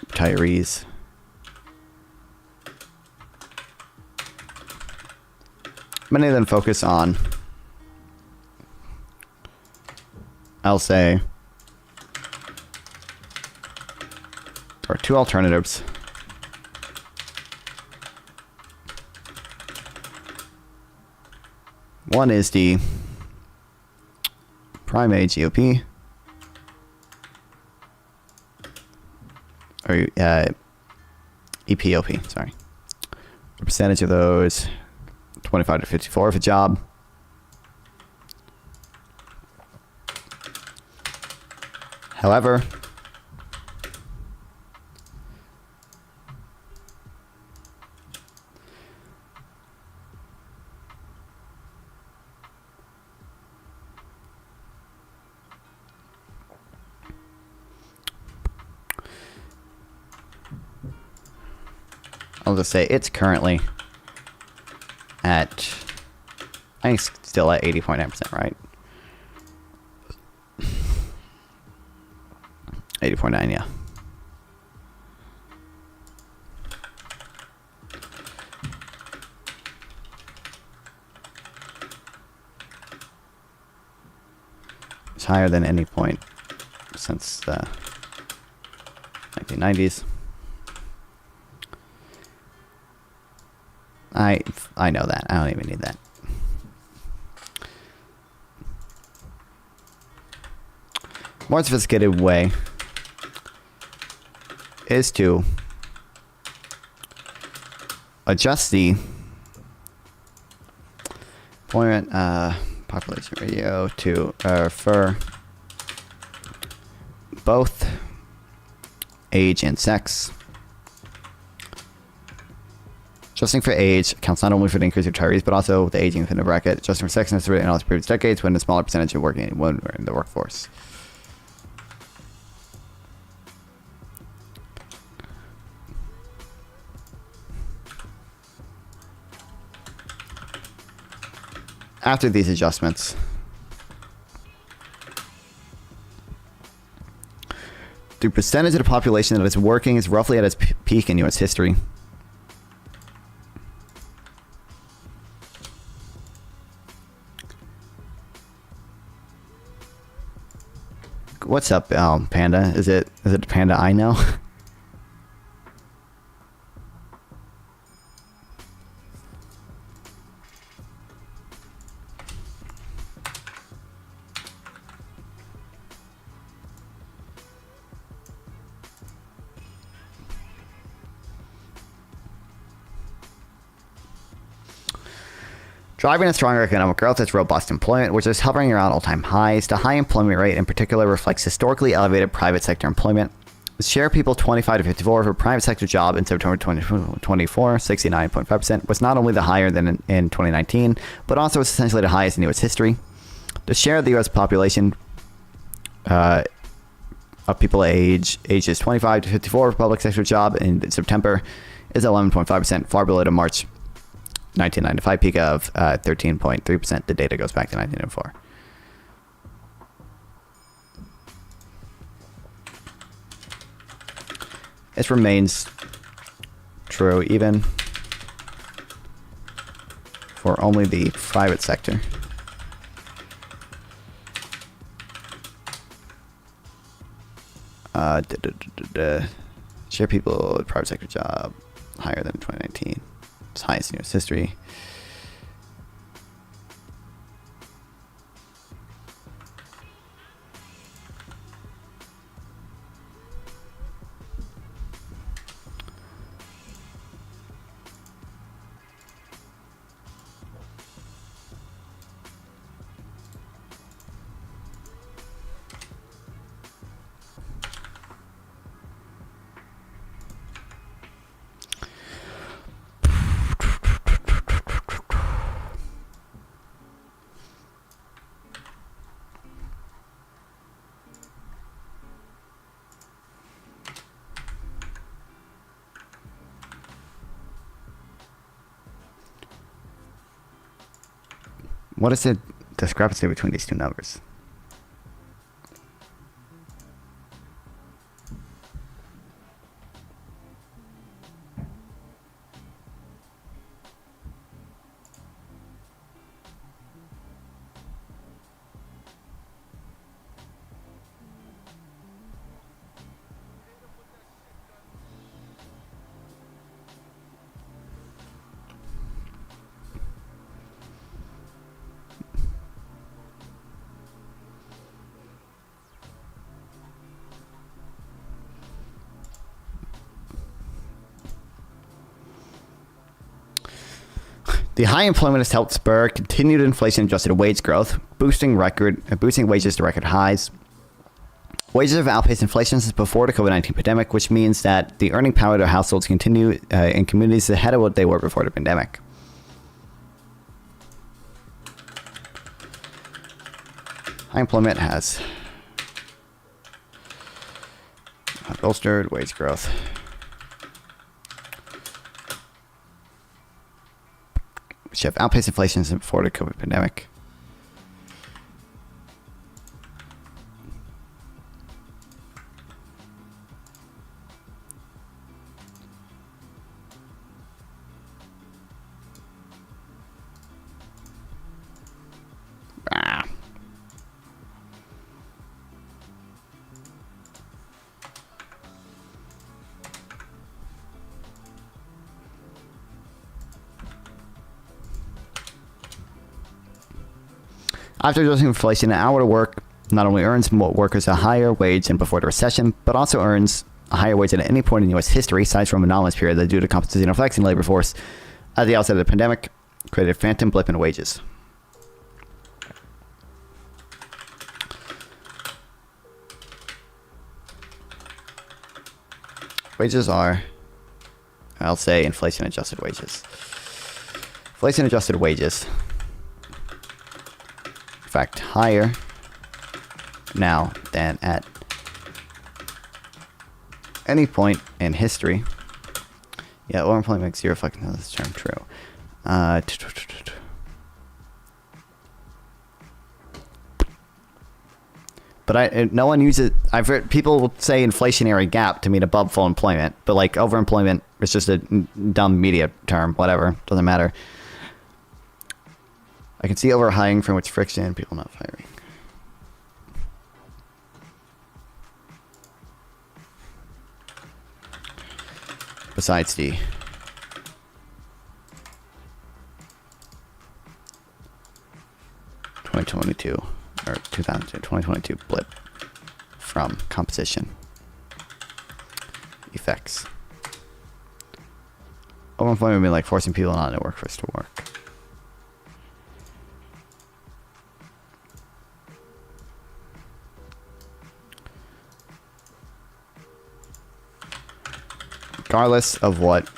retirees. Many of them focus on, I'll say, there are 2 alternatives. One is the prime age GOP, or EPOP, sorry. The percentage of those 25 to 54 of a job. However, I'll just say it's currently at, I think it's still at 80.9%, right? 80.9, yeah. It's higher than any point since the 1990s. I know that. I don't even need that. More sophisticated way is to adjust the employment population ratio to for both age and sex. Adjusting for age accounts not only for the increase of retirees, but also the aging within the bracket. Adjusting for sex necessarily in all previous decades when a smaller percentage of working women were in the workforce. After these adjustments, the percentage of the population that is working is roughly at its peak in U.S. history. What's up, Panda? Is it Panda I know? Driving a stronger economic growth is robust employment, which is hovering around all-time highs. The high employment rate in particular reflects historically elevated private sector employment. The share of people 25 to 54 for a private sector job in September 2024, 69.5%, was not only the higher than in 2019, but also was essentially the highest in U.S. history. The share of the U.S. population of people ages 25 to 54 for a public sector job in September is 11.5%, far below the March 1995 peak of 13.3%. The data goes back to 1904. This remains true even for only the private sector. Share people, private sector job, higher than 2019. It's highest in U.S. history. What is the discrepancy between these two numbers? The high employment has helped spur continued inflation-adjusted wage growth, boosting wages to record highs. Wages have outpaced inflation since before the COVID-19 pandemic, which means that the earning power of households continue in communities ahead of what they were before the pandemic. High employment has bolstered wage growth. Which have outpaced inflation since before the COVID pandemic. After adjusting inflation, an hour to work not only earns workers a higher wage than before the recession, but also earns a higher wage than at any point in U.S. history, aside from anomalous period that due to compensating effects in the labor force at the outset of the pandemic created a phantom blip in wages. Wages are, I'll say, inflation-adjusted wages. Inflation-adjusted wages. In fact, higher now than at any point in history. Yeah, lower employment makes zero fucking know this term true. But no one uses. I've heard people say inflationary gap to mean above full employment, but like overemployment is just a dumb media term. Whatever, doesn't matter. I can see overhiring from which friction, people not firing. Besides the or 2022 blip from composition effects. Overemployment would be like forcing people not in the workforce to work. Regardless of what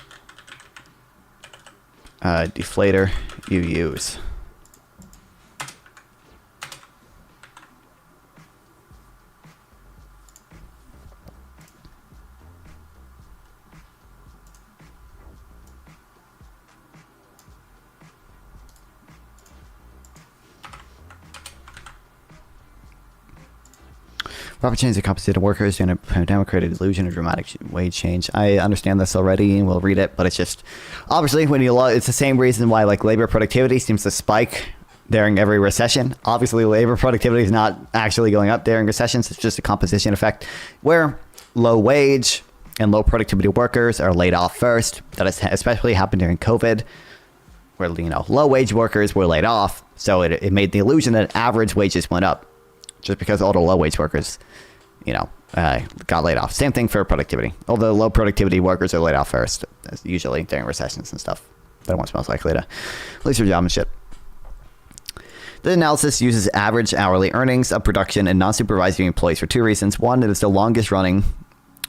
deflator you use. Rapid change that compensated workers during a pandemic created illusion of dramatic wage change. I understand this already and we'll read it, but it's just obviously when you it's the same reason why like labor productivity seems to spike during every recession. Obviously labor productivity is not actually going up during recessions. It's just a composition effect where low wage and low productivity workers are laid off first. That has especially happened during COVID, where low wage workers were laid off. So it made the illusion that average wages went up just because all the low wage workers, got laid off. Same thing for productivity. Although low productivity workers are laid off first, usually during recessions and stuff. They're the ones most likely to lose their job and shit. The analysis uses average hourly earnings of production and non-supervisory employees for two reasons. One, it is the longest running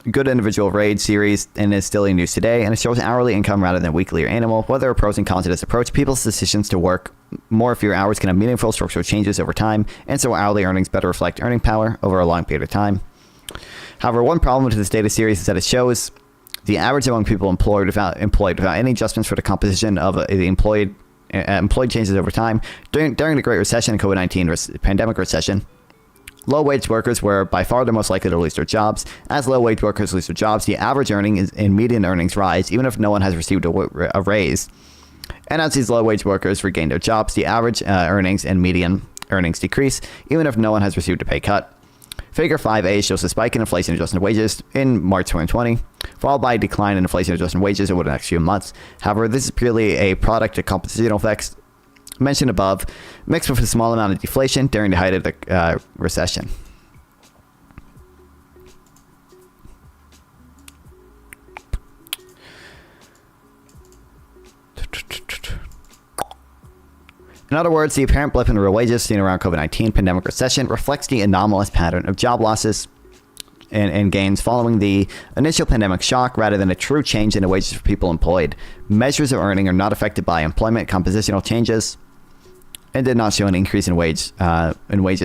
good individual raid series and is still in use today, and it shows hourly income rather than weekly or annual. While there are pros and cons to this approach, people's decisions to work more or fewer hours can have meaningful structural changes over time, and so hourly earnings better reflect earning power over a long period of time. However, one problem with this data series is that it shows the average among people employed without any adjustments for the composition of the employed changes over time. During the Great Recession and COVID-19 pandemic recession, low-wage workers were by far the most likely to lose their jobs. As low-wage workers lose their jobs, the average earning and median earnings rise, even if no one has received a raise. And as these low-wage workers regain their jobs, the average earnings and median earnings decrease, even if no one has received a pay cut. Figure 5A shows a spike in inflation-adjusted wages in March 2020, followed by a decline in inflation-adjusted wages over the next few months. However, this is purely a product of compositional effects mentioned above, mixed with a small amount of deflation during the height of the recession. In other words, the apparent blip in real wages seen around COVID-19 pandemic recession reflects the anomalous pattern of job losses and gains following the initial pandemic shock rather than a true change in the wages for people employed. Measures of earning are not affected by employment compositional changes and did not show an increase in wages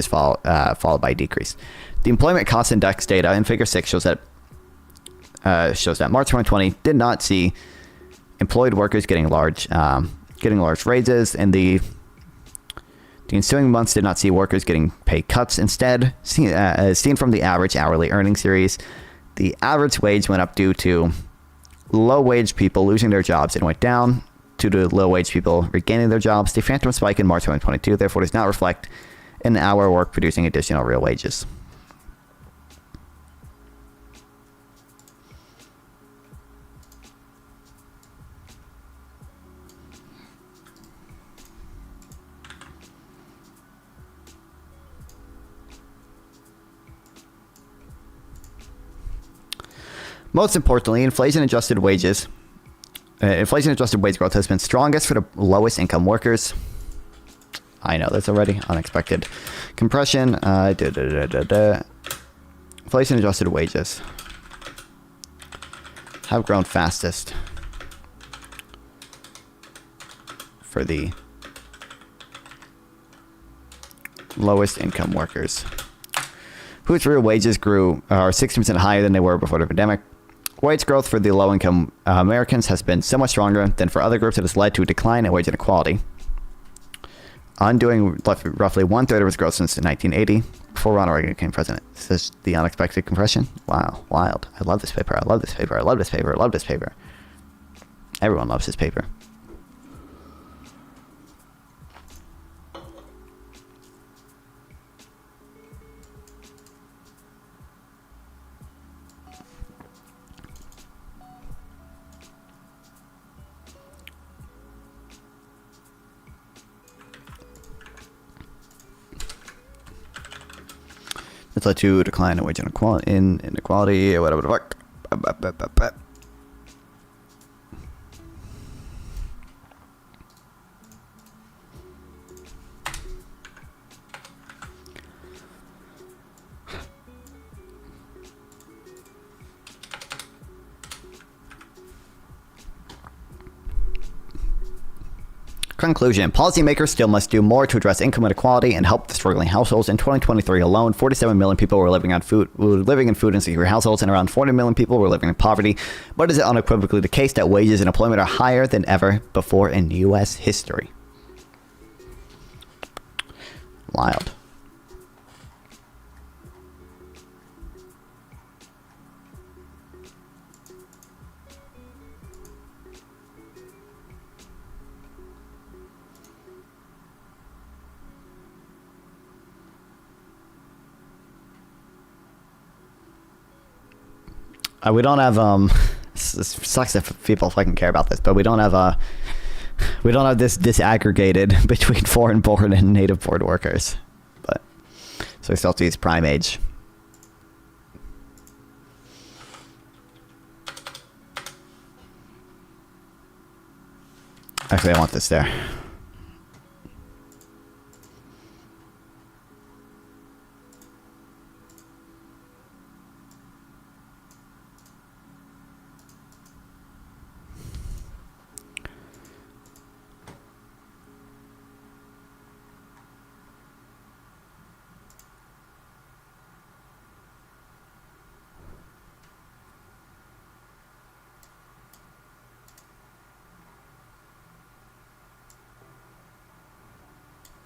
followed by a decrease. The employment cost index data in Figure 6 shows that March 2020 did not see employed workers getting large raises, and the ensuing months did not see workers getting pay cuts. Instead, as seen from the average hourly earning series, the average wage went up due to low-wage people losing their jobs and went down due to low-wage people regaining their jobs. The phantom spike in March 2022, therefore, does not reflect an hour work producing additional real wages. Most importantly, inflation-adjusted wage growth has been strongest for the lowest income workers. I know that's already unexpected. Compression, inflation-adjusted wages have grown fastest for the lowest income workers, whose real wages are 60% higher than they were before the pandemic. Wage growth for the low-income Americans has been so much stronger than for other groups that has led to a decline in wage inequality, undoing roughly one-third of its growth since 1980, before Ronald Reagan became president. This is the unexpected compression. Wow, wild. I love this paper. I love this paper. I love this paper. I love this paper. Everyone loves this paper. This led to a decline in wage inequality, whatever the fuck. Conclusion. Policymakers still must do more to address income inequality and help the struggling households. In 2023 alone, 47 million people were living in food insecure households, and around 40 million people were living in poverty. But is it unequivocally the case that wages and employment are higher than ever before in U.S. history? Wild. We don't have this sucks if people fucking care about this, but we don't have this disaggregated between foreign born and native born workers. But so we still have to use prime age. Actually, I want this there.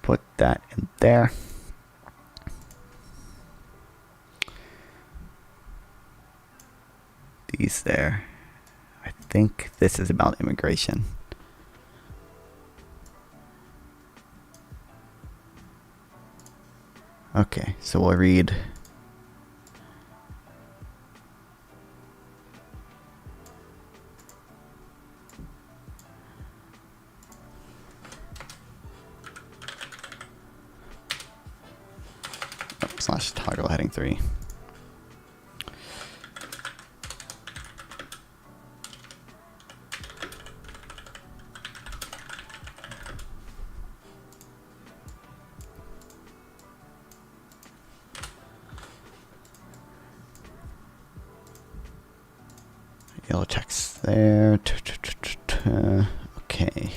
Put that in there. These there. I think this is about immigration. Okay, so we'll read. Slash toggle heading 3. Yellow text there. Okay.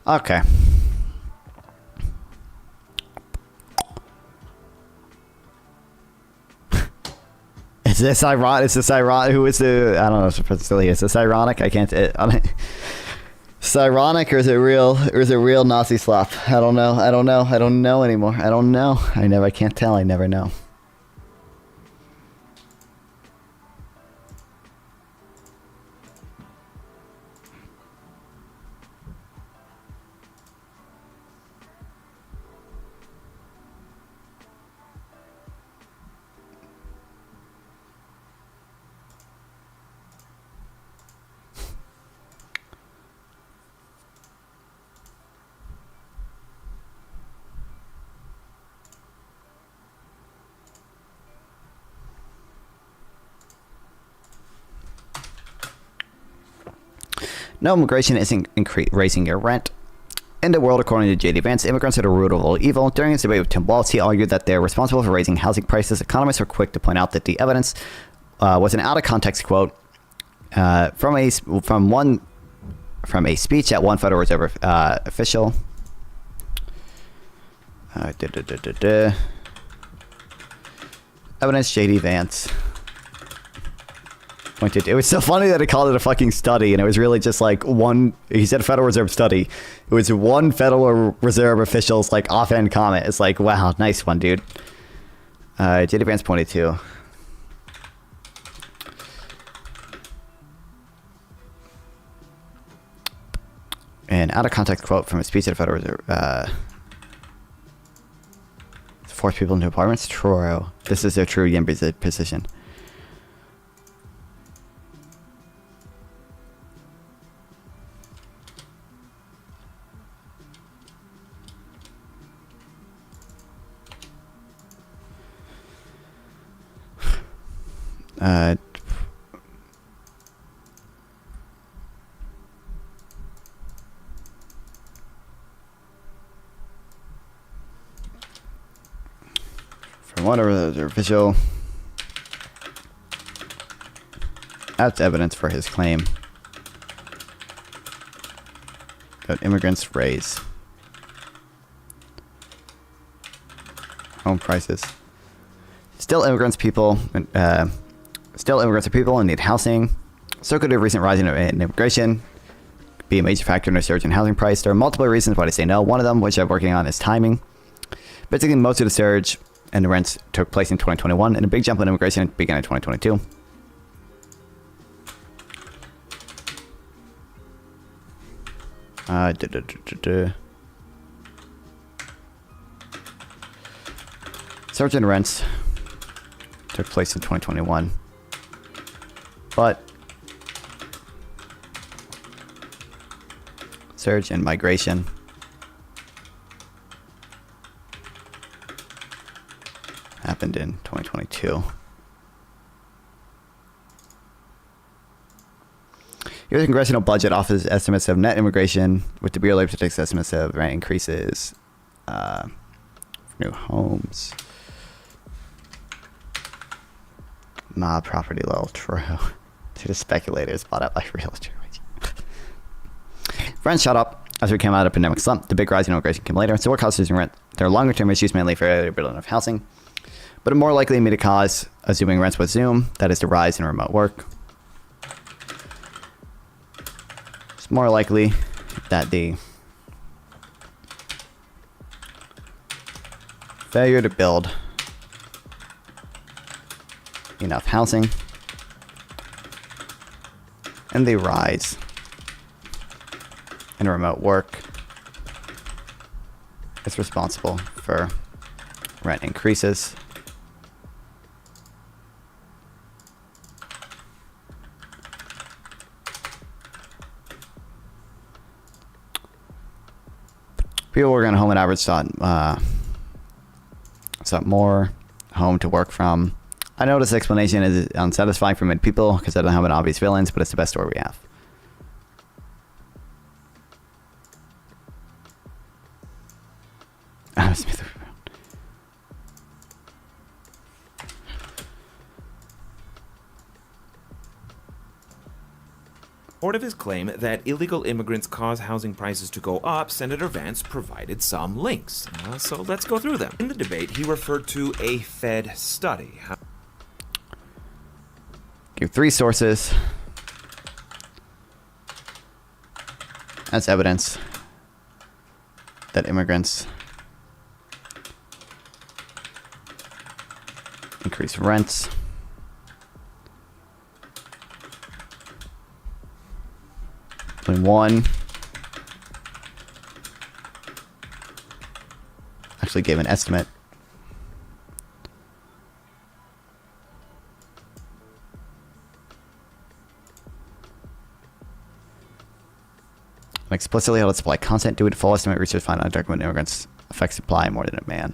Okay. Is this ironic? Is this ironic? Who is the? I don't know if it's still here. Is this ironic? I can't. Is it ironic or is it real? Or is it real Nazi slop? I don't know. I don't know. I don't know anymore. I don't know. I can't tell. I never know. No, immigration isn't raising your rent. In the world, according to J.D. Vance, immigrants are the root of all evil. During his debate with Tim Walz, he argued that they're responsible for raising housing prices. Economists were quick to point out that the evidence was an out-of-context quote from a speech at one Federal Reserve official. Evidence, J.D. Vance. It was so funny that he called it a fucking study, and it was really just like one. He said Federal Reserve study. It was one Federal Reserve official's like offhand comment. It's like, wow, nice one, dude. J.D. Vance pointed to. An out of context quote from a speech at the Federal Reserve. Force people into apartments. True. This is their true Yimby's position. From whatever the official, that's evidence for his claim. that immigrants raise home prices. Still, immigrants are people and need housing. So could a recent rise in immigration be a major factor in a surge in housing price? There are multiple reasons why they say no. One of them, which I'm working on, is timing. Basically, most of the surge in the rents took place in 2021, and a big jump in immigration began in 2022. Surge in rents took place in 2021, but surge in migration happened in 2022. Here's the congressional budget office estimates of net immigration, with the Bureau of Labor Statistics estimates of rent increases for new homes. Mob property level, true. To the speculators bought up by real estate. Rents shot up as we came out of a pandemic slump. The big rise in immigration came later. So what causes in rent? There are longer term issues, mainly for availability of housing, but a more likely immediate cause, assuming rents would zoom, that is the rise in remote work. It's more likely that the failure to build enough housing and the rise in remote work is responsible for rent increases. People working at home on average sought more home to work from. I know this explanation is unsatisfying for many people because I don't have an obvious villains, but it's the best story we have. Part of his claim that illegal immigrants cause housing prices to go up, Senator Vance provided some links. So let's go through them. In the debate, he referred to a Fed study. Give 3 sources as evidence that immigrants increase rents. Only one actually gave an estimate. Explicitly how to supply content due to full estimate research find undocumented immigrants affect supply more than demand.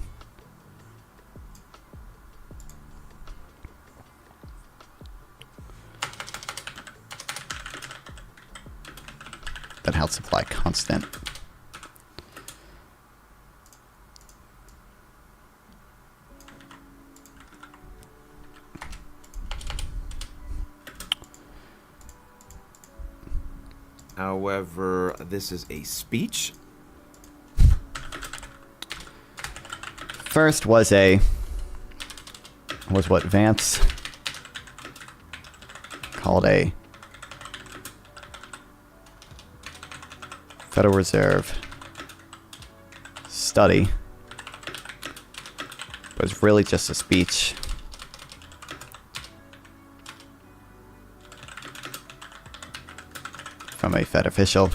That held supply constant. However, this is a speech. First was what Vance called a Federal Reserve study. It was really just a speech. From a Fed official.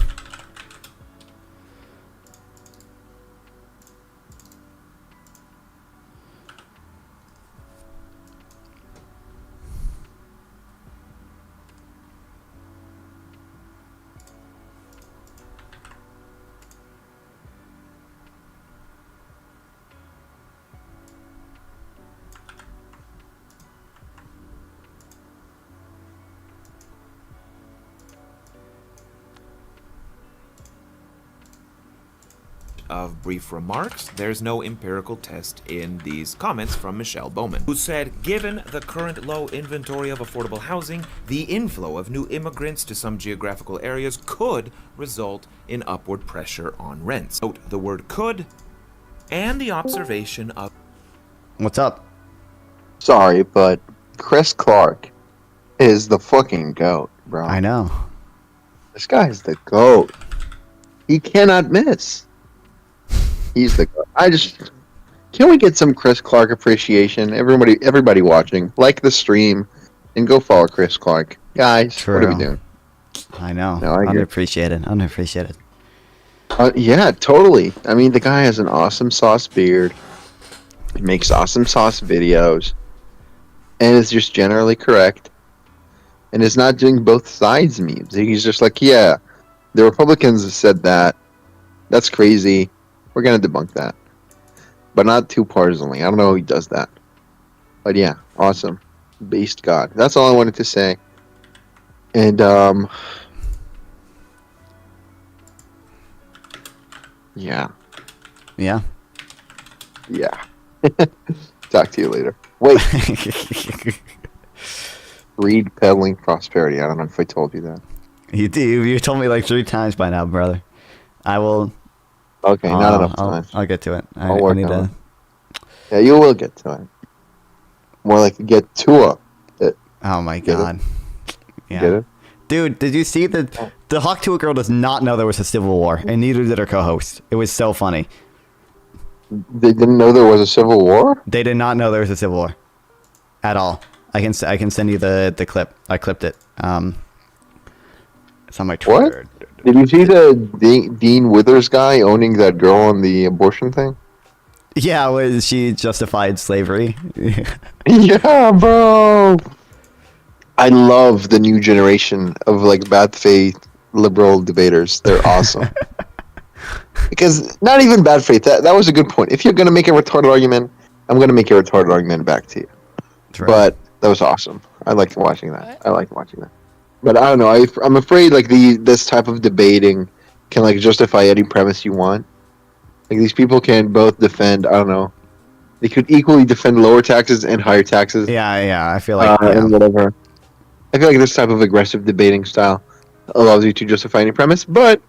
of brief remarks. There's no empirical test in these comments from Michelle Bowman, who said, given the current low inventory of affordable housing, the inflow of new immigrants to some geographical areas could result in upward pressure on rents. Note the word could and the observation of... What's up? Sorry, but Chris Clark is the fucking GOAT, bro. I know. This guy's the GOAT. He cannot miss. He's the GOAT. Can we get some Chris Clark appreciation? Everybody watching, like the stream and go follow Chris Clark. Guys, True. What are we doing? I know. No, I agree. Underappreciated. Yeah, totally. I mean, the guy has an awesome sauce beard. He makes awesome sauce videos. And is just generally correct. And is not doing both sides memes. He's just like, yeah, the Republicans said that. That's crazy. We're going to debunk that. But not too partisanly. I don't know how he does that. But yeah, awesome. Based God. That's all I wanted to say. And, yeah. Yeah. Yeah. Talk to you later. Wait. Read Peddling Prosperity. I don't know if I told you that. You do. You told me like 3 times by now, brother. I will. Okay, not enough time. I'll get to it. I'll work I need on to. Yeah, you will get to it. More like get to it. Oh my Get it? god. Yeah. Get it? Dude, did you see that the Hawk Tuah girl does not know there was a civil war, and neither did her co-host. It was so funny. They didn't know there was a civil war? They did not know there was a civil war. At all. I can send you the clip. I clipped it. It's on my Twitter. What? Did you see the Dean Withers guy owning that girl on the abortion thing? Yeah, was she justified slavery? Yeah, bro. I love the new generation of like bad faith liberal debaters. They're awesome. Because not even bad faith. That was a good point. If you're gonna make a retarded argument, I'm gonna make a retarded argument back to you. Right. But that was awesome. I liked watching that. But I don't know. I'm afraid like this type of debating can like justify any premise you want. Like these people can both defend. I don't know. They could equally defend lower taxes and higher taxes. Yeah. I feel like and whatever. I feel like this type of aggressive debating style allows you to justify any premise, but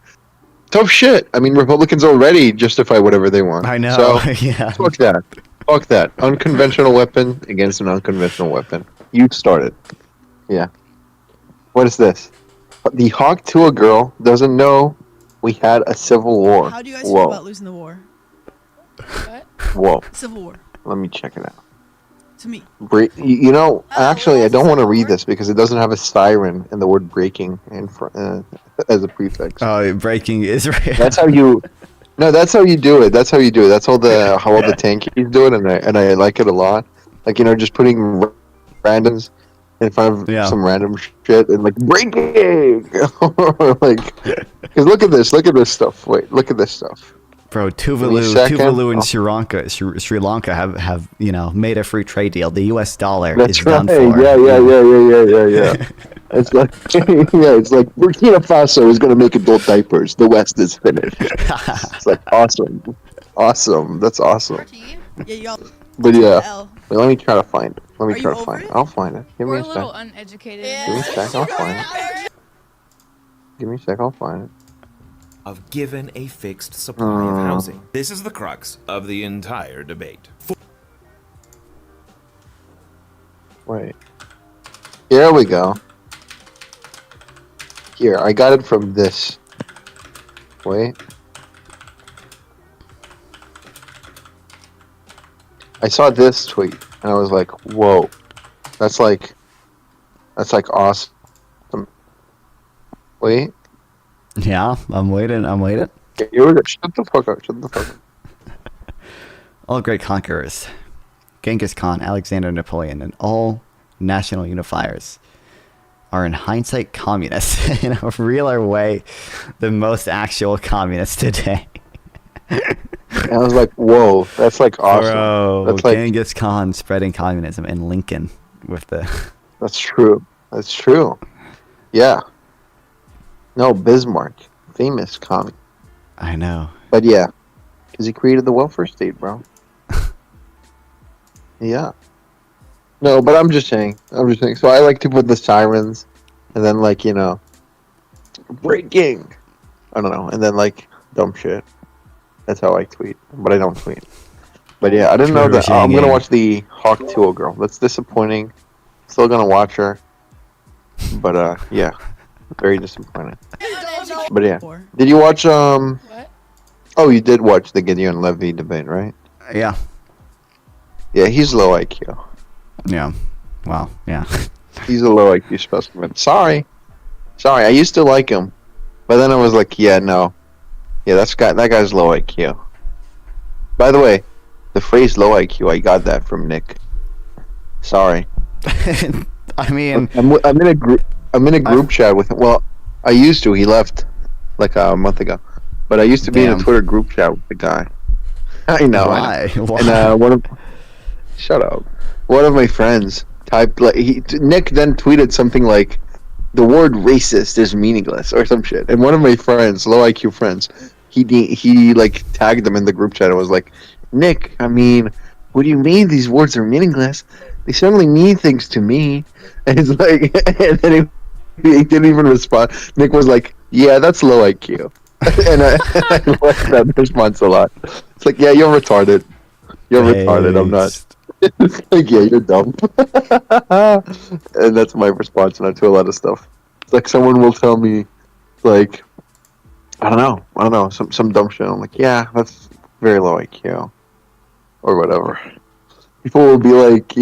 tough shit. I mean, Republicans already justify whatever they want. I know. So, Yeah. Fuck that. Fuck that. Unconventional weapon against an unconventional weapon. You started. Yeah. What is this? The Hawk Tuah girl doesn't know we had a civil war. How do you guys feel about losing the war? What? Whoa. Civil war. Let me check it out. To me. You know, actually, I don't want to read this because it doesn't have a siren and the word breaking in as a prefix. Oh, breaking Israel. That's how you. No, that's how you do it. That's how you do it. That's how all the tankies do it, and I like it a lot. Like, you know, just putting randoms in front of some random shit and like breaking. Like, because look at this stuff. Wait, look at this stuff. Bro, Tuvalu and Sri Lanka have made a free trade deal. The U.S. dollar is done for. Yeah. It's like it's like Burkina Faso is gonna make adult diapers. The West is finished. It's like awesome. That's awesome. Yeah, y'all. But yeah, wait, let me try to find it. I'll find it. Give me We're a a little sec. uneducated. Give me a sec. I'll find it. Give me a sec. I'll find it. Of given a fixed supply of housing. This is the crux of the entire debate. Wait. Here we go. Here, I got it from this. Wait. I saw this tweet and I was like, whoa. That's like awesome. Wait. Yeah, I'm waiting. Here we go. Shut the fuck up. All great conquerors, Genghis Khan, Alexander, Napoleon, and all national unifiers are in hindsight communists in a realer way than most actual communists today. And I was like, whoa, that's like awesome. Bro, That's like Genghis Khan spreading communism, and Lincoln with the... That's true. Yeah. No, Bismarck. Famous comic. I know. But yeah. Because he created the welfare state, bro. Yeah. No, but I'm just saying. So I like to put the sirens, and then like, breaking. I don't know, and then like dumb shit. That's how I tweet, but I don't tweet. But yeah, I didn't know that. I'm gonna watch the Hawk Tuo girl. That's disappointing. Still gonna watch her. But yeah, very disappointing. But yeah, did you watch Oh, you did watch the Gideon Levy debate, right? Yeah. Yeah, he's low IQ. Yeah. Wow. Yeah. He's a low IQ specimen. Sorry, I used to like him, but then I was like, yeah, no, yeah, that guy's low IQ. By the way, the phrase low IQ, I got that from Nick. Sorry. I mean, I'm in a group chat with him. Well, I used to. He left like a month ago, but I used to be in a Twitter group chat with the guy. I know. Why? And shut up. One of my friends typed Nick then tweeted something like, "The word racist is meaningless" or some shit. And one of my friends, low IQ friends, he like tagged them in the group chat and was like, "Nick, I mean, what do you mean these words are meaningless? They certainly mean things to me." And it's like, and then he didn't even respond. Nick was like, "Yeah, that's low IQ." And I like that response a lot. It's like, yeah, you're retarded. You're retarded. I'm not. It's like, yeah, you're dumb. And that's my response now to a lot of stuff. It's like someone will tell me, like, I don't know, some dumb shit. I'm like, yeah, that's very low IQ, or whatever. People will be like,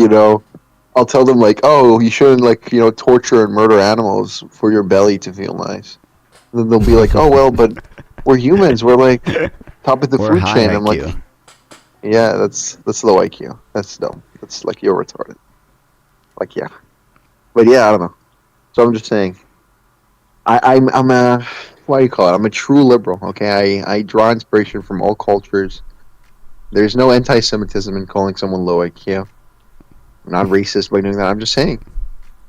I'll tell them like, oh, you shouldn't like, torture and murder animals for your belly to feel nice. And then they'll be like, oh well, but we're humans. We're like top of the food chain. I'm like, yeah, that's low IQ. That's dumb. That's like, you're retarded. Like, yeah, but yeah, I don't know. So I'm just saying, I'm a, what do you call it? I'm a true liberal. Okay, I draw inspiration from all cultures. There's no anti-Semitism in calling someone low IQ. I'm not racist by doing that. I'm just saying,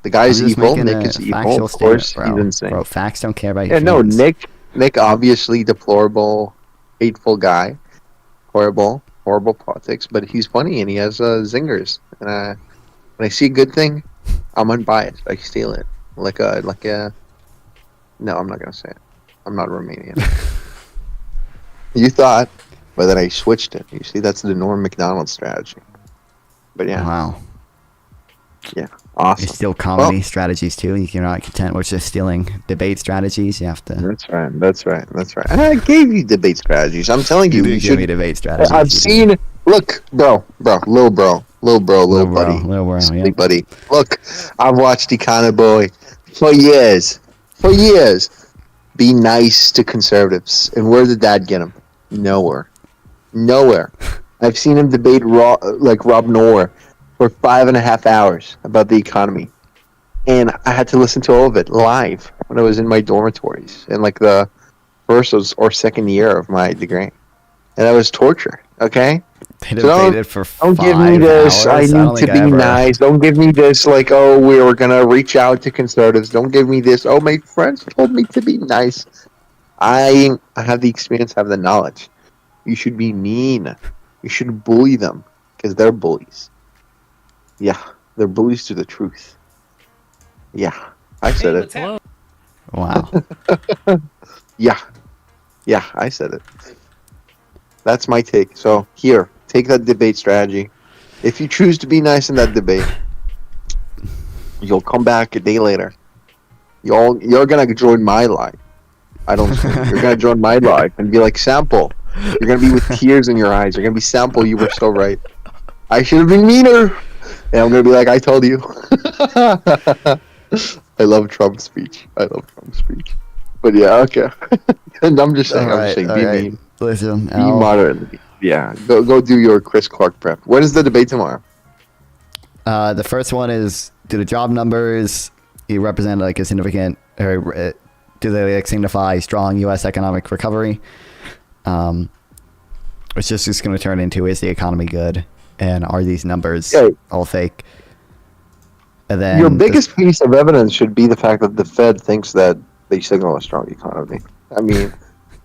the guy's evil. Nick is evil. Of course, he's insane. Bro, facts don't care about your feelings. Nick obviously deplorable, hateful guy. Horrible politics, but he's funny and he has zingers. And when I see a good thing, I'm unbiased. I steal it. Like a. No, I'm not gonna say it. I'm not Romanian. You thought, but then I switched it. You see, that's the Norm Macdonald strategy. But yeah. Wow. Yeah. Awesome. You steal comedy strategies too. You're not content with just stealing debate strategies. You have to. That's right. And I gave you debate strategies. I'm telling you, you give me debate strategies. I've seen. Look, bro, little buddy. Buddy. Look, I've watched Econoboy for years. Be nice to conservatives, and where did that get him? Nowhere. I've seen him debate Rob Noor for 5.5 hours about the economy, and I had to listen to all of it live when I was in my dormitories in like the first or second year of my degree, and that was torture. Okay. They debated for 5 don't give me this. hours. I need to be nice. Don't give me this. Like, oh, we were gonna reach out to conservatives. Don't give me this. Oh, my friends told me to be nice. I have the experience. Have the knowledge. You should be mean. You should bully them because they're bullies. Yeah, they're bullies to the truth. Yeah, I said it. Wow. Yeah, I said it. That's my take. So here, take that debate strategy. If you choose to be nice in that debate, you'll come back a day later. You're gonna join my live. I don't. You're gonna join my live and be like, Sample. You're gonna be with tears in your eyes. You're gonna be Sample. You were so right. I should have been meaner. And I'm gonna be like, I told you. I love Trump's speech. But yeah, okay. And I'm just saying, be mean. Listen, be moderate. Yeah, go do your Chris Clark prep. When is the debate tomorrow? The first one is, do the job numbers represent like a significant, or do they like signify strong U.S. economic recovery? It's just going to turn into, is the economy good, and are these numbers all fake? And then your biggest piece of evidence should be the fact that the Fed thinks that they signal a strong economy. I mean,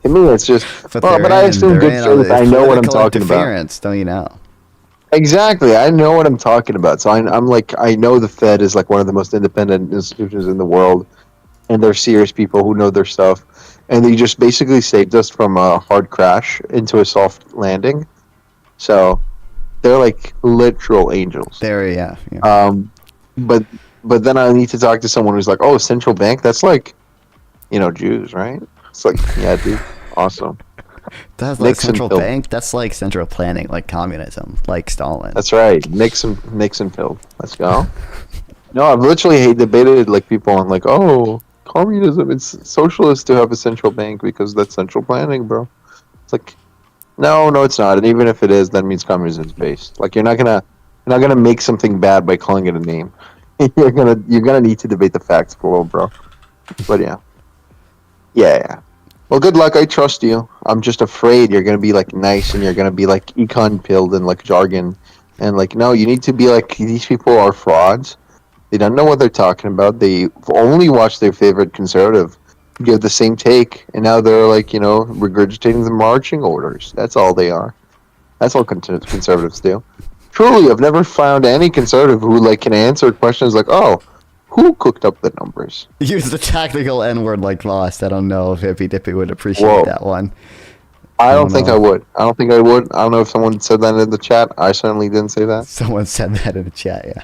To me, it's just. But Well, but I assume good faith. I know what I'm talking about. Interference, don't you know? Exactly, I know what I'm talking about. So I'm like, I know the Fed is like one of the most independent institutions in the world, and they're serious people who know their stuff, and they just basically saved us from a hard crash into a soft landing. So they're like literal angels. Yeah. But then I need to talk to someone who's like, oh, central bank, that's like, Jews, right? It's like, yeah, dude, awesome. That's like central bank. That's like central planning, like communism, like Stalin. That's right. Nixon filled. Let's go. No, I've literally debated like people on like, oh, communism. It's socialist to have a central bank because that's central planning, bro. It's like, no, it's not. And even if it is, that means communism is based. Like you're not gonna make something bad by calling it a name. you're gonna need to debate the facts for a while, bro. But yeah. Well, good luck. I trust you. I'm just afraid you're gonna be like nice and you're gonna be like econ pilled and like jargon, and like no, you need to be like these people are frauds. They don't know what they're talking about. They only watch their favorite conservative give the same take, and now they're like regurgitating the marching orders. That's all they are. That's all conservatives do. Truly, I've never found any conservative who like can answer questions like, oh, who cooked up the numbers? Use the tactical N-word like Lost. I don't know if Hippy Dippy would appreciate that one. I don't think I would. I don't know if someone said that in the chat. I certainly didn't say that. Someone said that in the chat, yeah.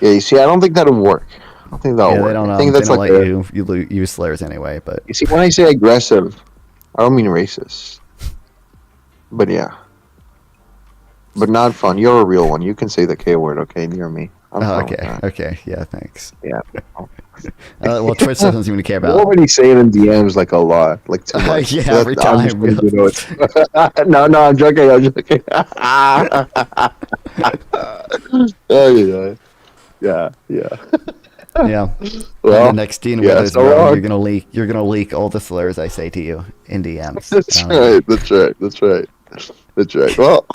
Yeah, you see, I don't think that would work. I don't think that would work. They don't, I think they that's don't like let you use slurs anyway, but... You see, when I say aggressive, I don't mean racist. But yeah. But not fun. You're a real one. You can say the K word, okay, near me. Okay, yeah, thanks. Yeah. Well, Twitch doesn't seem to care about You already say it in DMs like a lot, like too much. Yeah, So every I'm just time. gonna do it. No, I'm joking. Oh, yeah. Yeah. Well, and the next Dean yeah, Withers, so bro, long. you're gonna leak all the slurs I say to you in DMs. That's right. Well,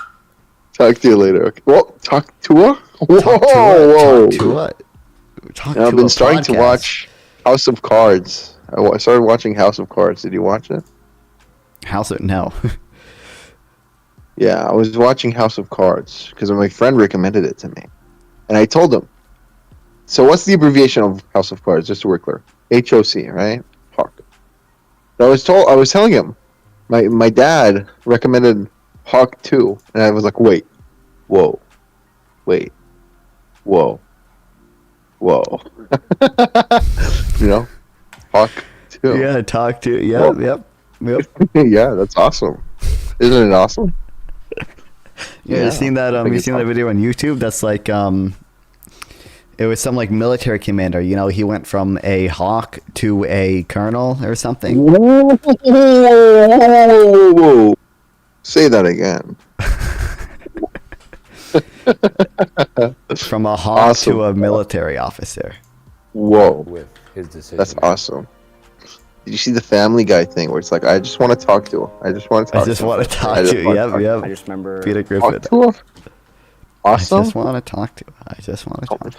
talk to you later. Okay. Well, talk to her. Whoa. I've been starting to watch House of Cards. I started watching House of Cards. Did you watch it? No. Yeah, I was watching House of Cards because my friend recommended it to me, and I told him. So what's the abbreviation of House of Cards? Just to work clear, HOC, right? Hawk. I was telling him, my dad recommended Hawk 2, and I was like, wait, whoa. Hawk 2. Yeah, talk to. Yep. Yeah, that's awesome. Isn't it awesome? Yeah, you seen that? You seen that video on YouTube? That's like it was some like military commander. He went from a hawk to a colonel or something. Whoa. Say that again. From a hawk to a military officer. Whoa. With his decision. That's awesome. Did you see the Family Guy thing where it's like, I just want to talk to her. I just want to talk to her. Yep. I just remember Peter Griffin. Talk to her? Awesome. I just want to talk to her.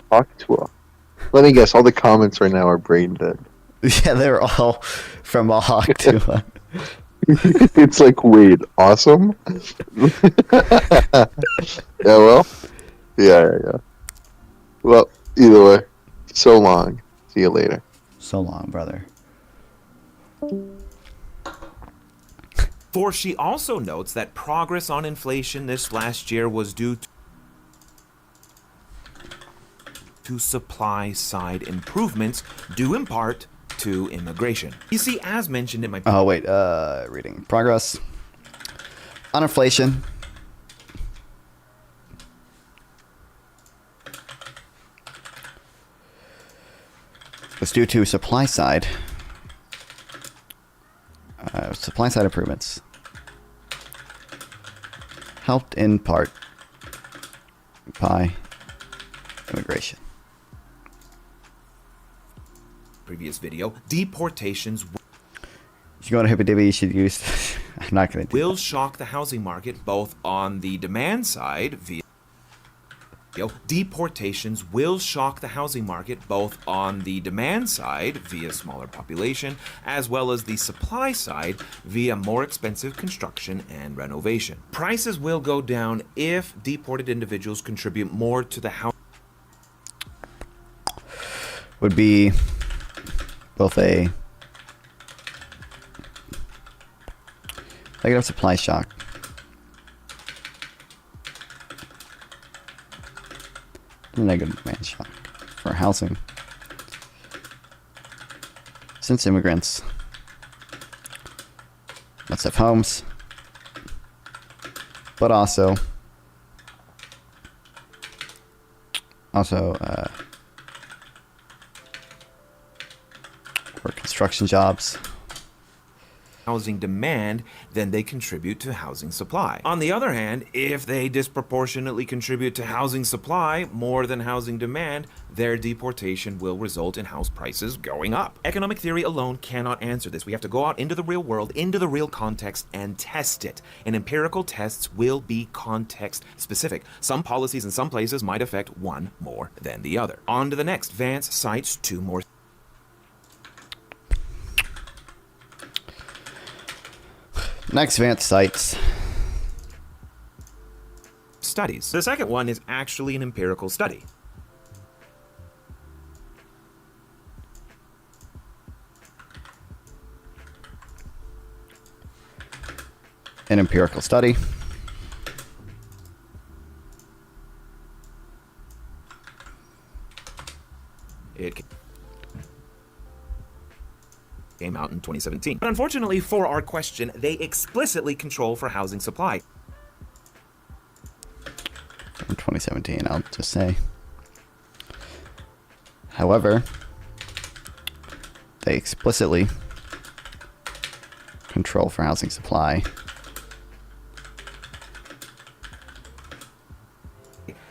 Talk to her. Let me guess, all the comments right now are brain dead. Yeah, they're all from a hawk to a... It's like, wait, awesome? Yeah, well? Yeah. Well, either way, so long. See you later. So long, brother. For she also notes that progress on inflation this last year was due to supply side improvements, due in part to immigration. You see, as mentioned in my... Oh, wait, reading. Progress on inflation. Was due to supply side improvements, helped in part by immigration. Previous video, deportations If you go to Hippy Dippy, you should use... I'm not going to do will shock the housing market both on the demand side via deportations will shock the housing market both on the demand side via smaller population as well as the supply side via more expensive construction and renovation. Prices will go down if deported individuals contribute more to the house. Would be both a negative supply shock and negative demand shock for housing, since immigrants must have homes, but also work construction jobs. Housing demand, then they contribute to housing supply. On the other hand, if they disproportionately contribute to housing supply more than housing demand, their deportation will result in house prices going up. Economic theory alone cannot answer this. We have to go out into the real world, into the real context, and test it. And empirical tests will be context specific. Some policies in some places might affect one more than the other. On to the next. Vance cites two more. Next, Vance cites studies. The second one is actually an empirical study. An empirical study. It came out in 2017. But unfortunately for our question, they explicitly control for housing supply. In 2017, I'll just say. However, they explicitly control for housing supply.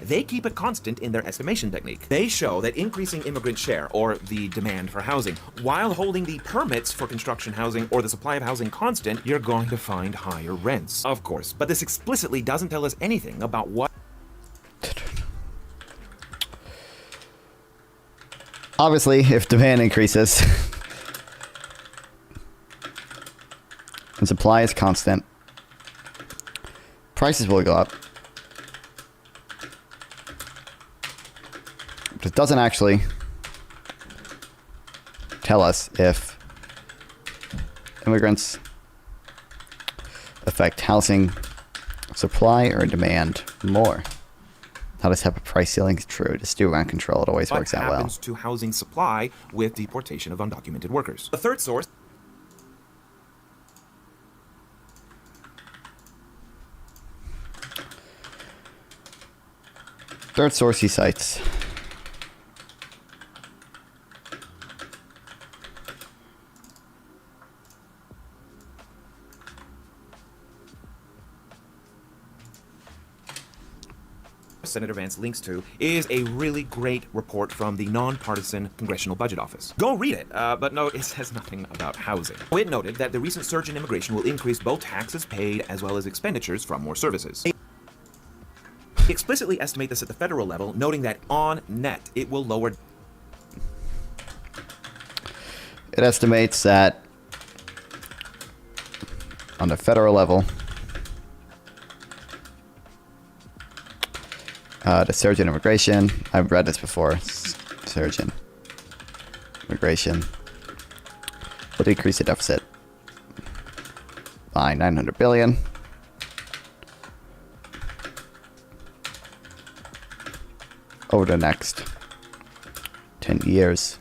They keep it constant in their estimation technique. They show that increasing immigrant share, or the demand for housing, while holding the permits for construction housing or the supply of housing constant, you're going to find higher rents. Of course, but this explicitly doesn't tell us anything about what... Obviously, if demand increases and supply is constant, prices will go up. But it doesn't actually tell us if immigrants affect housing supply or demand more. How this type of price ceiling is true. Just do rent control. It always works out well. What happens to housing supply with deportation of undocumented workers? The third source. Third source he cites. Senator Vance links to is a really great report from the nonpartisan Congressional Budget Office. Go read it, but no, it says nothing about housing. It noted that the recent surge in immigration will increase both taxes paid as well as expenditures from more services. They explicitly estimate this at the federal level, noting that on net, it will lower... It estimates that on the federal level, the surge in immigration, I've read this before, surge in immigration will decrease the deficit by $900 billion. Over the next 10 years.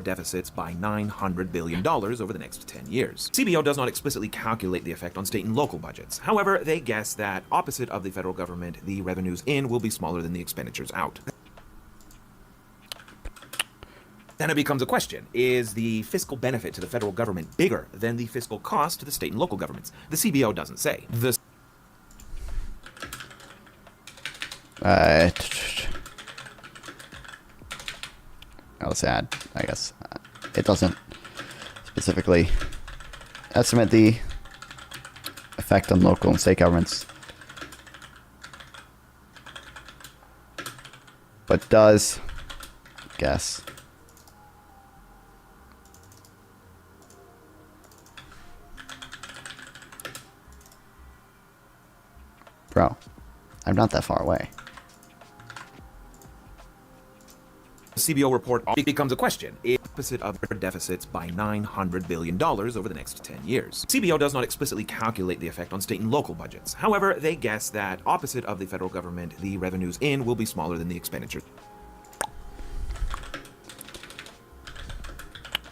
Deficits by $900 billion over the next 10 years. CBO does not explicitly calculate the effect on state and local budgets. However, they guess that opposite of the federal government, the revenues in will be smaller than the expenditures out. Then it becomes a question. Is the fiscal benefit to the federal government bigger than the fiscal cost to the state and local governments? The CBO doesn't say. I'll just add, I guess, it doesn't specifically estimate the effect on local and state governments. but does. Guess. Bro, I'm not that far away. The CBO report becomes a question. It's opposite of deficits by $900 billion over the next 10 years. CBO does not explicitly calculate the effect on state and local budgets. However, they guess that opposite of the federal government, the revenues in will be smaller than the expenditures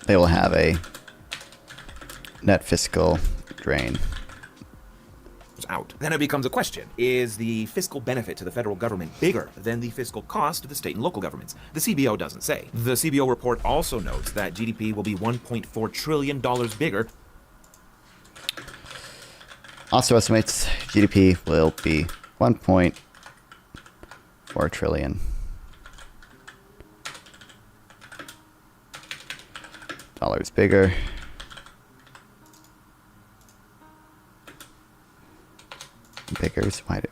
They will have a net fiscal drain. out. Then it becomes a question. Is the fiscal benefit to the federal government bigger than the fiscal cost to the state and local governments? The CBO doesn't say. The CBO report also notes that GDP will be $1.4 trillion bigger. Also estimates GDP will be 1.4 trillion. Dollars bigger. Biggers, why do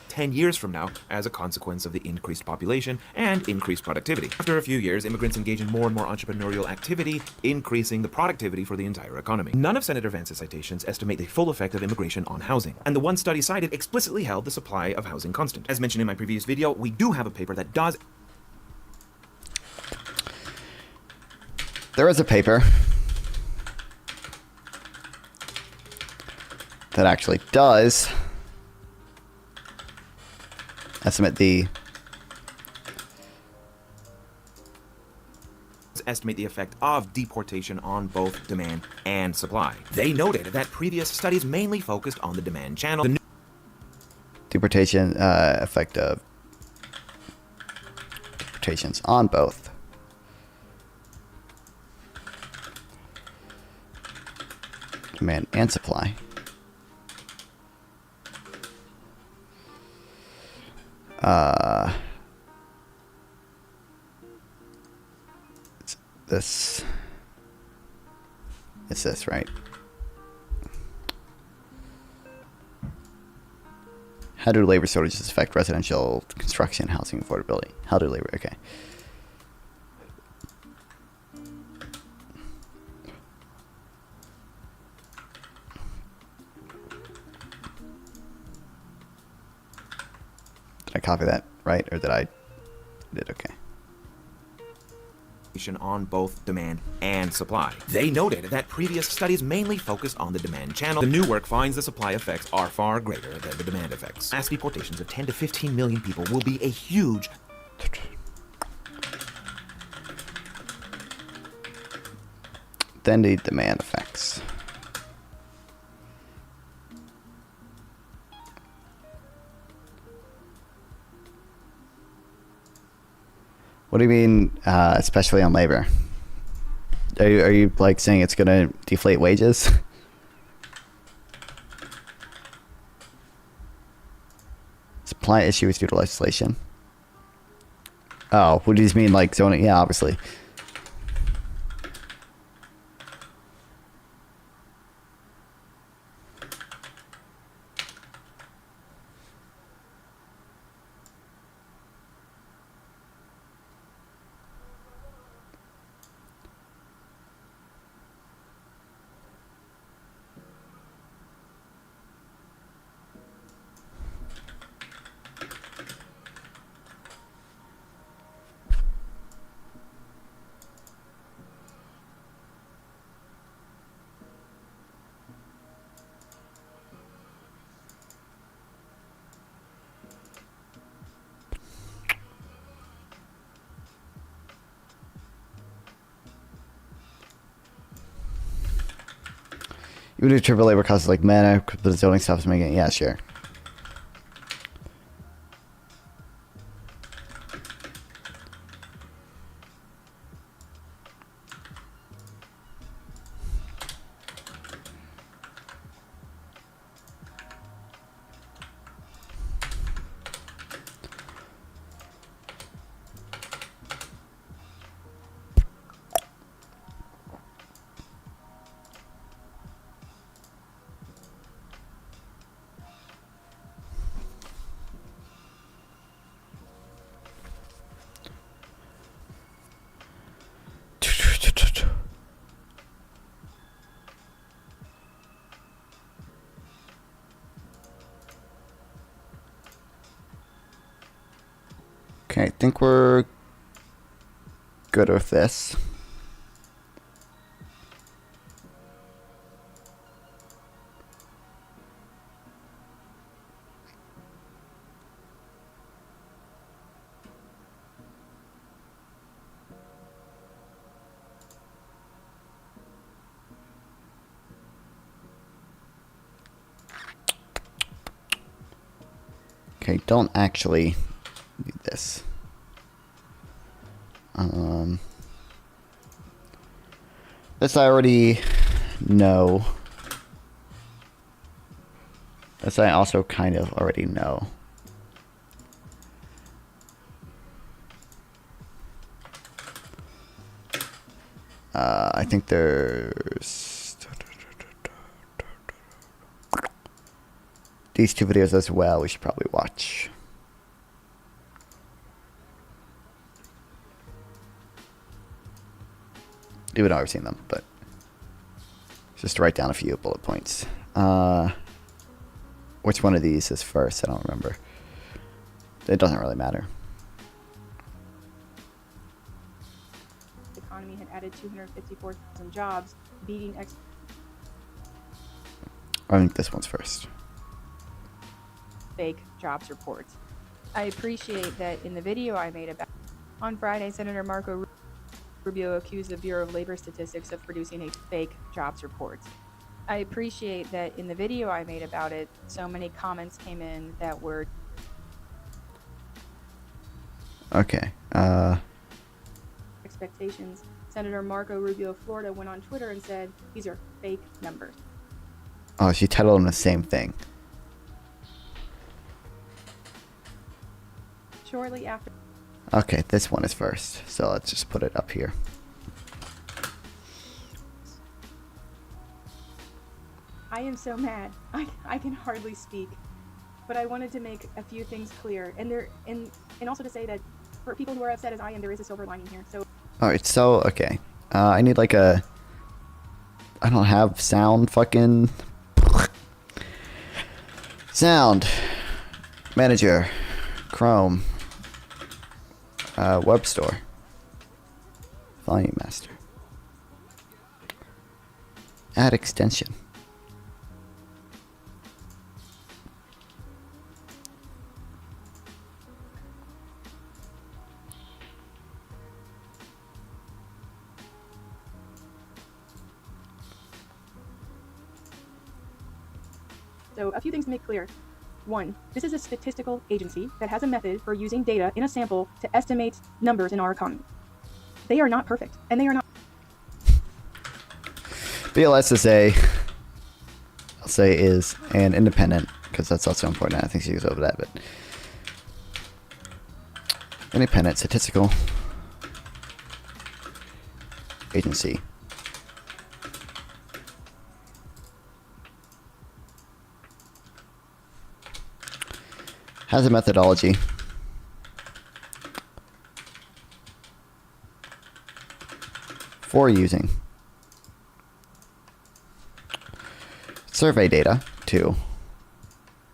10 years from now as a consequence of the increased population and increased productivity. After a few years, immigrants engage in more and more entrepreneurial activity, increasing the productivity for the entire economy. None of Senator Vance's citations estimate the full effect of immigration on housing, and the one study cited explicitly held the supply of housing constant. As mentioned in my previous video, we do have a paper that does. There is a paper that actually does estimate the effect of deportation on both demand and supply. They noted that previous studies mainly focused on the demand channel. Deportation effect of deportations on both demand and supply. It's this, right? How do labor shortages affect residential construction, housing affordability? How do labor, okay. Did I copy that right, or did I did okay? On both demand and supply. They noted that previous studies mainly focused on the demand channel. The new work finds the supply effects are far greater than the demand effects. Mass deportations of 10 to 15 million people will be a huge then the demand effects. What do you mean, especially on labor? Are you like saying it's going to deflate wages? Supply issues due to legislation. Oh, what do you mean, like zoning? Yeah, obviously. You would do triple labor costs like mana, but the zoning stuff is making it. Yeah, sure. Okay, I think we're good with this. Okay, don't actually need this. This I already know. This I also kind of already know. I think there's these two videos as well we should probably watch. Even though I've seen them, but just to write down a few bullet points. Which one of these is first? I don't remember. It doesn't really matter. The economy had added 254,000 jobs, beating I think this one's first. fake jobs reports. I appreciate that in the video I made about on Friday, Senator Marco Rubio accused the Bureau of Labor Statistics of producing a fake jobs report. I appreciate that in the video I made about it, so many comments came in that were Okay. expectations. Senator Marco Rubio of Florida went on Twitter and said, these are fake numbers. Oh, she titled them the same thing. Shortly after Okay, this one is first, so let's just put it up here. I am so mad. I can hardly speak. But I wanted to make a few things clear. And also to say that for people who are upset as I am, there is a silver lining here. So Alright, so, okay. I need like a... I don't have sound fucking... Sound. Manager. Chrome. Web store. Volume master. Add extension. So a few things to make clear. One, this is a statistical agency that has a method for using data in a sample to estimate numbers in our economy. They are not perfect, and they are not. BLSSA, I'll say, is an independent, because that's also important. I think she goes over that, but independent statistical agency. Has a methodology for using survey data to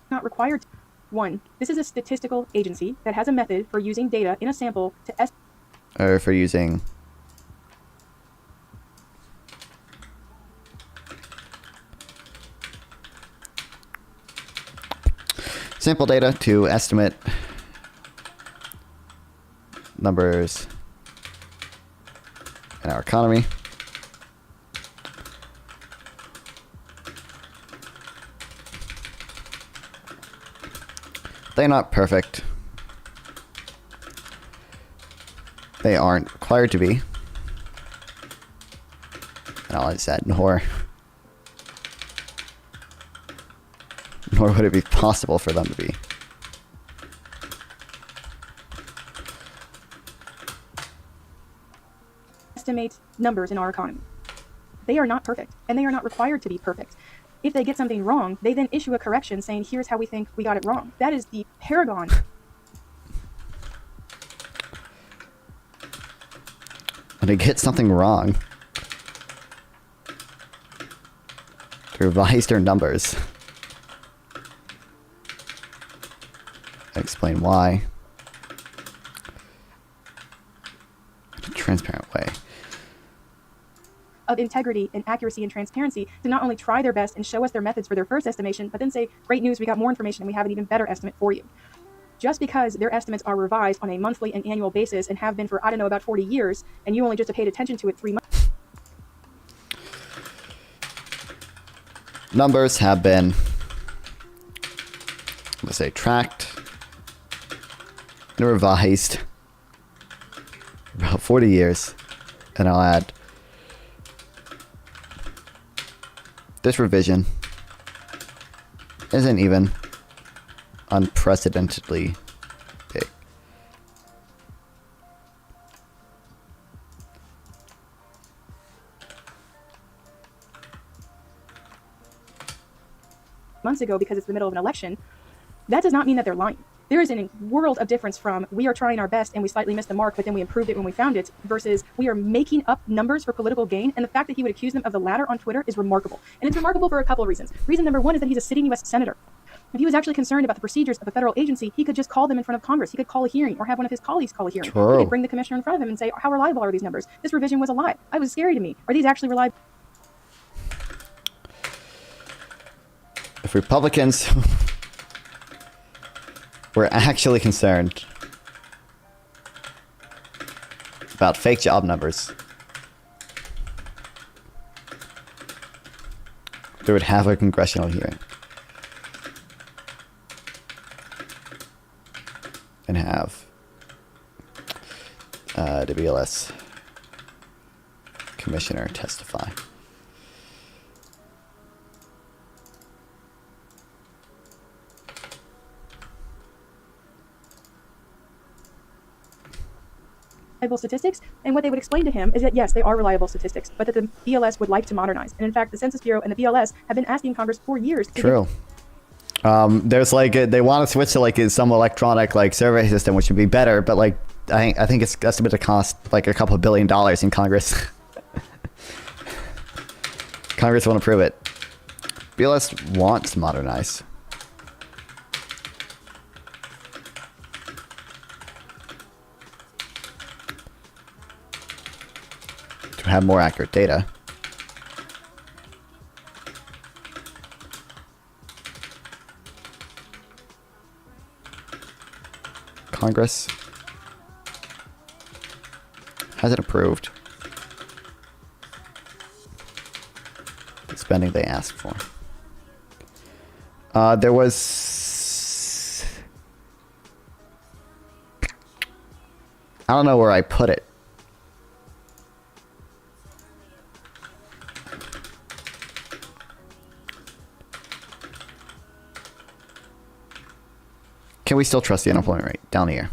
Not required. One, this is a statistical agency that has a method for using data in a sample to estimate. or for using sample data to estimate numbers in our economy. They're not perfect. They aren't required to be. And all I said, nor would it be possible for them to be. Estimate numbers in our economy. They are not perfect, and they are not required to be perfect. If they get something wrong, they then issue a correction saying, here's how we think we got it wrong. That is the paragon. When they get something wrong, to revise their numbers. Explain why. transparent way. Of integrity and accuracy and transparency to not only try their best and show us their methods for their first estimation, but then say, great news, we got more information and we have an even better estimate for you. Just because their estimates are revised on a monthly and annual basis and have been for, I don't know, about 40 years, and you only just paid attention to it 3 months. Numbers have been, let's say, tracked and revised about 40 years. And I'll add this revision isn't even unprecedentedly big. Months ago, because it's the middle of an election, that does not mean that they're lying. There is a world of difference from we are trying our best and we slightly missed the mark, but then we improved it when we found it, versus we are making up numbers for political gain. And the fact that he would accuse them of the latter on Twitter is remarkable. And it's remarkable for a couple of reasons. Reason number one is that he's a sitting U.S. senator. If he was actually concerned about the procedures of a federal agency, he could just call them in front of Congress. He could call a hearing or have one of his colleagues call a hearing. True. He could bring the commissioner in front of him and say, how reliable are these numbers? This revision was a lie. It was scary to me. Are these actually reliable? If Republicans were actually concerned about fake job numbers, they would have a congressional hearing and have the BLS commissioner testify. Reliable statistics, and what they would explain to him is that yes, they are reliable statistics, but that the BLS would like to modernize. And in fact, the Census Bureau and the BLS have been asking Congress for years to True. There's like they want to switch to like some electronic like survey system, which would be better, but like I think it's estimated to cost like a couple of $1 billion in Congress. Congress won't approve it. BLS wants to modernize. To have more accurate data. Congress hasn't approved the spending they asked for. There was... I don't know where I put it. Can we still trust the unemployment rate? Down here.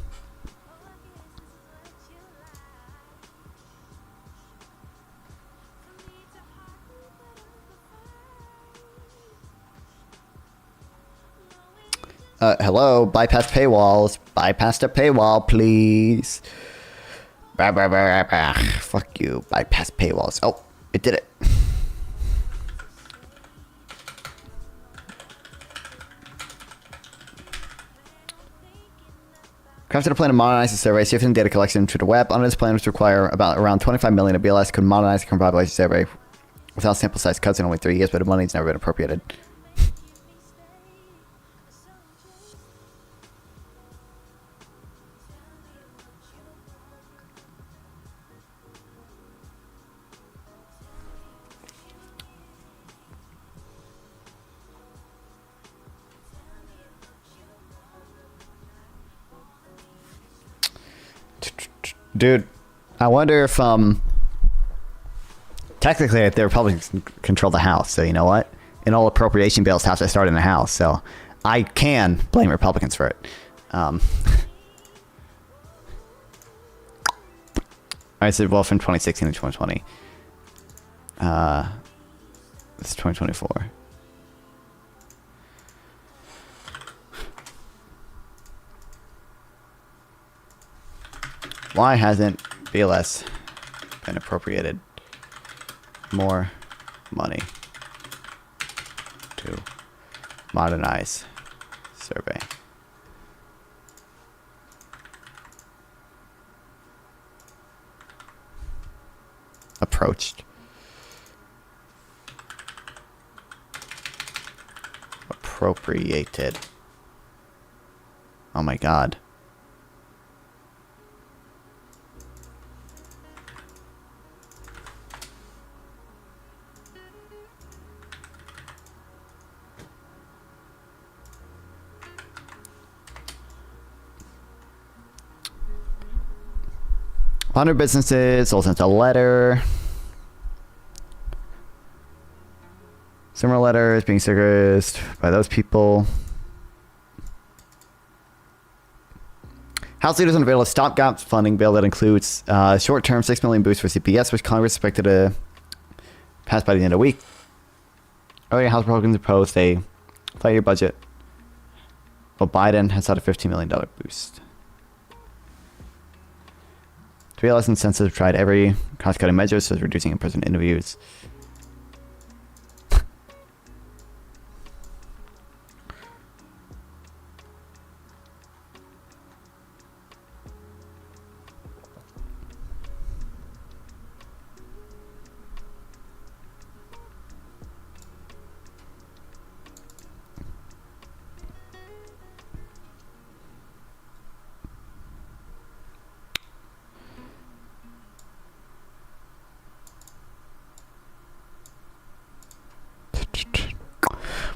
Hello, bypass paywalls. Bypass the paywall, please. Bah, bah, bah, bah. Fuck you, bypass paywalls. Oh, it did it. Crafted a plan to modernize the survey, shifting data collection to the web. Under this plan, which require around 25 million of BLS, could modernize the current population survey without sample size cuts in only 3 years, but the money's never been appropriated. Dude, I wonder if, technically the Republicans control the House, so you know what? And all appropriation bills have to start in the House, so I can blame Republicans for it. I said, well, from 2016 to 2020. It's 2024. Why hasn't BLS been appropriated more money to modernize survey? approached. Appropriated. Oh my god. Plunder businesses, also sent a letter. Similar letters being circulated by those people. House leaders unveiled a stopgap funding bill that includes short-term $6 million boost for CPS, which Congress expected to pass by the end of the week. Earlier, House Republicans proposed a five-year budget, while Biden has had a $15 million boost. To be less insensitive, tried every cost-cutting measure, such as reducing in-person interviews.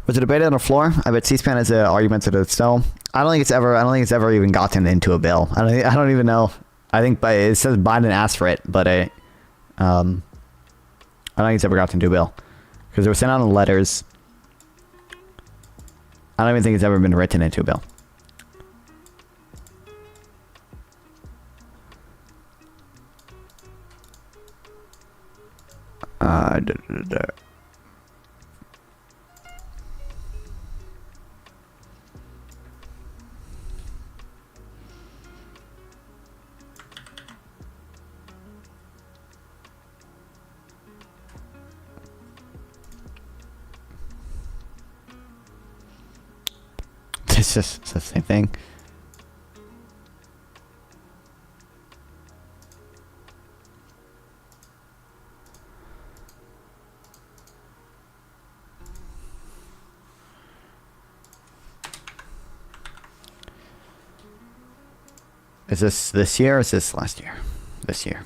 Was it debated on the floor? I bet C-SPAN has an argument to the still. I don't think it's ever even gotten into a bill. I don't even know. I think, but it says Biden asked for it, but I don't think it's ever gotten into a bill because it was sent out in letters. I don't even think it's ever been written into a bill. It's just it's the same thing. Is this year or is this last year? This year.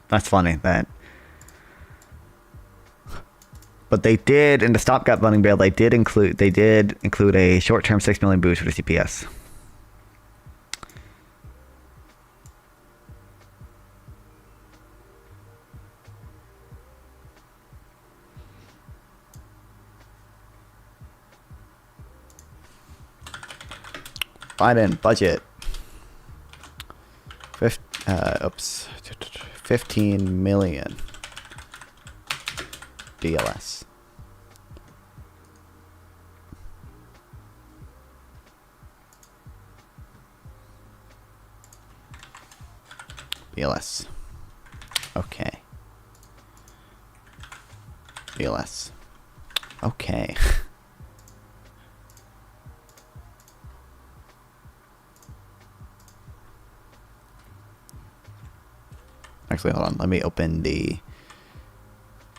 That's funny that. But they did in the stopgap funding bill. They did include a short-term $6 million boost for the CPS. Biden budget. 15 million BLS. BLS. Okay. BLS. Okay. Actually, hold on. Let me open the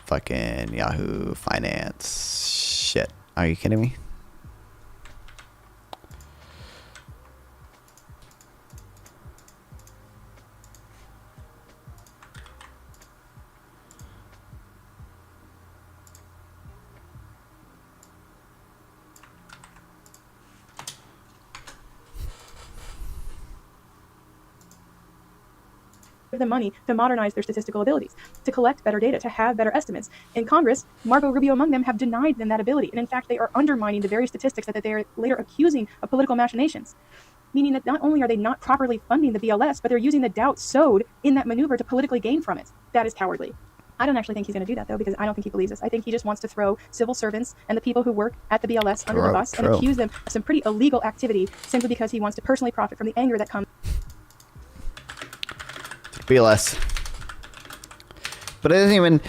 fucking Yahoo Finance shit. Are you kidding me? them money to modernize their statistical abilities, to collect better data, to have better estimates. In Congress, Marco Rubio among them have denied them that ability. And in fact, they are undermining the very statistics that they are later accusing of political machinations. Meaning that not only are they not properly funding the BLS, but they're using the doubt sowed in that maneuver to politically gain from it. That is cowardly. I don't actually think he's going to do that, though, because I don't think he believes this. I think he just wants to throw civil servants and the people who work at the BLS under the bus and accuse them of some pretty illegal activity simply because he wants to personally profit from the anger that comes. BLS. But it doesn't even...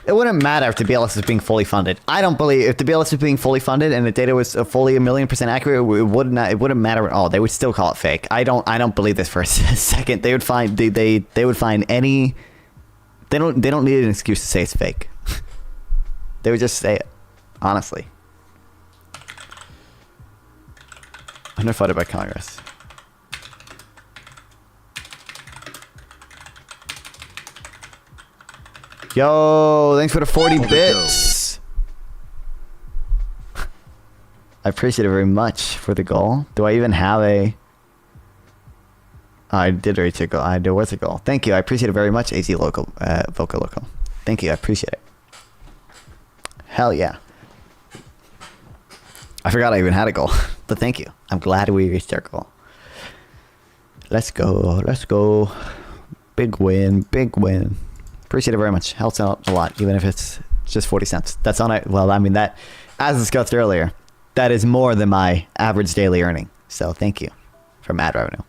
It wouldn't matter if the BLS was being fully funded. I don't believe... If the BLS was being fully funded and the data was fully 1,000,000% accurate, it wouldn't matter at all. They would still call it fake. I don't believe this for a second. They would find... They would find any... They don't need an excuse to say it's fake. They would just say it. Honestly. Underfunded by Congress. Yo, thanks for the 40 bits. I appreciate it very much for the goal. Do I even have a... I did reach a goal. There was a goal. Thank you. I appreciate it very much, AZ Local, Vocal Local. Thank you. I appreciate it. Hell yeah. I forgot I even had a goal, but thank you. I'm glad we reached our goal. Let's go. Let's go. Big win. Big win. Appreciate it very much. Helps out a lot, even if it's just 40 cents. That's on it. Well, I mean, that, as discussed earlier, that is more than my average daily earning. So thank you for ad revenue.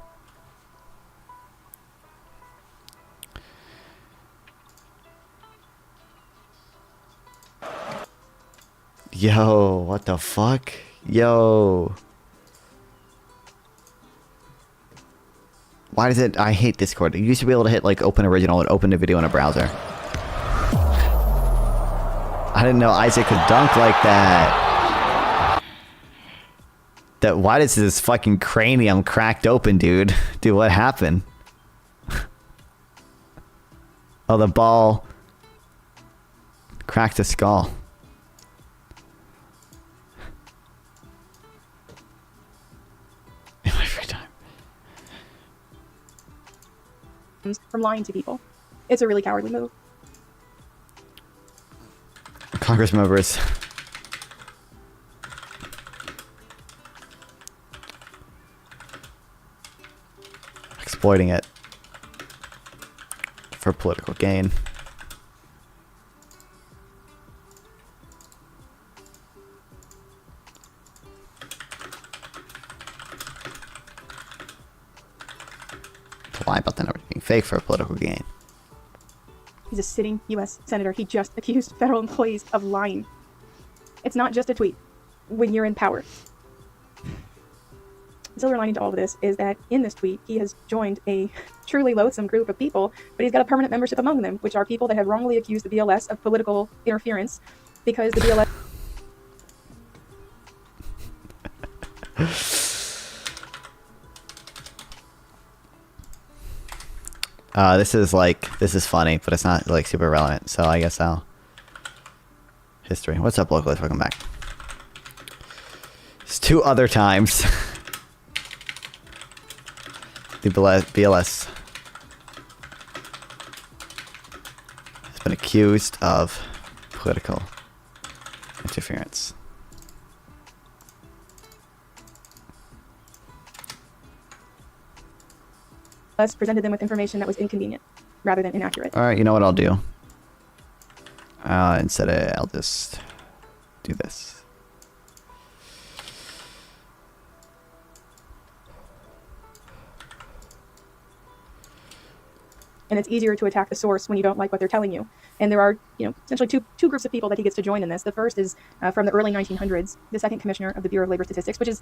Yo, what the fuck? Yo. Why does it... I hate Discord. You used to be able to hit, like, open original and open the video in a browser. I didn't know Isaac could dunk like that. Why does this fucking cranium cracked open, dude? Dude, what happened? Oh, the ball cracked the skull. In my free time. From lying to people. It's a really cowardly move. Congress members. Exploiting it for political gain. To lie about the numbers being fake for political gain. He's a sitting U.S. senator. He just accused federal employees of lying. It's not just a tweet when you're in power. The silver lining to all of this is that in this tweet, he has joined a truly loathsome group of people, but he's got a permanent membership among them, which are people that have wrongly accused the BLS of political interference because the BLS... this is funny, but it's not like super relevant, so I guess I'll... History. What's up, locals? Welcome back. It's 2 other times. The BLS has been accused of political interference. presented them with information that was inconvenient rather than inaccurate. All right, you know what I'll do? Instead I'll just do this. And it's easier to attack the source when you don't like what they're telling you. And there are, essentially two groups of people that he gets to join in this. The first is from the early 1900s, the second commissioner of the Bureau of Labor Statistics, which is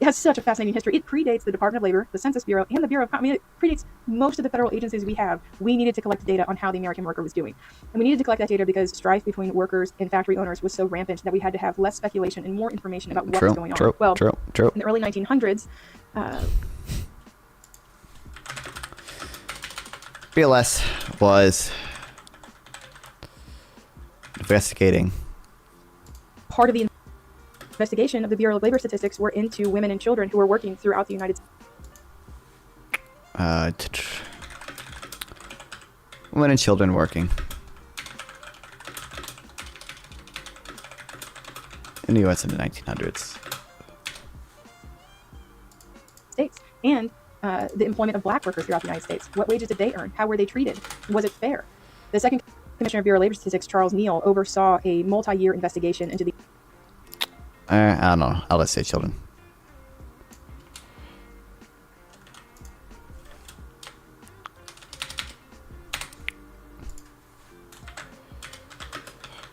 has such a fascinating history. It predates the Department of Labor, the Census Bureau, and the Bureau of Commerce. It predates most of the federal agencies we have. We needed to collect data on how the American worker was doing. And we needed to collect that data because strife between workers and factory owners was so rampant that we had to have less speculation and more information about what was going on. Well, in the early 1900s, BLS was investigating. Part of the investigation of the Bureau of Labor Statistics were into women and children who were working throughout the United States. Women and children working. In the U.S. in the 1900s. States and the employment of black workers throughout the United States. What wages did they earn? How were they treated? Was it fair? The second Commissioner of Bureau of Labor Statistics, Charles Neal, oversaw a multi-year investigation into the... I don't know. I'll just say children.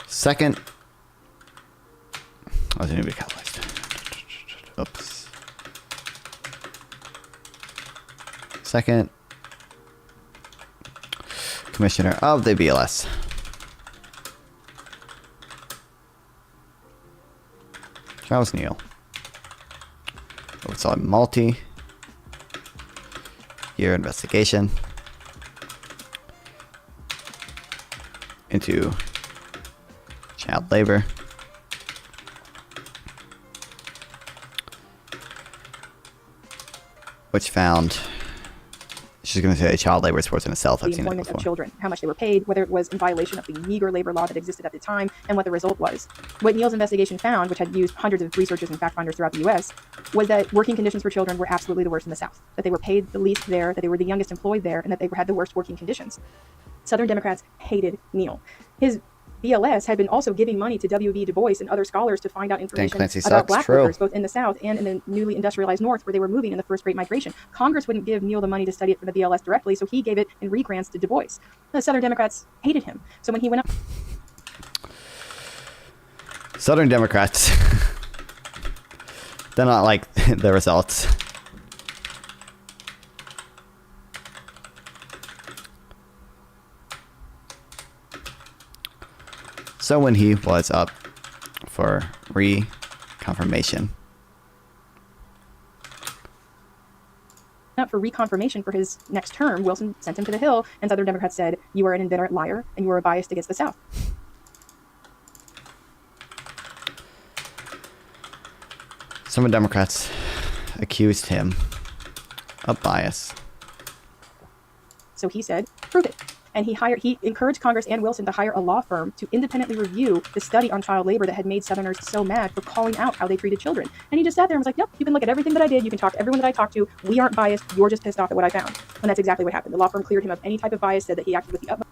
Second... I didn't even capitalized. Oops. Second Commissioner of the BLS. Charles Neal. Oversaw a multi-year investigation into child labor. Which found, she's going to say child labor is worse in itself. I've The seen that employment of before. children, how much they were paid, whether it was in violation of the meager labor law that existed at the time, and what the result was. What Neal's investigation found, which had used hundreds of researchers and fact finders throughout the U.S., was that working conditions for children were absolutely the worst in the South. That they were paid the least there, that they were the youngest employed there, and that they had the worst working conditions. Southern Democrats hated Neal. His BLS had been also giving money to W.B. Du Bois and other scholars to find out information Clancy about sucks, black true. workers, both in the South and in the newly industrialized North, where they were moving in the First Great Migration. Congress wouldn't give Neal the money to study it for the BLS directly, so he gave it in re-grants to Du Bois. The Southern Democrats hated him. So when he went up... Southern Democrats. They're not like the results. So when he was up for reconfirmation, up for reconfirmation for his next term, Wilson sent him to the Hill, and Southern Democrats said, "You are an inveterate liar, and you are biased against the South." some Democrats accused him of bias. So he said, "Prove it." And he encouraged Congress and Wilson to hire a law firm to independently review the study on child labor that had made Southerners so mad for calling out how they treated children. And he just sat there and was like, "Yep, you can look at everything that I did. You can talk to everyone that I talked to. We aren't biased. You're just pissed off at what I found." And that's exactly what happened. The law firm cleared him of any type of bias, said that he acted with the utmost.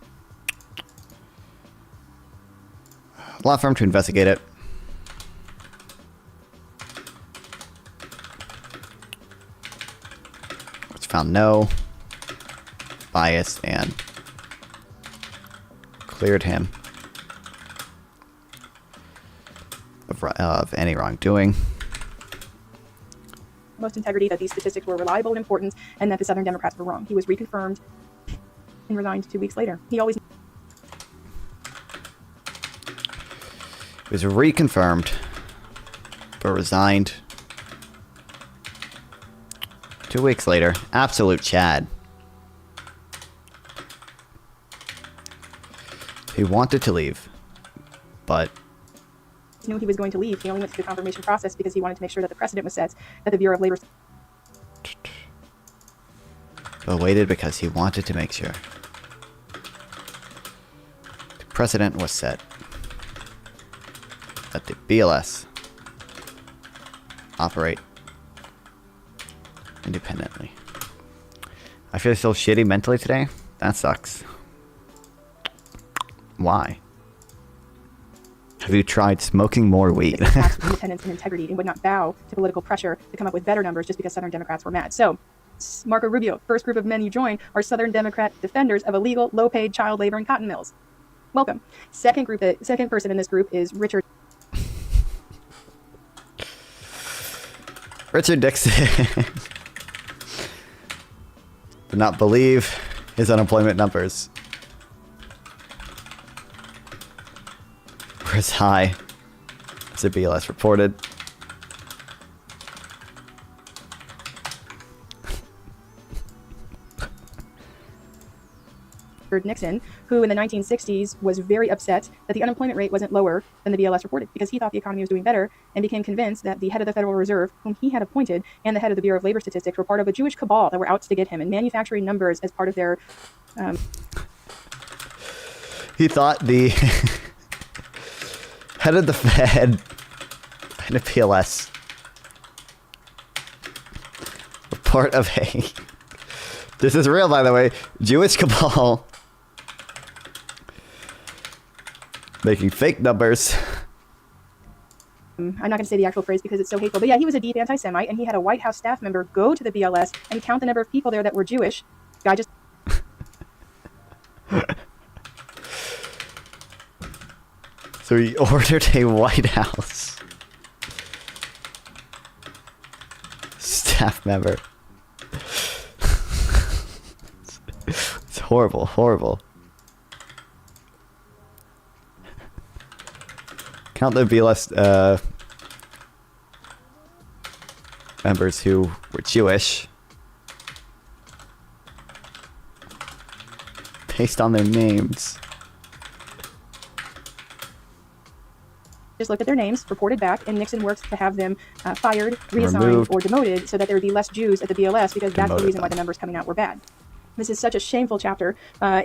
Law firm to investigate it. Which found no bias and cleared him of any wrongdoing. Most integrity, that these statistics were reliable and important, and that the Southern Democrats were wrong. He was reconfirmed and resigned 2 weeks later. He always... He was reconfirmed, but resigned 2 weeks later. Absolute Chad. He wanted to leave, but knew he was going to leave. He only went through the confirmation process because he wanted to make sure that the precedent was set, that the Bureau of Labor... waited because he wanted to make sure the precedent was set that the BLS operate independently. I feel so shitty mentally today. That sucks. Why? Have you tried smoking more weed? Independence and integrity, and would not bow to political pressure to come up with better numbers just because Southern Democrats were mad. So, Marco Rubio, first group of men you join are Southern Democrat defenders of illegal, low-paid child labor in cotton mills. Welcome. Second person in this group is Richard. Richard Dixon did not believe his unemployment numbers were as high as the BLS reported. Nixon, who in the 1960s was very upset that the unemployment rate wasn't lower than the BLS reported because he thought the economy was doing better, and became convinced that the head of the Federal Reserve, whom he had appointed, and the head of the Bureau of Labor Statistics were part of a Jewish cabal that were out to get him and manufacturing numbers as part of their He thought the head of the Fed and the PLS were part of a, this is real by the way, Jewish cabal making fake numbers. I'm not going to say the actual phrase because it's so hateful, but yeah, he was a deep anti-Semite, and he had a White House staff member go to the BLS and count the number of people there that were Jewish. Guy just... So he ordered a White House staff member. It's horrible, horrible. Count the BLS members who were Jewish based on their names. Just looked at their names, reported back, and Nixon worked to have them fired, reassigned, Removed. or demoted so that there would be less Jews at the BLS because that's the Demoted reason why them. the numbers coming out were bad. This is such a shameful chapter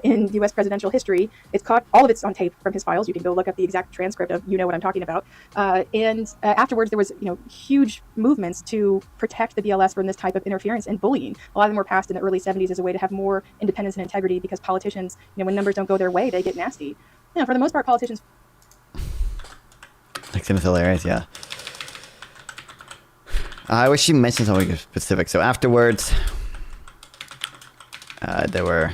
in U.S. presidential history. It's caught, all of it's on tape from his files. You can go look up the exact transcript of, you know what I'm talking about. And afterwards, there was, huge movements to protect the BLS from this type of interference and bullying. A lot of them were passed in the early 70s as a way to have more independence and integrity because politicians, when numbers don't go their way, they get nasty. For the most part, politicians... Nixon is hilarious, yeah. I wish you mentioned something specific. So afterwards, there were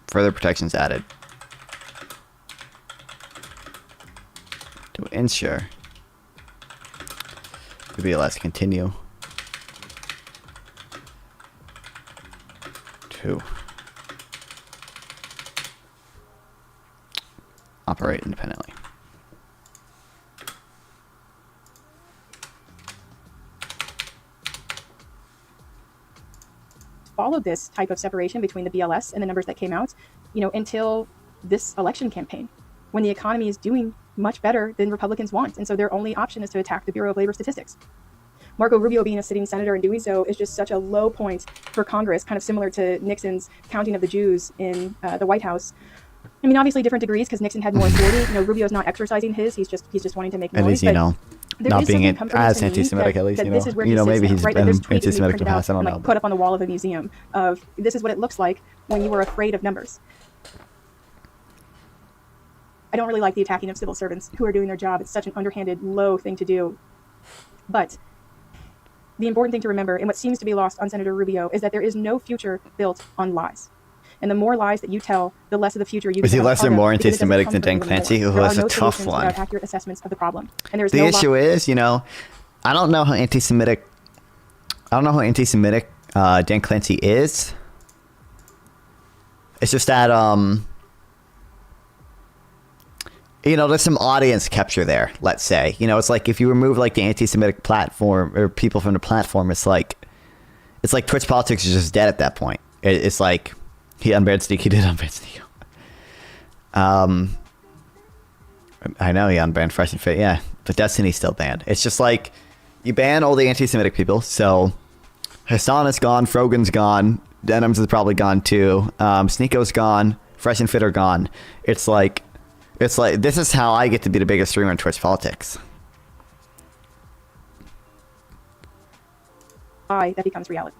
further protections added to ensure the BLS continue to operate independently. Followed this type of separation between the BLS and the numbers that came out, until this election campaign, when the economy is doing much better than Republicans want. And so their only option is to attack the Bureau of Labor Statistics. Marco Rubio being a sitting senator and doing so is just such a low point for Congress, kind of similar to Nixon's counting of the Jews in the White House. I mean, obviously different degrees because Nixon had more authority. Rubio's not exercising his. He's just wanting to make noise. At least, there not is being something comforting as to me anti-Semitic, that- at least, that this is where he maybe sits now, he's right? That been there's tweets that he anti-Semitic in the printed out past, I don't and, know. put up on the wall of a museum of this is what it looks like when you were afraid of numbers. I don't really like the attacking of civil servants who are doing their job. It's such an underhanded, low thing to do. But the important thing to remember, and what seems to be lost on Senator Rubio, is that there is no future built on lies. And the more lies that you tell, the less of the future you Was he become a less part or of, more because it doesn't anti-Semitic come than from Dan you anymore. Clancy, who There was are a no tough solutions one? without accurate assessments of the problem. And there's The no issue is, I don't know how anti-Semitic Dan Clancy is. It's just that, there's some audience capture there, let's say. It's like if you remove like the anti-Semitic platform or people from the platform, it's like Twitch politics is just dead at that point. It's like he did unban Sneeko. I know he unbanned Fresh and Fit, yeah, but Destiny's still banned. It's just like you ban all the anti-Semitic people, so Hassan is gone, Frogan's gone, Denims is probably gone too, Sneeko's gone, Fresh and Fit are gone. It's like this is how I get to be the biggest streamer in Twitch politics. That becomes reality.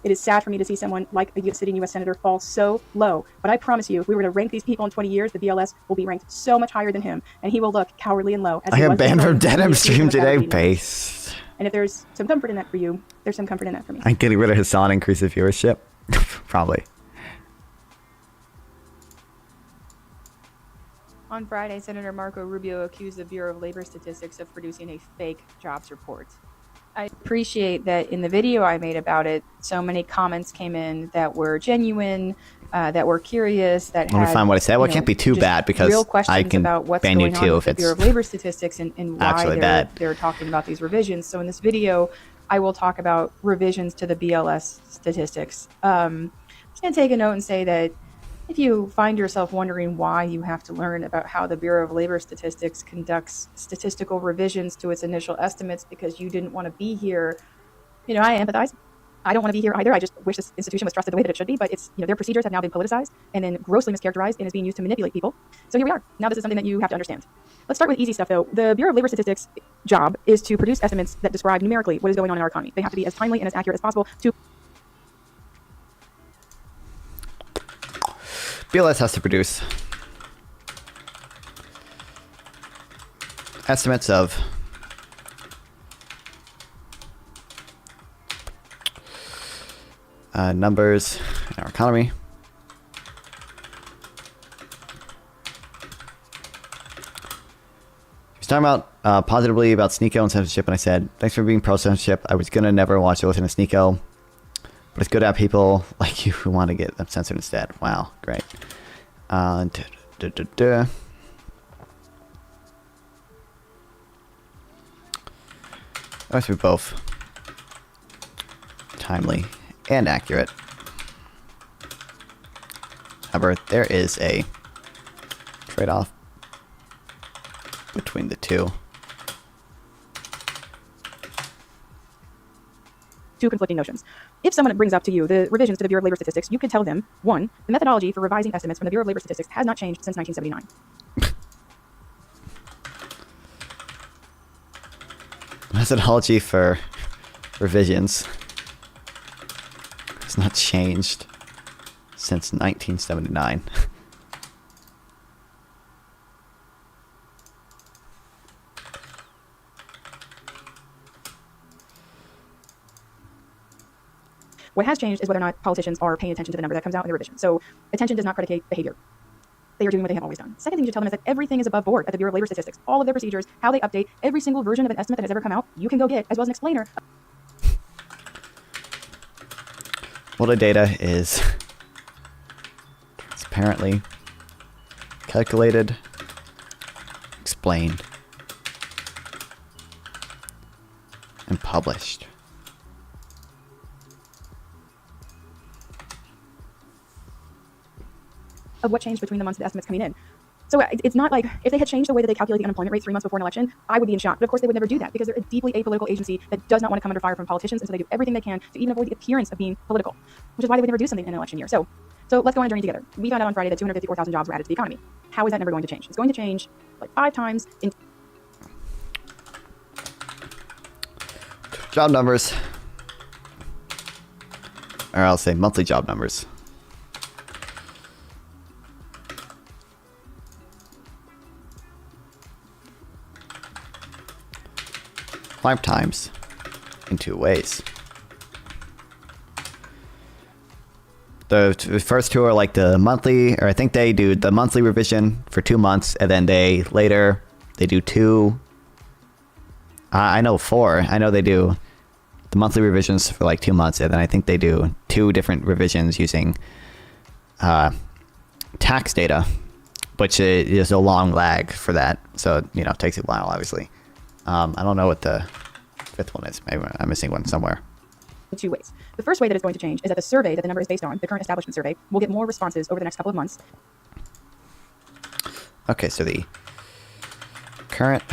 It is sad for me to see someone like a sitting U.S. Senator fall so low. But I promise you, if we were to rank these people in 20 years, the BLS will be ranked so much higher than him, and he will look cowardly and low. As I he got was banned before from when he Denim accused stream him of today, fabricating numbers. base. And if there's some comfort in that for you, there's some comfort in that for me. I'm getting rid of Hassan, increase the viewership. Probably. On Friday, Senator Marco Rubio accused the Bureau of Labor Statistics of producing a fake jobs report. I appreciate that in the video I made about it, so many comments came in that were genuine, that were curious, that Let me had, find what I said. Well, it can't be too just bad because real questions I can about what's ban you going too on if with the Bureau it's of Labor Statistics and why actually they're, bad. they're talking about these revisions. So in this video, I will talk about revisions to the BLS statistics. I'm just going to take a note and say that if you find yourself wondering why you have to learn about how the Bureau of Labor Statistics conducts statistical revisions to its initial estimates because you didn't want to be here, I empathize. I don't want to be here either. I just wish this institution was trusted the way that it should be, but it's, their procedures have now been politicized and then grossly mischaracterized and is being used to manipulate people. So here we are. Now this is something that you have to understand. Let's start with easy stuff though. The Bureau of Labor Statistics job is to produce estimates that describe numerically what is going on in our economy. They have to be as timely and as accurate as possible to BLS has to produce estimates of numbers in our economy. He was talking about positively about Sneeko and censorship, and I said, thanks for being pro-censorship. I was going to never watch or listen to Sneeko, but it's good to have people like you who want to get them censored instead. Wow, great. I wish we both timely and accurate. However, there is a trade-off between the two. Two conflicting notions. If someone brings up to you the revisions to the Bureau of Labor Statistics, you could tell them, 1, the methodology for revising estimates from the Bureau of Labor Statistics has not changed since 1979. Methodology for revisions has not changed since 1979. What has changed is whether or not politicians are paying attention to the number that comes out in the revision. So attention does not predicate behavior. They are doing what they have always done. Second thing you should tell them is that everything is above board at the Bureau of Labor Statistics. All of their procedures, how they update every single version of an estimate that has ever come out, you can go get, as well as an explainer. Well, the data is transparently calculated, explained, and published. Of what changed between the months of the estimates coming in. So it's not like, if they had changed the way that they calculate the unemployment rate 3 months before an election, I would be in shock. But of course they would never do that because they're a deeply apolitical agency that does not want to come under fire from politicians, and so they do everything they can to even avoid the appearance of being political, which is why they would never do something in an election year. So let's go on a journey together. We found out on Friday that 254,000 jobs were added to the economy. How is that never going to change? It's going to change like 5 times in... Job numbers. Or I'll say monthly job numbers. Five times in 2 ways. The first 2 are like the monthly, or I think they do the monthly revision for 2 months, and then they do 2. I know 4. I know they do the monthly revisions for like 2 months, and then I think they do 2 different revisions using tax data, which is a long lag for that. So, it takes a while, obviously. I don't know what the 5th one is. Maybe I'm missing one somewhere. In 2 ways. The first way that it's going to change is that the survey that the number is based on, the current establishment survey, will get more responses over the next couple of months. Okay, so the current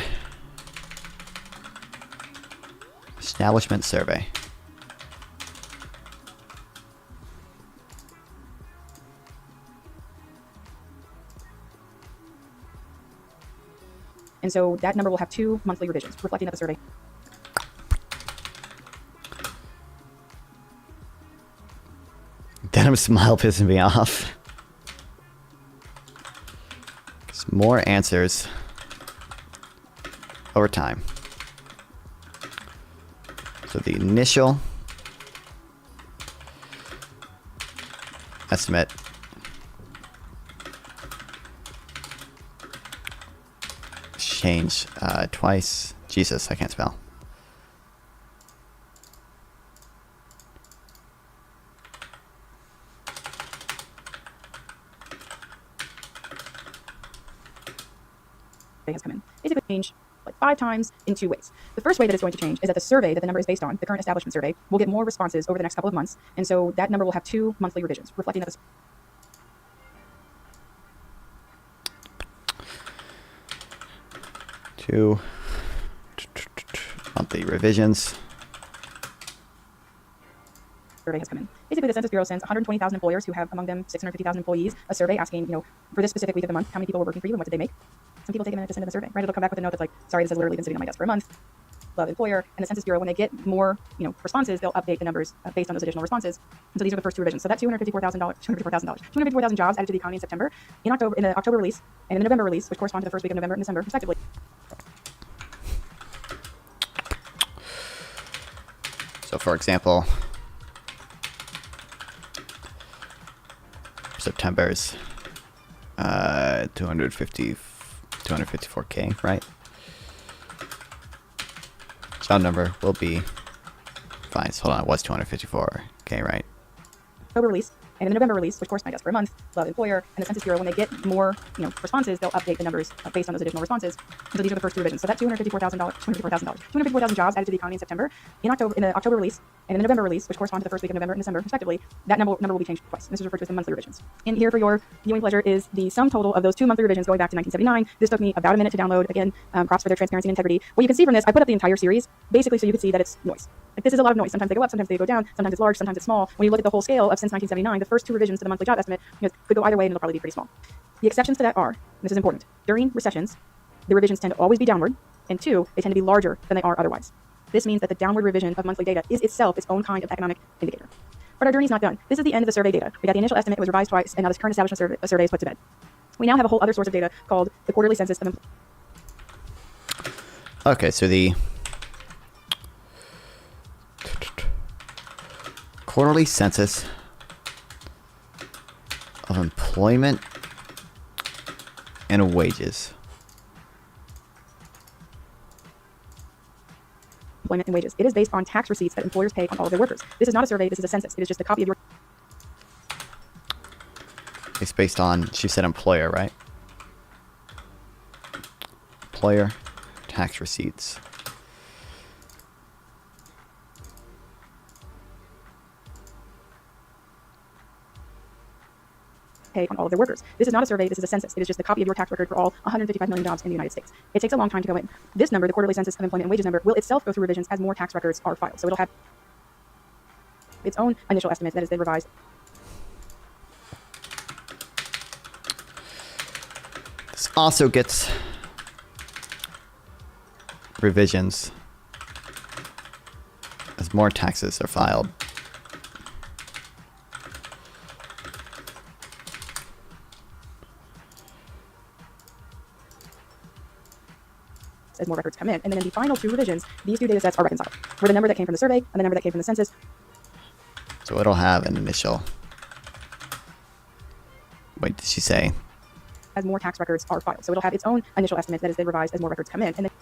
establishment survey. And so that number will have 2 monthly revisions, reflecting that the survey. Denham's smile pissing me off. There's more answers over time. So the initial estimate change twice. Jesus, I can't spell. Has come in. Basically change like 5 times in 2 ways. The first way that it's going to change is that the survey that the number is based on, the current establishment survey, will get more responses over the next couple of months, and so that number will have 2 monthly revisions, reflecting that the two monthly revisions. survey has come in. Basically, the Census Bureau sends 120,000 employers who have among them 650,000 employees a survey asking, for this specific week of the month, how many people were working for you and what did they make? Some people take a minute to send in the survey, right? It'll come back with a note that's like, sorry, this has literally been sitting on my desk for a month. Love employer. And the Census Bureau, when they get more, responses, they'll update the numbers based on those additional responses. And so these are the first two revisions. So that $254,000 jobs added to the economy in September, in the October release, and in the November release, which correspond to the first week of November and December, respectively. So, for example, September's 254K, right? Job number will be fine. So hold on, it was 254K, right? October release, and in the November release, which corresponds for a month, love employer, and the Census Bureau, when they get more, responses, they'll update the numbers based on those additional responses. And so these are the first two revisions. So that $254,000 jobs added to the economy in September, in the October release, and in the November release, which correspond to the first week of November and December, respectively. That number will be changed twice. This is referred to as the monthly revisions. And here, for your viewing pleasure, is the sum total of those two monthly revisions going back to 1979. This took me about a minute to download. Again, props for their transparency and integrity. What you can see from this, I put up the entire series, basically so you can see that it's noise. Like, this is a lot of noise. Sometimes they go up, sometimes they go down, sometimes it's large, sometimes it's small. When you look at the whole scale of since 1979, the first two revisions to the monthly job estimate could go either way, and it'll probably be pretty small. The exceptions to that are, and this is important, during recessions, the revisions tend to always be downward, and two, they tend to be larger than they are otherwise. This means that the downward revision of monthly data is itself its own kind of economic indicator. But our journey's not done. This is the end of the survey data. We got the initial estimate, it was revised twice, and now this current establishment survey is put to bed. We now have a whole other source of data called the quarterly census of employment. Okay, so the quarterly census of employment and wages. Employment and wages. It is based on tax receipts that employers pay on all of their workers. This is not a survey, this is a census. It is just a copy of your... It's based on, she said employer, right? Employer tax receipts. Pay on all of their workers. This is not a survey, this is a census. It is just a copy of your tax record for all 155 million jobs in the United States. It takes a long time to go in. This number, the quarterly census of employment and wages number, will itself go through revisions as more tax records are filed. So it'll have its own initial estimate that is then revised. This also gets revisions as more taxes are filed. As more records come in. And then in the final two revisions, these two data sets are reconciled, where the number that came from the survey and the number that came from the census. So it'll have an initial... Wait, did she say? As more tax records are filed. So it'll have its own initial estimate that is then revised as more records come in. And then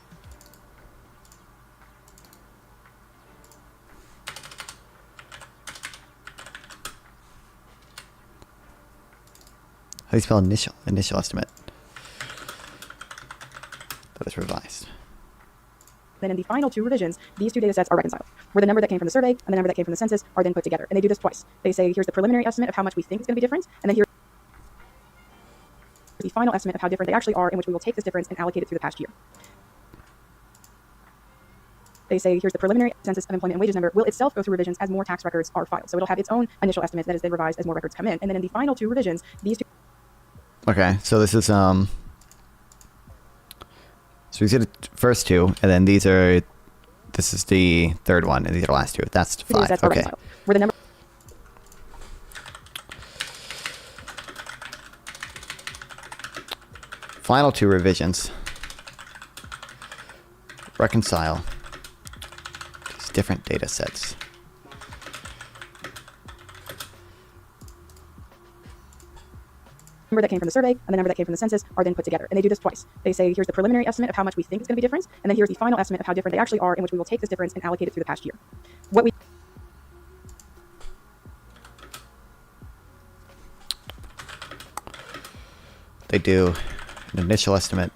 How do you spell initial? Initial estimate. That is revised. then in the final two revisions, these two data sets are reconciled, where the number that came from the survey and the number that came from the census are then put together. And they do this twice. They say, here's the preliminary estimate of how much we think is going to be different, and then here's the final estimate of how different they actually are, in which we will take this difference and allocate it through the past year. They say, here's the preliminary census of employment and wages number, will itself go through revisions as more tax records are filed. So it'll have its own initial estimate that is then revised as more records come in. And then in the final two revisions, these two... Okay, so this is, so we see the first two, and then these are, this is the third one, and these are the last two. That's five, okay. Where the number... Final two revisions reconcile these different data sets. Number that came from the survey and the number that came from the census are then put together. And they do this twice. They say, here's the preliminary estimate of how much we think is going to be different, and then here's the final estimate of how different they actually are, in which we will take this difference and allocate it through the past year. What we... They do an initial estimate.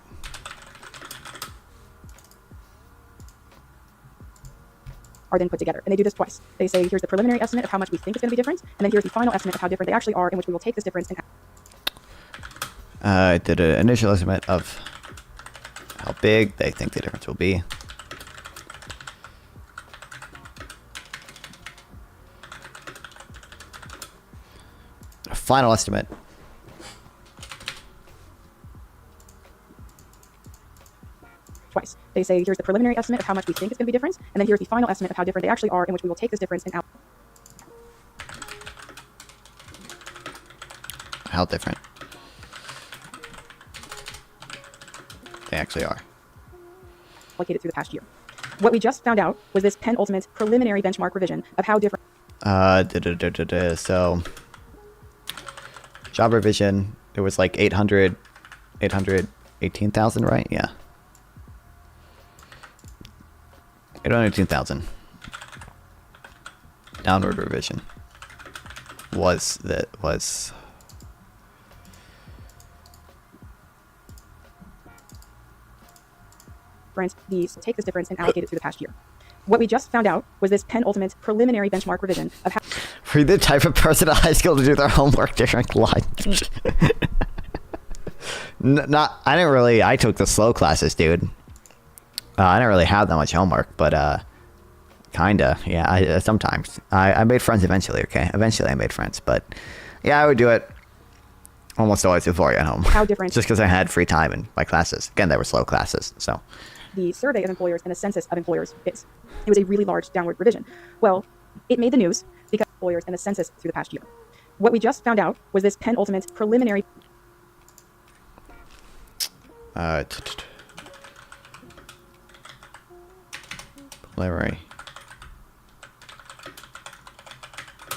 Are then put together. And they do this twice. They say, here's the preliminary estimate of how much we think is going to be different, and then here's the final estimate of how different they actually are, in which we will take this difference and... Did an initial estimate of how big they think the difference will be. Final estimate. Twice. They say, here's the preliminary estimate of how much we think it's going to be different, and then here's the final estimate of how different they actually are, in which we will take this difference and out. How different they actually are. Allocated through the past year. What we just found out was this penultimate preliminary benchmark revision of how different. So job revision, it was like 818,000, right? Yeah. 818,000. Downward revision was these take this difference and allocate it through the past year. What we just found out was this penultimate preliminary benchmark revision of how. Are you the type of person at high school to do their homework during lunch? I took the slow classes, dude. I didn't really have that much homework, but kinda, yeah. Sometimes I made friends eventually. Okay, eventually I made friends, but yeah, I would do it almost always before I got home. How different? Just because I had free time in my classes. Again, they were slow classes, so. The survey of employers and the census of employers is. It was a really large downward revision. Well, it made the news because of employers and the census through the past year. What we just found out was this penultimate preliminary. Preliminary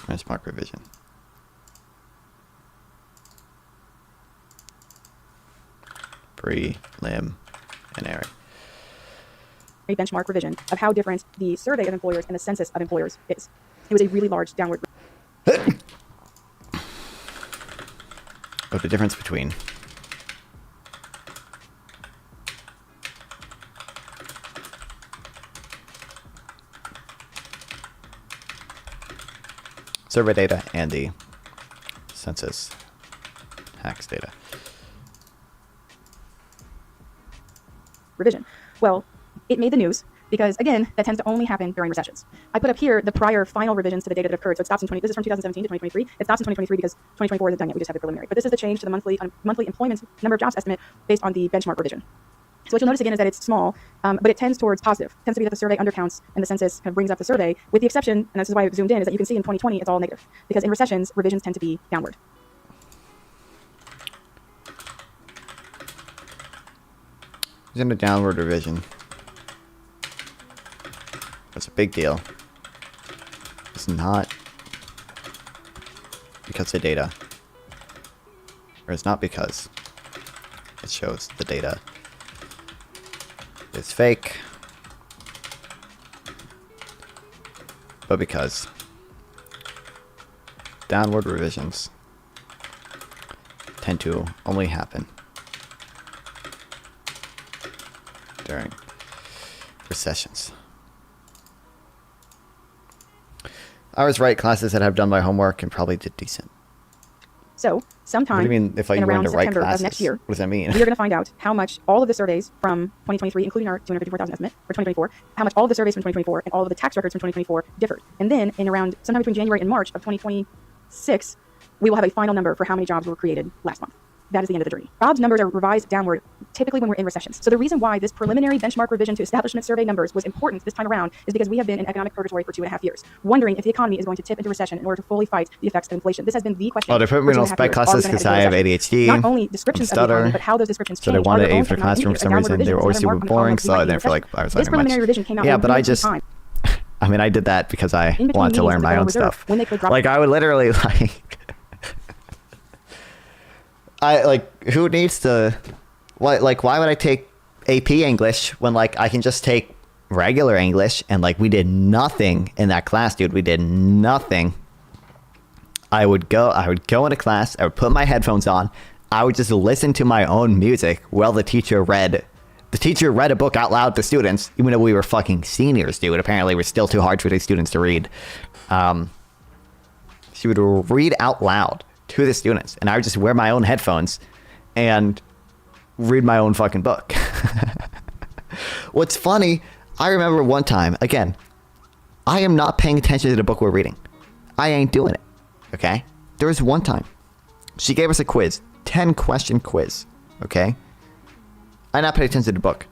benchmark revision. Preliminary. A benchmark revision of how different the survey of employers and the census of employers is. It was a really large downward. But the difference between survey data and the census tax data. Revision. Well, it made the news because, again, that tends to only happen during recessions. I put up here the prior final revisions to the data that occurred. So it stops in this is from 2017 to 2023. It stops in 2023 because 2024 isn't done yet. We just have the preliminary. But this is the change to the monthly employment number of jobs estimate based on the benchmark revision. So what you'll notice again is that it's small, but it tends towards positive. It tends to be that the survey undercounts and the census kind of brings up the survey, with the exception, and this is why I zoomed in, is that you can see in 2020 it's all negative. Because in recessions, revisions tend to be downward. It's in a downward revision. That's a big deal. It's not because of data. Or it's not because it shows the data is fake. But because downward revisions tend to only happen during recessions. I was right, classes that have done my homework and probably did decent. So, sometime What do you mean if I in went around to write September classes? of next year, What does that mean? we are going to find out how much all of the surveys from 2023, including our 254,000 estimate for 2024, how much all of the surveys from 2024 and all of the tax records from 2024 differed. And then, in around sometime between January and March of 2026, we will have a final number for how many jobs were created last month. That is the end of the journey. Jobs numbers are revised downward typically when we're in recessions. So the reason why this preliminary benchmark revision to establishment survey numbers was important this time around is because we have been in economic purgatory for 2.5 years, wondering if the economy is going to tip into recession in order to fully fight the effects of inflation. This has been the question. Oh, they put me in all spec classes because I have ADHD. Not only descriptions of the economy, but how those descriptions change. So they wanted A for classroom for some reason. They were always super boring, so I didn't feel like I was learning much. This preliminary revision came out. Yeah, but I just, I mean, I did that because I wanted to learn my own stuff. Like, I would literally, who needs to, why would I take AP English when, I can just take regular English and, we did nothing in that class, dude. We did nothing. I would go into class, I would put my headphones on, I would just listen to my own music while the teacher read a book out loud to students, even though we were fucking seniors, dude. Apparently, we're still too hard for these students to read. She would read out loud to the students, and I would just wear my own headphones and read my own fucking book. What's funny, I remember one time, again, I am not paying attention to the book we're reading. I ain't doing it, okay? There was one time She gave us a quiz, 10-question quiz, okay? I not paid attention to the book.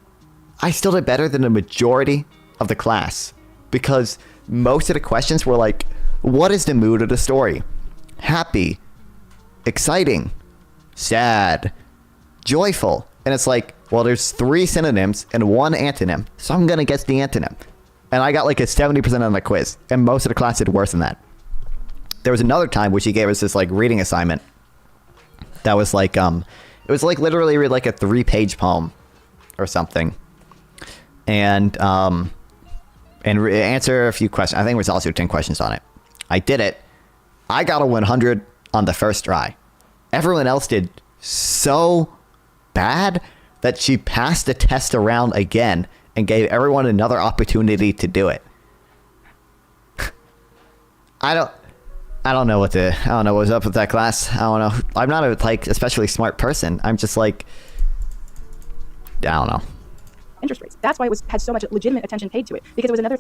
I still did better than the majority of the class because most of the questions were like, what is the mood of the story? Happy, exciting, sad, joyful. And it's like, well, there's 3 synonyms and 1 antonym, so I'm going to guess the antonym. And I got like a 70% on my quiz, and most of the class did worse than that. There was another time where she gave us this like reading assignment that was like, it was like literally read like a 3-page poem or something. And answer a few questions. I think there was also 10 questions on it. I did it. I got a 100 on the first try. Everyone else did so bad that she passed the test around again and gave everyone another opportunity to do it. I don't know what was up with that class. I don't know. I'm not a like especially smart person. I'm just like, I don't know. Interest rates. That's why it had so much legitimate attention paid to it, because it was another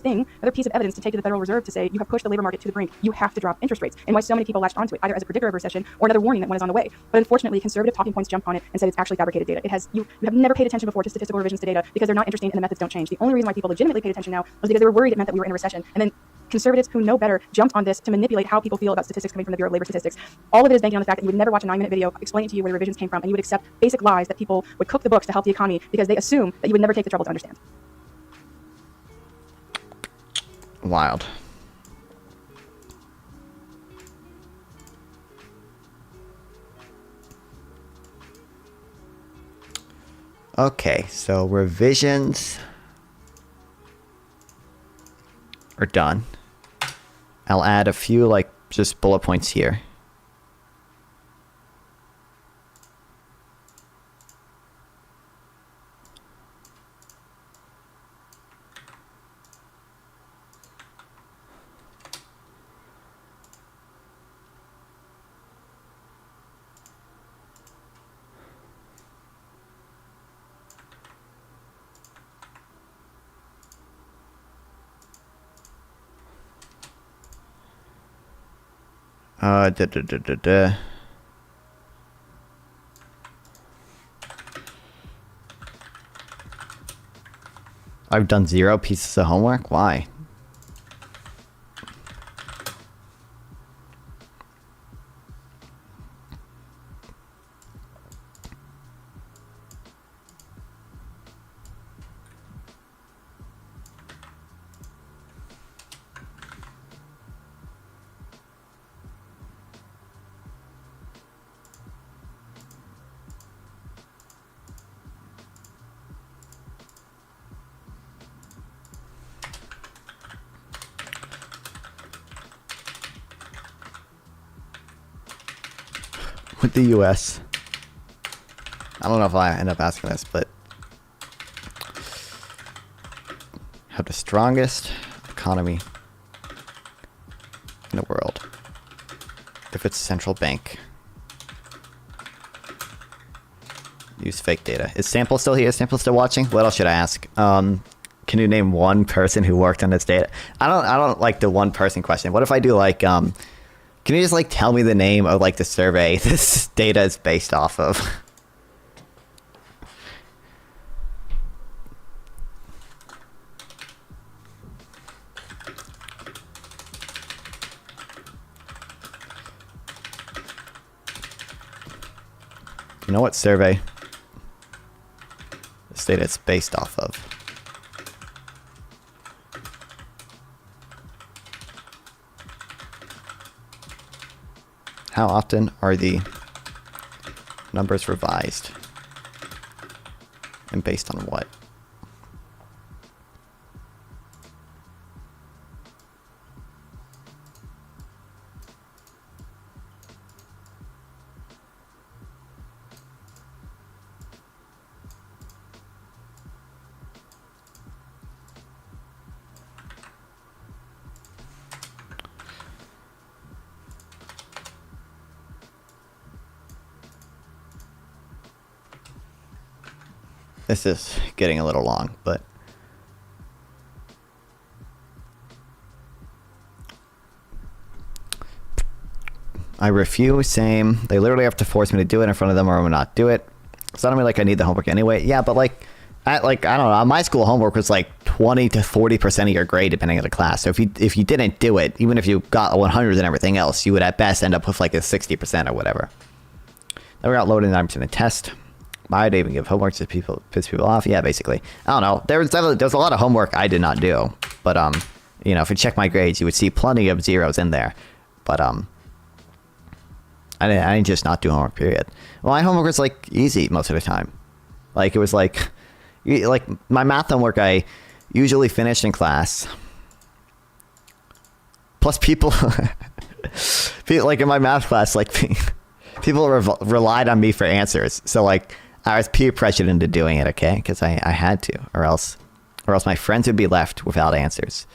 piece of evidence to take to the Federal Reserve to say, you have pushed the labor market to the brink, you have to drop interest rates, and why so many people latched onto it, either as a predictor of recession or another warning that one is on the way. But unfortunately, conservative talking points jumped on it and said it's actually fabricated data. It has, you have never paid attention before to statistical revisions to data because they're not interesting and the methods don't change. The only reason why people legitimately paid attention now was because they were worried it meant that we were in a recession. And then conservatives who know better jumped on this to manipulate how people feel about statistics coming from the Bureau of Labor Statistics. All of it is banking on the fact that you would never watch a 9-minute video explaining to you where the revisions came from, and you would accept basic lies that people would cook the books to help the economy because they assume that you would never take the trouble to understand. Wild. Okay, so revisions are done. I'll add a few like just bullet points here. I've done 0 pieces of homework. Why? With the U.S. I don't know if I end up asking this, but have the strongest economy in the world if it's a central bank. Use fake data. Is Sample still here? Is Sample still watching? What else should I ask? Can you name one person who worked on this data? I don't like the one person question. What if I do like can you just like tell me the name of like the survey this data is based off of? You know what survey this data is based off of? How often are the numbers revised? And based on what? This is getting a little long, but I refuse. Same. They literally have to force me to do it in front of them or I will not do it. It's not like I need the homework anyway. Yeah, but like, I don't know. My school homework was like 20 to 40% of your grade depending on the class. So if you didn't do it, even if you got 100s and everything else, you would at best end up with like a 60% or whatever. Then we got loaded 9% of test. Why'd I even give homework to piss people off? Yeah, basically. I don't know. There's a lot of homework I did not do, but you know, if you check my grades, you would see plenty of zeros in there. But I didn't just not do homework. Period. Well, my homework was like easy most of the time. Like it was like my math homework I usually finished in class. Plus people, like in my math class, like people relied on me for answers. So like I was peer pressured into doing it, okay? Because I had to, or else my friends would be left without answers.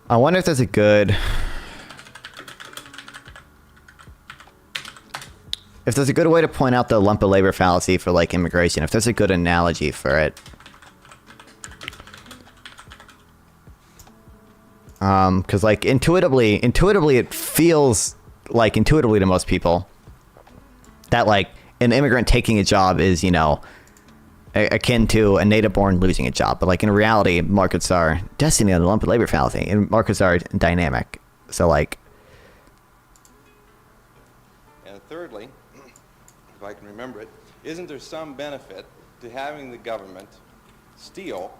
I wonder if there's a good... If there's a good way to point out the lump of labor fallacy for, like, immigration. If there's a good analogy for it. Because, like, intuitively it feels like intuitively to most people that, like, an immigrant taking a job is, you know, akin to a native-born losing a job. But, like, in reality, markets are destiny on the lump of labor fallacy, and markets are dynamic. So, like... And thirdly, if I can remember it, isn't there some benefit to having the government steal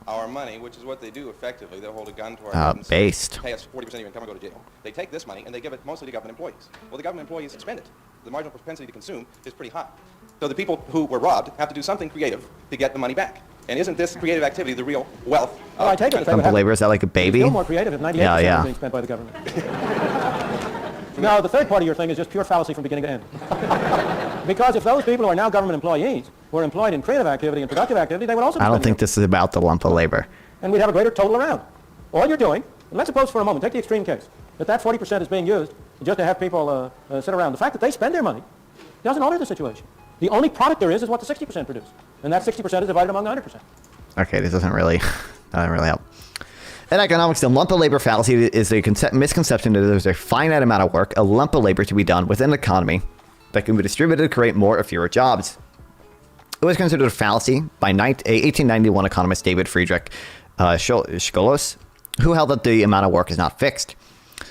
our money, which is what they do effectively? They'll hold a gun to our head and based. Pay us 40% of your income and go to jail. They take this money and they give it mostly to government employees. Well, the government employees spend it. The marginal propensity to consume is pretty high. So the people who were robbed have to do something creative to get the money back. And isn't this creative activity the real wealth? Well, I take it. Lump of labor, is that like a baby? It's still more creative if 98% is being spent by the government. No, the third part of your thing is just pure fallacy from beginning to end. Because if those people who are now government employees were employed in creative activity and productive activity, they would also be I don't think this is about the lump of labor. And we'd have a greater total around. All you're doing, and let's suppose for a moment, take the extreme case, that 40% is being used just to have people sit around. The fact that they spend their money doesn't alter the situation. The only product there is what the 60% produce. And that 60% is divided among the 100%. Okay, this doesn't really help. In economics, the lump of labor fallacy is a misconception that there's a finite amount of work, a lump of labor to be done within an economy that can be distributed to create more or fewer jobs. It was considered a fallacy by 1891 economist David Friedrich Scholus, who held that the amount of work is not fixed.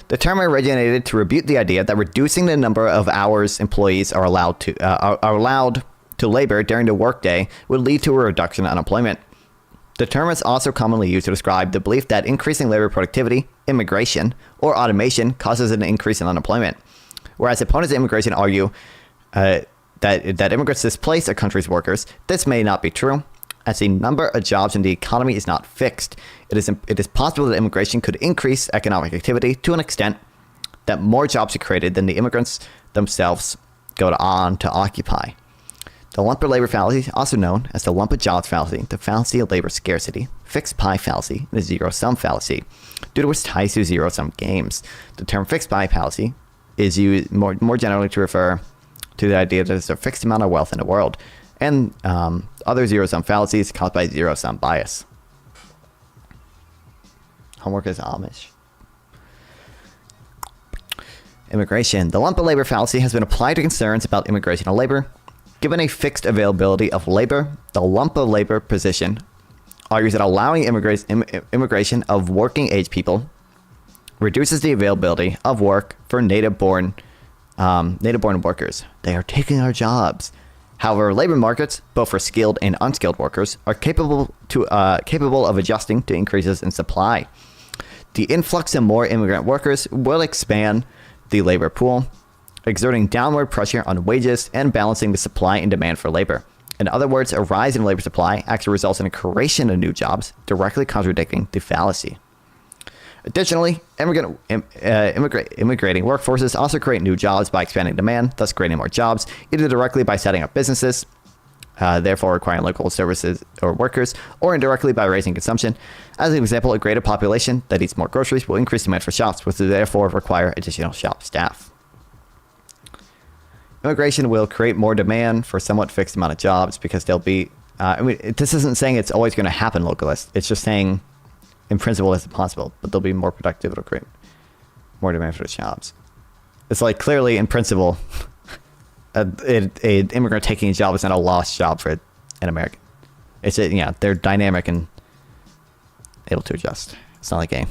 The term originated to rebuke the idea that reducing the number of hours employees are allowed to labor during the workday would lead to a reduction in unemployment. The term is also commonly used to describe the belief that increasing labor productivity, immigration, or automation causes an increase in unemployment. Whereas opponents of immigration argue that immigrants displace a country's workers, this may not be true, as the number of jobs in the economy is not fixed. It is possible that immigration could increase economic activity to an extent that more jobs are created than the immigrants themselves go on to occupy. The lump of labor fallacy, also known as the lump of jobs fallacy, the fallacy of labor scarcity, fixed pie fallacy, and the zero-sum fallacy, due to its ties to zero-sum games. The term fixed pie fallacy is used more generally to refer to the idea that there's a fixed amount of wealth in the world, and other zero-sum fallacies caused by zero-sum bias. Homework is Amish. Immigration. The lump of labor fallacy has been applied to concerns about immigration of labor. Given a fixed availability of labor, the lump of labor position argues that allowing immigration of working age people reduces the availability of work for native-born workers. They are taking our jobs. However, labor markets, both for skilled and unskilled workers, are capable of adjusting to increases in supply. The influx of more immigrant workers will expand the labor pool, exerting downward pressure on wages and balancing the supply and demand for labor. In other words, a rise in labor supply actually results in a creation of new jobs, directly contradicting the fallacy. Additionally, immigrating workforces also create new jobs by expanding demand, thus creating more jobs, either directly by setting up businesses, therefore requiring local services or workers, or indirectly by raising consumption. As an example, a greater population that eats more groceries will increase demand for shops, which will therefore require additional shop staff. Immigration will create more demand for a somewhat fixed amount of jobs because there'll be, this isn't saying it's always going to happen localist. It's just saying, in principle, it's possible, but they'll be more productive. It'll create more demand for the jobs. It's like, clearly, in principle, an immigrant taking a job is not a lost job for an American. It's they're dynamic and able to adjust. It's not like a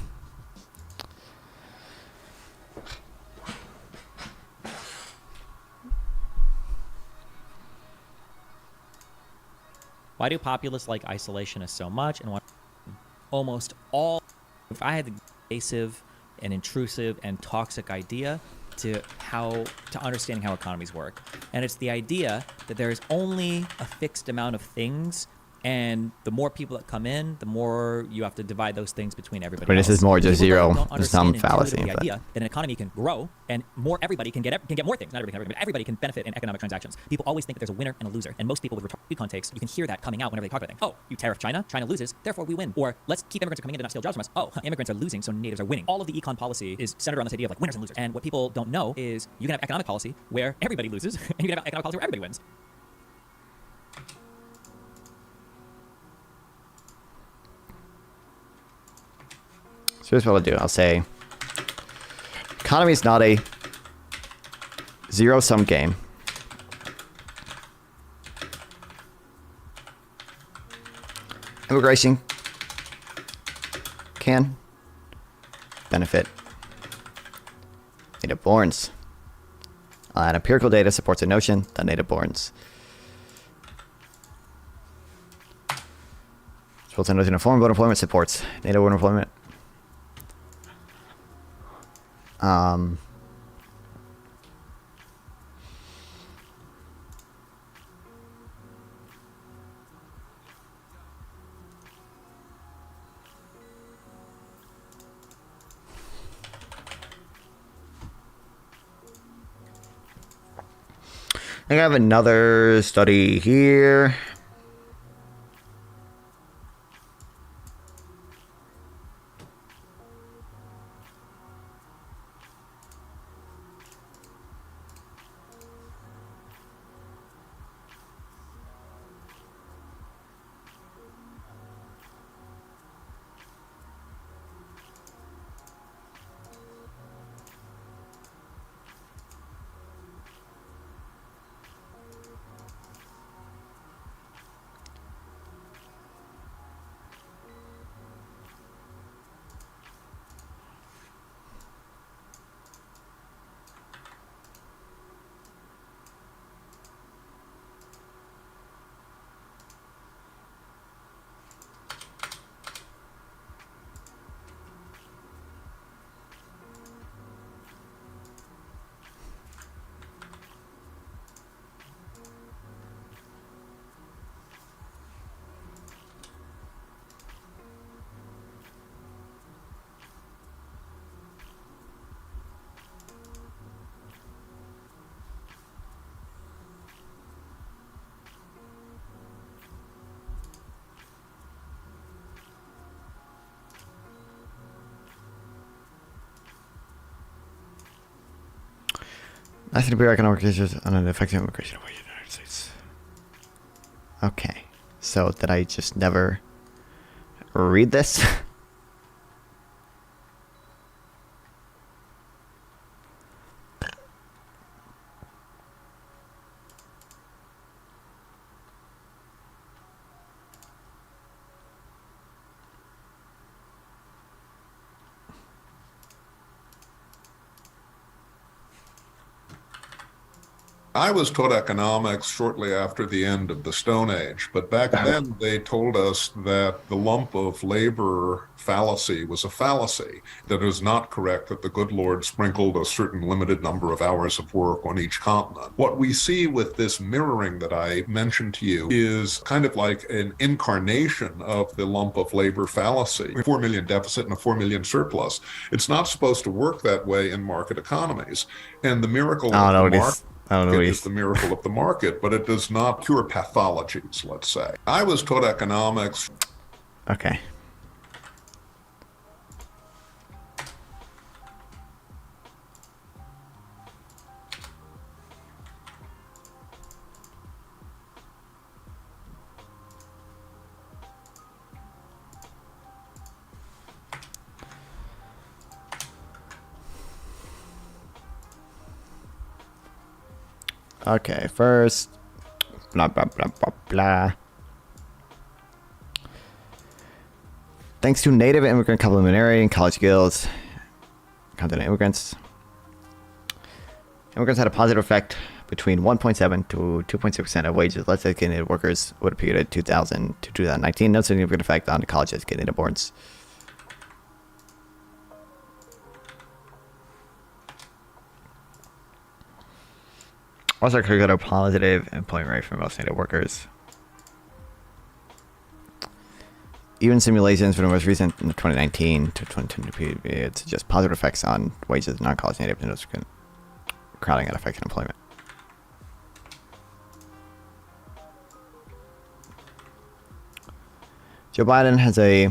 Why do populists like isolationists so much? And almost all, if I had the invasive and intrusive and toxic idea to understanding how economies work, and it's the idea that there is only a fixed amount of things, and the more people that come in, the more you have to divide those things between everybody But else. this is more just People zero sum fallacy. The idea that an economy can grow and everybody can get more things. Not everybody, but everybody can benefit in economic transactions. People always think that there's a winner and a loser, and most people with econ takes, you can hear that coming out whenever they talk about things. Oh, you tariff China, China loses, therefore we win. Or let's keep immigrants from coming in to not steal jobs from us. Oh, immigrants are losing, so natives are winning. All of the econ policy is centered around this idea of like winners and losers. And what people don't know is you can have economic policy where everybody loses, and you can have economic policy where everybody wins. So here's what I'll do. I'll say, economy is not a zero-sum game. Immigration can benefit native-borns. And empirical data supports the notion that native-borns supports the notion of foreign-born employment supports native-born employment. I think I have another study here. I think the economic issues on an effective immigration away from the United States. Okay, so did I just never read this? I was taught economics shortly after the end of the Stone Age, but back then they told us that the lump of labor fallacy was a fallacy, that it was not correct that the good Lord sprinkled a certain limited number of hours of work on each continent. What we see with this mirroring that I mentioned to you is kind of like an incarnation of the lump of labor fallacy. 4 million deficit and a 4 million surplus. It's not supposed to work that way in market economies. And the miracle of the market is the miracle of the market, but it does not cure pathologies, let's say. I was taught economics. Okay. Okay, first, blah, blah, blah, blah, blah. Thanks to native immigrant complementary and college guilds, continental immigrants had a positive effect between 1.7 to 2.6% of wages less educated workers would appear in 2000 to 2019. No significant effect on college educated newborns. Also, could get a positive employment rate for most native workers. Even simulations for the most recent 2019 to 2020 period suggest positive effects on wages of non-college native and crowding out affecting employment. Joe Biden has a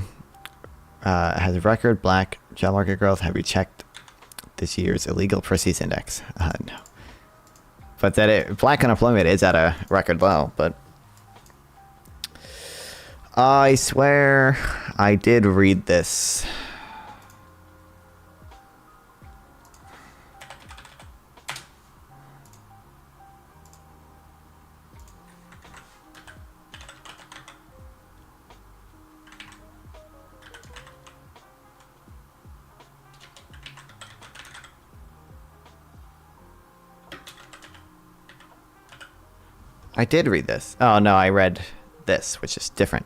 record black job market growth. Have you checked this year's illegal proceeds index? No. But that black unemployment is at a record low, but I swear I did read this. I did read this. Oh no, I read this, which is different.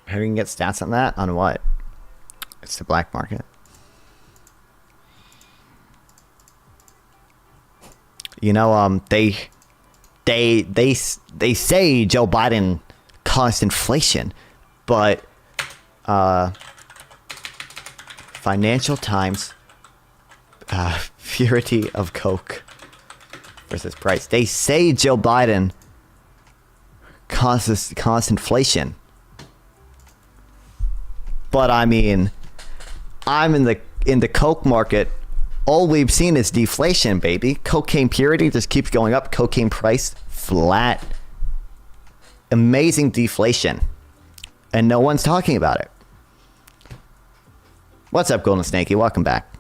How do you get stats on that? On what? It's the black market. You know, they say Joe Biden caused inflation, but Financial Times, purity of Coke versus price. They say Joe Biden caused inflation. But I mean, I'm in the Coke market. All we've seen is deflation, baby. Cocaine purity just keeps going up. Cocaine price flat. Amazing deflation. And no one's talking about it. What's up, Golden Snakey? Welcome back.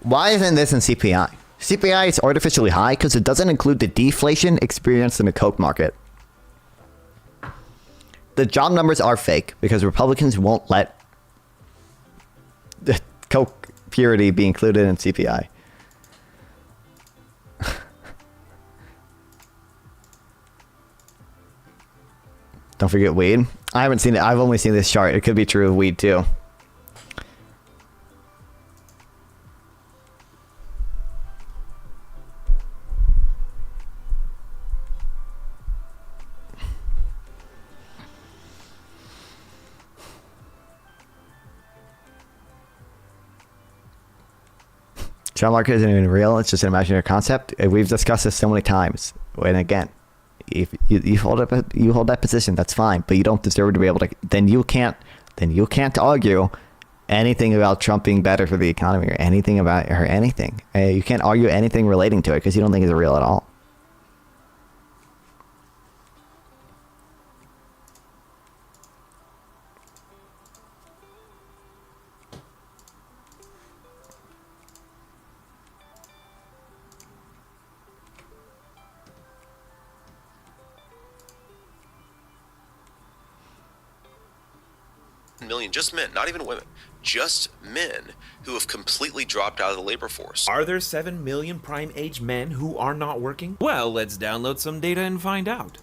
Why isn't this in CPI? CPI is artificially high because it doesn't include the deflation experienced in the Coke market. The job numbers are fake because Republicans won't let the Coke purity be included in CPI. Don't forget weed. I haven't seen it. I've only seen this chart. It could be true of weed too. Job market isn't even real. It's just an imaginary concept. We've discussed this so many times. And again, if you hold that position, that's fine. But you don't deserve to be able to. Then you can't argue anything about Trump being better for the economy or anything about or anything. You can't argue anything relating to it because you don't think it's real at all. million, just men, not even women, just men who have completely dropped out of the labor force. Are there 7 million prime age men who are not working? Well, let's download some data and find out.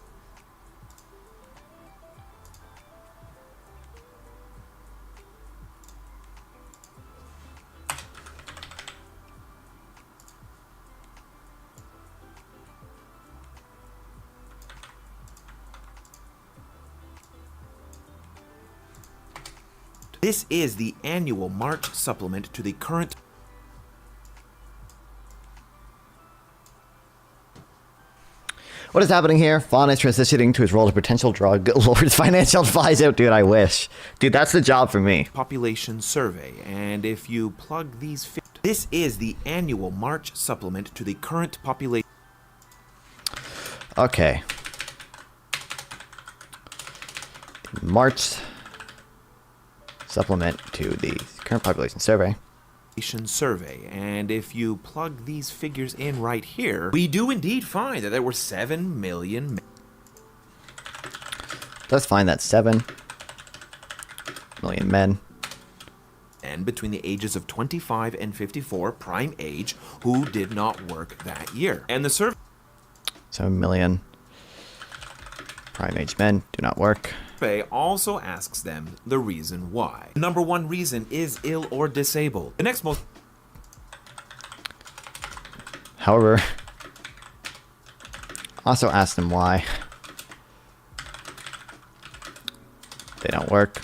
This is the annual March supplement to the current. What is happening here? Fawn is transitioning to his role as potential drug lord's financial advisor. Dude, I wish. Dude, that's the job for me. Population survey, and if you plug these, this is the annual March supplement to the current population. Okay. March supplement to the current population survey. And if you plug these figures in right here, we do indeed find that there were 7 million men. Let's find that 7 million men. And between the ages of 25 and 54, prime age, who did not work that year. And the survey 7 million prime age men do not work. Also asks them the reason why. Number 1 reason is ill or disabled. The next most. However, also ask them why they don't work.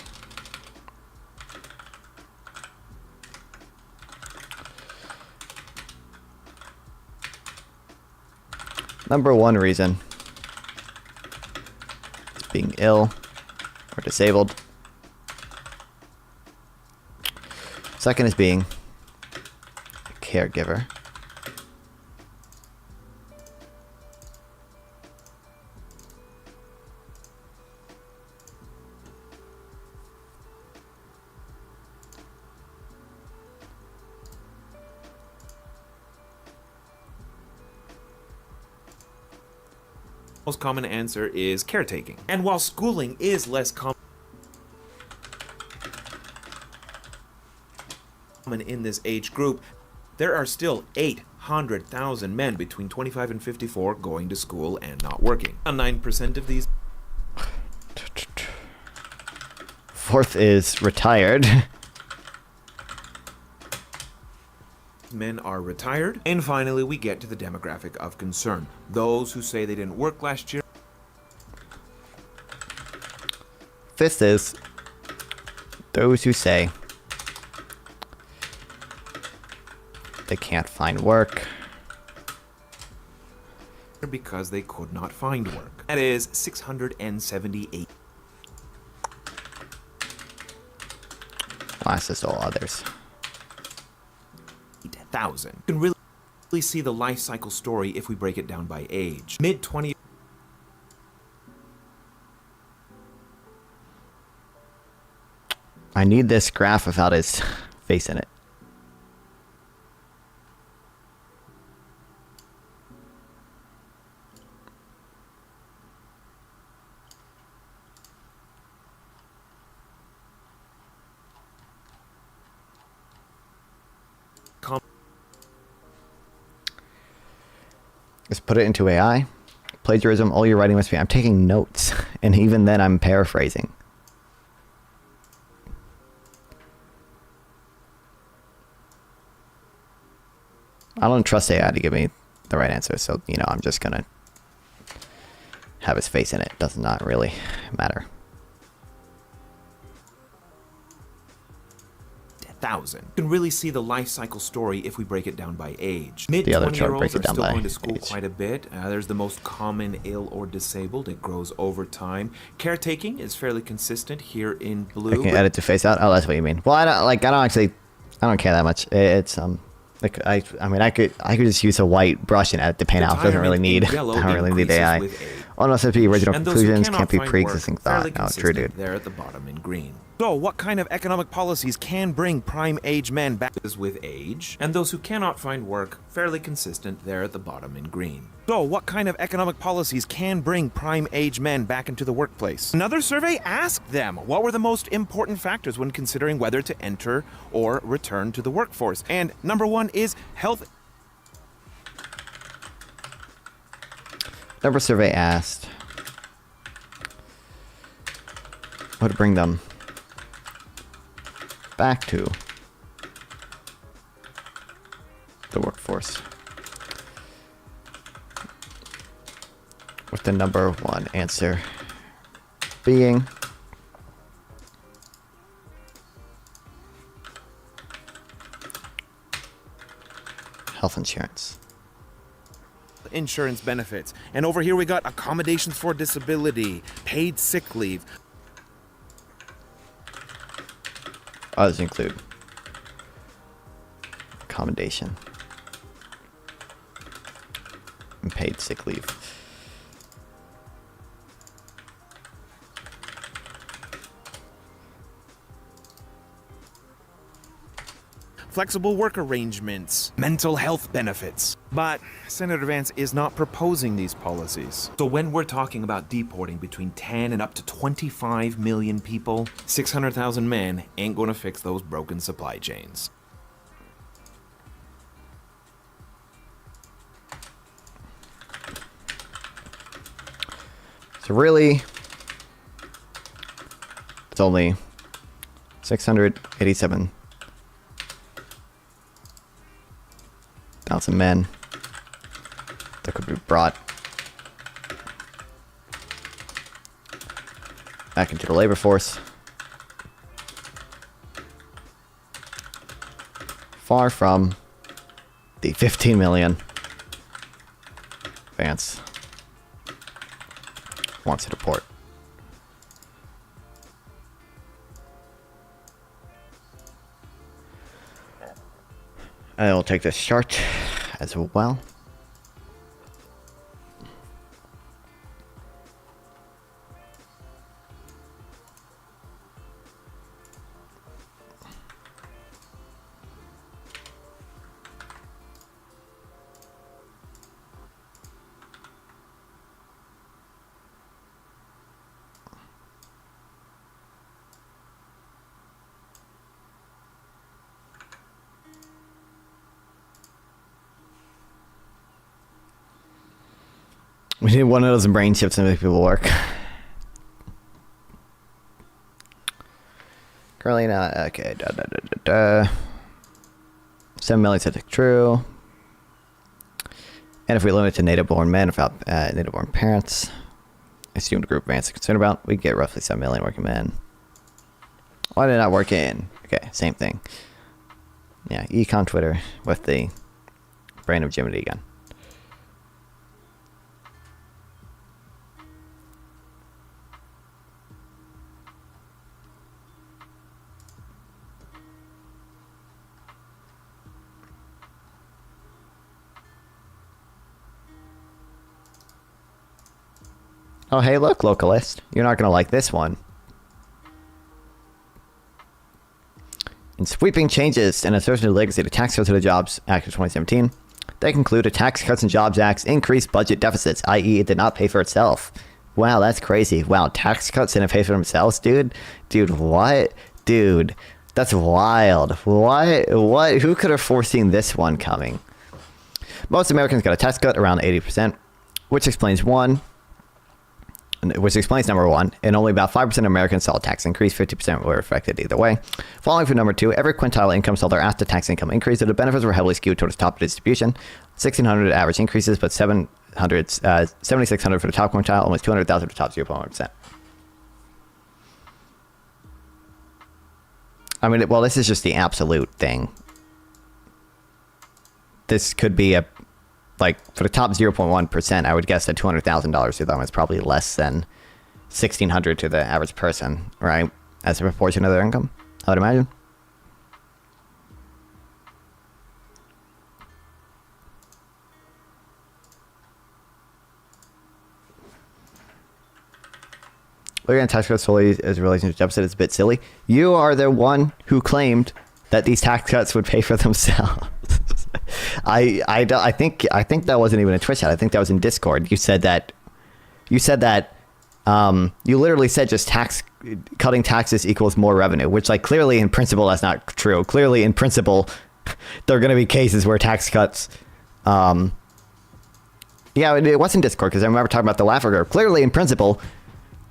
Number 1 reason is being ill or disabled. Second is being a caregiver. Most common answer is caretaking. And while schooling is less common in this age group, there are still 800,000 men between 25 and 54 going to school and not working. 9% of these. Fourth is retired. Men are retired. And finally, we get to the demographic of concern. Those who say they didn't work last year. Fifth is those who say they can't find work because they could not find work. That is 678. Last is all others. 8,000. You can really see the life cycle story if we break it down by age. Mid-20. I need this graph without his face in it. Just put it into AI. Plagiarism, all your writing must be. I'm taking notes, and even then I'm paraphrasing. I don't trust AI to give me the right answer, so, you know, I'm just gonna have his face in it. Does not really matter. 1,000. You can really see the life cycle story if we break it down by age. The other chart Mid-20-year-olds breaks are it down still by going to school age. quite a bit. There's the most common ill or disabled. It grows over time. Caretaking is fairly consistent here in blue. I can edit to face out. Oh, that's what you mean. Well, I don't care that much. It's like I mean, I could just use a white brush and edit the paint out. It doesn't really need. I don't really need AI. Well, no, the original and those who conclusions cannot can't be find pre-existing work, thought. fairly No, true, dude. consistent there at the bottom in green. So, what kind of economic policies can bring prime age men back with age, and those who cannot find work, fairly consistent there at the bottom in green. So, what kind of economic policies can bring prime age men back into the workplace? Another survey asked them what were the most important factors when considering whether to enter or return to the workforce. And number one is health. Number survey asked what to bring them back to the workforce, with the number one answer being health insurance. Insurance benefits. And over here we got accommodations for disability, paid sick leave. Others include accommodation and paid sick leave. Flexible work arrangements, mental health benefits. But Senator Vance is not proposing these policies. So when we're talking about deporting between 10 and up to 25 million people, 600,000 men ain't gonna fix those broken supply chains. So really, it's only 687,000 men that could be brought back into the labor force. Far from the 15 million Vance wants to deport. I will take this chart as well. We need one of those brain chips to make people work. Currently not. Okay. 7 million statistic true. And if we limit it to native-born men without native-born parents, assumed group Vance is concerned about, we get roughly 7 million working men. Why did it not work in? Okay, same thing. Yeah, econ Twitter with the brain of Jiminy again. Oh, hey, look, localist. You're not going to like this one. In sweeping changes and assertion of legacy to Tax Cuts to the Jobs Act of 2017, they conclude a Tax Cuts and Jobs Act's increased budget deficits, i.e. it did not pay for itself. Wow, that's crazy. Wow, tax cuts didn't pay for themselves, dude? Dude, what? Dude, that's wild. What? Who could have foreseen this one coming? Most Americans got a tax cut around 80%, which explains number one, and only about 5% of Americans saw a tax increase, 50% were affected either way. Following for number two, every quintile income saw their after-tax income increase, so the benefits were heavily skewed towards top distribution. 1,600 average increases, but 7,600 for the top quintile, almost 200,000 for the top 0.1%. I mean, well, this is just the absolute thing. This could be a, like, for the top 0.1%, I would guess that $200,000 to them is probably less than $1,600 to the average person, right? As a proportion of their income, I would imagine. looking at tax cuts solely as relation to deficit is a bit silly. You are the one who claimed that these tax cuts would pay for themselves. I think that wasn't even a Twitch chat. I think that was in Discord. You said that. You literally said just cutting taxes equals more revenue, which like clearly in principle that's not true. Clearly in principle, there are going to be cases where tax cuts. Yeah, it wasn't Discord because I remember talking about the Laffer curve. Clearly in principle,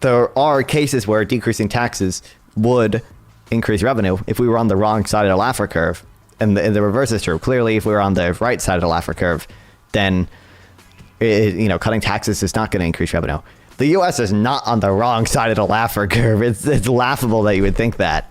there are cases where decreasing taxes would increase revenue if we were on the wrong side of the Laffer curve. And the reverse is true. Clearly, if we were on the right side of the Laffer curve, then cutting taxes is not going to increase revenue. The U.S. is not on the wrong side of the Laffer curve. It's laughable that you would think that.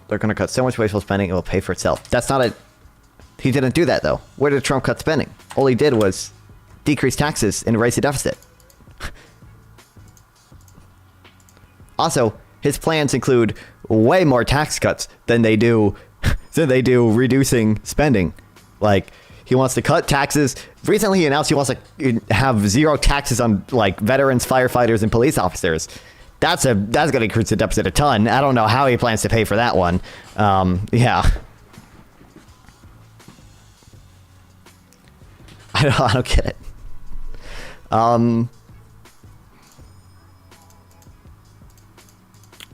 They're going to cut so much wasteful spending, it will pay for itself. That's not he didn't do that, though. Where did Trump cut spending? All he did was decrease taxes and raise the deficit. Also, his plans include way more tax cuts than they do reducing spending. Like, he wants to cut taxes. Recently, he announced he wants to have zero taxes on, like, veterans, firefighters, and police officers. That's going to increase the deficit a ton. I don't know how he plans to pay for that one. Yeah. I don't get it.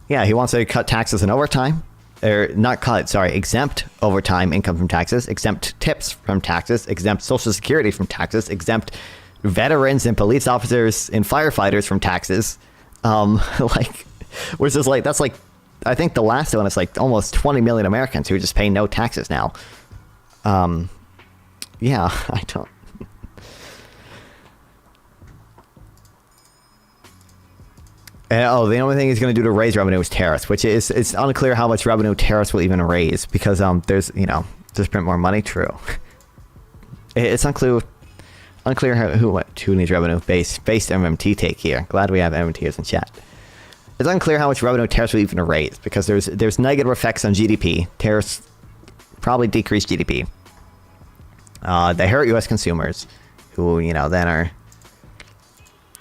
Yeah, he wants to cut taxes and overtime. Or not cut, sorry, exempt overtime income from taxes, exempt tips from taxes, exempt Social Security from taxes, exempt veterans and police officers and firefighters from taxes. Which is like, that's like, I think the last one is like almost 20 million Americans who just pay no taxes now. Yeah, I don't. The only thing he's going to do to raise revenue is tariffs, which is, it's unclear how much revenue tariffs will even raise because there's print more money. True. It's unclear who needs revenue based MMT take here. Glad we have MMTers in chat. It's unclear how much revenue tariffs will even raise because there's negative effects on GDP. Tariffs probably decrease GDP. They hurt U.S. consumers, who then are.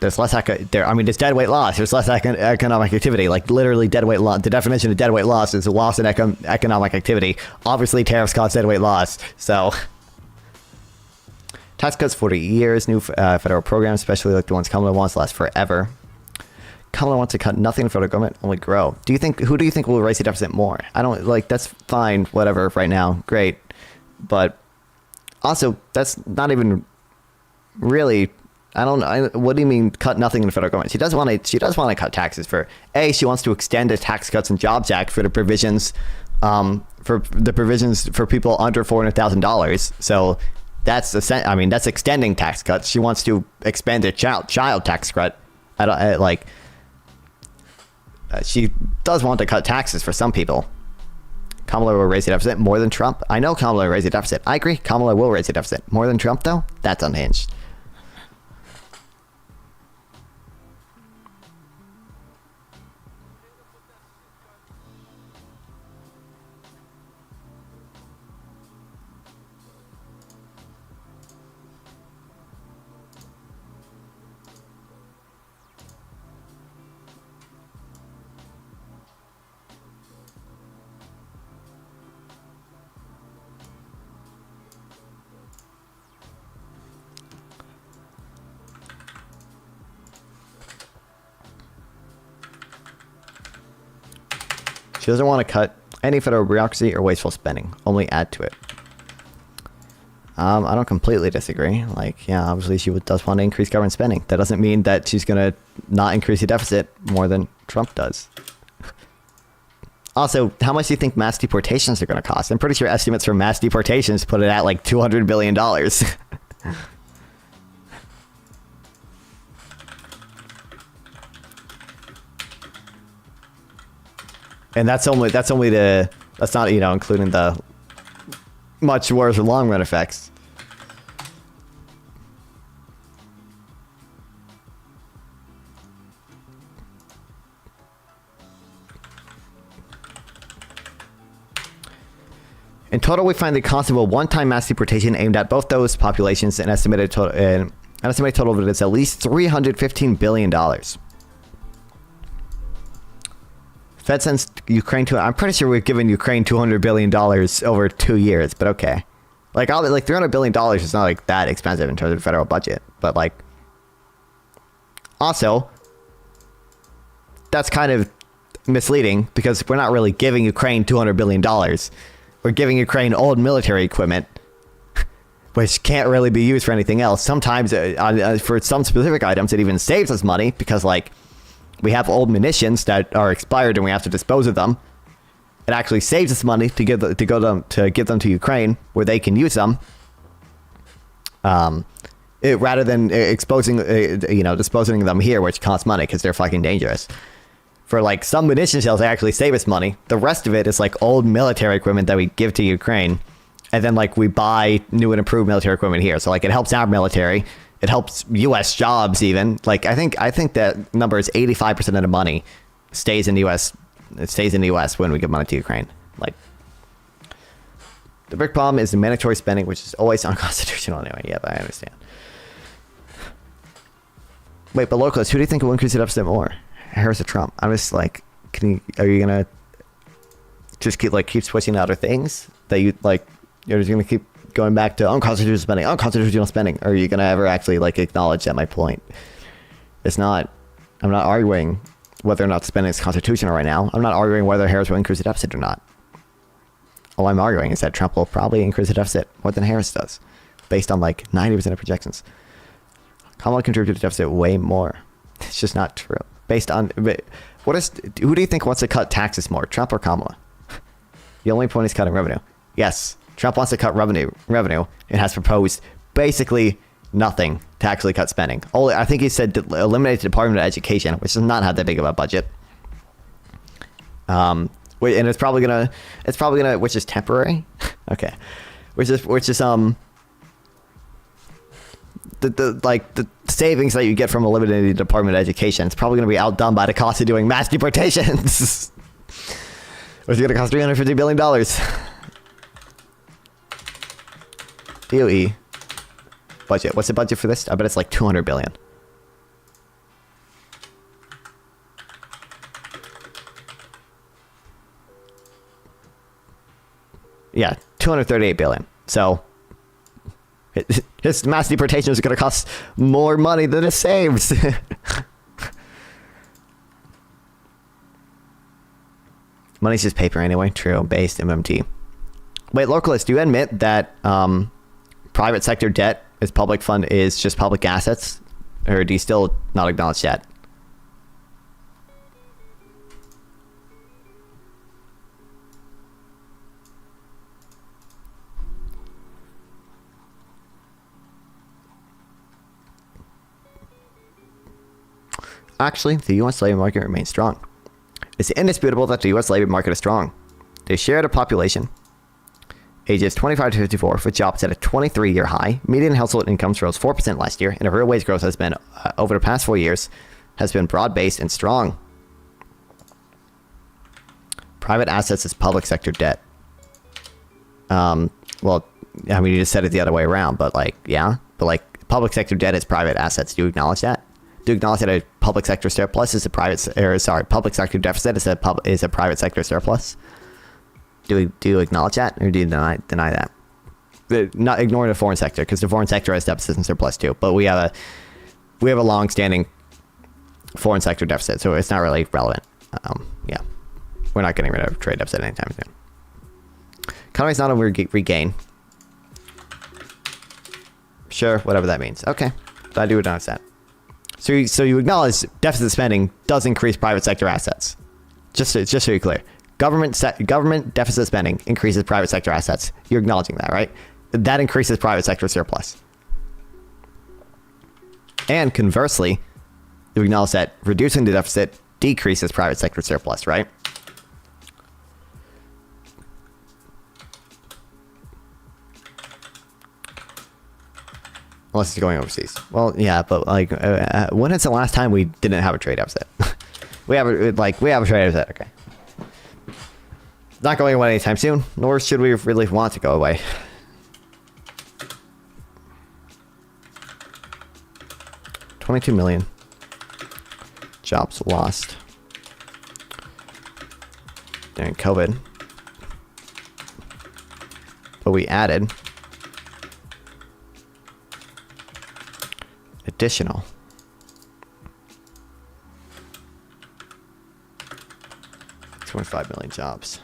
There's less there's dead weight loss. There's less economic activity. Like literally dead weight loss. The definition of dead weight loss is a loss in economic activity. Obviously, tariffs cause dead weight loss. So. Tax cuts 40 years, new federal programs, especially like the ones Kamala wants, last forever. Kamala wants to cut nothing in the federal government, only grow. Who do you think will raise the deficit more? I don't that's fine, whatever, right now, great. But also, that's not even really, what do you mean cut nothing in the federal government? She does want to cut taxes she wants to extend the Tax Cuts and Jobs Act for the provisions, for people under $400,000. So, that's extending tax cuts. She wants to expand the child tax cut. She does want to cut taxes for some people. Kamala will raise the deficit more than Trump. I know Kamala will raise the deficit. I agree. Kamala will raise the deficit more than Trump, though. That's unhinged. She doesn't want to cut any federal bureaucracy or wasteful spending, only add to it. I don't completely disagree. Obviously she does want to increase government spending. That doesn't mean that she's going to not increase the deficit more than Trump does. Also, how much do you think mass deportations are going to cost? I'm pretty sure estimates for mass deportations put it at like $200 billion. And that's not including the much worse long run effects. In total, we find the cost of a one-time mass deportation aimed at both those populations an estimated total of it is at least $315 billion. Fed sends Ukraine to. I'm pretty sure we've given Ukraine $200 billion over 2 years, but okay. Like $300 billion is not like that expensive in terms of the federal budget, but like also that's kind of misleading because we're not really giving Ukraine $200 billion. We're giving Ukraine old military equipment, which can't really be used for anything else. Sometimes for some specific items, it even saves us money because like we have old munitions that are expired and we have to dispose of them. It actually saves us money to give them to Ukraine where they can use them, rather than disposing of them here, which costs money because they're fucking dangerous. For like some munition shells, they actually save us money. The rest of it is like old military equipment that we give to Ukraine, and then like we buy new and improved military equipment here. So like it helps our military, it helps U.S. jobs even. Like I think that number is 85% of the money stays in the U.S. It stays in the U.S. when we give money to Ukraine. Like, the big problem is the mandatory spending, which is always unconstitutional anyway. Yeah, but I understand. Wait, but locals, who do you think will increase the deficit more? Harris or Trump? I'm just like, are you gonna just keep switching to other things that you're just gonna keep going back to unconstitutional spending, or are you gonna ever actually like acknowledge that my point? I'm not arguing whether or not spending is constitutional right now. I'm not arguing whether Harris will increase the deficit or not. All I'm arguing is that Trump will probably increase the deficit more than Harris does, based on like 90% of projections. Kamala contributed to the deficit way more. It's just not true. Based on who do you think wants to cut taxes more, Trump or Kamala? The only point is cutting revenue. Yes, Trump wants to cut revenue and has proposed basically nothing to actually cut spending. I think he said eliminate the Department of Education, which does not have that big of a budget. And it's probably gonna, which is temporary. Okay, which is the savings that you get from eliminating the Department of Education. It's probably gonna be outdone by the cost of doing mass deportations, which is gonna cost $350 billion. DOE budget. What's the budget for this? I bet it's like $200 billion. Yeah, $238 billion. So his mass deportation is going to cost more money than it saves. Money's just paper anyway. True. Based MMT. Wait, localist, do you admit that private sector debt is public fund is just public assets, or do you still not acknowledge that? Actually, the U.S. labor market remains strong. It's indisputable that the U.S. labor market is strong. The share of the population ages 25 to 54 with jobs at a 23-year high. Median household incomes rose 4% last year, and the real wage growth has been, over the past 4 years, has been broad-based and strong. Private assets is public sector debt. Well, I mean, you just said it the other way around, but like, yeah. But like, public sector debt is private assets. Do you acknowledge that? Do you acknowledge that a public sector surplus is a public sector deficit is a private sector surplus? Do you acknowledge that, or do you deny that? Not ignoring the foreign sector, because the foreign sector has deficits and surplus too. But we have a long-standing foreign sector deficit, so it's not really relevant. Yeah, we're not getting rid of trade deficit anytime soon. Economy's not a regain. Sure, whatever that means. Okay, but I do acknowledge that. So you acknowledge deficit spending does increase private sector assets. Just so you're clear. Government deficit spending increases private sector assets. You're acknowledging that, right? That increases private sector surplus. And conversely, you acknowledge that reducing the deficit decreases private sector surplus, right? Unless it's going overseas. Well, yeah, but like, when is the last time we didn't have a trade deficit? we have a trade deficit. Okay. not going away anytime soon, nor should we really want to go away. $22 million jobs lost during COVID, but we added additional 25 million jobs.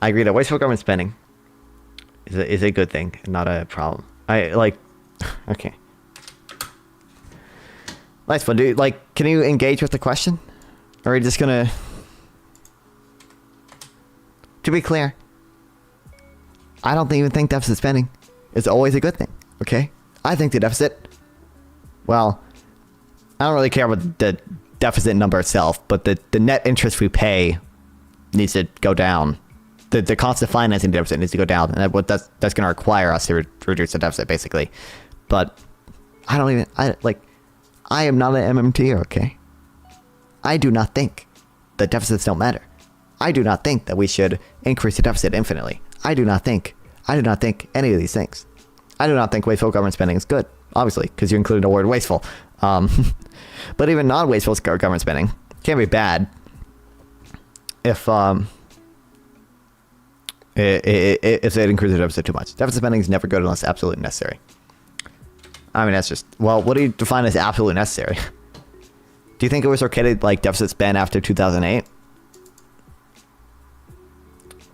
I agree that wasteful government spending is a good thing and not a problem. Okay. Nice one, dude. Like, can you engage with the question? Or are you just gonna... To be clear, I don't even think deficit spending is always a good thing, okay? I think the deficit... Well, I don't really care about the deficit number itself, but the net interest we pay needs to go down. The cost of financing the deficit needs to go down, and that's going to require us to reduce the deficit, basically. But I am not an MMT, okay? I do not think that deficits don't matter. I do not think that we should increase the deficit infinitely. I do not think any of these things. I do not think wasteful government spending is good, obviously, because you included the word wasteful. But even non-wasteful government spending can be bad if it increases the deficit too much. Deficit spending is never good unless absolutely necessary. I mean, that's just... Well, what do you define as absolutely necessary? Do you think it was okay to, deficit spend after 2008?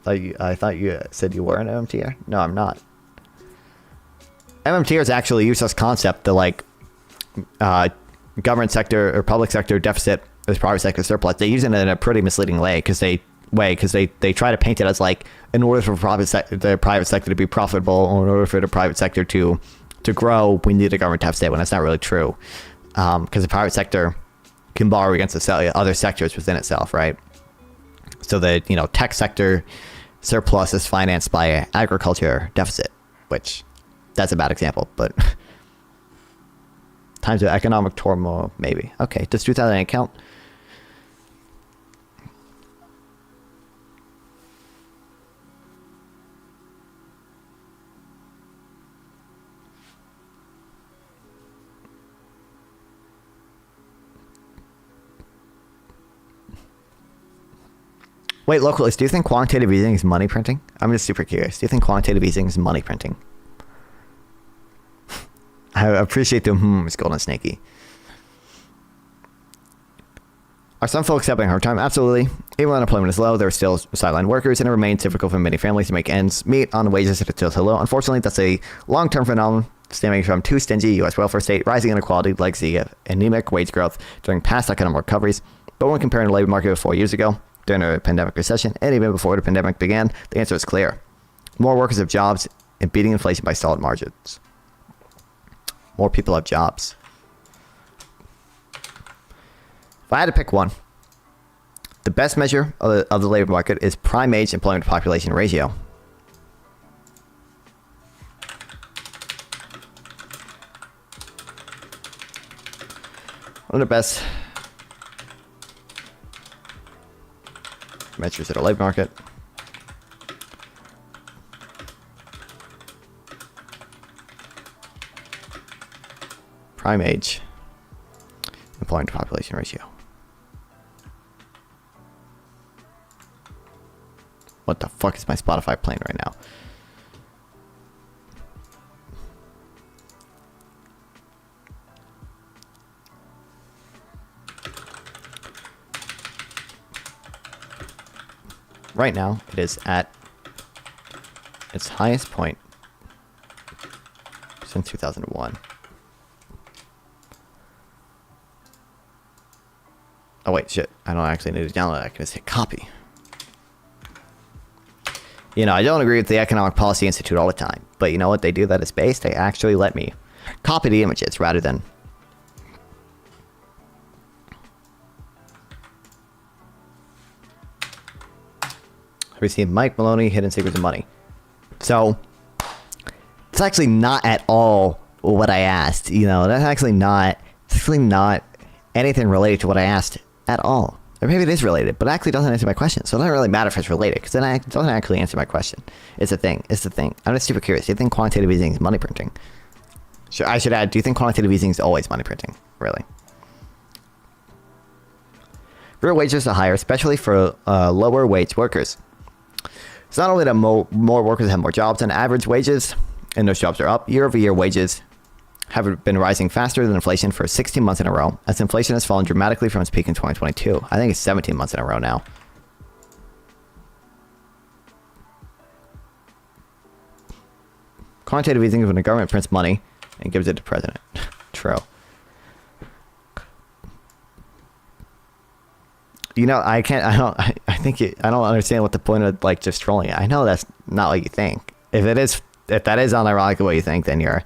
I thought you said you were an MMTer? No, I'm not. MMTer is actually a useless concept. The, government sector or public sector deficit as private sector surplus. They use it in a pretty misleading way because they try to paint it as, in order for the private sector to be profitable, or in order for the private sector to grow, we need a government deficit, when that's not really true. Because the private sector can borrow against the other sectors within itself, right? So the tech sector surplus is financed by agriculture deficit, which that's a bad example, but times of economic turmoil, maybe. Okay, does 2008 count? Wait, localist, do you think quantitative easing is money printing? I'm just super curious. Do you think quantitative easing is money printing? I appreciate the it's golden snaky. Are some folks having a hard time? Absolutely. Even when unemployment is low, there are still sideline workers, and it remains difficult for many families to make ends meet on wages that are still so low. Unfortunately, that's a long-term phenomenon stemming from too stingy U.S. welfare state, rising inequality, legacy of anemic wage growth during past economic recoveries. But when comparing the labor market with 4 years ago, during a pandemic recession, and even before the pandemic began, the answer is clear. More workers have jobs and beating inflation by solid margins. More people have jobs. If I had to pick one, the best measure of the labor market is prime age employment to population ratio. One of the best measures of the labor market. Prime age employment to population ratio. What the fuck is my Spotify playing right now? Right now, it is at its highest point since 2001. Oh wait, shit. I don't actually need to download it. I can just hit copy. I don't agree with the Economic Policy Institute all the time, but you know what they do that is based? They actually let me copy the images rather than... Have you seen Mike Maloney, Hidden Secrets of Money? So, it's actually not at all what I asked. That's actually not anything related to what I asked at all. Or maybe it is related, but it actually doesn't answer my question. So it doesn't really matter if it's related, because then it doesn't actually answer my question. It's a thing. It's the thing. I'm just super curious. Do you think quantitative easing is money printing? I should add, do you think quantitative easing is always money printing? Really? Real wages are higher, especially for lower wage workers. It's not only that more workers have more jobs, and average wages and those jobs are up. Year-over-year wages have been rising faster than inflation for 16 months in a row, as inflation has fallen dramatically from its peak in 2022. I think it's 17 months in a row now. Quantitative easing is when the government prints money and gives it to the president. True. You know, I don't understand what the point of, like, just trolling it. I know that's not what you think. If that is unironically what you think, then you're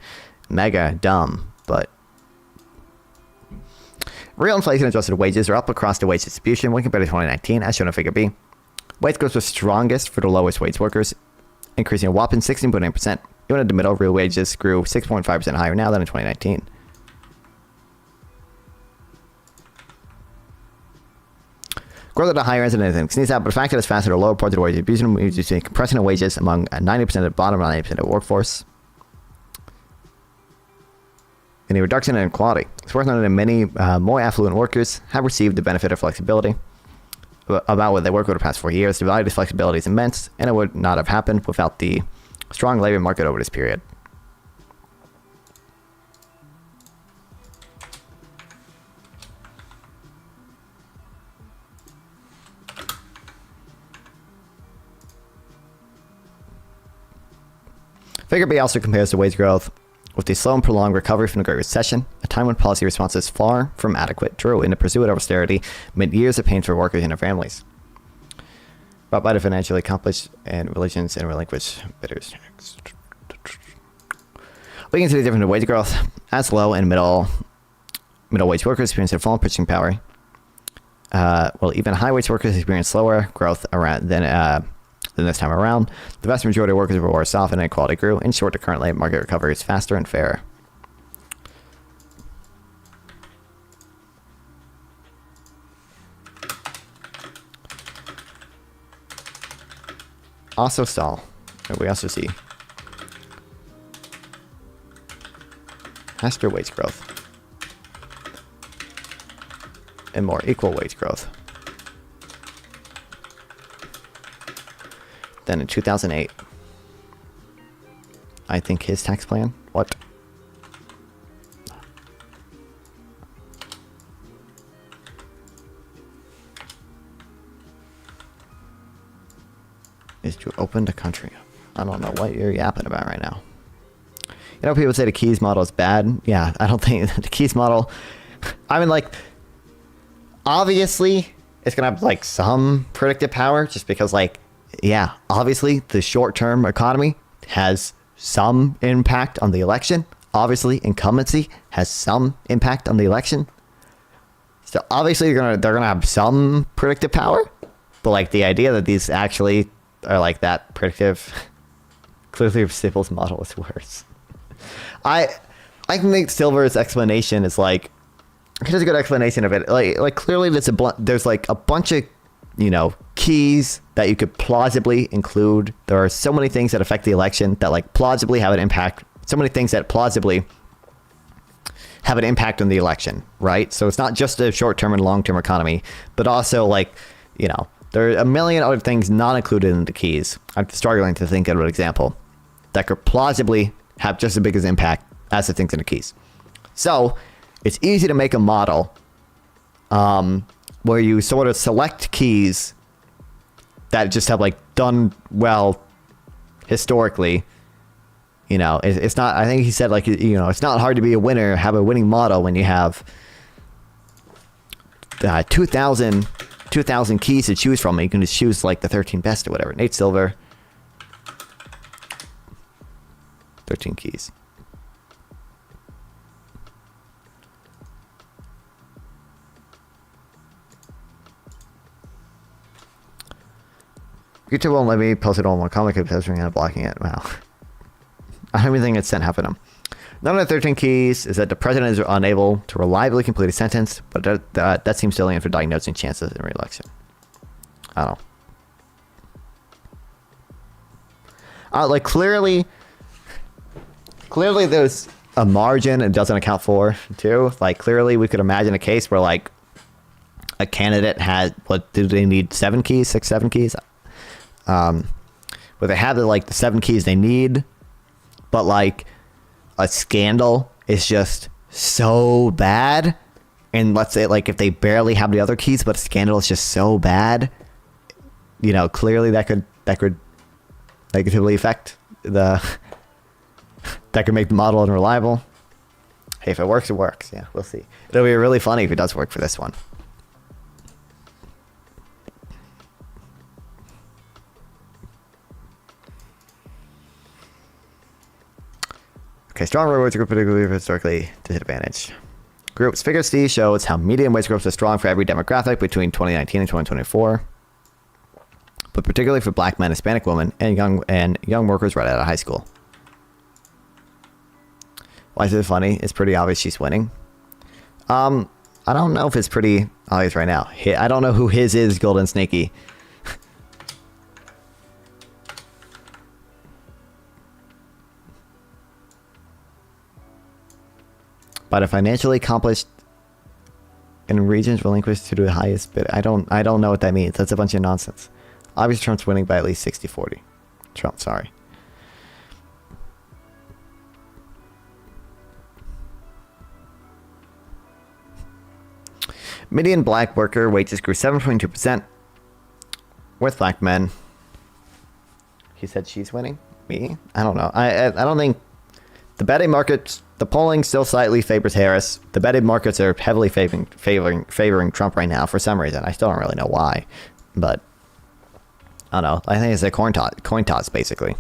mega dumb. But real inflation adjusted wages are up across the wage distribution when compared to 2019, as shown in Figure B. Wage growth was strongest for the lowest wage workers, increasing a whopping 16.9%. Even in the middle, real wages grew 6.5% higher now than in 2019. Growth at the higher ends of anything sneeze out, but the fact that it's faster to lower parts of the wage distribution means you see compression of wages among 90% of the bottom and 90% of the workforce. And a reduction in inequality. It's worth noting that many more affluent workers have received the benefit of flexibility about what they work over the past 4 years. The value of this flexibility is immense, and it would not have happened without the strong labor market over this period. Figure B also compares the wage growth with the slow and prolonged recovery from the Great Recession, a time when policy responses far from adequate drew in the pursuit of austerity amid years of pain for workers and their families, brought by the financially accomplished and religions and relinquished bidders. We can see the difference in wage growth as low and middle wage workers experience a fall in purchasing power. While even high wage workers experience slower growth than this time around. The vast majority of workers were worse off and inequality grew. In short, the current labor market recovery is faster and fairer. Also stall. We also see faster wage growth and more equal wage growth than in 2008. I think his tax plan. What? Is to open the country up. I don't know what you're yapping about right now. You know, people say the Keyes model is bad. Yeah, I don't think the Keyes model. I mean, like, obviously, it's gonna have like some predictive power, just because, like, yeah, obviously the short-term economy has some impact on the election. Obviously, incumbency has some impact on the election. So obviously, they're gonna have some predictive power. But like the idea that these actually are like that predictive, clearly Sybil's model is worse. I think Silver's explanation is like, here's a good explanation of it. Like clearly there's like a bunch of, you know, keys that you could plausibly include. There are so many things that affect the election that like plausibly have an impact. So many things that plausibly have an impact on the election, right? So it's not just a short-term and long-term economy, but also like, you know, there are a million other things not included in the keys. I'm struggling to think of an example that could plausibly have just as big an impact as the things in the keys. So it's easy to make a model where you sort of select keys that just have like done well historically. You know, it's not, I think he said, like, you know, it's not hard to be a winner, have a winning model when you have 2,000 keys to choose from. You can just choose like the 13 best or whatever. Nate Silver, 13 keys. YouTube won't let me post it on one comic because I'm blocking it. Wow. I don't even think it's sent half of them. None of the 13 keys is that the president is unable to reliably complete a sentence, but that seems salient for diagnosing chances in re-election. I don't know. Like, clearly there's a margin it doesn't account for, too. Like, clearly we could imagine a case where, like, a candidate had, what, do they need 7 keys, 6, 7 keys? Where they have the 7 keys they need, but, like, a scandal is just so bad, and let's say, like, if they barely have the other keys but a scandal is just so bad, you know, clearly that could negatively affect that could make the model unreliable. Hey, if it works, it works. Yeah, we'll see. It'll be really funny if it does work for this one. Okay, strong rewards group particularly historically disadvantaged groups. Figure C shows how median wage growth is strong for every demographic between 2019 and 2024, but particularly for black men, Hispanic women, and young workers right out of high school. Why is it funny? It's pretty obvious she's winning. I don't know if it's pretty obvious right now. I don't know who his is, Golden Snaky. But a financially accomplished in regions relinquished to the highest bid. I don't know what that means. That's a bunch of nonsense. Obviously, Trump's winning by at least 60-40. Trump, sorry. Median black worker wages grew 7.2% with black men. He said she's winning? Me? I don't know. I don't think the betting markets, the polling still slightly favors Harris. The betting markets are heavily favoring Trump right now for some reason. I still don't really know why, but I don't know. I think it's a coin toss basically.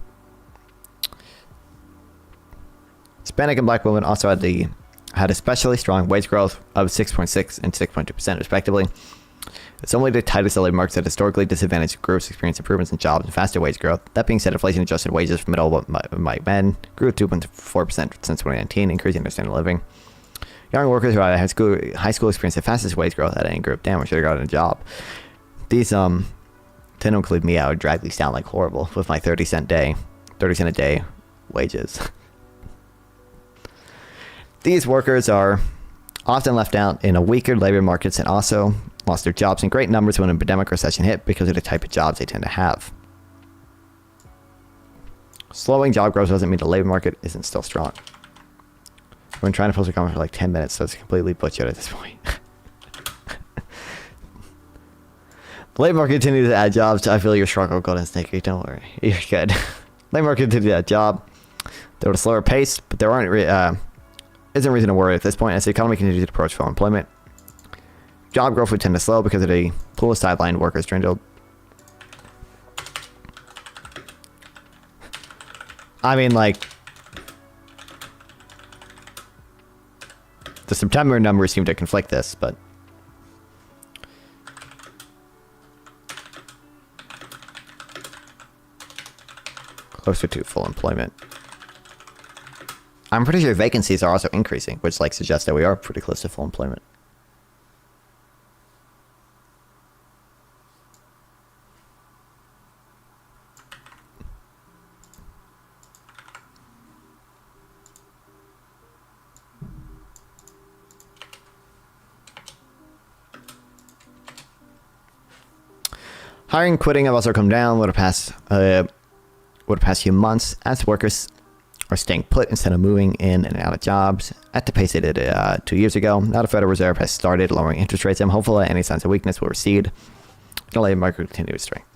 Hispanic and black women also had especially strong wage growth of 6.6 and 6.2% respectively. It's only the tightest labor markets that historically disadvantaged groups experience improvements in jobs and faster wage growth. That being said, inflation-adjusted wages for middle-white men grew 2.4% since 2019, increasing their standard of living. Young workers who are out of high school experience the fastest wage growth at any group. Damn, I should have gotten a job. These didn't include me. I would drag these down like horrible with my 30 cent a day wages. These workers are often left out in a weaker labor markets and also lost their jobs in great numbers when a pandemic recession hit because of the type of jobs they tend to have. Slowing job growth doesn't mean the labor market isn't still strong. I've been trying to post a comment for like 10 minutes, so it's completely butchered at this point. The labor market continues to add jobs. I feel your struggle, Golden Snake. Don't worry. You're good. Labor market continues to add jobs. They're at a slower pace, but there isn't reason to worry at this point as the economy continues to approach full employment. Job growth would tend to slow because of the pool of sidelined workers dwindled. I mean, like, the September numbers seem to conflict this, but closer to full employment. I'm pretty sure vacancies are also increasing, which like suggests that we are pretty close to full employment. Hiring and quitting have also come down over the past few months as workers are staying put instead of moving in and out of jobs at the pace they did 2 years ago. Now the Federal Reserve has started lowering interest rates. I'm hopeful that any signs of weakness will recede. The labor market will continue to strength.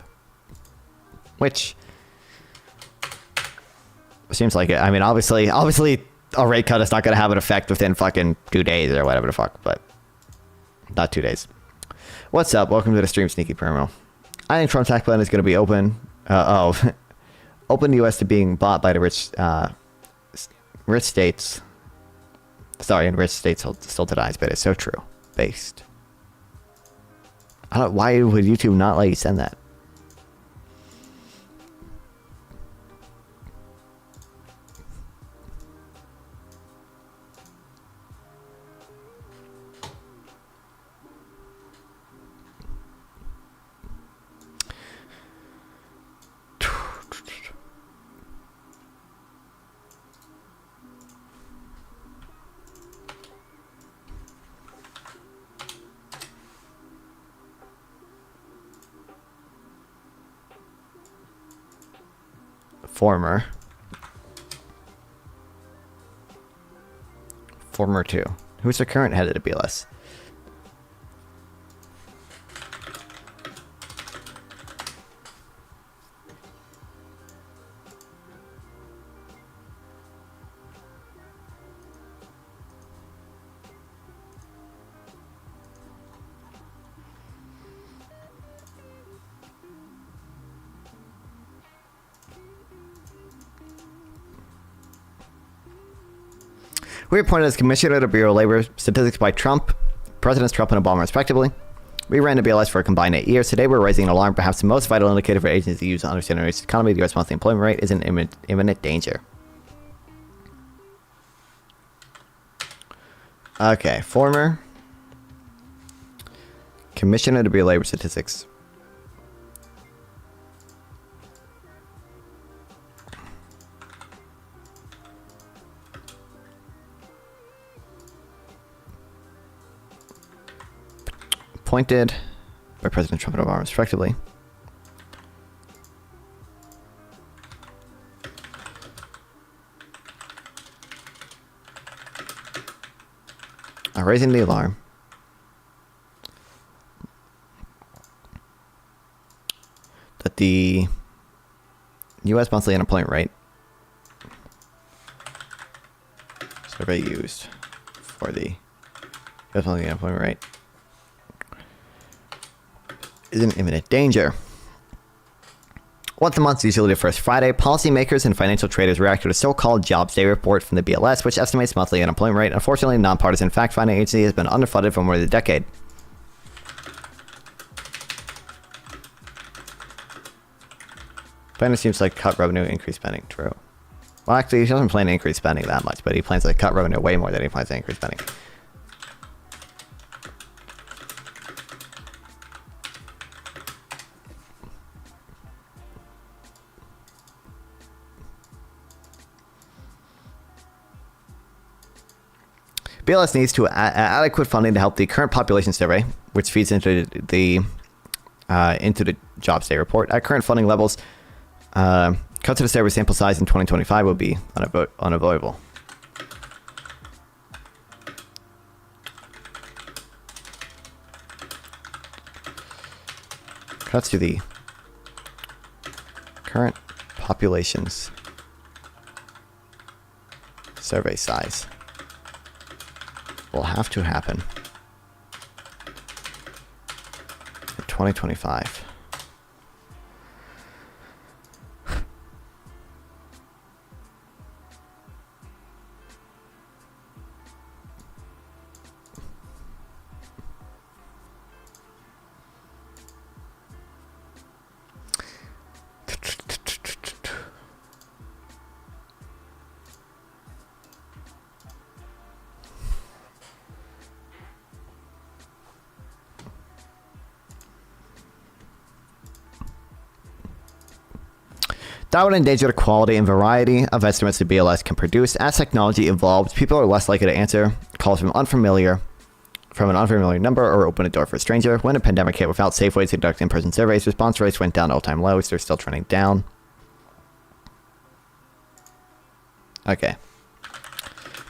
Which seems like it. I mean, obviously a rate cut is not going to have an effect within fucking 2 days or whatever the fuck, but not 2 days. What's up? Welcome to the stream, Sneaky Permo. I think Trump's tax plan is going to be open. Open the U.S. to being bought by the rich states. Sorry, and rich states still denies, but it's so true. Based. Why would YouTube not let you send that? former 2. Who's the current head of the BLS? We were appointed as Commissioner of the Bureau of Labor Statistics by Presidents Trump and Obama, respectively. We ran the BLS for a combined 8 years. Today, we're raising an alarm. Perhaps the most vital indicator for agencies to use to understand the U.S. economy. The U.S. monthly employment rate is in imminent danger. Okay, former Commissioner of the Bureau of Labor Statistics. Appointed by President Trump and Obama, respectively. Raising the alarm that the U.S. monthly unemployment rate survey used for the U.S. monthly unemployment rate is in imminent danger. Once a month is usually the first Friday. Policymakers and financial traders react to the so-called Jobs Day report from the BLS, which estimates monthly unemployment rate. Unfortunately, the nonpartisan fact-finding agency has been underfunded for more than a decade. Banner seems like cut revenue, increase spending. True. Well, actually, he doesn't plan to increase spending that much, but he plans to cut revenue way more than he plans to increase spending. BLS needs to adequate funding to help the current population survey, which feeds into the Jobs Day report. At current funding levels, cuts to the survey sample size in 2025 will be unavoidable. Cuts to the current population's survey size will have to happen in 2025. That would endanger the quality and variety of estimates the BLS can produce. As technology evolves, people are less likely to answer calls from an unfamiliar number or open a door for a stranger. When the pandemic hit without safe ways to conduct in-person surveys, response rates went down to all-time lows. They're still trending down. Okay.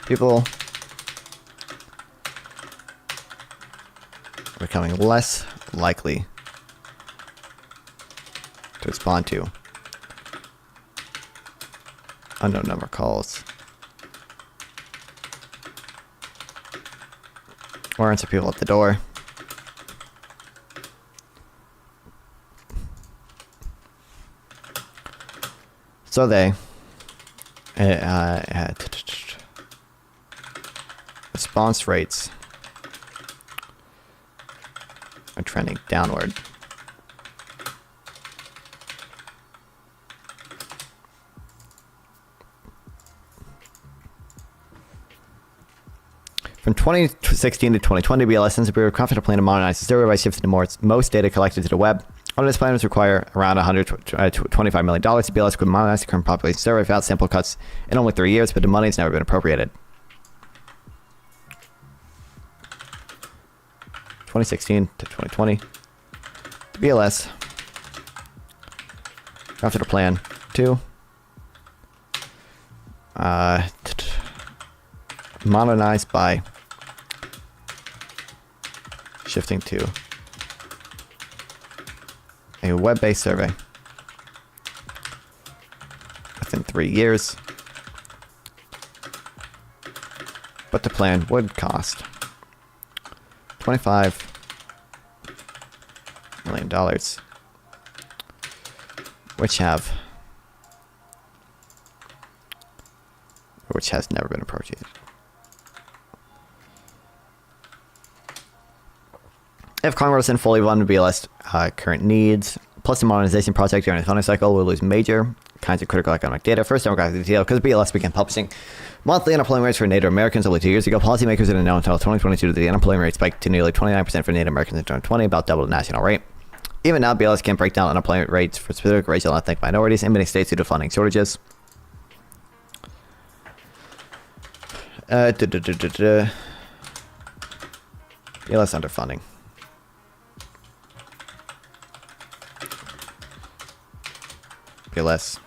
People are becoming less likely to respond to unknown number calls or answer people at the door. So they response rates are trending downward. From 2016 to 2020, BLS sends a Bureau of Confident plan to modernize the survey by shifting most data collected to the web. All this plan would require around $125 million. The BLS could modernize the current population survey without sample cuts in only 3 years, but the money has never been appropriated. 2016 to 2020, the BLS drafted a plan to Modernized by shifting to a web-based survey within 3 years. But the plan would cost $25 million, which has never been approached. If Congress didn't fully fund BLS current needs, plus the modernization project during the funding cycle, we'll lose major kinds of critical economic data. First, demographic detail, because BLS began publishing monthly unemployment rates for Native Americans only 2 years ago. Policymakers didn't know until 2022 that the unemployment rate spiked to nearly 29% for Native Americans in 2020, about double the national rate. Even now, BLS can't break down unemployment rates for specific racial and ethnic minorities in many states due to funding shortages. BLS underfunding. BLS.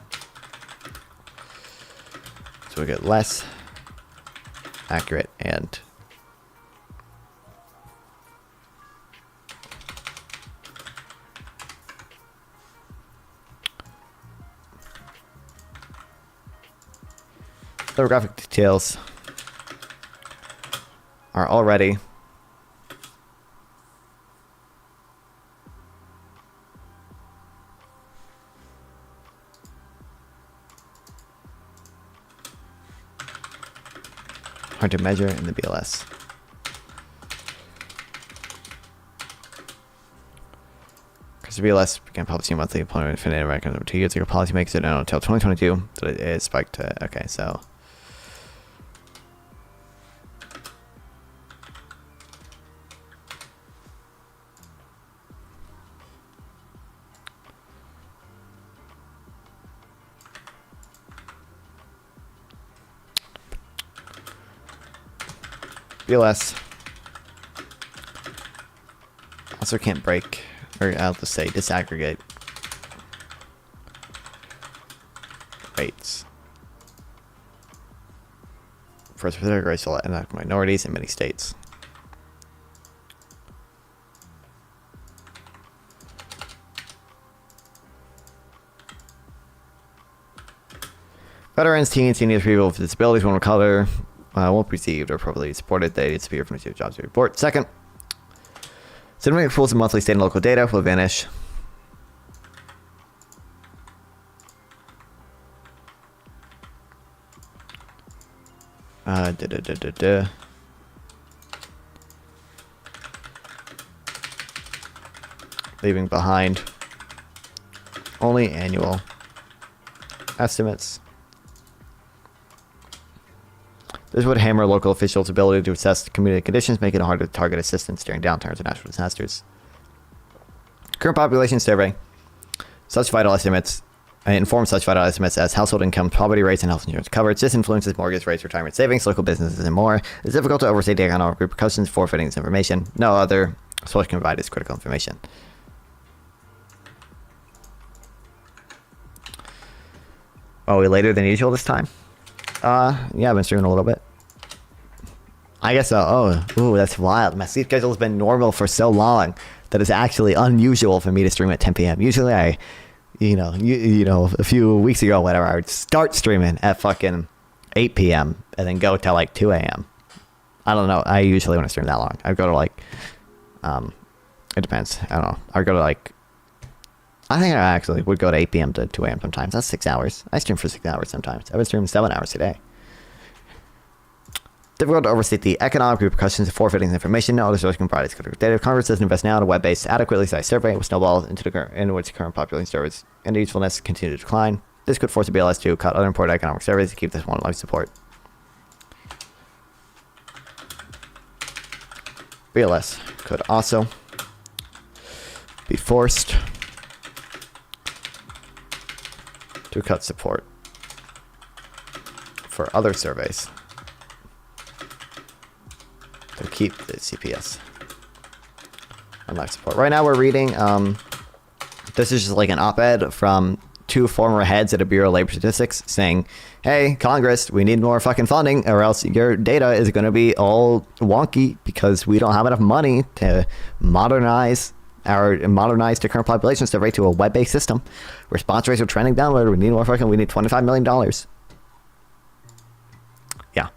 So we get less accurate and demographic details are already hard to measure in the BLS. Because the BLS began publishing monthly employment for Native Americans over 2 years ago. Policymakers didn't know until 2022 that it spiked to, okay, so. BLS also can't break, or I'll just say disaggregate rates for specific racial and ethnic minorities in many states. Veterans, teens, seniors, people with disabilities, women of color, won't be received or appropriately supported. They disappear from the jobs report. Second, significant pools of monthly state and local data will vanish. Leaving behind only annual estimates. This would hammer local officials' ability to assess community conditions, making it hard to target assistance during downturns and natural disasters. Current population survey. Such vital estimates inform such vital estimates as household income, poverty rates, and health insurance coverage. This influences mortgage rates, retirement savings, local businesses, and more. It's difficult to overstate the economic repercussions for forfeiting this information. No other source can provide this critical information. Oh, we later than usual this time? Yeah, I've been streaming a little bit. I guess so. Oh, that's wild. My sleep schedule has been normal for so long that it's actually unusual for me to stream at 10 p.m. Usually I, a few weeks ago, whatever, I would start streaming at fucking 8 p.m. and then go till like 2 a.m. I don't know. I usually want to stream that long. I'd go to like, it depends. I don't know. I'd go to like, I think I actually would go to 8 p.m. to 2 a.m. sometimes. That's 6 hours. I stream for 6 hours sometimes. I've been streaming 7 hours today. Difficult to overstate the economic repercussions of forfeiting this information. No other source can provide its critical data. If Congress doesn't invest now in a web-based, adequately sized survey, will snowball into which current population surveys and usefulness continue to decline. This could force the BLS to cut other important economic surveys to keep this one life support. BLS could also be forced to cut support for other surveys to keep the CPS on life support. Right now we're reading, this is just like an op-ed from two former heads at the Bureau of Labor Statistics saying, hey, Congress, we need more fucking funding or else your data is going to be all wonky because we don't have enough money to modernize the current population to rate to a web-based system. Response rates are trending downward. We need $25 million. Yeah.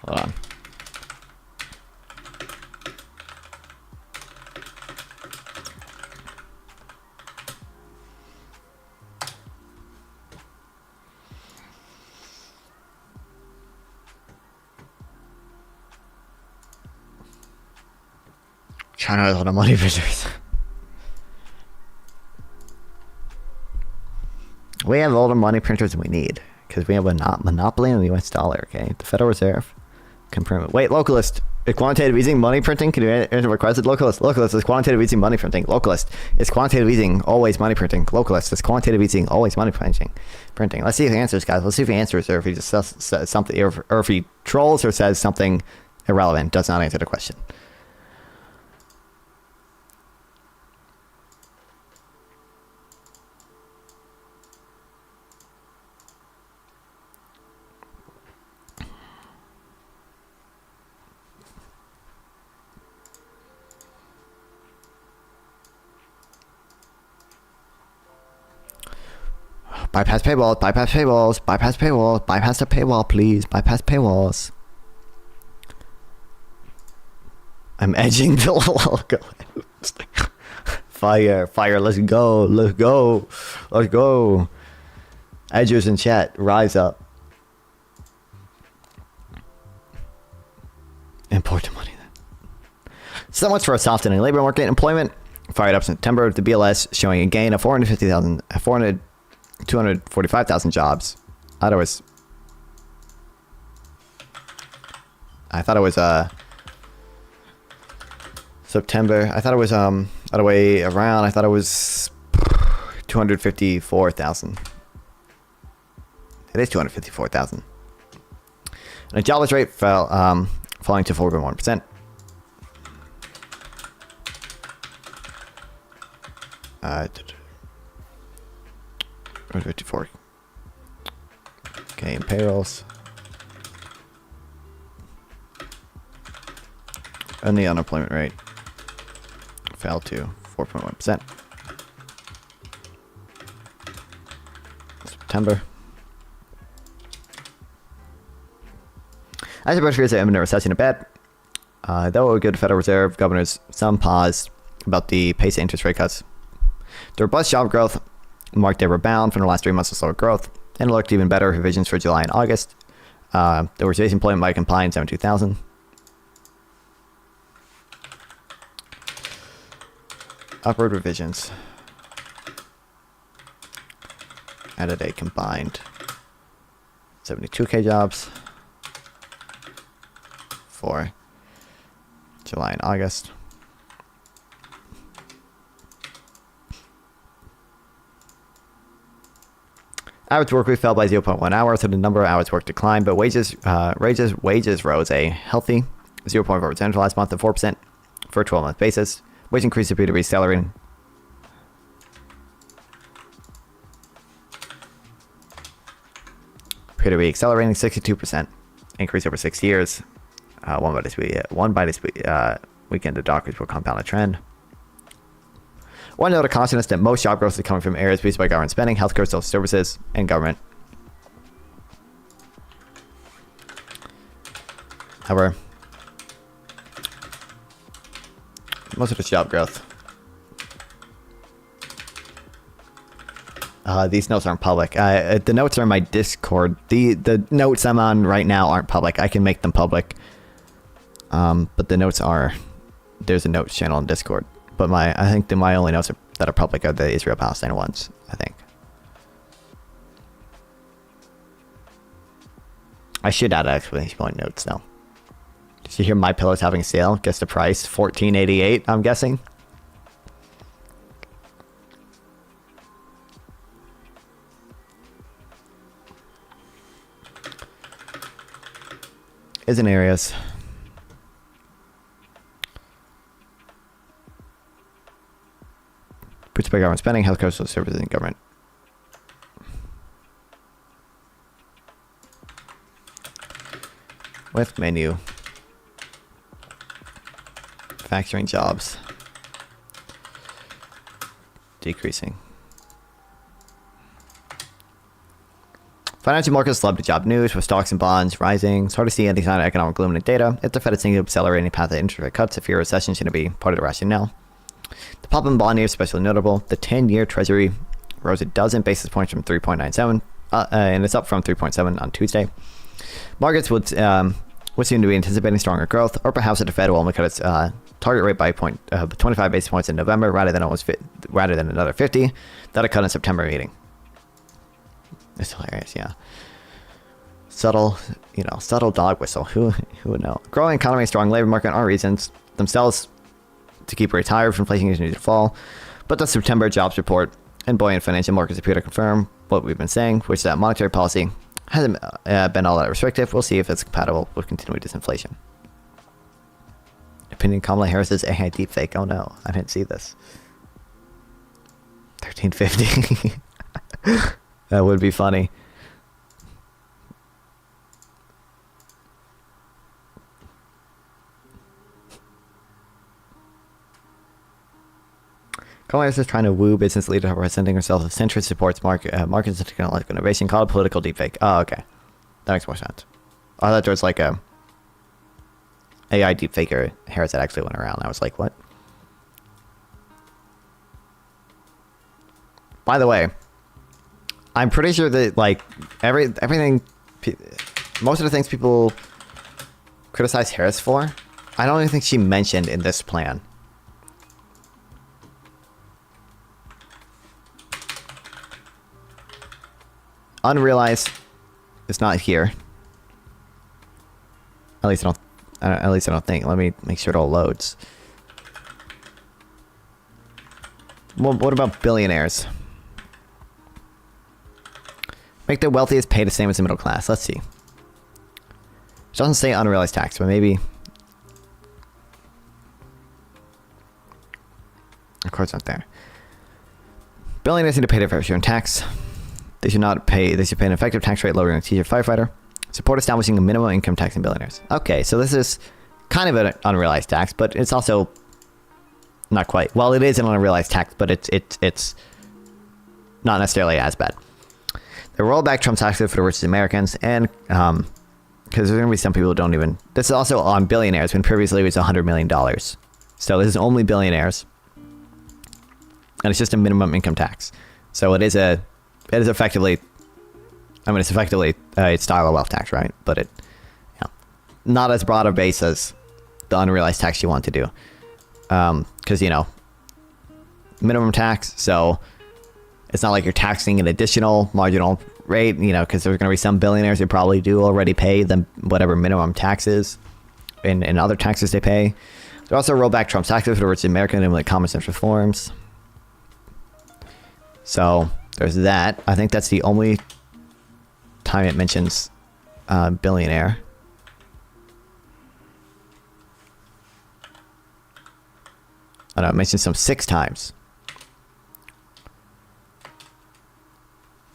Hold on. China has a lot of money visitors. We have all the money printers we need because we have a monopoly on the U.S. dollar. Okay, the Federal Reserve can print. Wait, localist. Is quantitative easing money printing? Can you enter requested? Localist is quantitative easing money printing. Localist is quantitative easing always money printing. Localist is quantitative easing always money printing. Let's see if he answers, guys. Let's see if he answers, or if he just says something, or if he trolls or says something irrelevant. Does not answer the question. Bypass paywalls, bypass paywalls, bypass paywalls, bypass the paywall, please, bypass paywalls. I'm edging the logo. Fire, let's go, let's go, let's go. Edgers in chat, rise up. Import the money then. So much for a softening labor market. Employment fired up September. The BLS showing a gain of 245,000 jobs. I thought it was September. I thought it was other way around. I thought it was 254,000. It is 254,000. And the jobless rate fell, falling to 4.1%. 54. Okay, in payrolls. And the unemployment rate fell to 4.1%. September. As the British fears that imminent recession ahead, though it would give the Federal Reserve governors some pause about the pace of interest rate cuts. The robust job growth marked a rebound from the last 3 months of slower growth, and it looked even better revisions for July and August. There was base employment by combined 72,000. Upward revisions added a combined 72K jobs for July and August. Average work week fell by 0.1 hour, so the number of hours worked declined, but wages rose a healthy 0.4% for last month and 4% for a 12-month basis. Wage increase appear to be accelerating. Appear to be accelerating 62% increase over 6 years. One by this weekend, the doctors will compound a trend. One note of caution is that most job growth is coming from areas boosted by government spending, healthcare, social services, and government. However, most of this job growth. These notes aren't public. The notes are in my Discord. The notes I'm on right now aren't public. I can make them public. But the notes are... There's a notes channel on Discord. But I think my only notes that are public are the Israel-Palestine ones, I think. I should add exclamation point notes now. Did you hear My Pillow's having a sale? Guess the price, $14.88, I'm guessing. Is in areas. Boosted by government spending, healthcare, social services, and government. With menu. Manufacturing jobs. Decreasing. Financial markets love the job news with stocks and bonds rising. It's hard to see any sign of economic gloom in the data. If the Fed is thinking of accelerating path of interest rate cuts, a fear of recession shouldn't be part of the rationale. The pop in bond yield is especially notable. The 10-year Treasury rose a dozen basis points from 3.97, and it's up from 3.7 on Tuesday. Markets would seem to be anticipating stronger growth, or perhaps that the Fed will only cut its target rate by 25 basis points in November, rather than another 50 that it cut in September meeting. It's hilarious, yeah. Subtle dog whistle. Who would know? Growing economy, strong labor market are reasons themselves to keep rates higher if inflation continues to fall. But the September jobs report and buoyant financial markets appear to confirm what we've been saying, which is that monetary policy hasn't been all that restrictive. We'll see if it's compatible with continued disinflation. Opinion Kamala Harris's AI deepfake. Oh no, I didn't see this. 1350. That would be funny. Kamala Harris is trying to woo business leaders representing herself as centrist, supports markets and technological innovation, called a political deepfake. Oh, okay. That makes more sense. I thought there was like a AI deepfaker Harris that actually went around. I was like, what? By the way, I'm pretty sure that like everything, most of the things people criticize Harris for, I don't even think she mentioned in this plan. Unrealized is not here. At least I don't think. Let me make sure it all loads. Well, what about billionaires? Make the wealthiest pay the same as the middle class. Let's see. It doesn't say unrealized tax, but maybe. Of course, not there. Billionaires need to pay their fair share in tax. They should pay an effective tax rate lower than a teacher firefighter. Support establishing a minimum income tax in billionaires. Okay, so this is kind of an unrealized tax, but it's also not quite. Well, it is an unrealized tax, but it's not necessarily as bad. They roll back Trump's taxes for the richest Americans, and because there's going to be some people who don't even. This is also on billionaires when previously it was $100 million. So this is only billionaires, and it's just a minimum income tax. So it is effectively. I mean, it's effectively a style of wealth tax, right? But not as broad a base as the unrealized tax you want to do, because minimum tax. So it's not like you're taxing an additional marginal rate, because there's going to be some billionaires who probably do already pay them whatever minimum taxes and other taxes they pay. They also roll back Trump's taxes for the richest American and like common sense reforms. So there's that. I think that's the only time it mentions billionaire. Oh no, it mentions some 6 times.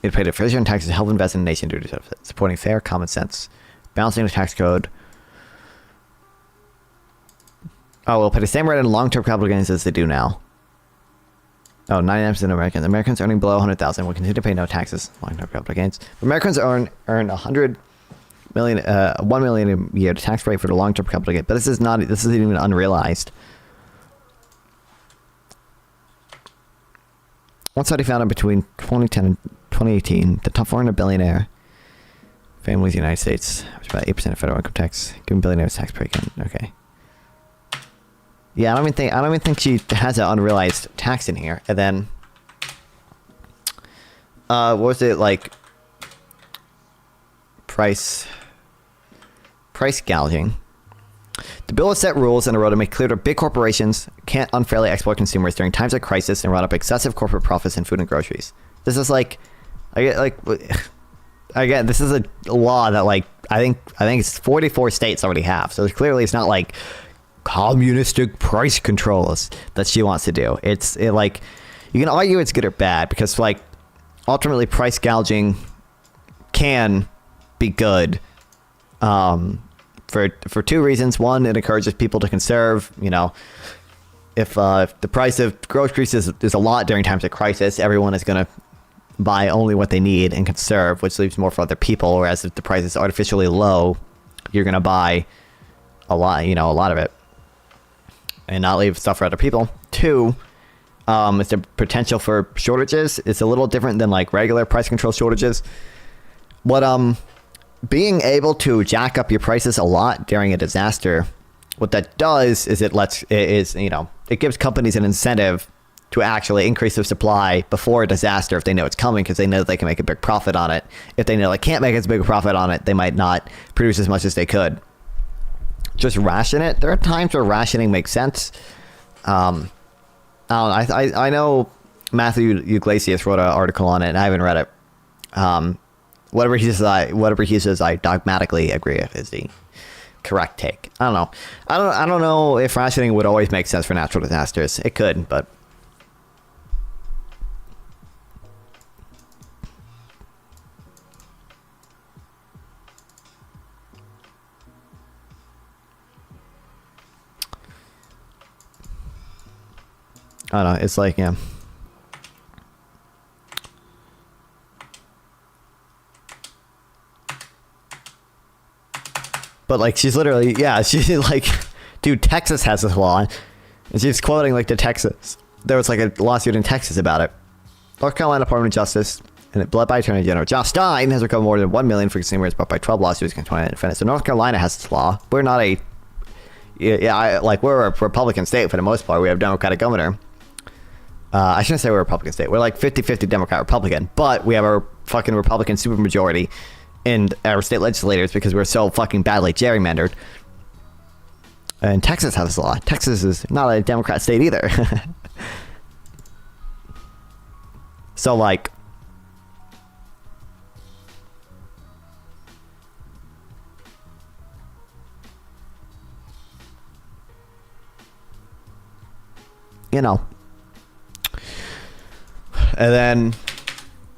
It paid a fair share in taxes to help invest in the nation due to supporting fair common sense, balancing the tax code. Oh, we'll pay the same rate on long-term capital gains as they do now. Oh, 99% of Americans. Americans earning below 100,000 will continue to pay no taxes on long-term capital gains. Americans earn 100 million, 1 million a year. The tax rate for the long-term capital gain, but this isn't even unrealized. One study found that between 2010 and 2018, the top 400 billionaire families in the United States, which is about 8% of federal income tax, giving billionaires tax break. Okay. Yeah, I don't even think she has an unrealized tax in here. And then, what was it like? Price gouging. The bill has set rules in a row to make clear that big corporations can't unfairly exploit consumers during times of crisis and run up excessive corporate profits in food and groceries. This is like, again, this is a law that like I think it's 44 states already have. So clearly, it's not like communistic price controls that she wants to do. It's like you can argue it's good or bad because like ultimately price gouging can be good. For 2 reasons. One, it encourages people to conserve. You know, if the price of groceries is a lot during times of crisis, everyone is going to buy only what they need and conserve, which leaves more for other people. Whereas if the price is artificially low, you're going to buy a lot of it and not leave stuff for other people. 2, it's the potential for shortages. It's a little different than like regular price control shortages. But being able to jack up your prices a lot during a disaster, what that does is it gives companies an incentive to actually increase their supply before a disaster if they know it's coming, because they know that they can make a big profit on it. If they know they can't make as big a profit on it, they might not produce as much as they could. Just ration it. There are times where rationing makes sense. I know Matthew Yglesias wrote an article on it, and I haven't read it. Whatever he says, I dogmatically agree with is the correct take. I don't know. I don't know if rationing would always make sense for natural disasters. It could, but I don't know. It's like, yeah. But like she's literally, she's like, dude, Texas has this law, and she's quoting like there was like a lawsuit in Texas about it. North Carolina Department of Justice, and it led by Attorney General Josh Stein, has recovered more than $1 million for consumers, but by 12 lawsuits against 29 defendants. So North Carolina has this law. We're not we're a Republican state for the most part. We have a Democratic governor. I shouldn't say we're a Republican state. We're like 50-50 Democrat Republican, but we have a fucking Republican supermajority in our state legislators because we're so fucking badly gerrymandered. And Texas has this law. Texas is not a Democrat state either. So like, you know, and then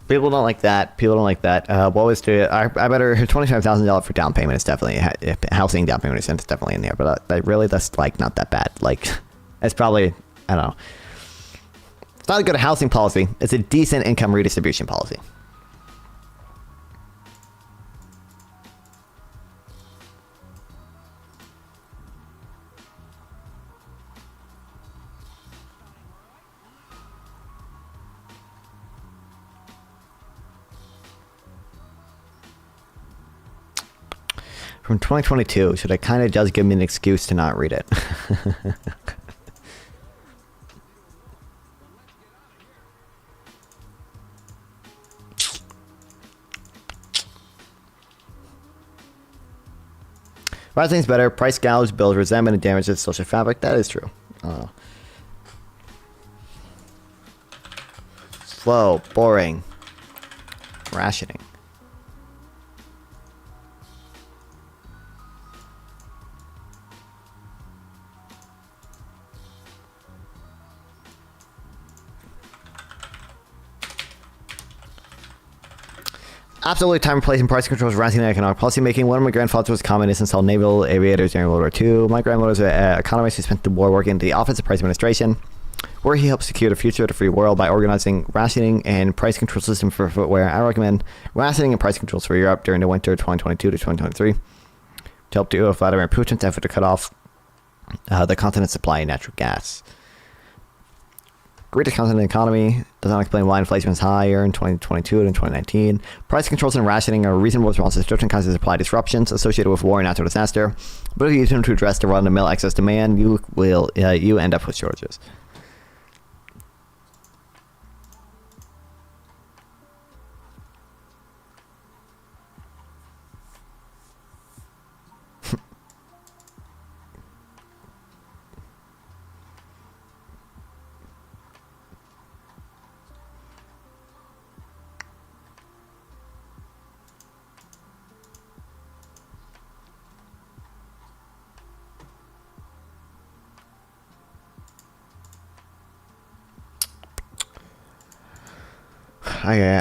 people don't like that. What was I bet her $25,000 for down payment is definitely housing down payment is definitely in there. But really, that's like not that bad. Like, it's probably, I don't know. It's not a good housing policy. It's a decent income redistribution policy. From 2022, so that kind of does give me an excuse to not read it. Rising's better. Price gouge builds resentment and damages social fabric. That is true. Slow, boring, rationing. absolutely time replacing price controls, rationing economic policy making. One of my grandfathers was communist, installed naval aviators during World War II. My grandmother was an economist who spent the war working in the Office of Price Administration, where he helped secure the future of the free world by organizing rationing and price control system for footwear. I recommend rationing and price controls for Europe during the winter 2022 to 2023 to help deal with Vladimir Putin's effort to cut off the continent's supply of natural gas. Greatest continent economy does not explain why inflation is higher in 2022 than 2019. Price controls and rationing are reasonable responses to certain kinds of supply disruptions associated with war and natural disaster. But if you use them to address the run-of-the-mill excess demand, you end up with shortages.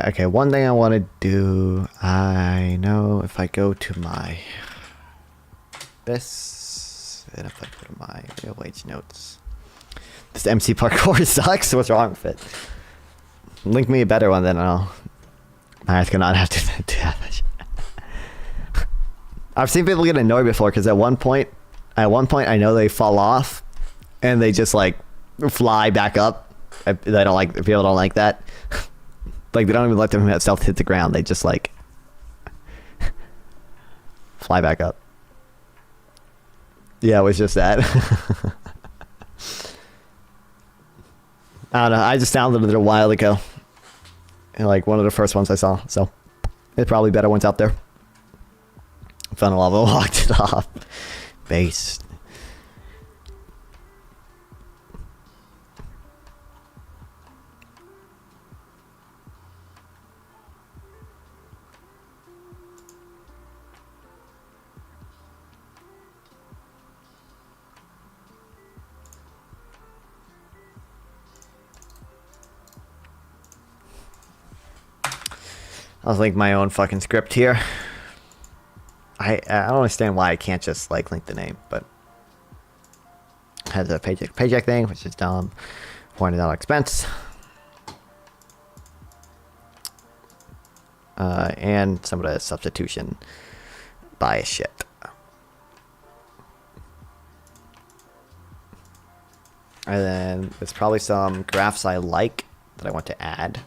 Okay, one thing I want to do, I know if I go to my this, and if I put in my real wage notes, this MC parkour sucks. What's wrong with it? Link me a better one, then I'm gonna have to do that. I've seen people get annoyed before because at one point I know they fall off and they just like fly back up. People don't like that. Like, they don't even let themselves hit the ground. They just, like, fly back up. Yeah, it was just that. I don't know. I just downloaded it a while ago. And, like, one of the first ones I saw. So, there's probably better ones out there. Found a lava, walked it off. Base. I'll link my own fucking script here. I don't understand why I can't just like link the name, but it has a paycheck thing, which is dumb. $400 expense. And some of the substitution bias shit. And then there's probably some graphs I like that I want to add.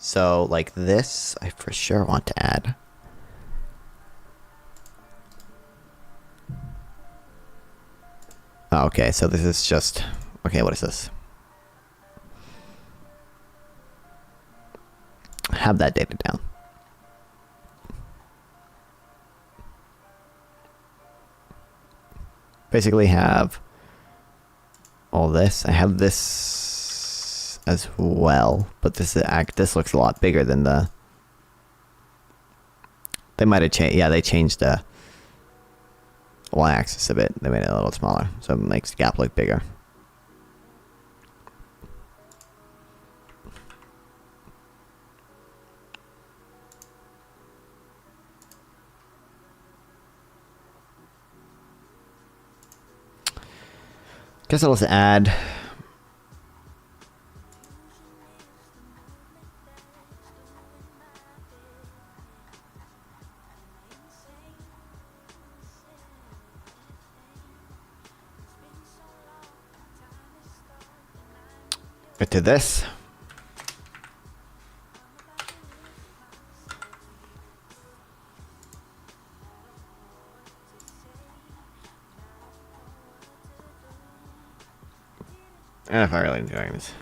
So, like this, I for sure want to add. Oh, okay, so this is just... Okay, what is this? Have that data down. Basically have all this. I have this as well, but this looks a lot bigger than the... They might have changed... Yeah, they changed the y-axis a bit. They made it a little smaller, so it makes the gap look bigger. Guess I'll just add... to this. And if I really enjoy this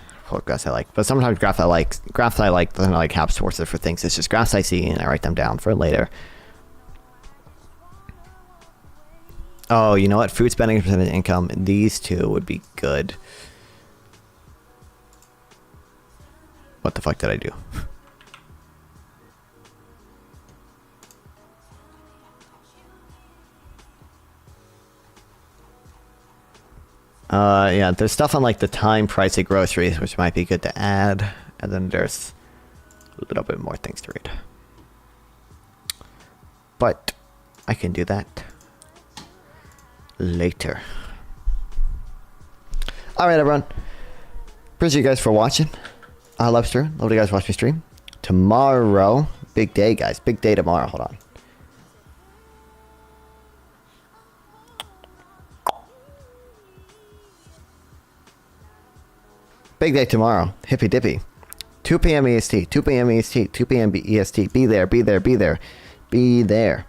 graphs I like, but sometimes graphs I like doesn't like have sources for things. It's just graphs I see and I write them down for later. Oh, you know what? Food spending percentage income. These two would be good. What the fuck did I do? Yeah, there's stuff on like the time price of groceries, which might be good to add. And then there's a little bit more things to read. But I can do that later. Alright, everyone. Appreciate you guys for watching. I love stream. Love you guys watch me stream. Tomorrow, big day, guys. Big day tomorrow. Hold on. Big day tomorrow. Hippy dippy. 2 p.m. EST. 2 p.m. EST. 2 p.m. EST. Be there. Be there. Be there. Be there.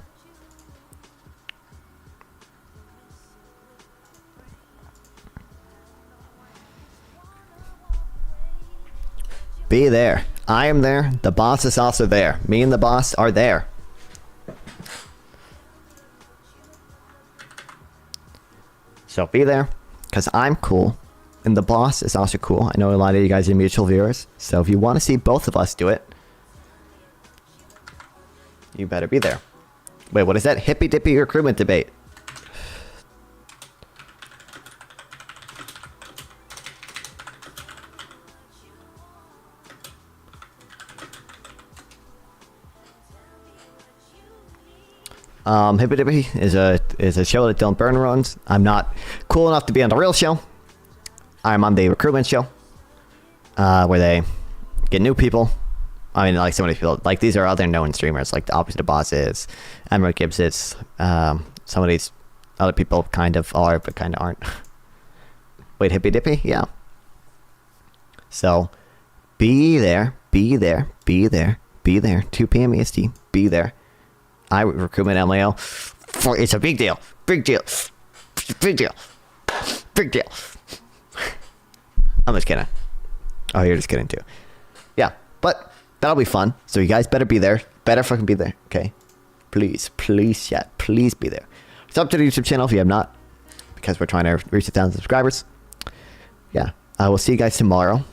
Be there. I am there. The boss is also there. Me and the boss are there. So be there, because I'm cool. And the boss is also cool. I know a lot of you guys are mutual viewers. So if you want to see both of us do it, you better be there. Wait, what is that? Hippy dippy recruitment debate. Hippy Dippy is a show that Dylan Byrne runs. I'm not cool enough to be on the real show. I'm on the recruitment show, where they get new people. I mean, like so many people. Like these are other known streamers, like the Opposite of Boss is, Emerald Gibbs is. Some of these other people kind of are, but kind of aren't. Wait, Hippy Dippy? Yeah. So, be there, be there, be there, be there. 2 p.m. EST, be there. I recruitment MLO. It's a big deal. Big deal. Big deal. Big deal. I'm just kidding. Oh, you're just kidding too. Yeah, but that'll be fun. So you guys better be there. Better fucking be there. Okay? Please, please, chat. Please be there. Sub to the YouTube channel if you have not, because we're trying to reach 1,000 subscribers. Yeah, I will see you guys tomorrow.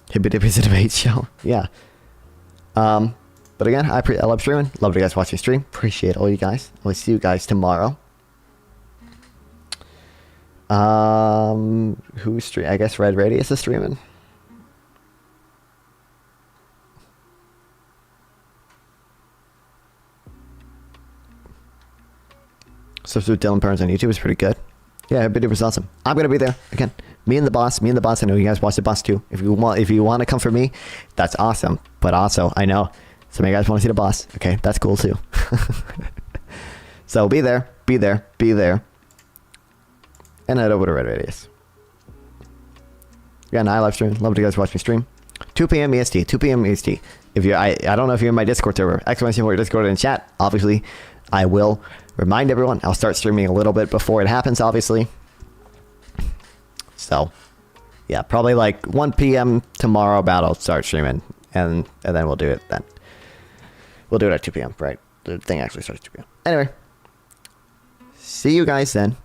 Hippy Dippy's a debate show. Yeah. But again, I love streaming. Love you guys watching stream. Appreciate all you guys. I'll see you guys tomorrow. Who's stream? I guess Red Radius is streaming. Substitute Dylan Burns on YouTube is pretty good. Yeah, it was awesome. I'm gonna be there again. Me and the boss. I know you guys watch the boss too. If you want to come for me, that's awesome. But also, I know some of you guys want to see the boss. Okay, that's cool too. So be there, be there, be there, and head over to Red Radius. Yeah, and I live stream. Love to you guys watch me stream. 2 p.m. EST. 2 p.m. EST. If you're, I don't know if you're in my Discord server. Exclamation point Discord in chat. Obviously, I will remind everyone. I'll start streaming a little bit before it happens. Obviously. So, yeah, probably like 1 p.m. tomorrow. About I'll start streaming, and then we'll do it then. We'll do it at 2 p.m. Right? The thing actually starts at 2 p.m. Anyway, see you guys then.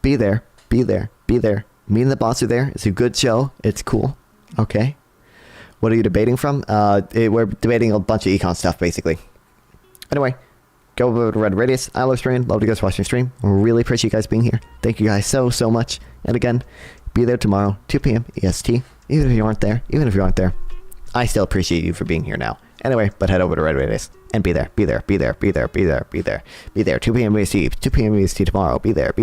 Be there. Be there. Be there. Me and the boss are there. It's a good show. It's cool. Okay. What are you debating from? We're debating a bunch of econ stuff, basically. Anyway, go over to Red Radius. I love streaming. Love you guys watching stream. Really appreciate you guys being here. Thank you guys so much. And again, be there tomorrow, 2 p.m. EST. Even if you aren't there, I still appreciate you for being here now. Anyway, but head over to Red Radius and be there. Be there. Be there. Be there. Be there. Be there. Be there. 2 p.m. EST. 2 p.m. EST tomorrow. Be there. Be there.